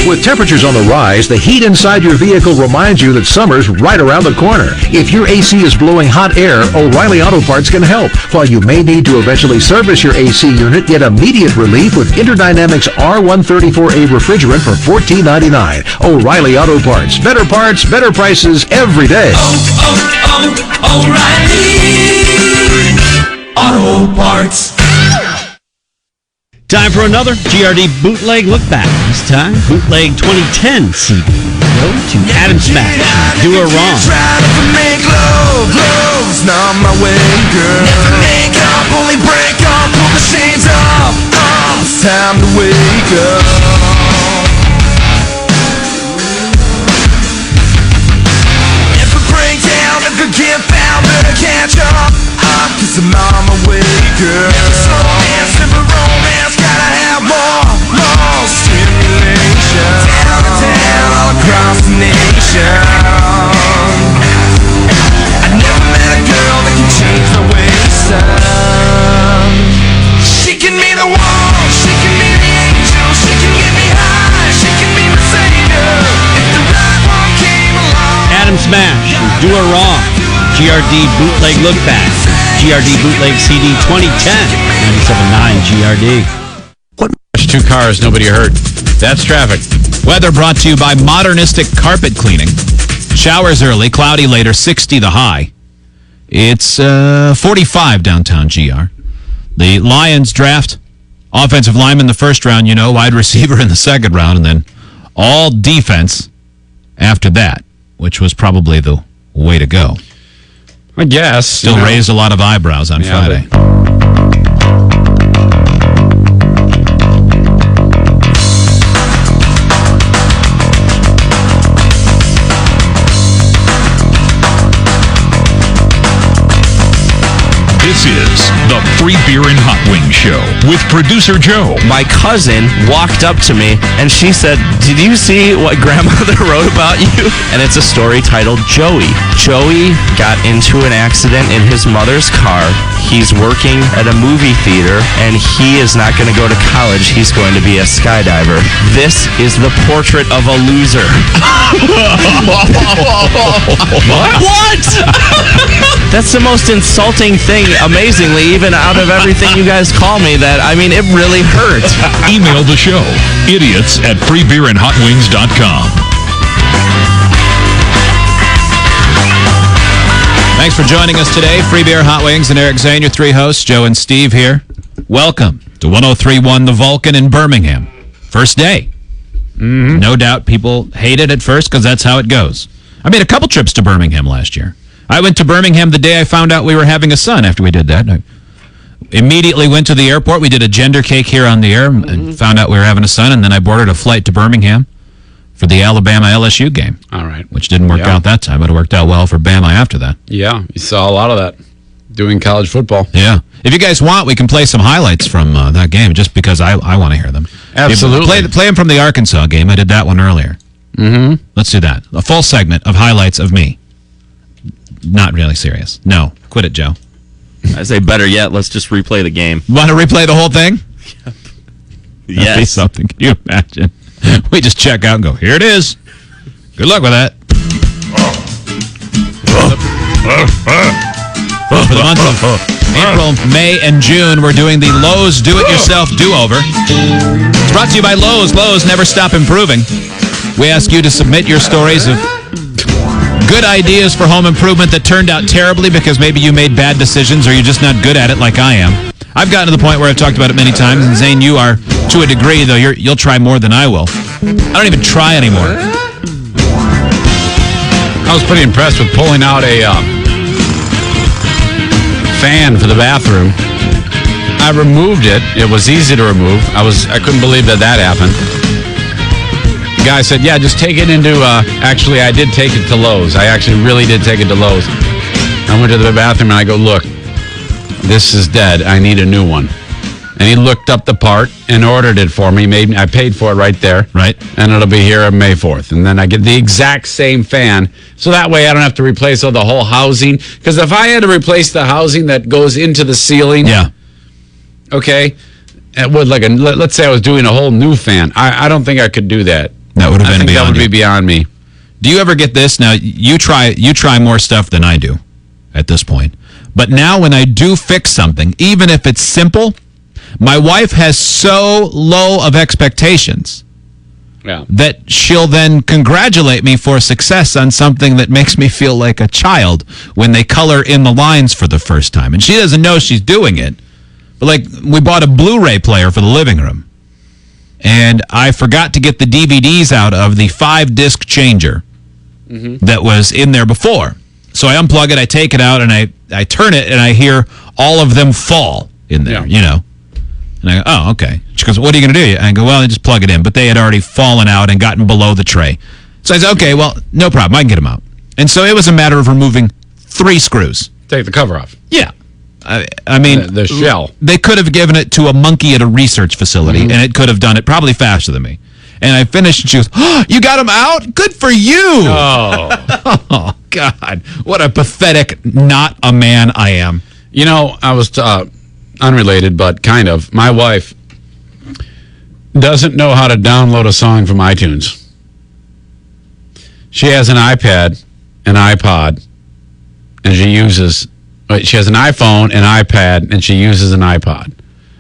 With temperatures on the rise, the heat inside your vehicle reminds you that summer's right around the corner. If your AC is blowing hot air, O'Reilly Auto Parts can help. While you may need to eventually service your AC unit, get immediate relief with Interdynamics R134A refrigerant for $14.99. O'Reilly Auto Parts. Better prices every day. O'Reilly Auto Parts. Time for another GRD Bootleg Look Back. This time, Bootleg 2010 CD. Go to Adam Smash. Do Her Wrong. Make love, love's not my way, girl. Never make up, only break up, pull the shades off. It's time to wake up. If I break down, if I get found, better catch up. Cause I'm on my way, girl. Never slow dance, never romance, gotta have more stimulation. Down and down, all across the nation. I never met a girl that can change my ways, son. She can be the one, she can be the angel, she can get Do Her Wrong. GRD Bootleg Look Back. GRD Bootleg CD 2010. 97.9 GRD. Two cars, nobody hurt. That's traffic. Weather brought to you by Modernistic Carpet Cleaning. Showers early, cloudy later, 60 the high. It's 45 downtown GR. The Lions draft offensive lineman the first round, wide receiver in the second round, and then all defense after that, which was probably the way to go. I guess. Still raised a lot of eyebrows on Friday. This is the Free Beer and Hot Wings Show with producer Joe. My cousin walked up to me and she said, "Did you see what grandmother wrote about you?" And it's a story titled Joey. Joey got into an accident in his mother's car. He's working at a movie theater and he is not going to go to college. He's going to be a skydiver. This is the portrait of a loser. What? That's the most insulting thing, amazingly, even out of everything you guys call me, it really hurt. Email the show, idiots@freebeerandhotwings.com. Thanks for joining us today. Free Beer, Hot Wings, and Eric Zane, your three hosts, Joe and Steve here. Welcome to 103.1 The Vulcan in Birmingham. First day. Mm-hmm. No doubt people hate it at first because that's how it goes. I made a couple trips to Birmingham last year. I went to Birmingham the day I found out we were having a son after we did that. I immediately went to the airport. We did a gender cake here on the air and found out we were having a son, and then I boarded a flight to Birmingham for the Alabama-LSU game. All right. Which didn't work out that time, but it worked out well for Bama after that. Yeah, you saw a lot of that doing college football. Yeah. If you guys want, we can play some highlights from that game just because I want to hear them. Absolutely. Play them from the Arkansas game. I did that one earlier. Mm-hmm. Let's do that. A full segment of highlights of me. Not really serious. No. Quit it, Joe. I say better yet, let's just replay the game. Want to replay the whole thing? Yes. That'd be something. Can you imagine? We just check out and go, here it is. Good luck with that. For the months of April, May, and June, we're doing the Lowe's Do-It-Yourself Do-Over. It's brought to you by Lowe's. Lowe's never stop improving. We ask you to submit your stories of good ideas for home improvement that turned out terribly because maybe you made bad decisions or you're just not good at it like I am. I've gotten to the point where I've talked about it many times, and Zane, you are to a degree, though you'll try more than I will. I don't even try anymore. I was pretty impressed with pulling out a fan for the bathroom. I removed it. It was easy to remove. I couldn't believe that happened. The guy said, yeah, just take it into, actually, I did take it to Lowe's. I actually really did take it to Lowe's. I went to the bathroom and I go, look, this is dead. I need a new one. And he looked up the part and ordered it for me. I paid for it right there. Right. And it'll be here on May 4th. And then I get the exact same fan. So that way I don't have to replace all the whole housing. Because if I had to replace the housing that goes into the ceiling. Yeah. Okay. It would let's say I was doing a whole new fan. I don't think I could do that. That would have been beyond that would be beyond me. Do you ever get this? Now, you try more stuff than I do at this point. But now when I do fix something, even if it's simple, my wife has so low of expectations that she'll then congratulate me for success on something that makes me feel like a child when they color in the lines for the first time. And she doesn't know she's doing it. But we bought a Blu-ray player for the living room. And I forgot to get the DVDs out of the 5-disc changer that was in there before. So I unplug it, I take it out, and I turn it, and I hear all of them fall in there, And I go, oh, okay. She goes, what are you going to do? And I go, well, I just plug it in. But they had already fallen out and gotten below the tray. So I said, okay, well, no problem. I can get them out. And so it was a matter of removing 3 screws. Take the cover off. Yeah. I mean, the shell. They could have given it to a monkey at a research facility, and it could have done it probably faster than me. And I finished, and she goes, oh, you got them out? Good for you. Oh, God. What a pathetic, not a man I am. I was unrelated, but kind of. My wife doesn't know how to download a song from iTunes. She has an iPad, an iPod, and she has an iPhone, an iPad, and she uses an iPod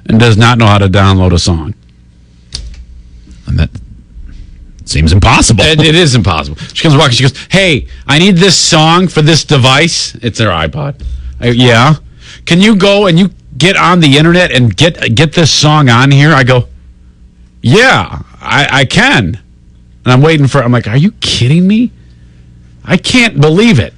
and does not know how to download a song. And that seems impossible. It is impossible. She comes walking. She goes, "Hey, I need this song for this device." It's her iPod. Yeah. Can you go and you get on the internet and get this song on here? I go, yeah, I can. And I'm waiting for. I'm like, are you kidding me? I can't believe it.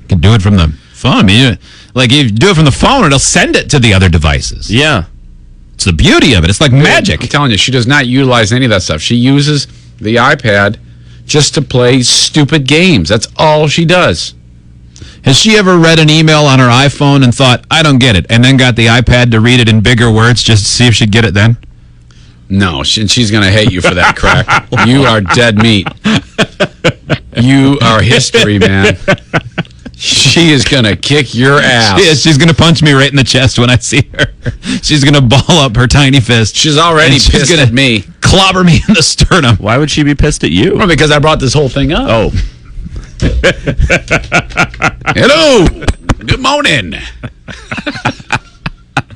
You can do it from the phone. I mean, like if you do it from the phone, it'll send it to the other devices. Yeah. It's the beauty of it. It's like magic. I'm telling you, she does not utilize any of that stuff. She uses the iPad just to play stupid games. That's all she does. Has she ever read an email on her iPhone and thought, I don't get it, and then got the iPad to read it in bigger words just to see if she'd get it then? No, she's going to hate you for that, Crack. You are dead meat. You are history, man. She is going to kick your ass. She is. She's going to punch me right in the chest when I see her. She's going to ball up her tiny fist. She's already pissed at me. Clobber me in the sternum. Why would she be pissed at you? Well, because I brought this whole thing up. Oh. Hello. Good morning.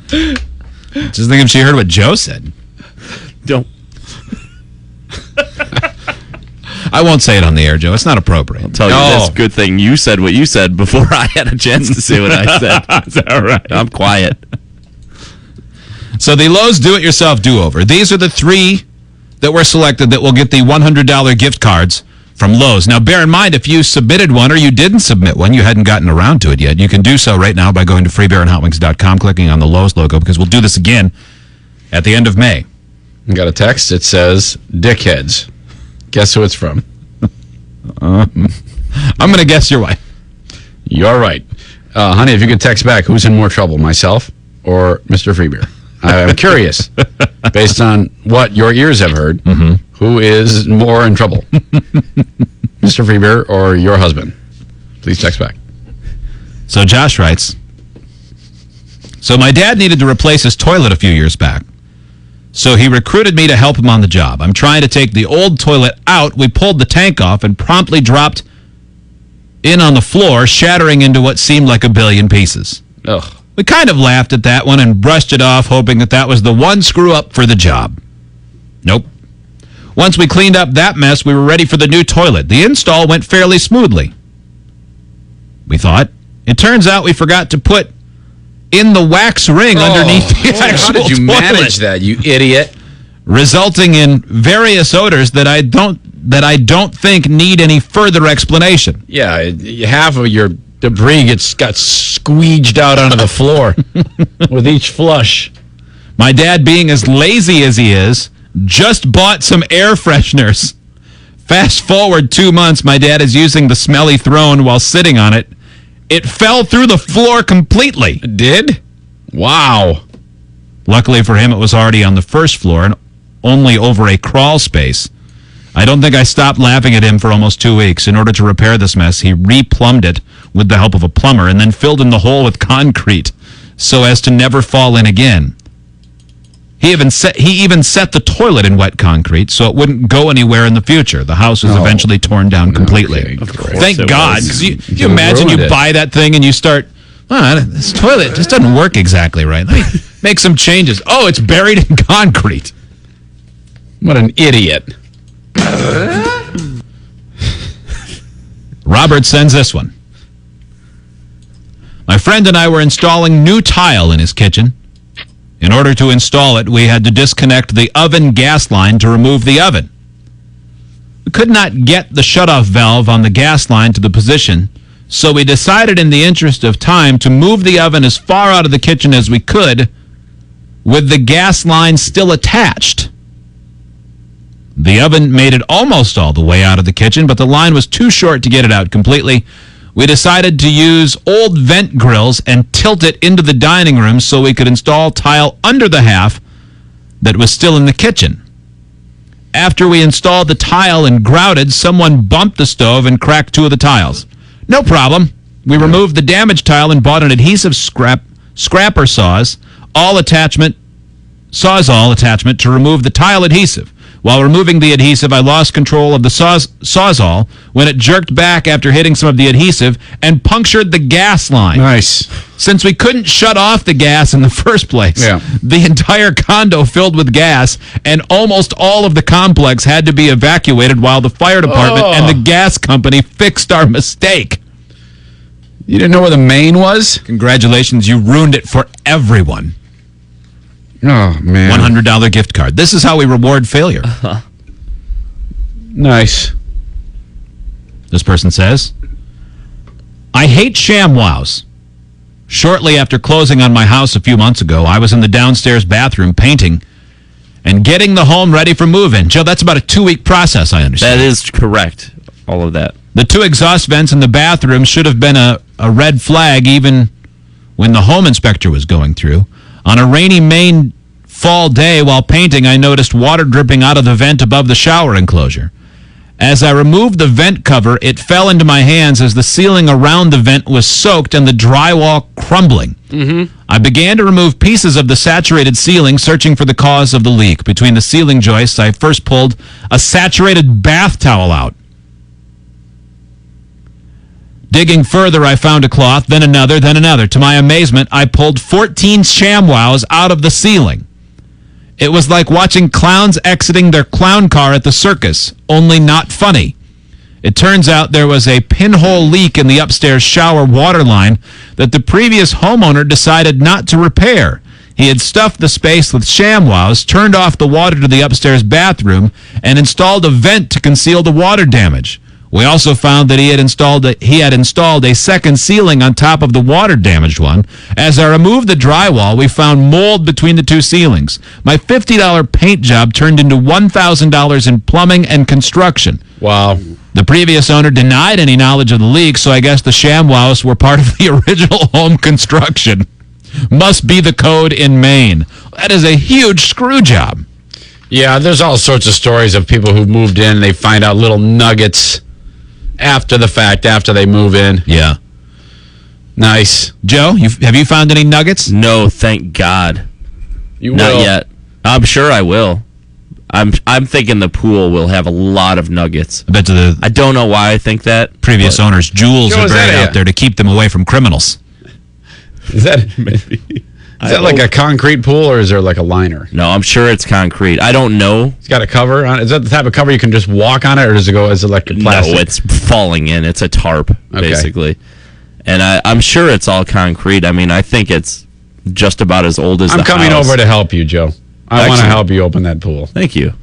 Just think if she heard what Joe said. Don't. I won't say it on the air, Joe. It's not appropriate. I'll tell you this good thing. You said what you said before I had a chance to say what I said. Is that right? I'm quiet. So the Lowe's Do-It-Yourself Do-Over. These are the 3 that were selected that will get the $100 gift cards from Lowe's. Now, bear in mind, if you submitted one or you didn't submit one, you hadn't gotten around to it yet, you can do so right now by going to freebeerandhotwings.com, clicking on the Lowe's logo, because we'll do this again at the end of May. I got a text. It says, dickheads. Guess who it's from? I'm going to guess your wife. You're right. Honey, if you could text back, who's in more trouble, myself or Mr. Freebeer? I'm curious, based on what your ears have heard, who is more in trouble? Mr. Freebeer or your husband? Please text back. So Josh writes, so my dad needed to replace his toilet a few years back. So he recruited me to help him on the job. I'm trying to take the old toilet out. We pulled the tank off and promptly dropped in on the floor, shattering into what seemed like a billion pieces. Ugh. We kind of laughed at that one and brushed it off, hoping that was the one screw-up for the job. Nope. Once we cleaned up that mess, we were ready for the new toilet. The install went fairly smoothly, we thought. It turns out we forgot to put in the wax ring underneath the actual How did you toilet, manage that, you idiot? resulting in various odors that I don't think need any further explanation. Yeah, half of your debris got squeeged out onto the floor with each flush. My dad, being as lazy as he is, just bought some air fresheners. Fast forward 2 months, my dad is using the smelly throne while sitting on it. It fell through the floor completely. It did? Wow. Luckily for him, it was already on the first floor and only over a crawl space. I don't think I stopped laughing at him for almost 2 weeks. In order to repair this mess, he replumbed it with the help of a plumber and then filled in the hole with concrete so as to never fall in again. He even set the toilet in wet concrete so it wouldn't go anywhere in the future. The house was eventually torn down completely. Okay, Thank God. Because you imagine you buy that thing and you start, this toilet just doesn't work exactly right. Let me make some changes. Oh, it's buried in concrete. What an idiot. Robert sends this one. My friend and I were installing new tile in his kitchen. In order to install it, we had to disconnect the oven gas line to remove the oven. We could not get the shutoff valve on the gas line to the position, so we decided in the interest of time to move the oven as far out of the kitchen as we could with the gas line still attached. The oven made it almost all the way out of the kitchen, but the line was too short to get it out completely. We decided to use old vent grills and tilt it into the dining room so we could install tile under the half that was still in the kitchen. After we installed the tile and grouted, someone bumped the stove and cracked 2 of the tiles. No problem. We removed the damaged tile and bought an adhesive scrapper sawzall attachment to remove the tile adhesive. While removing the adhesive, I lost control of the Sawzall when it jerked back after hitting some of the adhesive and punctured the gas line. Nice. Since we couldn't shut off the gas in the first place, the entire condo filled with gas, and almost all of the complex had to be evacuated while the fire department and the gas company fixed our mistake. You didn't know where the main was? Congratulations, you ruined it for everyone. Oh, man. $100 gift card. This is how we reward failure. Nice. This person says, I hate ShamWows. Shortly after closing on my house a few months ago, I was in the downstairs bathroom painting and getting the home ready for move-in. Joe, that's about a 2-week process, I understand. That is correct. All of that. The 2 exhaust vents in the bathroom should have been a red flag even when the home inspector was going through. On a rainy Maine fall day while painting, I noticed water dripping out of the vent above the shower enclosure. As I removed the vent cover, it fell into my hands as the ceiling around the vent was soaked and the drywall crumbling. I began to remove pieces of the saturated ceiling, searching for the cause of the leak. Between the ceiling joists, I first pulled a saturated bath towel out. Digging further, I found a cloth, then another, then another. To my amazement, I pulled 14 ShamWows out of the ceiling. It was like watching clowns exiting their clown car at the circus, only not funny. It turns out there was a pinhole leak in the upstairs shower water line that the previous homeowner decided not to repair. He had stuffed the space with ShamWows, turned off the water to the upstairs bathroom, and installed a vent to conceal the water damage. We also found that he had installed a second ceiling on top of the water-damaged one. As I removed the drywall, we found mold between the 2 ceilings. My $50 paint job turned into $1,000 in plumbing and construction. Wow. The previous owner denied any knowledge of the leak, so I guess the ShamWows were part of the original home construction. Must be the code in Maine. That is a huge screw job. Yeah, there's all sorts of stories of people who moved in, they find out little nuggets after the fact, after they move in. Yeah. Nice. Joe, have you found any nuggets? No, thank God. You Not will. yet. I'm sure I will. I'm thinking the pool will have a lot of nuggets. I bet I don't know why I think that. Previous owners' jewels are buried out there to keep them away from criminals. Is that maybe? Is that like a concrete pool, or is there like a liner? No, I'm sure it's concrete. I don't know. It's got a cover on it. Is that the type of cover you can just walk on it, or does it go as electric plastic? No, it's falling in. It's a tarp, basically. And I'm sure it's all concrete. I mean, I think it's just about as old as the house. I'm coming over to help you, Joe. I want to help you open that pool. Thank you.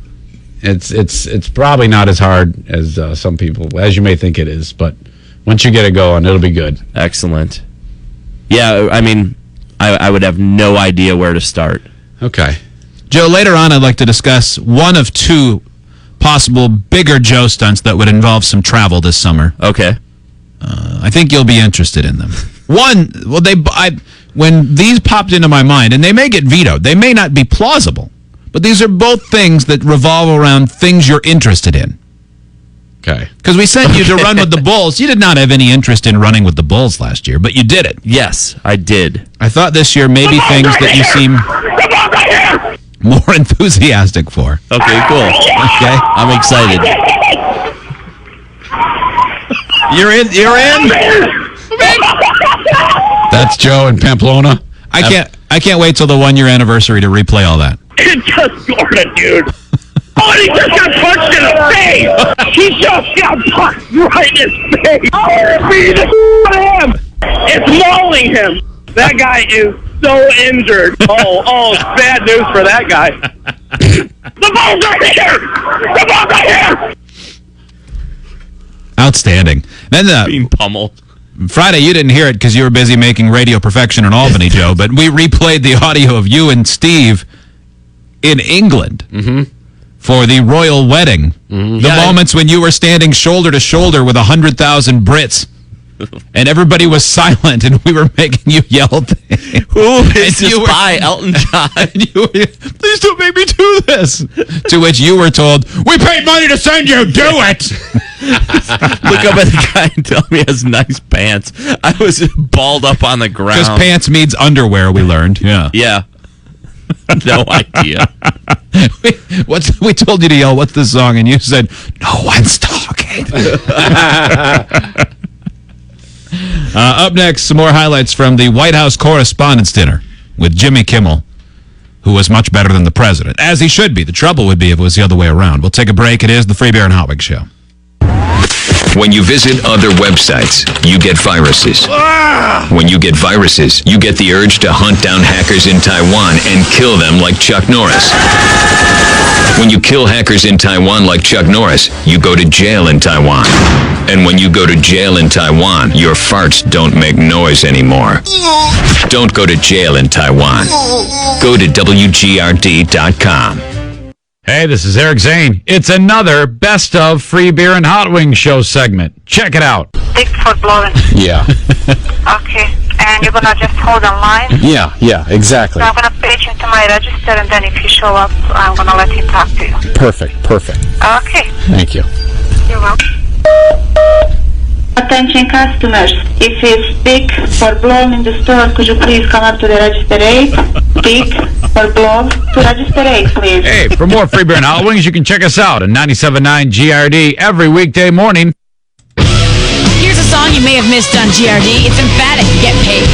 It's probably not as hard as some people, as you may think it is, but once you get it going, it'll be good. Excellent. Yeah, I mean, I would have no idea where to start. Okay. Joe, later on I'd like to discuss one of 2 possible bigger Joe stunts that would involve some travel this summer. Okay. I think you'll be interested in them. One, well, when these popped into my mind, and they may get vetoed, they may not be plausible, but these are both things that revolve around things you're interested in. Okay. Because we sent you to run with the Bulls. You did not have any interest in running with the Bulls last year, but you did it. Yes, I did. I thought this year maybe things that you seem more enthusiastic for. Okay, cool. Okay. I'm excited. You're in? That's Joe in Pamplona. I can't wait till the 1-year anniversary to replay all that. It just scored a dude. Oh, and he just got punched in the face! He just got punched right in his face! I want to be the him! It's mauling him! That guy is so injured. Oh, it's bad news for that guy. The ball's right here! The ball's right here! Outstanding. Then being pummeled. Friday, you didn't hear it because you were busy making Radio Perfection in Albany, Joe, but we replayed the audio of you and Steve in England. For the royal wedding. The moments when you were standing shoulder to shoulder with 100,000 Brits. And everybody was silent, and we were making you yell things. Who is this by Elton John? Please don't make me do this. To which you were told, we paid money to send you, do it. Look up at the guy and tell me he has nice pants. I was balled up on the ground. Because pants means underwear, we learned. Yeah. Yeah. No idea. We told you to yell, what's the song? And you said, no one's talking. Up next, some more highlights from the White House Correspondents' dinner with Jimmy Kimmel, who was much better than the president, as he should be. The trouble would be if it was the other way around. We'll take a break. It is the Free Beer and Hot Wings Show. When you visit other websites, you get viruses. When you get viruses, you get the urge to hunt down hackers in Taiwan and kill them like Chuck Norris. When you kill hackers in Taiwan like Chuck Norris, you go to jail in Taiwan. And when you go to jail in Taiwan, your farts don't make noise anymore. Don't go to jail in Taiwan. Go to WGRD.com. Hey, this is Eric Zane. It's another Best of Free Beer and Hot Wings Show segment. Check it out. Dick for blowing. Yeah. Okay. And you're gonna just hold on line? Yeah, exactly. So I'm gonna page him to my register, and then if you show up, I'm gonna let him talk to you. Perfect. Okay. Thank you. You're welcome. Attention customers, if you speak for blow in the store, could you please come up to the register 8? Speak for blow to register 8, please. Hey, for more Free Beer and Hot Wings, you can check us out at 97.9 GRD every weekday morning. Here's a song you may have missed on GRD. It's emphatic. Get paid.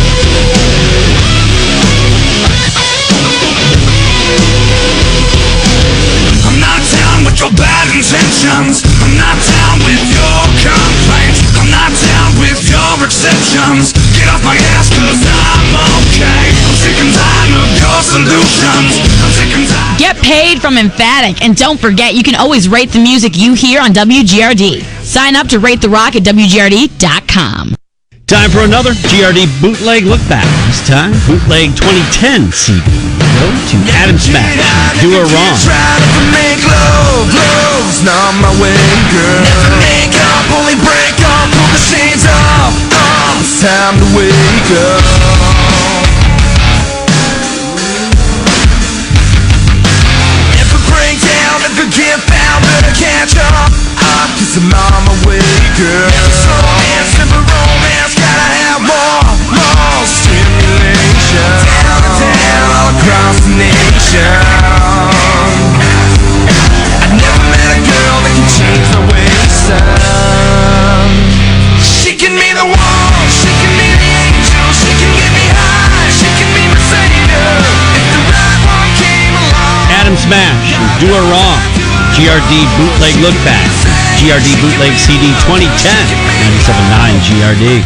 I'm not down with your bad intentions. I'm not down with your complaints. I'm not down with your exceptions. Get off my ass, cause I'm okay. I'm sick and tired of your solutions. I'm sick and tired. Get paid from Emphatic. And don't forget, you can always rate the music you hear on WGRD. Sign up to Rate the Rock at WGRD.com. Time for another GRD Bootleg Look Back. This time, Bootleg 2010 CD. Go to Adam Smash. Do Her Wrong. Make love, love's not my way, girl. Never make up, only break up. Pull the shades off. It's time to wake up. Never break down, never get found, better catch up. Cause I'm on my way, girl. Never slow dance, never romance. Gotta have more stimulation. Down and down all across the nation. I've never met a girl that can change my ways. She can be the one, she can be the angel, she can get me high, she can be my savior. If the right one came along. Adam Smash. Do Her Wrong. GRD Bootleg Look Back. GRD Bootleg CD 2010. 97.9 GRD.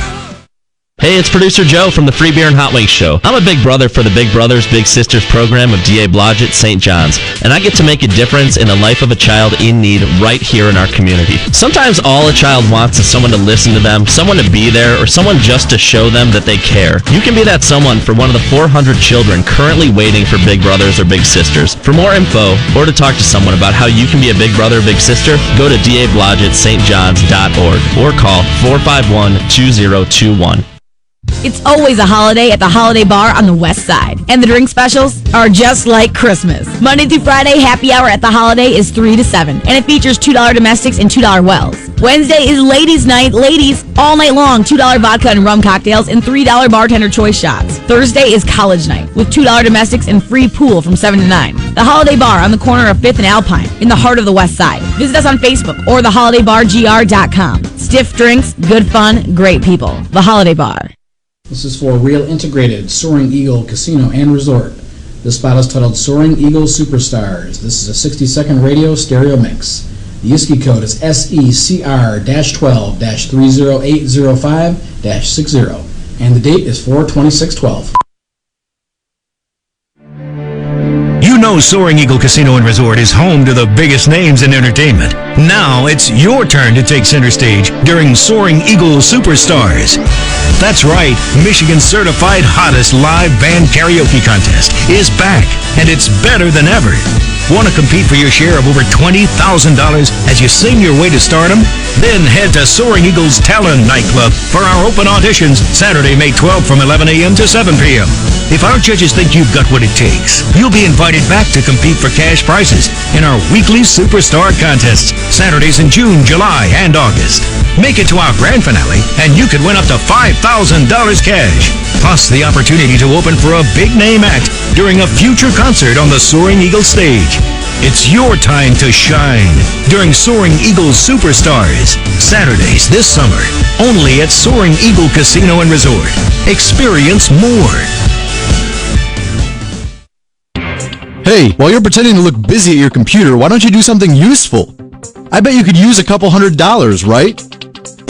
Hey, it's producer Joe from the Free Beer and Hot Wings Show. I'm a big brother for the Big Brothers Big Sisters program of D.A. Blodgett St. John's, and I get to make a difference in the life of a child in need right here in our community. Sometimes all a child wants is someone to listen to them, someone to be there, or someone just to show them that they care. You can be that someone for one of the 400 children currently waiting for Big Brothers or Big Sisters. For more info, or to talk to someone about how you can be a Big Brother or Big Sister, go to dablodgettstjohns.org or call 451-2021. It's always a holiday at the Holiday Bar on the West Side. And the drink specials are just like Christmas. Monday through Friday, happy hour at the Holiday is 3 to 7. And it features $2 domestics and $2 wells. Wednesday is Ladies' Night. Ladies, all night long, $2 vodka and rum cocktails and $3 bartender choice shots. Thursday is College Night with $2 domestics and free pool from 7 to 9. The Holiday Bar on the corner of 5th and Alpine in the heart of the West Side. Visit us on Facebook or theholidaybargr.com. Stiff drinks, good fun, great people. The Holiday Bar. This is for Real Integrated Soaring Eagle Casino and Resort. This spot is titled Soaring Eagle Superstars. This is a 60-second radio stereo mix. The ISKI code is SECR-12-30805-60, and the date is 4/26/12. You know Soaring Eagle Casino and Resort is home to the biggest names in entertainment. Now it's your turn to take center stage during Soaring Eagle Superstars. That's right, Michigan's certified hottest live band karaoke contest is back, and it's better than ever. Want to compete for your share of over $20,000 as you sing your way to stardom? Then head to Soaring Eagle's Talent Nightclub for our open auditions Saturday, May 12th from 11 a.m. to 7 p.m. If our judges think you've got what it takes, you'll be invited back to compete for cash prizes in our weekly Superstar contests, Saturdays in June, July, and August. Make it to our grand finale, and you could win up to $5,000 cash. plus the opportunity to open for a big-name act during a future concert on the Soaring Eagle stage. It's your time to shine during Soaring Eagle Superstars, Saturdays this summer, only at Soaring Eagle Casino and Resort. Experience more. Hey, while you're pretending to look busy at your computer, why don't you do something useful? I bet you could use a couple $100, right?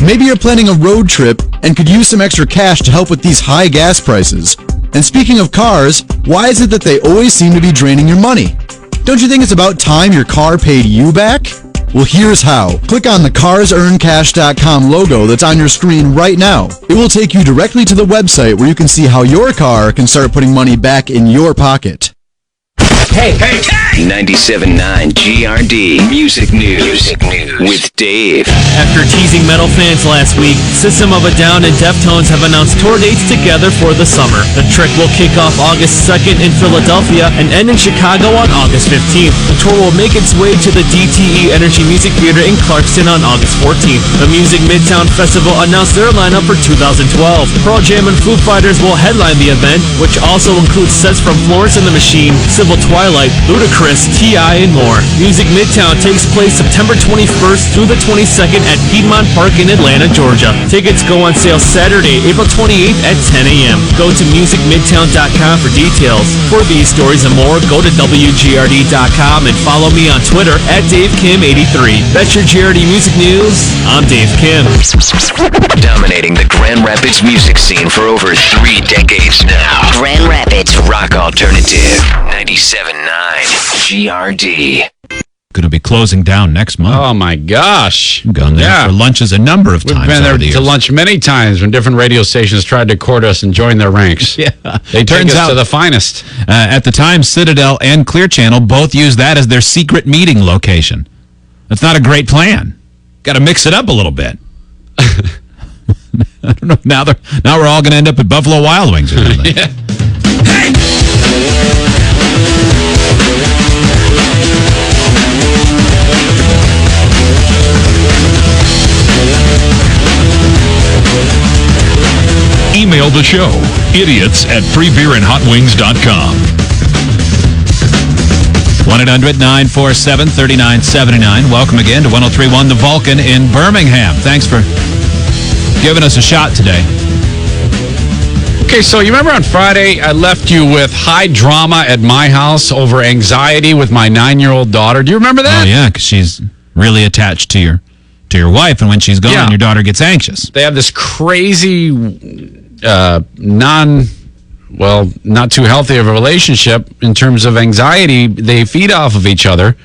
Maybe you're planning a road trip and could use some extra cash to help with these high gas prices. And speaking of cars, why is it that they always seem to be draining your money? Don't you think it's about time your car paid you back? Well, here's how. Click on the CarsEarnCash.com logo that's on your screen right now. It will take you directly to the website where you can see how your car can start putting money back in your pocket. Hey! 97.9 GRD Music News with Dave. After teasing metal fans last week, System of a Down and Deftones have announced tour dates together for the summer. The Trick will kick off August 2nd in Philadelphia and end in Chicago on August 15th. The tour will make its way to the DTE Energy Music Theater in Clarkston on August 14th. The Music Midtown Festival announced their lineup for 2012. Pearl Jam and Foo Fighters will headline the event, which also includes sets from Florence and the Machine, Civil Twilight, Ludacris, T.I., and more. Music Midtown takes place September 21st through the 22nd at Piedmont Park in Atlanta, Georgia. Tickets go on sale Saturday, April 28th at 10 a.m. Go to musicmidtown.com for details. For these stories and more, go to WGRD.com and follow me on Twitter at DaveKim83. That's your GRD Music News. I'm Dave Kim. Dominating the Grand Rapids music scene for over 3 decades now. Grand Rapids Rock Alternative 97.9 GRD. Going to be closing down next month. Oh my gosh! We've gone there for lunches a number of times. We've been there to lunch many times when different radio stations tried to court us and join their ranks. Yeah, they turns out to the finest. At the time, Citadel and Clear Channel both use that as their secret meeting location. That's not a great plan. Got to mix it up a little bit. I don't know. Now we're all going to end up at Buffalo Wild Wings or something. Yeah. Email the show, idiots@freebeerandhotwings.com. 1-800-947-3979. Welcome again to 103.1 The Vulcan in Birmingham. Thanks for giving us a shot today. Okay, so you remember on Friday I left you with high drama at my house over anxiety with my 9-year-old daughter. Do you remember that? Oh, yeah, because she's really attached to your wife, and when she's gone, your daughter gets anxious. They have this crazy, not too healthy of a relationship in terms of anxiety. They feed off of each other.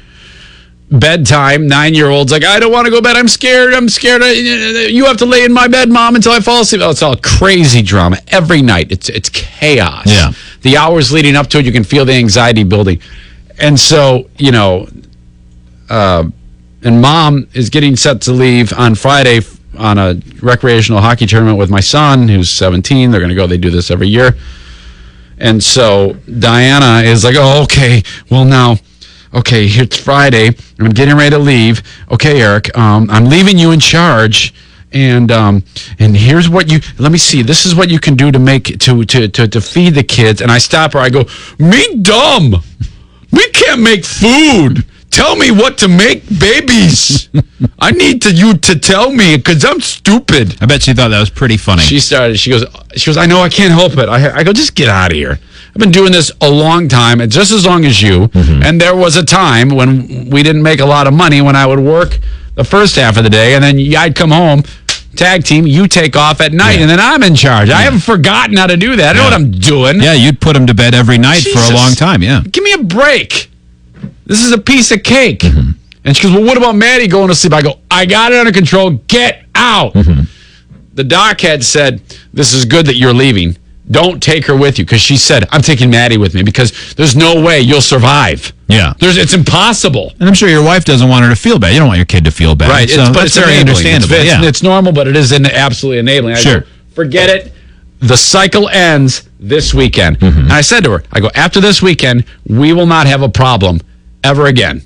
Bedtime, 9-year-old's like, I don't want to go to bed. I'm scared. You have to lay in my bed, Mom, until I fall asleep. Oh, it's all crazy drama every night. It's chaos. Yeah. The hours leading up to it, you can feel the anxiety building. And so, and Mom is getting set to leave on Friday on a recreational hockey tournament with my son, who's 17. They're going to go. They do this every year. And so Diana is like, oh, okay. Well, now, okay, it's Friday. I'm getting ready to leave. Okay, Eric, I'm leaving you in charge. And here's what let me see. This is what you can do to make to feed the kids. And I stop her. I go, me dumb. We can't make food. Tell me what to make babies. I need you to tell me because I'm stupid. I bet she thought that was pretty funny. She goes, I know, I can't help it. I go, just get out of here. I've been doing this a long time, just as long as you. Mm-hmm. And there was a time when we didn't make a lot of money when I would work the first half of the day, and then I'd come home, tag team, you take off at night, and then I'm in charge. I haven't forgotten how to do that. I know what I'm doing. Yeah, you'd put them to bed every night for a long time, yeah. Give me a break. This is a piece of cake. Mm-hmm. And she goes, well, what about Maddie going to sleep? I go, I got it under control. Get out. Mm-hmm. The doc had said, this is good that you're leaving. Don't take her with you. Because she said, I'm taking Maddie with me because there's no way you'll survive. Yeah. It's impossible. And I'm sure your wife doesn't want her to feel bad. You don't want your kid to feel bad. Right. But it's very understandable. It's normal, but it is absolutely enabling. Sure. I go, forget it. The cycle ends this weekend. Mm-hmm. And I said to her, I go, after this weekend, we will not have a problem ever again.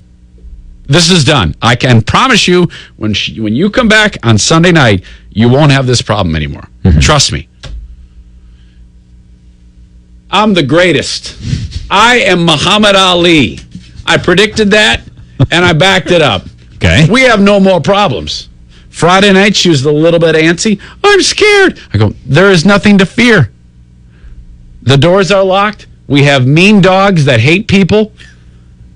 This is done. I can promise you, when you come back on Sunday night, you won't have this problem anymore. Mm-hmm. Trust me. I'm the greatest. I am Muhammad Ali. I predicted that, and I backed it up. Okay. We have no more problems. Friday night, she was a little bit antsy. I'm scared. I go, there is nothing to fear. The doors are locked. We have mean dogs that hate people.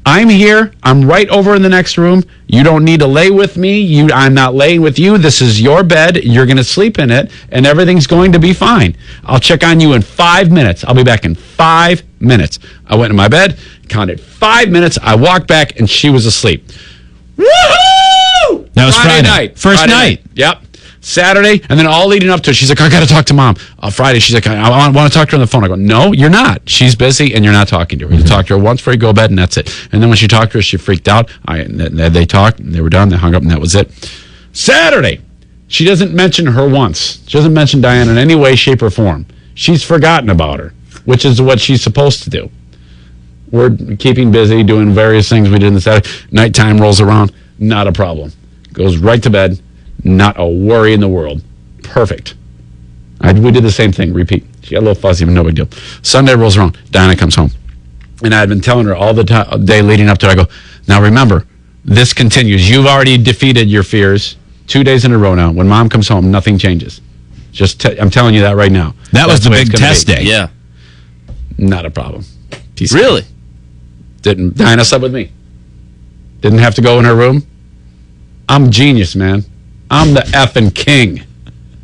I'm here. I'm right over in the next room. You don't need to lay with me. I'm not laying with you. This is your bed. You're going to sleep in it, and everything's going to be fine. I'll check on you in 5 minutes. I'll be back in 5 minutes. I went in my bed, counted 5 minutes. I walked back, and she was asleep. Woohoo! That was Friday night. First night. Yep. Saturday, and then all leading up to it, she's like, I got to talk to Mom. Friday, she's like, I want to talk to her on the phone. I go, no, you're not. She's busy, and you're not talking to her. You talk to her once before you go to bed, and that's it. And then when she talked to her, she freaked out. They talked, and they were done. They hung up, and that was it. Saturday, she doesn't mention her once. She doesn't mention Diane in any way, shape, or form. She's forgotten about her, which is what she's supposed to do. We're keeping busy, doing various things we did in the Saturday. Nighttime rolls around, not a problem. Goes right to bed. Not a worry in the world. Perfect. We did the same thing. Repeat. She got a little fuzzy, but no big deal. Sunday rolls around. Diana comes home. And I had been telling her all the day leading up to it. I go, now remember, this continues. You've already defeated your fears 2 days in a row now. When Mom comes home, nothing changes. I'm telling you that right now. That was the big test day. Yeah. Not a problem. Really? Diana slept with me. Didn't have to go in her room. I'm genius, man. I'm the effing king.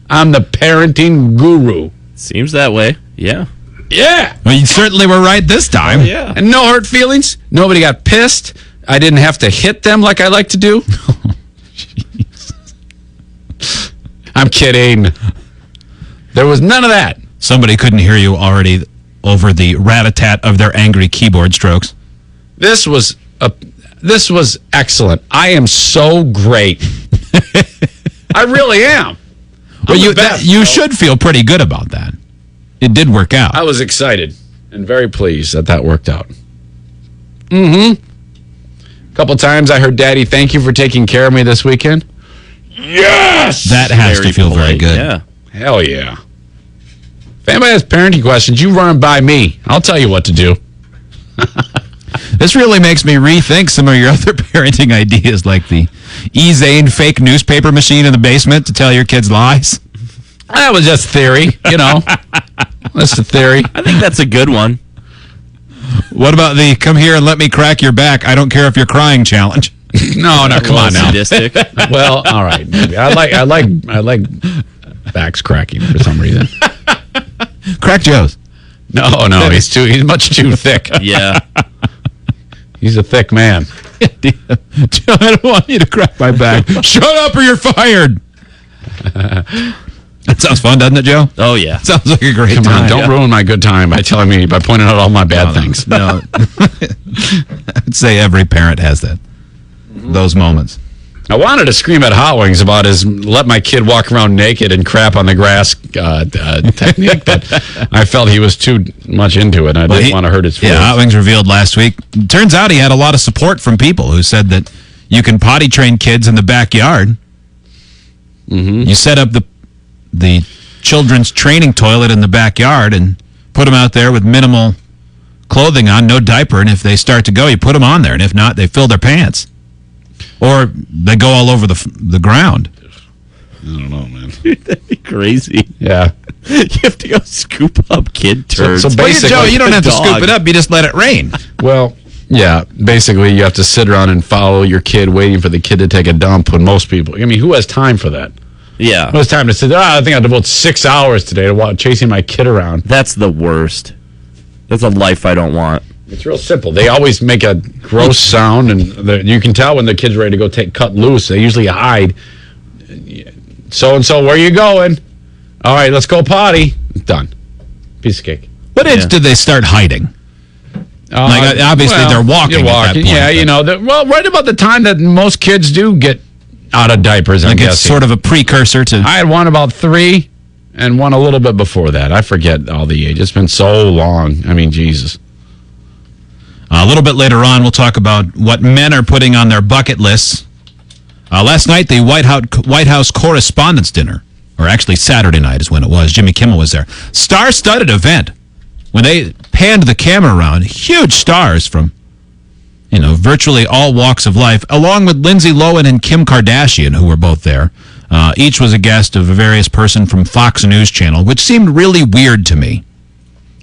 I'm the parenting guru. Seems that way. Yeah. Yeah. Well, you certainly were right this time. Oh, yeah. And no hurt feelings. Nobody got pissed. I didn't have to hit them like I like to do. I'm kidding. There was none of that. Somebody couldn't hear you already over the rat-a-tat of their angry keyboard strokes. This was excellent. I am so great. I really am. Well, you should feel pretty good about that. It did work out. I was excited and very pleased that worked out. Mm-hmm. A couple times I heard Daddy, thank you for taking care of me this weekend. Yes! That has to feel very good. Yeah. Hell yeah. If anybody has parenting questions, you run by me. I'll tell you what to do. This really makes me rethink some of your other parenting ideas, like the Eisen fake newspaper machine in the basement to tell your kids lies. That was just theory, you know. That's the theory. I think that's a good one. What about the come here and let me crack your back, I don't care if you're crying challenge? No, come on now. Sadistic. Well, all right. Maybe. I like backs cracking for some reason. Crack Joe's. No, he's much too thick. Yeah. He's a thick man. I don't want you to crack my back. Shut up or you're fired. That sounds fun, doesn't it, Joe? Oh, yeah. Sounds like a great Come time. on, don't ruin my good time by pointing out all my bad things. No. I'd say every parent has that. Those moments. I wanted to scream at Hot Wings about his let my kid walk around naked and crap on the grass technique, but I felt he was too much into it, and I didn't want to hurt his feelings. Yeah, Hot Wings revealed last week. Turns out he had a lot of support from people who said that you can potty train kids in the backyard. Mm-hmm. You set up the children's training toilet in the backyard and put them out there with minimal clothing on, no diaper, and if they start to go, you put them on there, and if not, they fill their pants. Or they go all over the ground. I don't know, man. That'd be crazy. Yeah. You have to go scoop up kid turds. So basically, Joe, you don't have to scoop it up. You just let it rain. Well, yeah. Basically, you have to sit around and follow your kid, waiting for the kid to take a dump. When most people, I mean, who has time for that? Yeah. Who has time to sit? I think I'll devote 6 hours today to chasing my kid around. That's the worst. That's a life I don't want. It's real simple. They always make a gross sound, and you can tell when the kid's ready to go cut loose. They usually hide. So-and-so, where are you going? All right, let's go potty. Done. Piece of cake. What age did they start hiding? Obviously, they're walking. At that point, yeah, right about the time that most kids do get out of diapers, I guess. It's sort of a precursor to... I had one about 3 and one a little bit before that. I forget all the age. It's been so long. I mean, Jesus. A little bit later on, we'll talk about what men are putting on their bucket lists. Last night, the White House Correspondents' dinner, or actually Saturday night is when it was. Jimmy Kimmel was there. Star-studded event. When they panned the camera around. Huge stars from, virtually all walks of life, along with Lindsay Lohan and Kim Kardashian, who were both there. Each was a guest of a various person from Fox News Channel, which seemed really weird to me.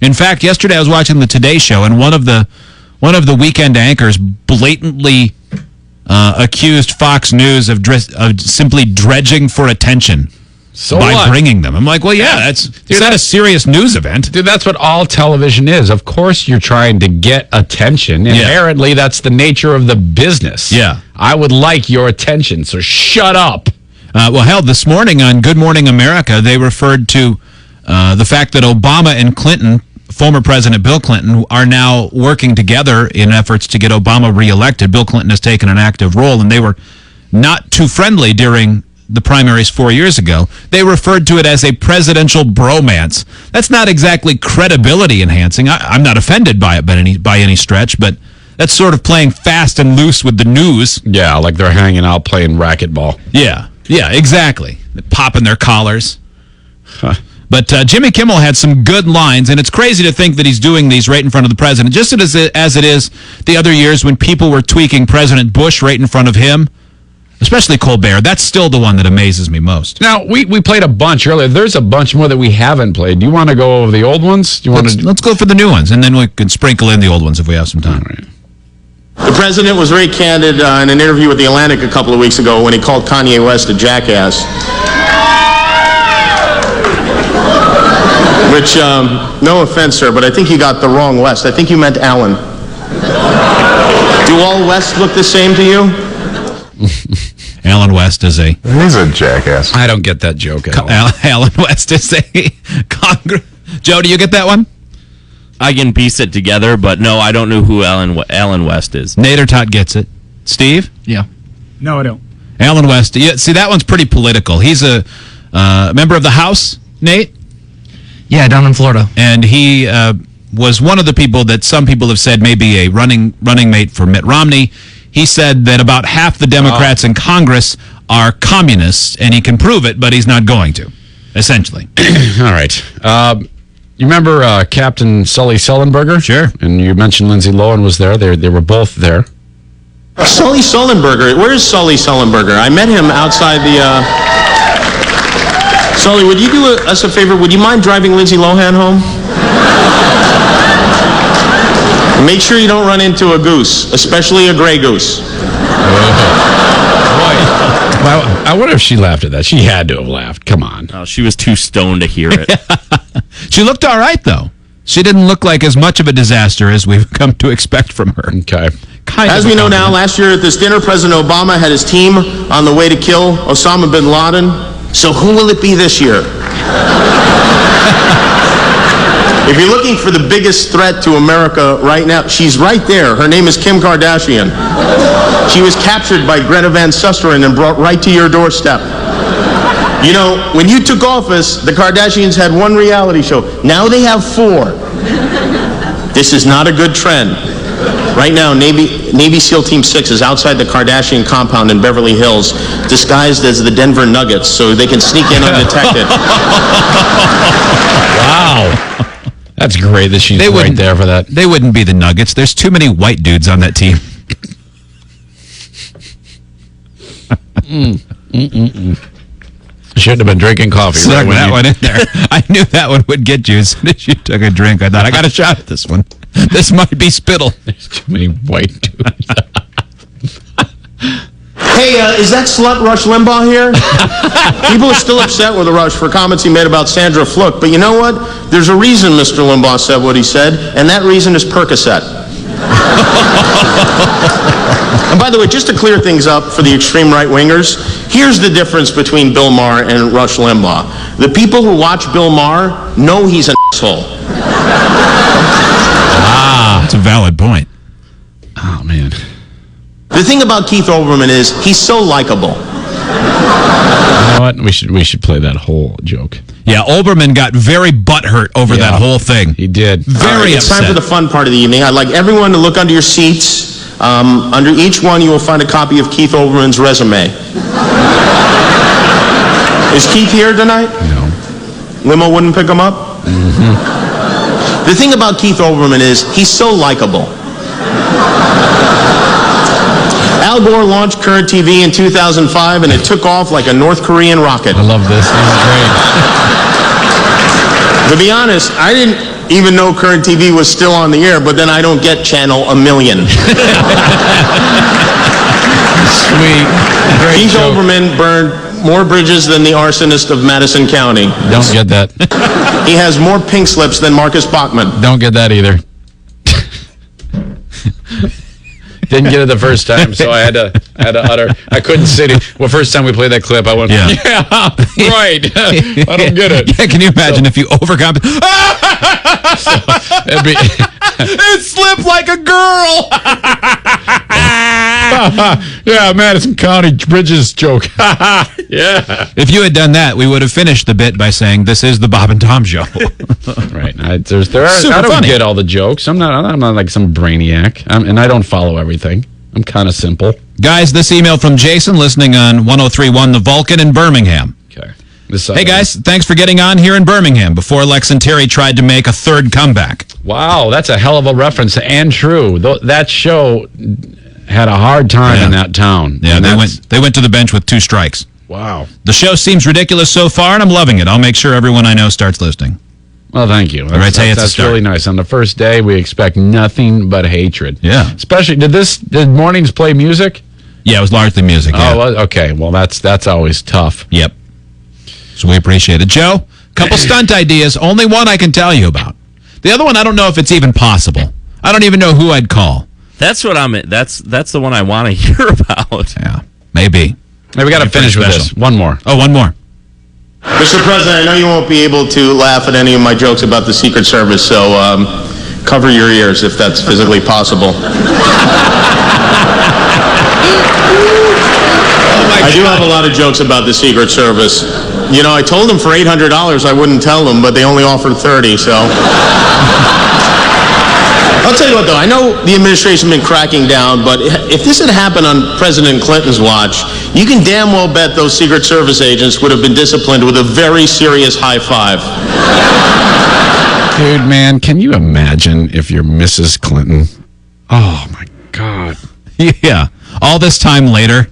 In fact, yesterday I was watching the Today Show, and one of the weekend anchors blatantly accused Fox News of simply dredging for attention by bringing them. I'm like, well, yeah, it's not a serious news event. Dude, that's what all television is. Of course you're trying to get attention. Inherently, that's the nature of the business. Yeah. I would like your attention, so shut up. Well, hell, this morning on Good Morning America, they referred to the fact that Obama and Clinton, former President Bill Clinton, are now working together in efforts to get Obama reelected. Bill Clinton has taken an active role, and they were not too friendly during the primaries 4 years ago. They referred to it as a presidential bromance. That's not exactly credibility enhancing. I'm not offended by it by any stretch, but that's sort of playing fast and loose with the news. Yeah, like they're hanging out playing racquetball. Yeah, exactly. Popping their collars. But Jimmy Kimmel had some good lines, and it's crazy to think that he's doing these right in front of the president, just as it is the other years when people were tweaking President Bush right in front of him, especially Colbert. That's still the one that amazes me most. Now, we played a bunch earlier. There's a bunch more that we haven't played. Do you want to go over the old ones? Let's go for the new ones, and then we can sprinkle in the old ones if we have some time. All right. The president was very candid in an interview with The Atlantic a couple of weeks ago when he called Kanye West a jackass. Which, no offense, sir, but I think you got the wrong West. I think you meant Alan. Do all Wests look the same to you? Alan West is He's a jackass. I don't get that joke at all. Alan West is a Joe, do you get that one? I can piece it together, but no, I don't know who Alan West is. Nader Tot gets it. Steve? Yeah. No, I don't. Alan West. Yeah, see, that one's pretty political. He's a member of the House, Nate? Yeah, down in Florida. And he was one of the people that some people have said may be a running mate for Mitt Romney. He said that about half the Democrats in Congress are communists, and he can prove it, but he's not going to, essentially. All right. You remember Captain Sully Sullenberger? Sure. And you mentioned Lindsay Lohan was there. They were both there. Sully Sullenberger. Where is Sully Sullenberger? I met him outside the... Sully, would you do us a favor? Would you mind driving Lindsay Lohan home? Make sure you don't run into a goose, especially a gray goose. I wonder if she laughed at that. She had to have laughed. Come on. Oh, she was too stoned to hear it. She looked all right, though. She didn't look like as much of a disaster as we've come to expect from her. Okay. As we know now, last year at this dinner, President Obama had his team on the way to kill Osama bin Laden. So who will it be this year? If you're looking for the biggest threat to America right now, she's right there. Her name is Kim Kardashian. She was captured by Greta Van Susteren and brought right to your doorstep. You know, when you took office, the Kardashians had one reality show. Now they have 4. This is not a good trend. Right now, Navy SEAL Team 6 is outside the Kardashian compound in Beverly Hills, disguised as the Denver Nuggets, so they can sneak in undetected. Wow. That's great that she's right there for that. They wouldn't be the Nuggets. There's too many white dudes on that team. Shouldn't have been drinking coffee. Stuck that one in there. I knew that one would get you as soon as you took a drink. I thought, I got a shot at this one. This might be spittle. There's too many white dudes. Hey, is that slut Rush Limbaugh here? People are still upset with Rush for comments he made about Sandra Fluke, but you know what? There's a reason Mr. Limbaugh said what he said, and that reason is Percocet. And by the way, just to clear things up for the extreme right-wingers, here's the difference between Bill Maher and Rush Limbaugh. The people who watch Bill Maher know he's an asshole. That's a valid point. Oh, man. The thing about Keith Olbermann is he's so likable. You know what? We should play that whole joke. Yeah, Olbermann got very butthurt over that whole thing. He did. Very It's upset. time for the fun part of the evening. I'd like everyone to look under your seats. Under each one, you will find a copy of Keith Olbermann's resume. Is Keith here tonight? No. Limo wouldn't pick him up? Mm-hmm. The thing about Keith Olbermann is he's so likable. Al Gore launched Current TV in 2005, and it took off like a North Korean rocket. I love this. This is great. To be honest, I didn't even know Current TV was still on the air, but then I don't get channel a million. Sweet. Great Keith joke. Olbermann burned more bridges than the arsonist of Madison County. Don't get that. He has more pink slips than Marcus Bachmann. Don't get that either. Didn't get it the first time, so I had to utter. I couldn't sit it. Well, first time we played that clip, I went, yeah right. I don't get it. Yeah, can you imagine if you overcompensate? It slipped like a girl. Yeah, Madison County Bridges joke. Yeah. If you had done that, we would have finished the bit by saying, "This is the Bob and Tom Show." Right. I don't funny. get all the jokes. I'm not like some brainiac, and I don't follow everything. I'm kind of simple. Guys, this email from Jason, listening on 103.1 The Vulcan in Birmingham. Okay. Hey guys, thanks for getting on here in Birmingham before Lex and Terry tried to make a third comeback. Wow, that's a hell of a reference, and true. That show had a hard time in that town. Yeah, they went to the bench with 2 strikes. Wow. The show seems ridiculous so far, and I'm loving it. I'll make sure everyone I know starts listening. Well, thank you. That's really nice. On the first day, we expect nothing but hatred. Yeah. Especially, did mornings play music? Yeah, it was largely music. Oh, Yeah. well, okay. Well, that's always tough. Yep. So we appreciate it. Joe, couple stunt ideas. Only one I can tell you about. The other one, I don't know if it's even possible. I don't even know who I'd call. That's what that's the one I want to hear about. Yeah, maybe. Hey, we got to finish with this. One more. Oh, one more. Mr. President, I know you won't be able to laugh at any of my jokes about the Secret Service, so cover your ears if that's physically possible. I do have a lot of jokes about the Secret Service. You know, I told them for $800 I wouldn't tell them, but they only offered $30, so... I'll tell you what, though. I know the administration's been cracking down, but if this had happened on President Clinton's watch, you can damn well bet those Secret Service agents would have been disciplined with a very serious high five. Dude, man, can you imagine if you're Mrs. Clinton? Oh, my God. Yeah. All this time later,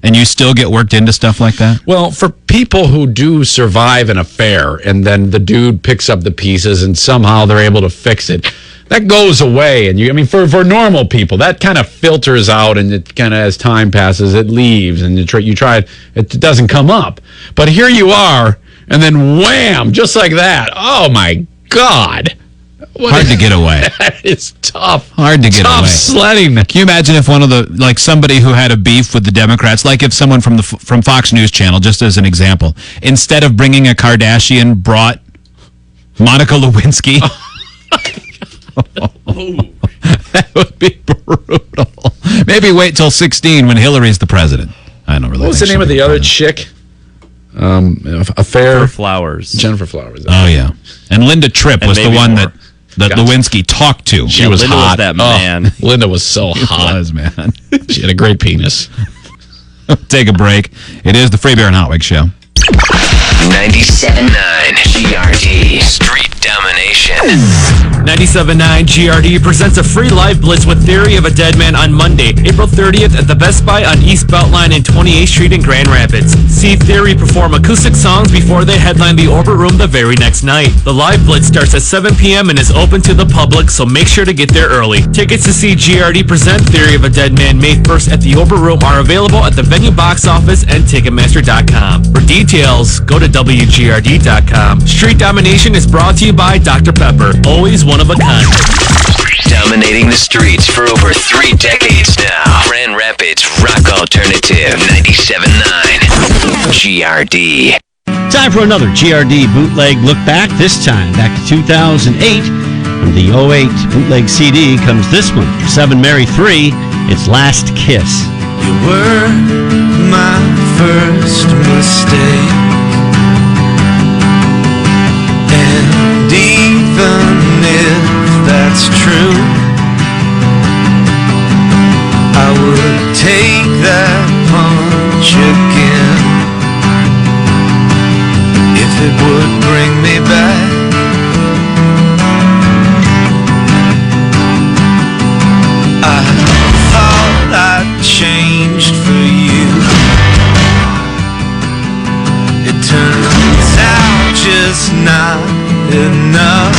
and you still get worked into stuff like that? Well, for people who do survive an affair, and then the dude picks up the pieces and somehow they're able to fix it, that goes away. And for normal people, that kind of filters out, and it kind of, as time passes, it leaves, and you try it doesn't come up. But here you are, and then wham, just like that. Oh my God. Hard to get away. That is tough. Hard to get away. Tough sledding. Can you imagine if one of somebody who had a beef with the Democrats, like if someone from Fox News Channel, just as an example, instead of bringing a Kardashian, brought Monica Lewinsky? That would be brutal. Maybe wait till 16 when Hillary's the president. I don't really. What was the name of the other chick? Affair. Flowers. Jennifer Flowers. Oh yeah, and Linda Tripp was the one that Lewinsky talked to. She was Linda hot. was that man. Linda was so hot. She was, man. She had a great penis. Take a break. It is the Free Beer and Hot Wings Show. 97.9 GRD Street Domination. 97.9 GRD presents a free live blitz with Theory of a Dead Man on Monday, April 30th at the Best Buy on East Beltline and 28th Street in Grand Rapids. See Theory perform acoustic songs before they headline the Orbit Room the very next night. The live blitz starts at 7 p.m. and is open to the public, so make sure to get there early. Tickets to see GRD present Theory of a Dead Man May 1st at the Orbit Room are available at the venue box office and Ticketmaster.com. For details, go to WGRD.com. Street Domination is brought to you by Dr. Pepper. Always one of a kind. Dominating the streets for over 3 decades now. Grand Rapids Rock Alternative 97.9 GRD. Time for another GRD bootleg look back, this time back to 2008. From the 08 bootleg CD comes this one, 7 Mary 3, It's Last Kiss. You were my first mistake, and even if that's true, I would take that punch again if it would bring me back. enough.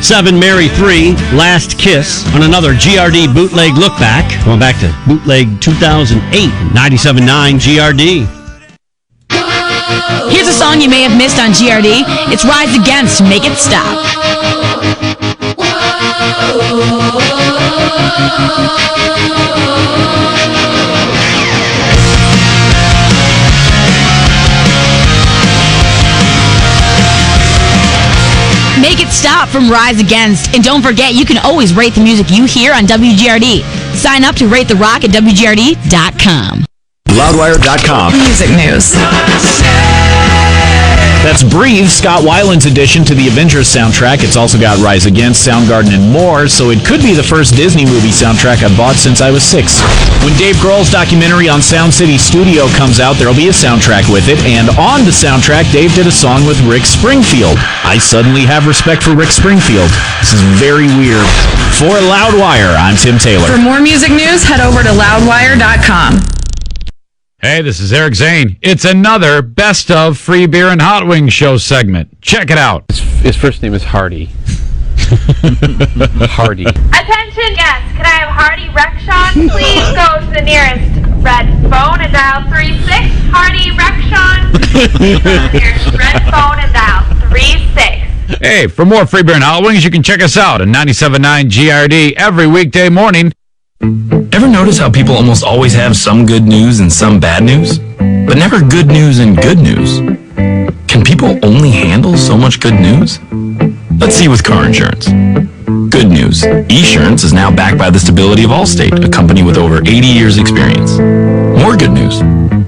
7 Mary 3, Last Kiss on another GRD bootleg look back. Going back to bootleg 2008, 97.9 GRD. Here's a song you may have missed on GRD. It's Rise Against, Make It Stop. Make It Stop from Rise Against. And don't forget, you can always rate the music you hear on WGRD. Sign up to Rate the Rock at WGRD.com. Loudwire.com. Music news. That's Breathe, Scott Weiland's addition to the Avengers soundtrack. It's also got Rise Against, Soundgarden, and more, so it could be the first Disney movie soundtrack I've bought since I was 6. When Dave Grohl's documentary on Sound City Studio comes out, there'll be a soundtrack with it, and on the soundtrack, Dave did a song with Rick Springfield. I suddenly have respect for Rick Springfield. This is very weird. For Loudwire, I'm Tim Taylor. For more music news, head over to loudwire.com. Hey, this is Eric Zane. It's another Best of Free Beer and Hot Wings show segment. Check it out. His first name is Hardy. Hardy. Attention guests, can I have Hardy Rexon please go to the nearest red phone and dial 36? Hardy Rexon, the nearest red phone and dial 36. Hey, for more Free Beer and Hot Wings, you can check us out at 97.9 GRD every weekday morning. Ever notice how people almost always have some good news and some bad news? But never good news and good news? Can people only handle so much good news? Let's see with car insurance. Good news. Esurance is now backed by the stability of Allstate, a company with over 80 years experience. More good news.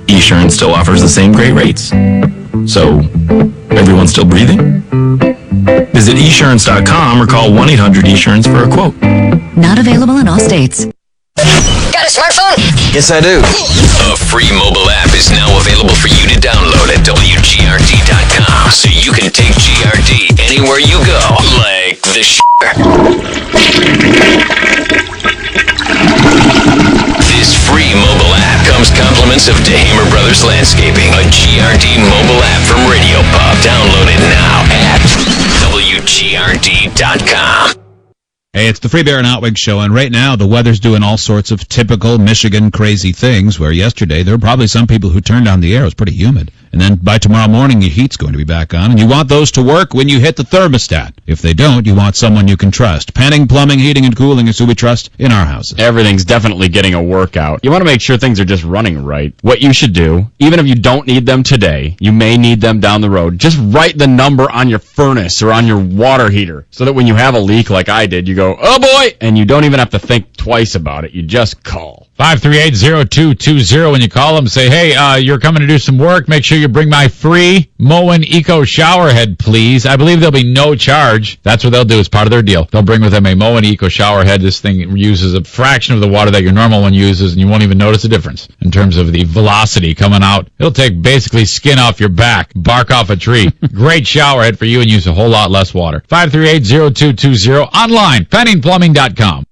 Esurance still offers the same great rates. So, everyone's still breathing? Visit esurance.com or call 1-800-ESURANCE for a quote. Not available in all states. Got a smartphone? Yes, I do. A free mobile app is now available for you to download at WGRD.com, so you can take GRD anywhere you go, like the This free mobile app comes compliments of DeHamer Brothers Landscaping, a GRD mobile app from Radio Pub. Download it now at WGRD.com. Hey, it's the Free Beer and Hot Wings show, and right now the weather's doing all sorts of typical Michigan crazy things, where yesterday there were probably some people who turned on the air. It was pretty humid. And then by tomorrow morning, your heat's going to be back on, and you want those to work when you hit the thermostat. If they don't, you want someone you can trust. Penning Plumbing, Heating, and Cooling is who we trust in our houses. Everything's definitely getting a workout. You want to make sure things are just running right. What you should do, even if you don't need them today, you may need them down the road. Just write the number on your furnace or on your water heater, so that when you have a leak like I did, you go, oh boy, and you don't even have to think twice about it. You just call. 538-0220. When you call them, say, hey, you're coming to do some work. Make sure you bring my free Moen Eco shower head, please. I believe there'll be no charge. That's what they'll do as part of their deal. They'll bring with them a Moen Eco shower head. This thing uses a fraction of the water that your normal one uses, and you won't even notice a difference in terms of the velocity coming out. It'll take basically skin off your back, bark off a tree. Great shower head for you and use a whole lot less water. 538-0220. Online, PenningPlumbing.com.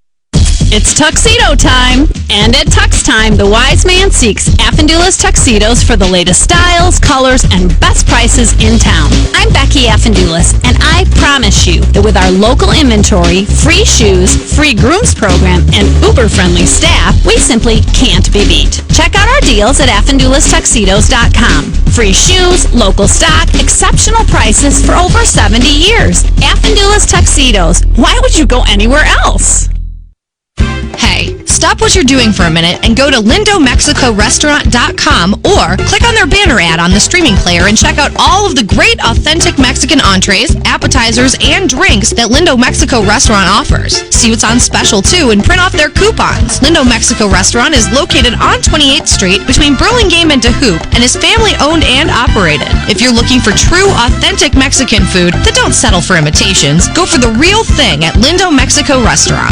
It's tuxedo time, and at Tux Time, the wise man seeks Affendula's tuxedos for the latest styles, colors, and best prices in town. I'm Becky Affendulas, and I promise you that with our local inventory, free shoes, free grooms program, and uber-friendly staff, we simply can't be beat. Check out our deals at Affendula'sTuxedos.com. Free shoes, local stock, exceptional prices for over 70 years. Affendula's Tuxedos. Why would you go anywhere else? Hey, stop what you're doing for a minute and go to LindoMexicoRestaurant.com or click on their banner ad on the streaming player and check out all of the great authentic Mexican entrees, appetizers, and drinks that Lindo Mexico Restaurant offers. See what's on special, too, and print off their coupons. Lindo Mexico Restaurant is located on 28th Street between Burlingame and DeHoop and is family-owned and operated. If you're looking for true, authentic Mexican food, then don't settle for imitations. Go for the real thing at Lindo Mexico Restaurant.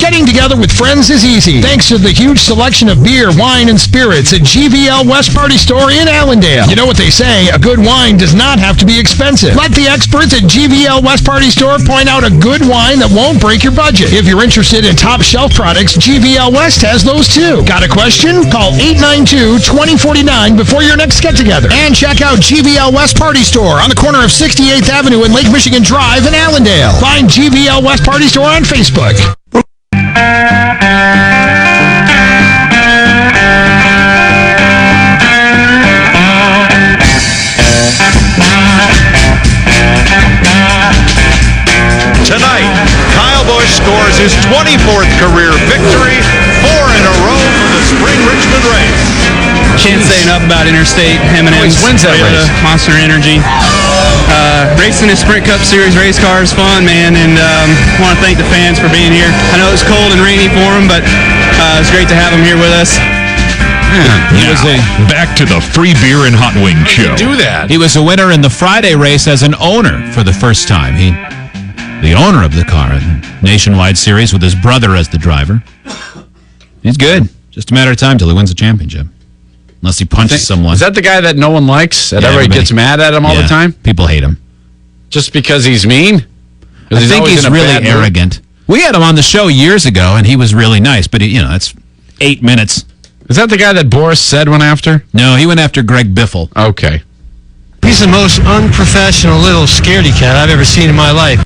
Getting together with friends is easy thanks to the huge selection of beer, wine, and spirits at GVL West Party Store in Allendale. You know what they say, a good wine does not have to be expensive. Let the experts at GVL West Party Store point out a good wine that won't break your budget. If you're interested in top shelf products, GVL West has those too. Got a question? Call 892-2049 before your next get-together. And check out GVL West Party Store on the corner of 68th Avenue and Lake Michigan Drive in Allendale. Find GVL West Party Store on Facebook. Tonight, Kyle Busch scores his 24th career victory, 4 in a row for the Spring Richmond race. Can't say enough about Interstate, M&M's, wins that race. Monster Energy. Racing a Sprint Cup Series race car is fun, man, and want to thank the fans for being here. I know it's cold and rainy for them, but it's great to have them here with us. Back to the free beer and hot wing show. Do that. He was a winner in the Friday race as an owner for the first time. The owner of the car, Nationwide Series, with his brother as the driver. He's good. Just a matter of time till he wins the championship. Unless he punches someone. Is that the guy that no one likes? That everybody gets mad at him all the time? People hate him. Just because he's mean? I think he's really arrogant. We had him on the show years ago, and he was really nice, but, that's 8 minutes. Is that the guy that Boris said went after? No, he went after Greg Biffle. Okay. He's the most unprofessional little scaredy cat I've ever seen in my life.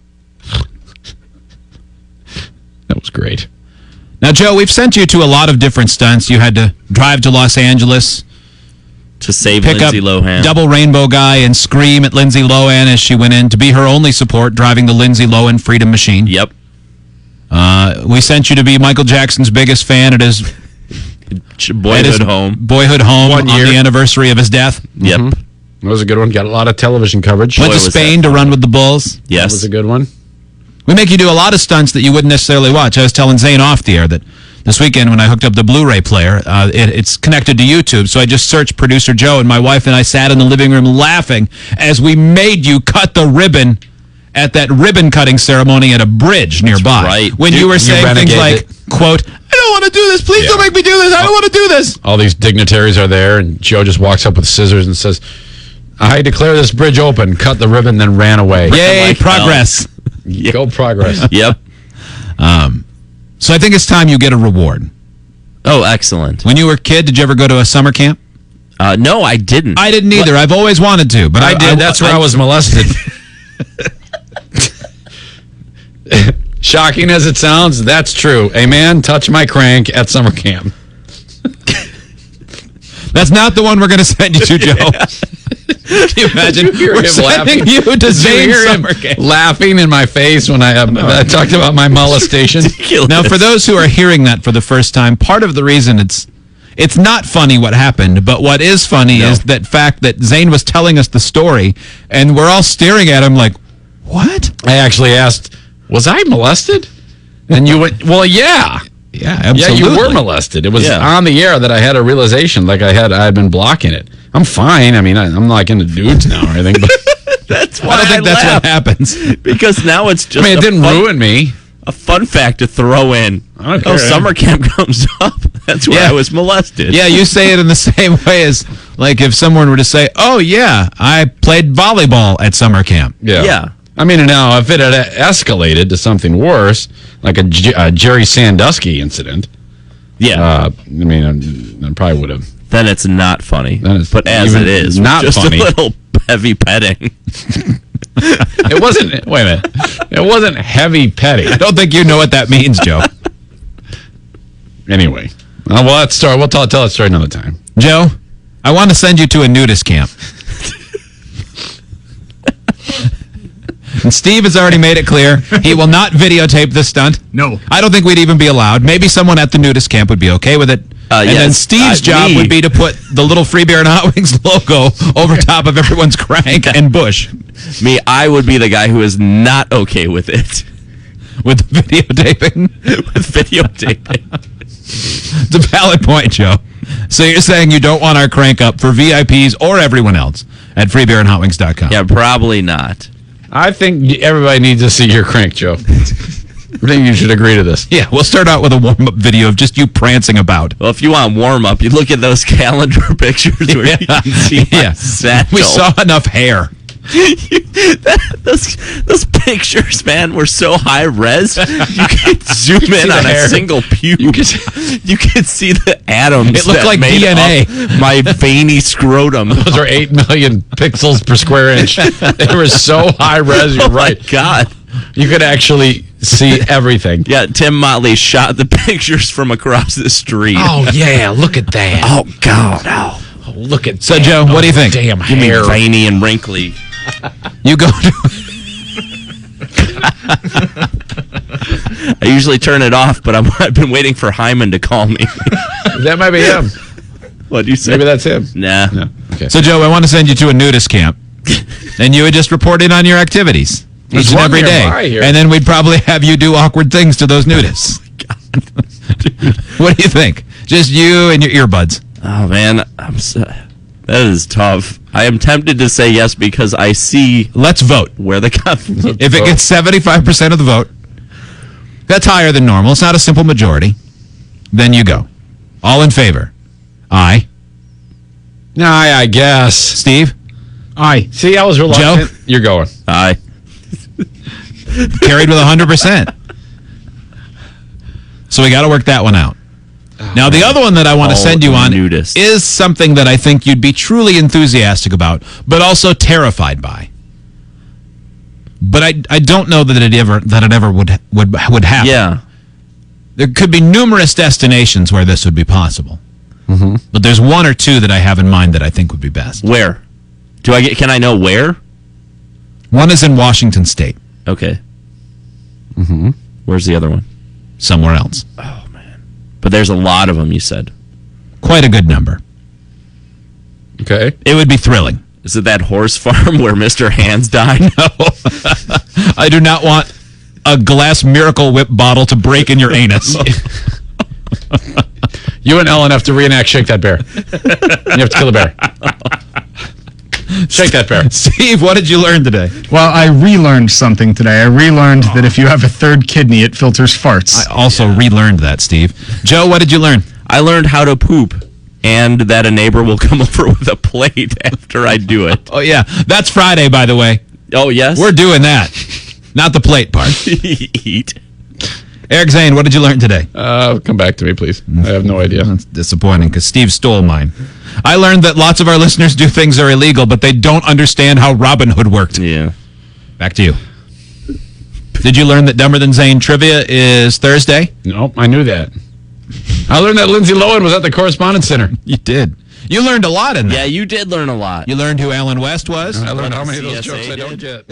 That was great. Now, Joe, we've sent you to a lot of different stunts. You had to drive to Los Angeles to save pick Lindsay up Lohan. Double Rainbow Guy and scream at Lindsay Lohan as she went in to be her only support, driving the Lindsay Lohan Freedom Machine. Yep. We sent you to be Michael Jackson's biggest fan at his boyhood home. Boyhood home 1 year. On the anniversary of his death. Yep. That was a good one. Got a lot of television coverage. Went to Spain to run with the Bulls. Yes. That was a good one. We make you do a lot of stunts that you wouldn't necessarily watch. I was telling Zane off the air that this weekend when I hooked up the Blu-ray player, it's connected to YouTube, so I just searched Producer Joe, and my wife and I sat in the living room laughing as we made you cut the ribbon at that ribbon-cutting ceremony at a bridge nearby. Right. When you were saying things like, quote, I don't want to do this. Please don't make me do this. I don't want to do this. All these dignitaries are there, and Joe just walks up with scissors and says, I declare this bridge open, cut the ribbon, then ran away. Yay, progress. Go progress. Yep. So I think it's time you get a reward. Oh, excellent. When you were a kid, did you ever go to a summer camp? No, I didn't. I didn't either. I've always wanted to, but I did. That's where I was molested. Shocking as it sounds, that's true. A man touched my crank at summer camp. That's not the one we're going to send you to, Joe. Can you imagine? We're sending you to Zane's summer camp. Laughing in my face when I talked about my molestation. Now, for those who are hearing that for the first time, part of the reason it's not funny what happened, but what is funny is that fact that Zane was telling us the story, and we're all staring at him like, what? I actually asked, was I molested? And you went, well, yeah. Yeah, absolutely. Yeah, you were molested. It was on the air that I had a realization, like I had been blocking it. I'm fine. I mean, I'm not into dudes now or anything, but that's why I don't think that's laugh. what happens. Because now it's just. I mean, it didn't ruin me. A fun fact to throw in. Summer camp comes up. That's where I was molested. Yeah, you say it in the same way as like if someone were to say, "Oh yeah, I played volleyball at summer camp." Yeah. I mean, now if it had escalated to something worse, like a Jerry Sandusky incident, I mean, I probably would have. Then it's not funny. But as even it is, not just funny. a little heavy petting. It wasn't. Wait a minute. It wasn't heavy petting. I don't think you know what that means, Joe. Anyway, well, let's start. We'll tell that story another time. Joe, I want to send you to a nudist camp. And Steve has already made it clear he will not videotape this stunt. No. I don't think we'd even be allowed. Maybe someone at the nudist camp would be okay with it. And then Steve's job would be to put the little Free Beer and Hot Wings logo over top of everyone's crank and bush. I would be the guy who is not okay with it. With videotaping? With videotaping. It's a valid point, Joe. So you're saying you don't want our crank up for VIPs or everyone else at freebeerandhotwings.com? Yeah, probably not. I think everybody needs to see your crank, Joe. I think you should agree to this. Yeah, we'll start out with a warm-up video of just you prancing about. Well, if you want warm-up, you look at those calendar pictures where you can see my satchel. We saw enough hair. Those pictures, man, were so high res. You could zoom in on a single pube. You could see the atoms. It looked like DNA. My veiny scrotum. Those are 8 million pixels per square inch. They were so high res. You're right. God, you could actually see everything. Yeah, Tim Motley shot the pictures from across the street. Oh yeah, look at that. Oh God. Oh, look at So, that. Joe, what do you think? Damn you mean hair. veiny and wrinkly? You go to... I usually turn it off, but I've been waiting for Hyman to call me. That might be him. What do you say? Maybe that's him. Nah. No. Okay. So, Joe, I want to send you to a nudist camp, and you would just report in on your activities each and every day. And then we'd probably have you do awkward things to those nudists. What do you think? Just you and your earbuds. Oh, man. That is tough. I am tempted to say yes because I see... Let's vote. Where the If it gets 75% of the vote, that's higher than normal. It's not a simple majority. Then you go. All in favor? Aye. Aye, I guess. Steve? Aye. See, I was reluctant. Joe? You're going. Aye. Carried with 100%. So we got to work that one out. Now, the other one that I want to send you on is something that I think you'd be truly enthusiastic about, but also terrified by. But I don't know that it ever would happen. Yeah. There could be numerous destinations where this would be possible. Mm-hmm. But there's one or two that I have in mind that I think would be best. Where? Can I know where? One is in Washington State. Okay. Mm-hmm. Where's the other one? Somewhere else. Oh, man. But there's a lot of them, you said. Quite a good number. Okay. It would be thrilling. Is it that horse farm where Mr. Hands died? No. I do not want a glass Miracle Whip bottle to break in your anus. You and Ellen have to reenact Shake That Bear. You have to kill a bear. Shake that bear. Steve, what did you learn today? Well, I relearned something today. I relearned that if you have a third kidney, it filters farts. I also relearned that, Steve. Joe, what did you learn? I learned how to poop, and that a neighbor will come over with a plate after I do it. Oh, yeah. That's Friday, by the way. Oh, yes? We're doing that. Not the plate part. Eat. Eric Zane, what did you learn today? Come back to me, please. I have no idea. That's disappointing because Steve stole mine. I learned that lots of our listeners do things that are illegal, but they don't understand how Robin Hood worked. Yeah. Back to you. Did you learn that Dumber Than Zane trivia is Thursday? Nope, I knew that. I learned that Lindsay Lohan was at the Correspondents Center. You did. You learned a lot in that. Yeah, you did learn a lot. You learned who Alan West was? I learned how many of those jokes I don't get.